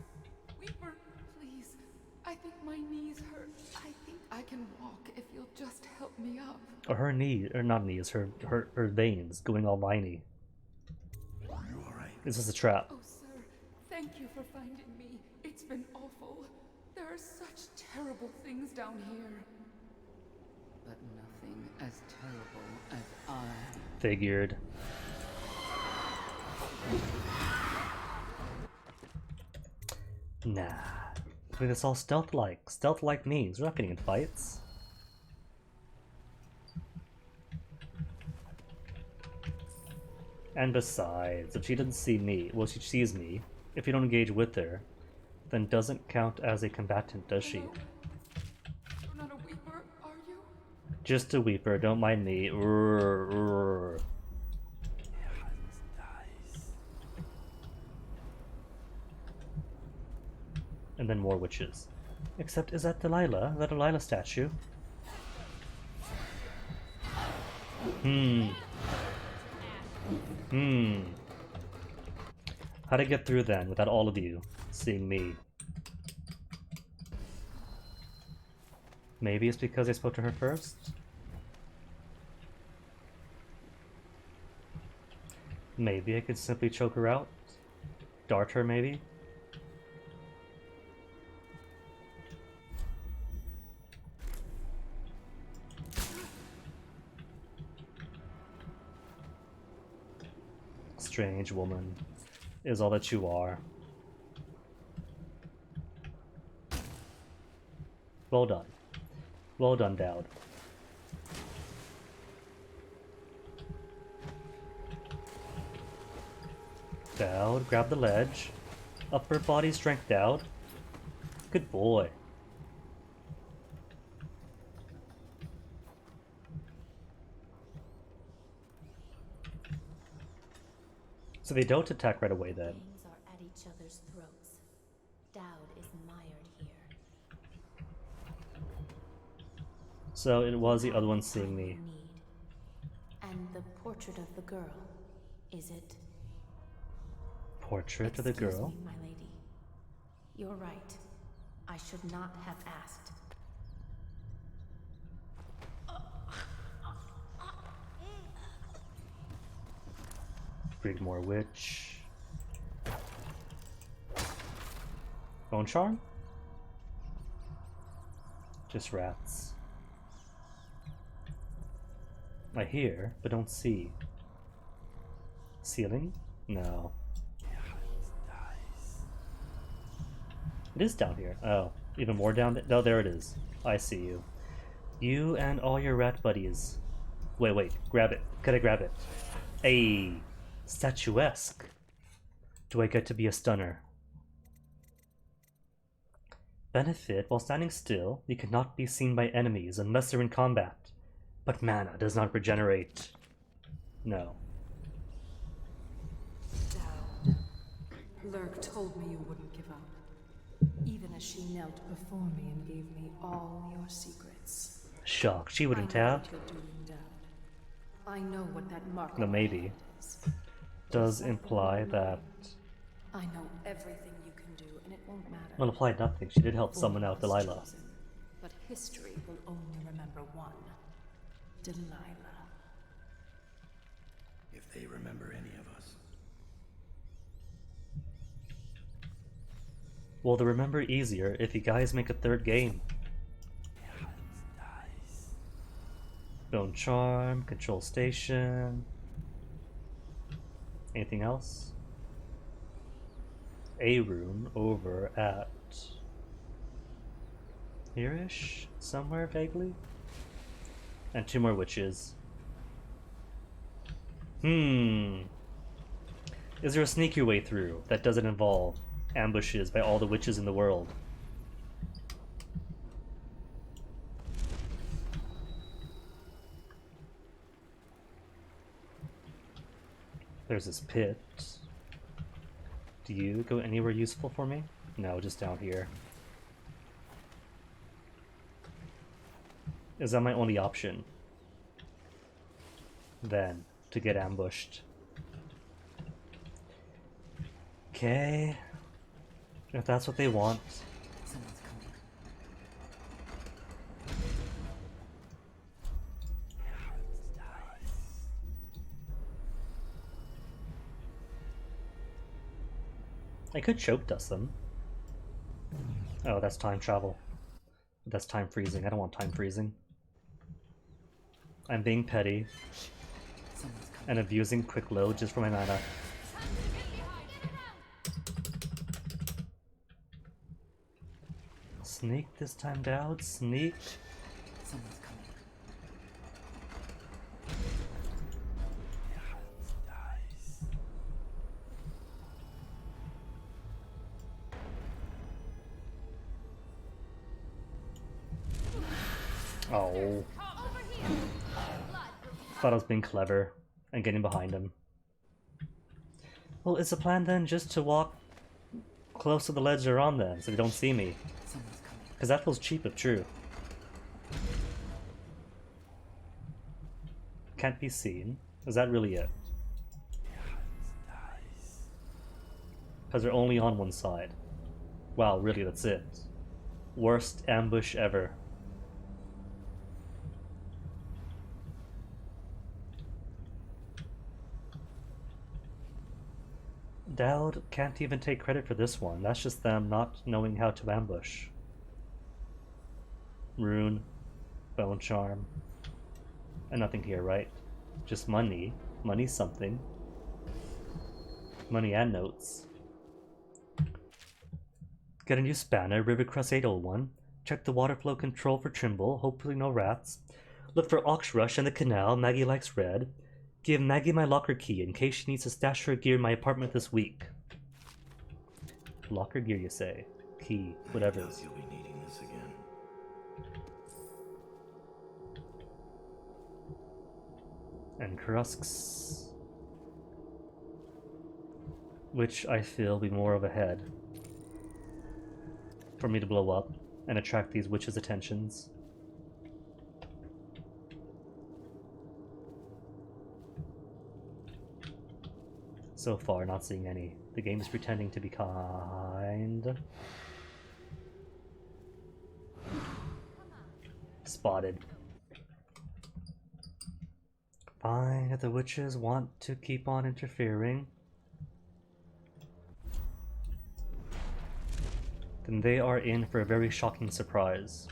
Weeper, please. I think my knees hurt. I think I can walk if you'll just help me up. Or her knee, or not knees, her veins going all viney. Are you alright? This is a trap. Oh, sir, thank you for finding me. It's been awful. There are such terrible terrible things down here. But nothing as terrible as I. Figured. Nah. I mean, it's all stealth-like. Stealth-like means we're not getting in fights. And besides, if she doesn't see me, well, she sees me. If you don't engage with her, then doesn't count as a combatant, does she? You're not a weeper, are you? Just a weeper, don't mind me. And then more witches. Except, is that Delilah? Is that a Delilah statue? How to get through then, without all of you seeing me? Maybe it's because I spoke to her first? Maybe I could simply choke her out? Dart her, maybe? Strange woman is all that you are. Well done. Well done, Daud. Daud, grab the ledge. Upper body strength, Daud. Good boy. So they don't attack right away then. Things are at each other's throats. Daud is mired here. So it was the other one seeing me. And the portrait of the girl, is it? Portrait of the girl? Excuse me, my lady. You're right. I should not have asked. Brigmore Witch. Bone Charm? Just rats. I hear, but don't see. Ceiling? No. It is down here. Oh, even more down there? No, there it is. I see you. You and all your rat buddies. Wait, grab it. Gotta grab it. Ayy. Statuesque. Do I get to be a stunner? Benefit, while standing still, you cannot be seen by enemies unless they're in combat. But mana does not regenerate. No. Daud. Lurk told me you wouldn't give up. Even as she knelt before me and gave me all your secrets. Shocked, she wouldn't I know have. what you're doing, Daud. I know what that mark No, on maybe. your head is. Does imply that. I know everything you can do, and it won't matter. Well, imply nothing. She did help summon out One was Delilah. chosen, but history will only remember one. Delilah. If they remember any of us. Well, they'll remember easier if you guys make a third game. Bone Charm, Control Station. Anything else? A room over at here-ish? Somewhere vaguely? And 2 more witches. Is there a sneaky way through that doesn't involve ambushes by all the witches in the world? There's this pit. Do you go anywhere useful for me? No, just down here. Is that my only option? Then, to get ambushed. Okay. If that's what they want. Someone's coming. I could choke dust them. Oh, that's time travel. That's time freezing. I don't want time freezing. I'm being petty and abusing quick load just for my mana. Sneak this time, Daud. Sneak. Someone's coming. Oh. Thought I was being clever and getting behind him. Well, is the plan then just to walk close to the ledge they're on then, so they don't see me? Because that feels cheap if true. Can't be seen. Is that really it? Because they're only on one side. Wow, really, that's it. Worst ambush ever. Daud can't even take credit for this one. That's just them not knowing how to ambush. Rune, Bone Charm, and nothing here, right? Just money. Money's something. Money and notes. Get a new spanner, Rivercrest 801. Check the water flow control for Trimble, hopefully no rats. Look for Ox Rush in the canal, Maggie likes red. Give Maggie my locker key in case she needs to stash her gear in my apartment this week. Locker gear, you say? Key, whatever. You'll be needing this again. And Krusks. Which I feel will be more of a head for me to blow up and attract these witches' attentions. So far, not seeing any. The game is pretending to be kind. Spotted. Fine, if the witches want to keep on interfering, then they are in for a very shocking surprise.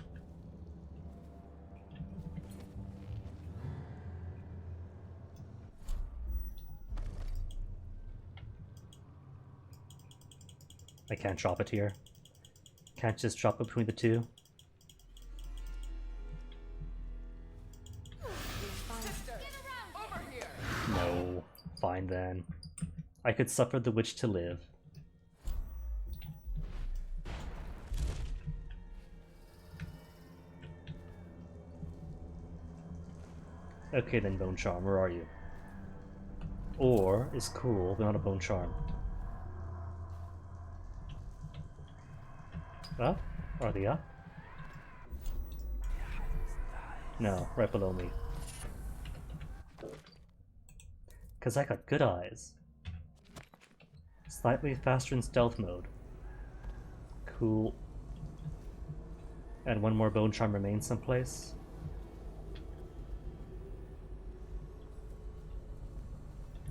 I can't drop it here. Can't just drop it between the two. No. Fine then. I could suffer the witch to live. Okay then, Bone Charm, where are you? Or is cool, but not a Bone Charm. Up? Are they up? No, right below me. Cause I got good eyes. Slightly faster in stealth mode. Cool. And one more Bone Charm remains someplace.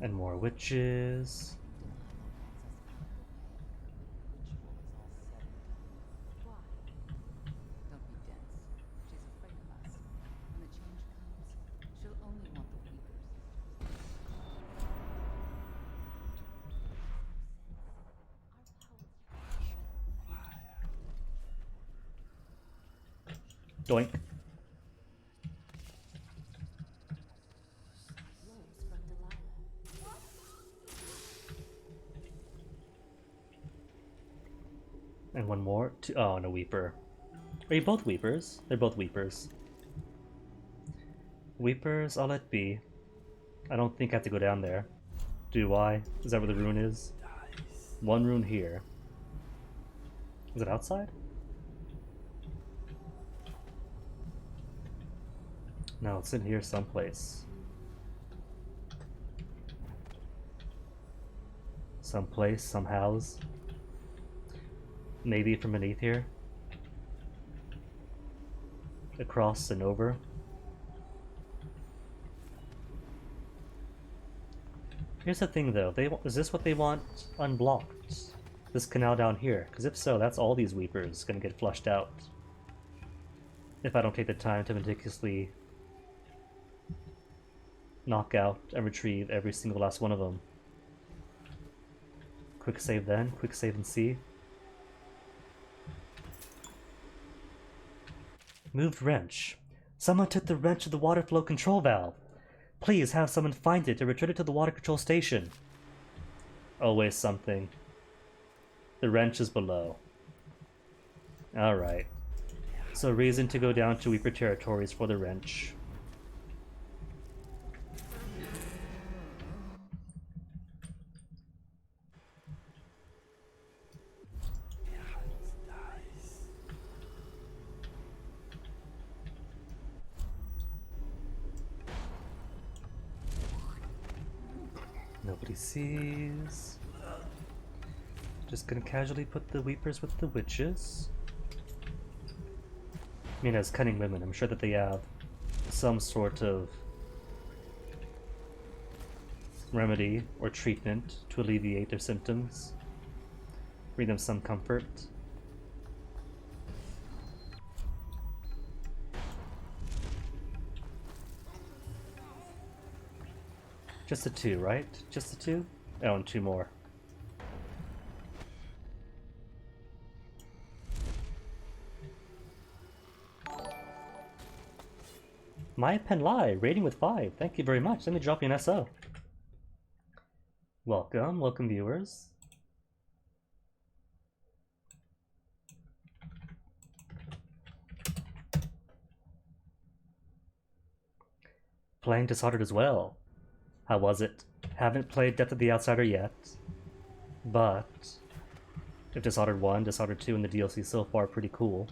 And more witches. Doink. And one more. Oh, and a Weeper. Are you both Weepers? They're both Weepers. Weepers, I'll let be. I don't think I have to go down there. Do I? Is that where the rune is? One rune here. Is it outside? No, it's in here someplace. Someplace, somehows. Maybe from beneath here. Across and over. Here's the thing though, is this what they want unblocked? This canal down here? Because if so, that's all these Weepers gonna get flushed out. if I don't take the time to meticulously knock out and retrieve every single last one of them. Quick save then, quick save and see. Moved wrench. Someone took the wrench of the water flow control valve. Please have someone find it and return it to the water control station. Always something. The wrench is below. Alright. So reason to go down to weaker territories for the wrench. Nobody sees. Just gonna casually put the weepers with the witches. I mean, as cunning women, I'm sure that they have some sort of remedy or treatment to alleviate their symptoms, bring them some comfort. Just the two, right? Just the two? Oh, and two more. My Pen Lai, rating with 5. Thank you very much. Let me drop you an SO. Welcome, welcome viewers. Playing Dishonored as well. How was it? Haven't played Death of the Outsider yet, but if Dishonored 1, Dishonored 2, and the DLC so far are pretty cool,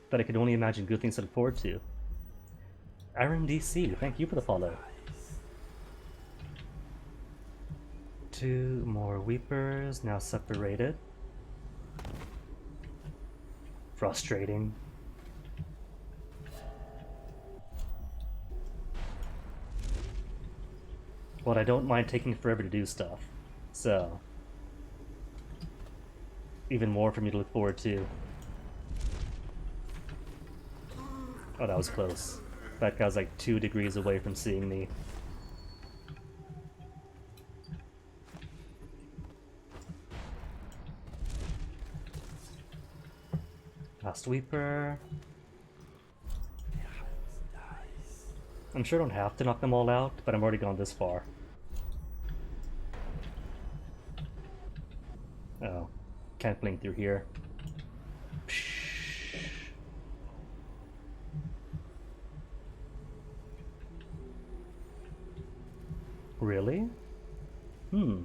but I can only imagine good things to look forward to. Aaron DC, thank you for the follow. 2 more Weepers, now separated. Frustrating. But I don't mind taking forever to do stuff, so even more for me to look forward to. Oh, that was close. That guy was like 2 degrees away from seeing me. Last Weeper. I'm sure I don't have to knock them all out, but I'm already gone this far. Oh, can't blink through here. Really? Hmm.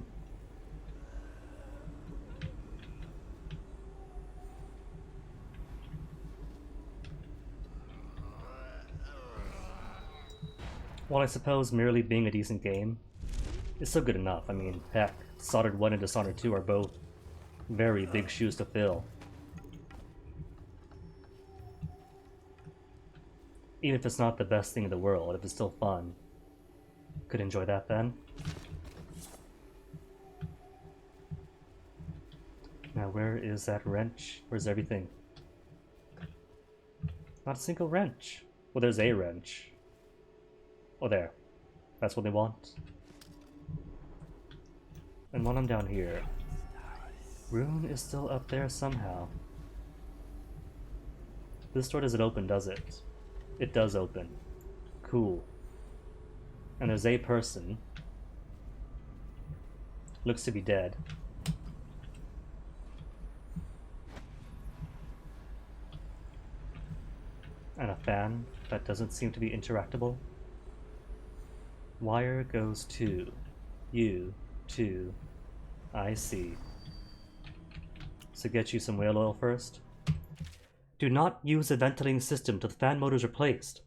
Well, I suppose merely being a decent game is still good enough. I mean, heck, Dishonored 1 and Dishonored 2 are both very big shoes to fill. Even if it's not the best thing in the world, if it's still fun, could enjoy that then. Now where is that wrench? Where's everything? Not a single wrench. Well, there's a wrench. Oh, there. That's what they want. And while I'm down here, Rune is still up there somehow. This door doesn't open, does it? It does open. Cool. And there's a person. Looks to be dead. And a fan that doesn't seem to be interactable. Wire goes to you, to I see. So get you some whale oil first. Do not use a ventilating system till the fan motor is replaced.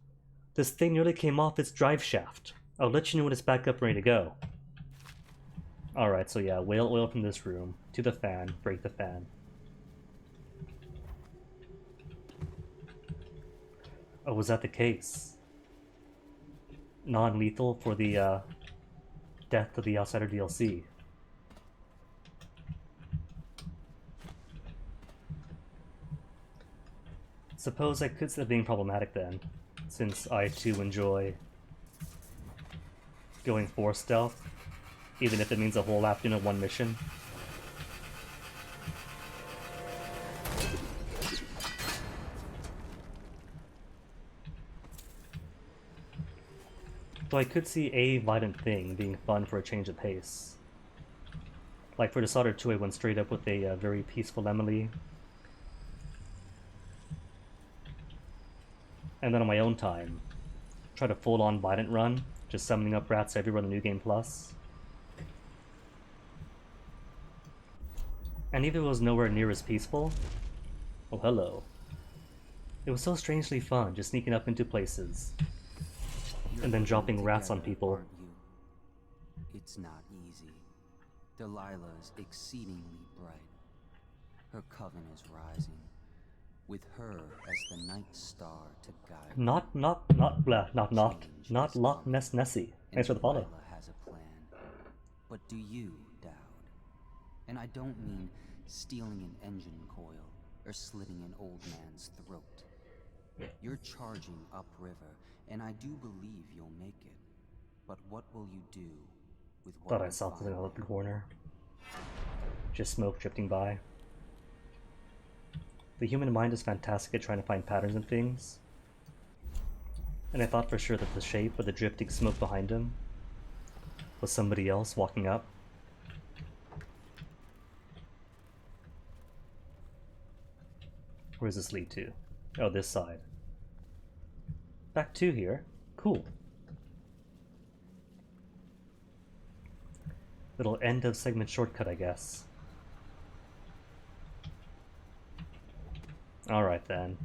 This thing nearly came off its drive shaft. I'll let you know when it's back up and ready to go. Alright, so yeah, whale oil from this room to the fan, break the fan. Oh, was that the case? Non-lethal for the Death of the Outsider DLC. Suppose I could see that being problematic then, since I too enjoy going for stealth, even if it means a whole afternoon of one mission. Though I could see a violent thing being fun for a change of pace. Like for Dishonored 2, I went straight up with a very peaceful Emily. And then on my own time, tried a full-on violent run, just summoning up rats everywhere in the New Game Plus. And even if it was nowhere near as peaceful, oh hello. It was so strangely fun, just sneaking up into places, and then dropping rats on people. Aren't you? It's not easy. Delilah is exceedingly bright. Her coven is rising, with her as the night star to guide. Not Loch Ness Nessie. Thanks for the follow. Delilah has a plan. But do you, Daud? And I don't mean stealing an engine coil or slitting an old man's throat. You're charging upriver, and I do believe you'll make it. But what will you do with what Thought I saw something out of the corner. Just smoke drifting by. The human mind is fantastic at trying to find patterns in things. And I thought for sure that the shape of the drifting smoke behind him was somebody else walking up. Where does this lead to? Oh, this side. Back to here. Cool. Little end of segment shortcut, I guess. Alright then.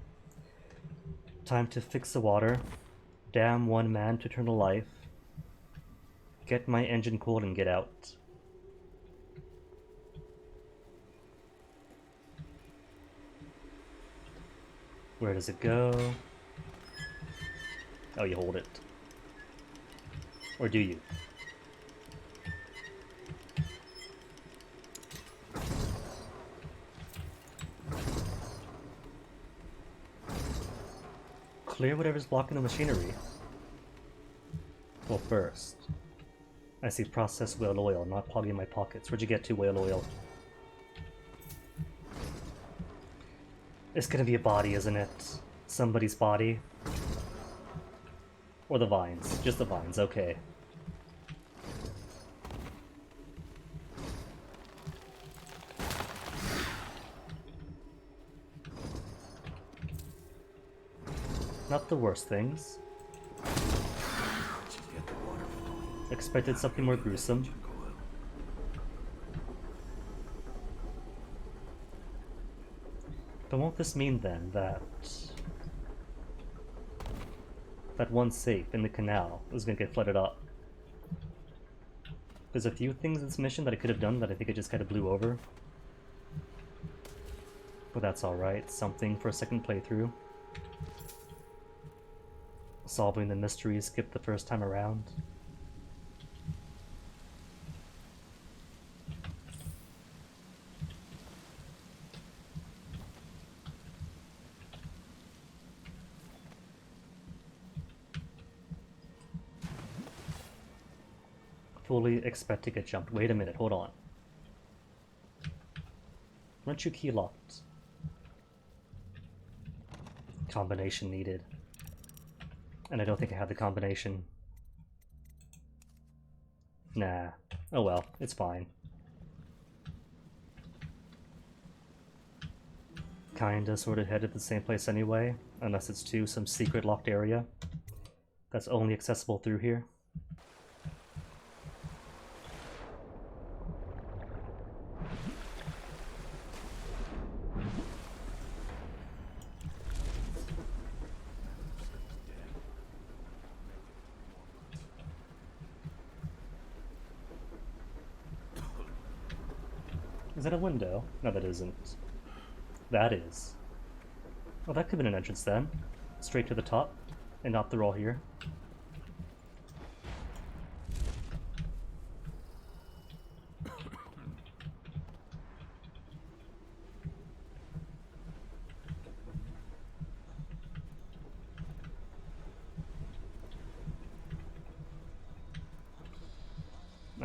Time to fix the water. Damn one man to eternal life. Get my engine cooled and get out. Where does it go? Oh, you hold it. Or do you? Clear whatever's blocking the machinery. Well, first, I see processed whale oil, not clogging my pockets. Where'd you get to, whale oil? It's gonna be a body, isn't it? Somebody's body. Or the vines. Just the vines, okay. Not the worst things. Expected something more gruesome. But won't this mean then that one safe in the canal is gonna get flooded up? There's a few things in this mission that I could have done that I think I just kind of blew over. But that's alright, something for a second playthrough. Solving the mystery skipped the first time around. Fully expect to get jumped. Wait a minute, hold on. Weren't you key locked? Combination needed. And I don't think I have the combination. Nah. Oh well, it's fine. Kinda sorta headed to the same place anyway, unless it's to some secret locked area that's only accessible through here. Is that a window? No, that isn't. That is. Oh, that could have been an entrance then. Straight to the top, and not through all here.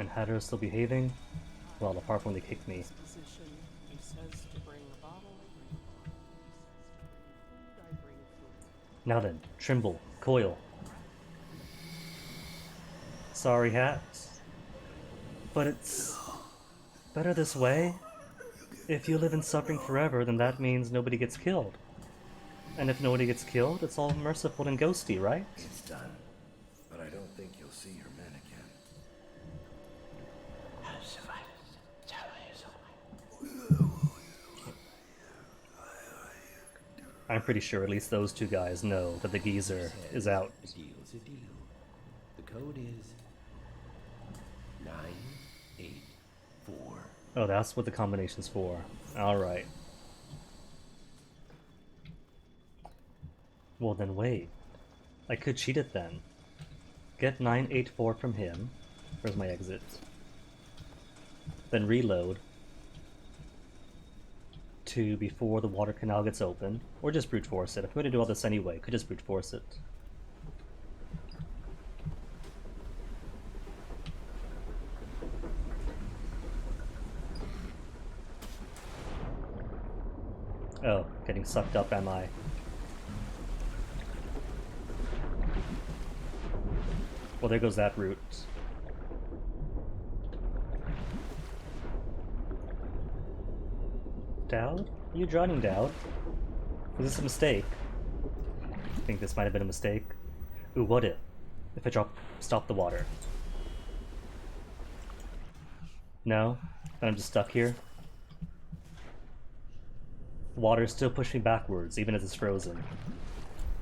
And Hatter's still behaving? Well, apart from when they kicked me. Position. He says to bring a bottle, I bring a bottle. He says to bring food, I bring food. Now then, Trimble, Coil. Sorry, Hat. But it's better this way. If you live in suffering forever, then that means nobody gets killed. And if nobody gets killed, it's all merciful and ghosty, right? It's done. But I don't think you'll see your men again. I'm pretty sure at least those two guys know that the geezer is out. The deal's a deal. The code is 984. Oh, that's what the combination's for. Alright. Well then wait. I could cheat it then. Get 984 from him. Where's my exit? Then reload to before the water canal gets open. Or just brute force it. If we're going to do all this anyway, could just brute force it. Oh, getting sucked up, am I? Well, there goes that route. Daud? Are you joining Daud? Was this a mistake? I think this might have been a mistake. Ooh, what if? If I stop the water? No? Then I'm just stuck here? Water's still pushing me backwards, even as it's frozen.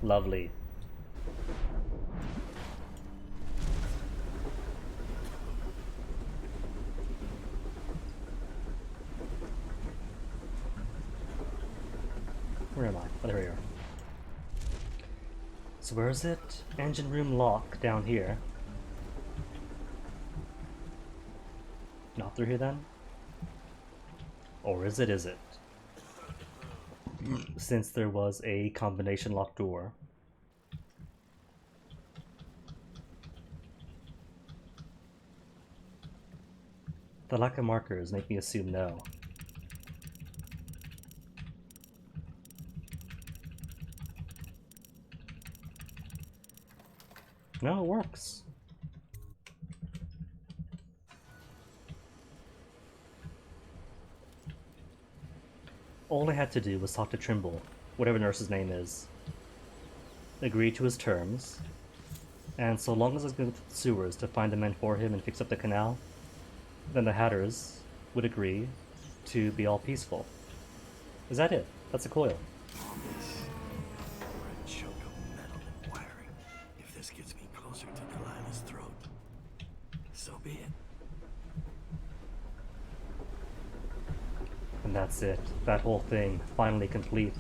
Lovely. Where am I? Oh, there we are. So where is it? Engine room lock down here. Not through here then? Or is it, is it? Since there was a combination lock door. The lack of markers make me assume no. No, it works. All I had to do was talk to Trimble, whatever nurse's name is, agree to his terms, and so long as I was going to the sewers to find the men for him and fix up the canal, then the Hatters would agree to be all peaceful. Is that it? That's a coil. We're a choke of metal and wiring. If this gets me closer to Delilah's throat, so be it. And that's it. That whole thing finally complete.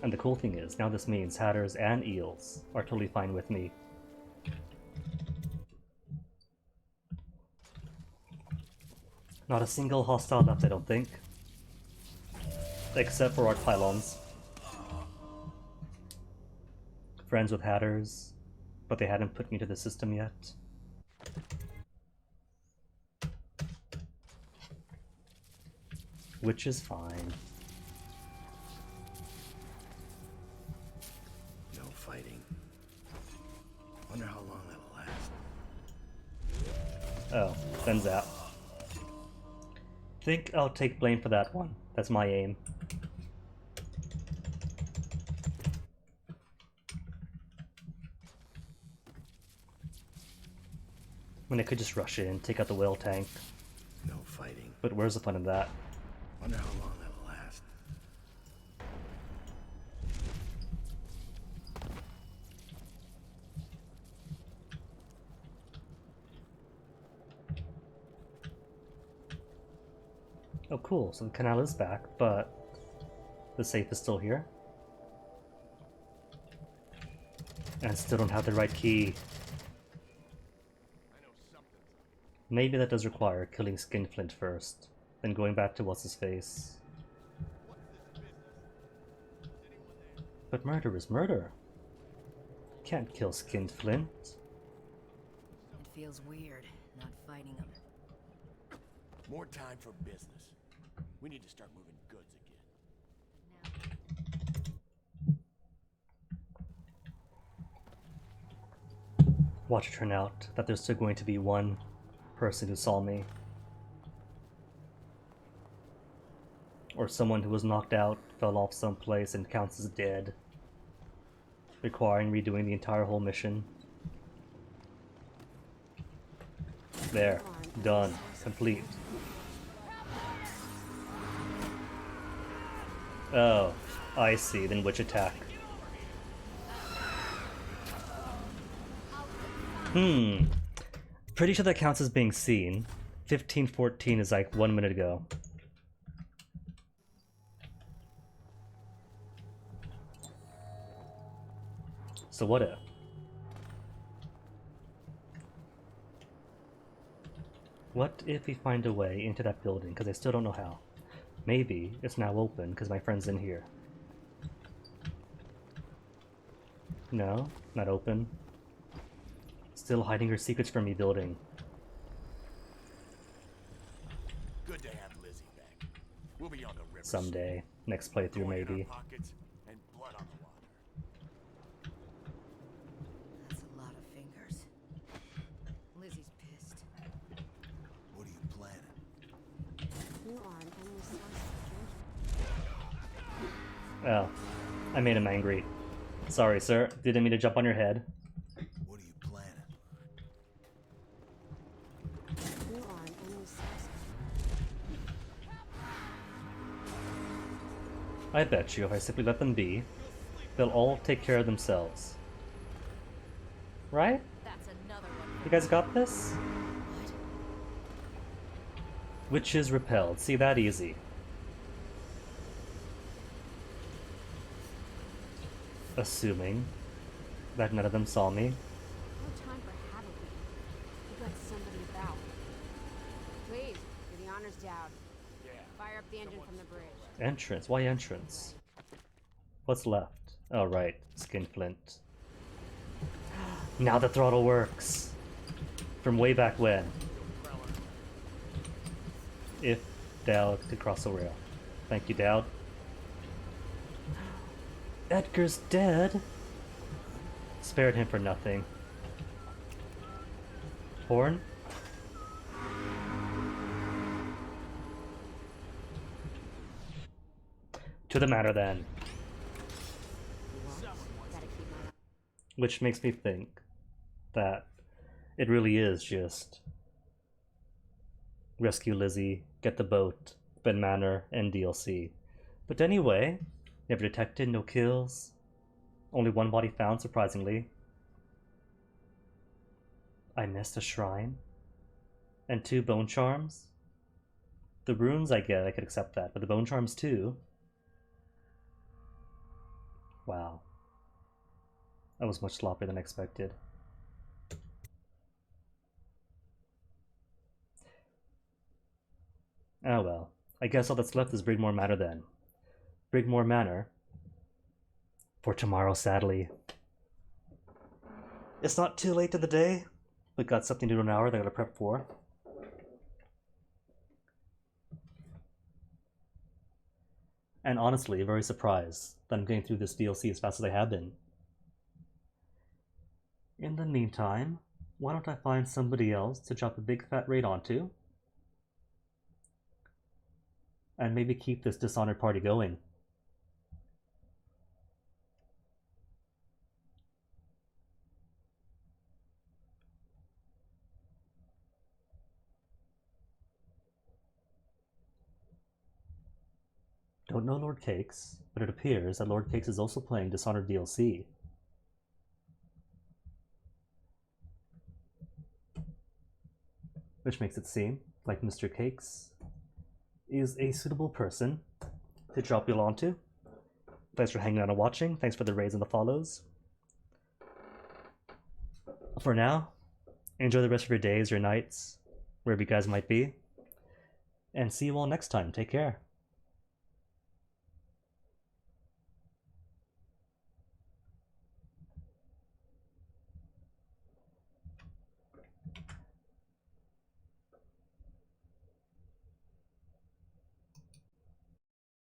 And the cool thing is, now this means Hatters and Eels are totally fine with me. Not a single hostile left, I don't think. Except for our pylons. Friends with Hatters, but they hadn't put me to the system yet. Which is fine. No fighting. Wonder how long that'll last. Oh, then zap. Think I'll take blame for that one. That's my aim. When I could just rush in, take out the whale tank. No fighting. But where's the fun in that? Wonder how long that'll last. Oh cool, so the canal is back, but the safe is still here. And I still don't have the right key. Maybe that does require killing Skinflint first, then going back to what's-his-face. But murder is murder. Can't kill Skinned Flint. It feels weird, not fighting him. More time for business. We need to start moving goods again. Watch it turn out that there's still going to be one person who saw me. Or someone who was knocked out, fell off someplace, and counts as dead, requiring redoing the entire whole mission. There. Done. Complete. Oh, I see. Then which attack? Pretty sure that counts as being seen. 15:14 is like 1 minute ago. So what if? What if we find a way into that building? Because I still don't know how. Maybe it's now open because my friend's in here. No, not open. Still hiding her secrets from me building. Good to have Lizzie back. We'll be on the river Someday. Next playthrough maybe. pockets and blood on the water. That's a lot of fingers. Lizzie's pissed. What are you planning? You are an endless source of danger. Oh, I made him angry. Sorry, sir. Didn't mean to jump on your head. What are you planning? You are an endless source of I bet you if I simply let them be, they'll all take care of themselves. Right? That's another one. You guys got this? Witches repelled. See, that easy. Assuming that none of them saw me. No time for havoc. You got somebody about. Please, do the honors, Daud. Yeah. Fire up the engine from the bridge. Entrance? Why entrance? What's left? Oh, right. Skinflint. Now the throttle works! From way back when. If Daud could cross a rail. Thank you, Daud. Edgar's dead! Spared him for nothing. Horn? To the matter then. Which makes me think that it really is just rescue Lizzie, get the boat, Ben Manor, and DLC. But anyway, never detected, no kills. Only one body found, surprisingly. I missed a shrine. And 2 bone charms. The runes I get, I could accept that, but the bone charms too? Wow. That was much sloppier than expected. Oh well. I guess all that's left is Brigmore Manor then. Brigmore Manor. For tomorrow, sadly. It's not too late in the day. We got something to do in an hour that I gotta prep for. And honestly, very surprised that I'm getting through this DLC as fast as I have been. In the meantime, why don't I find somebody else to drop a big fat raid onto? And maybe keep this Dishonored party going. Don't know Lord Cakes, but it appears that Lord Cakes is also playing Dishonored DLC. Which makes it seem like Mr. Cakes is a suitable person to drop you onto. Thanks for hanging out and watching. Thanks for the raids and the follows. For now, enjoy the rest of your days, your nights, wherever you guys might be. And see you all next time. Take care.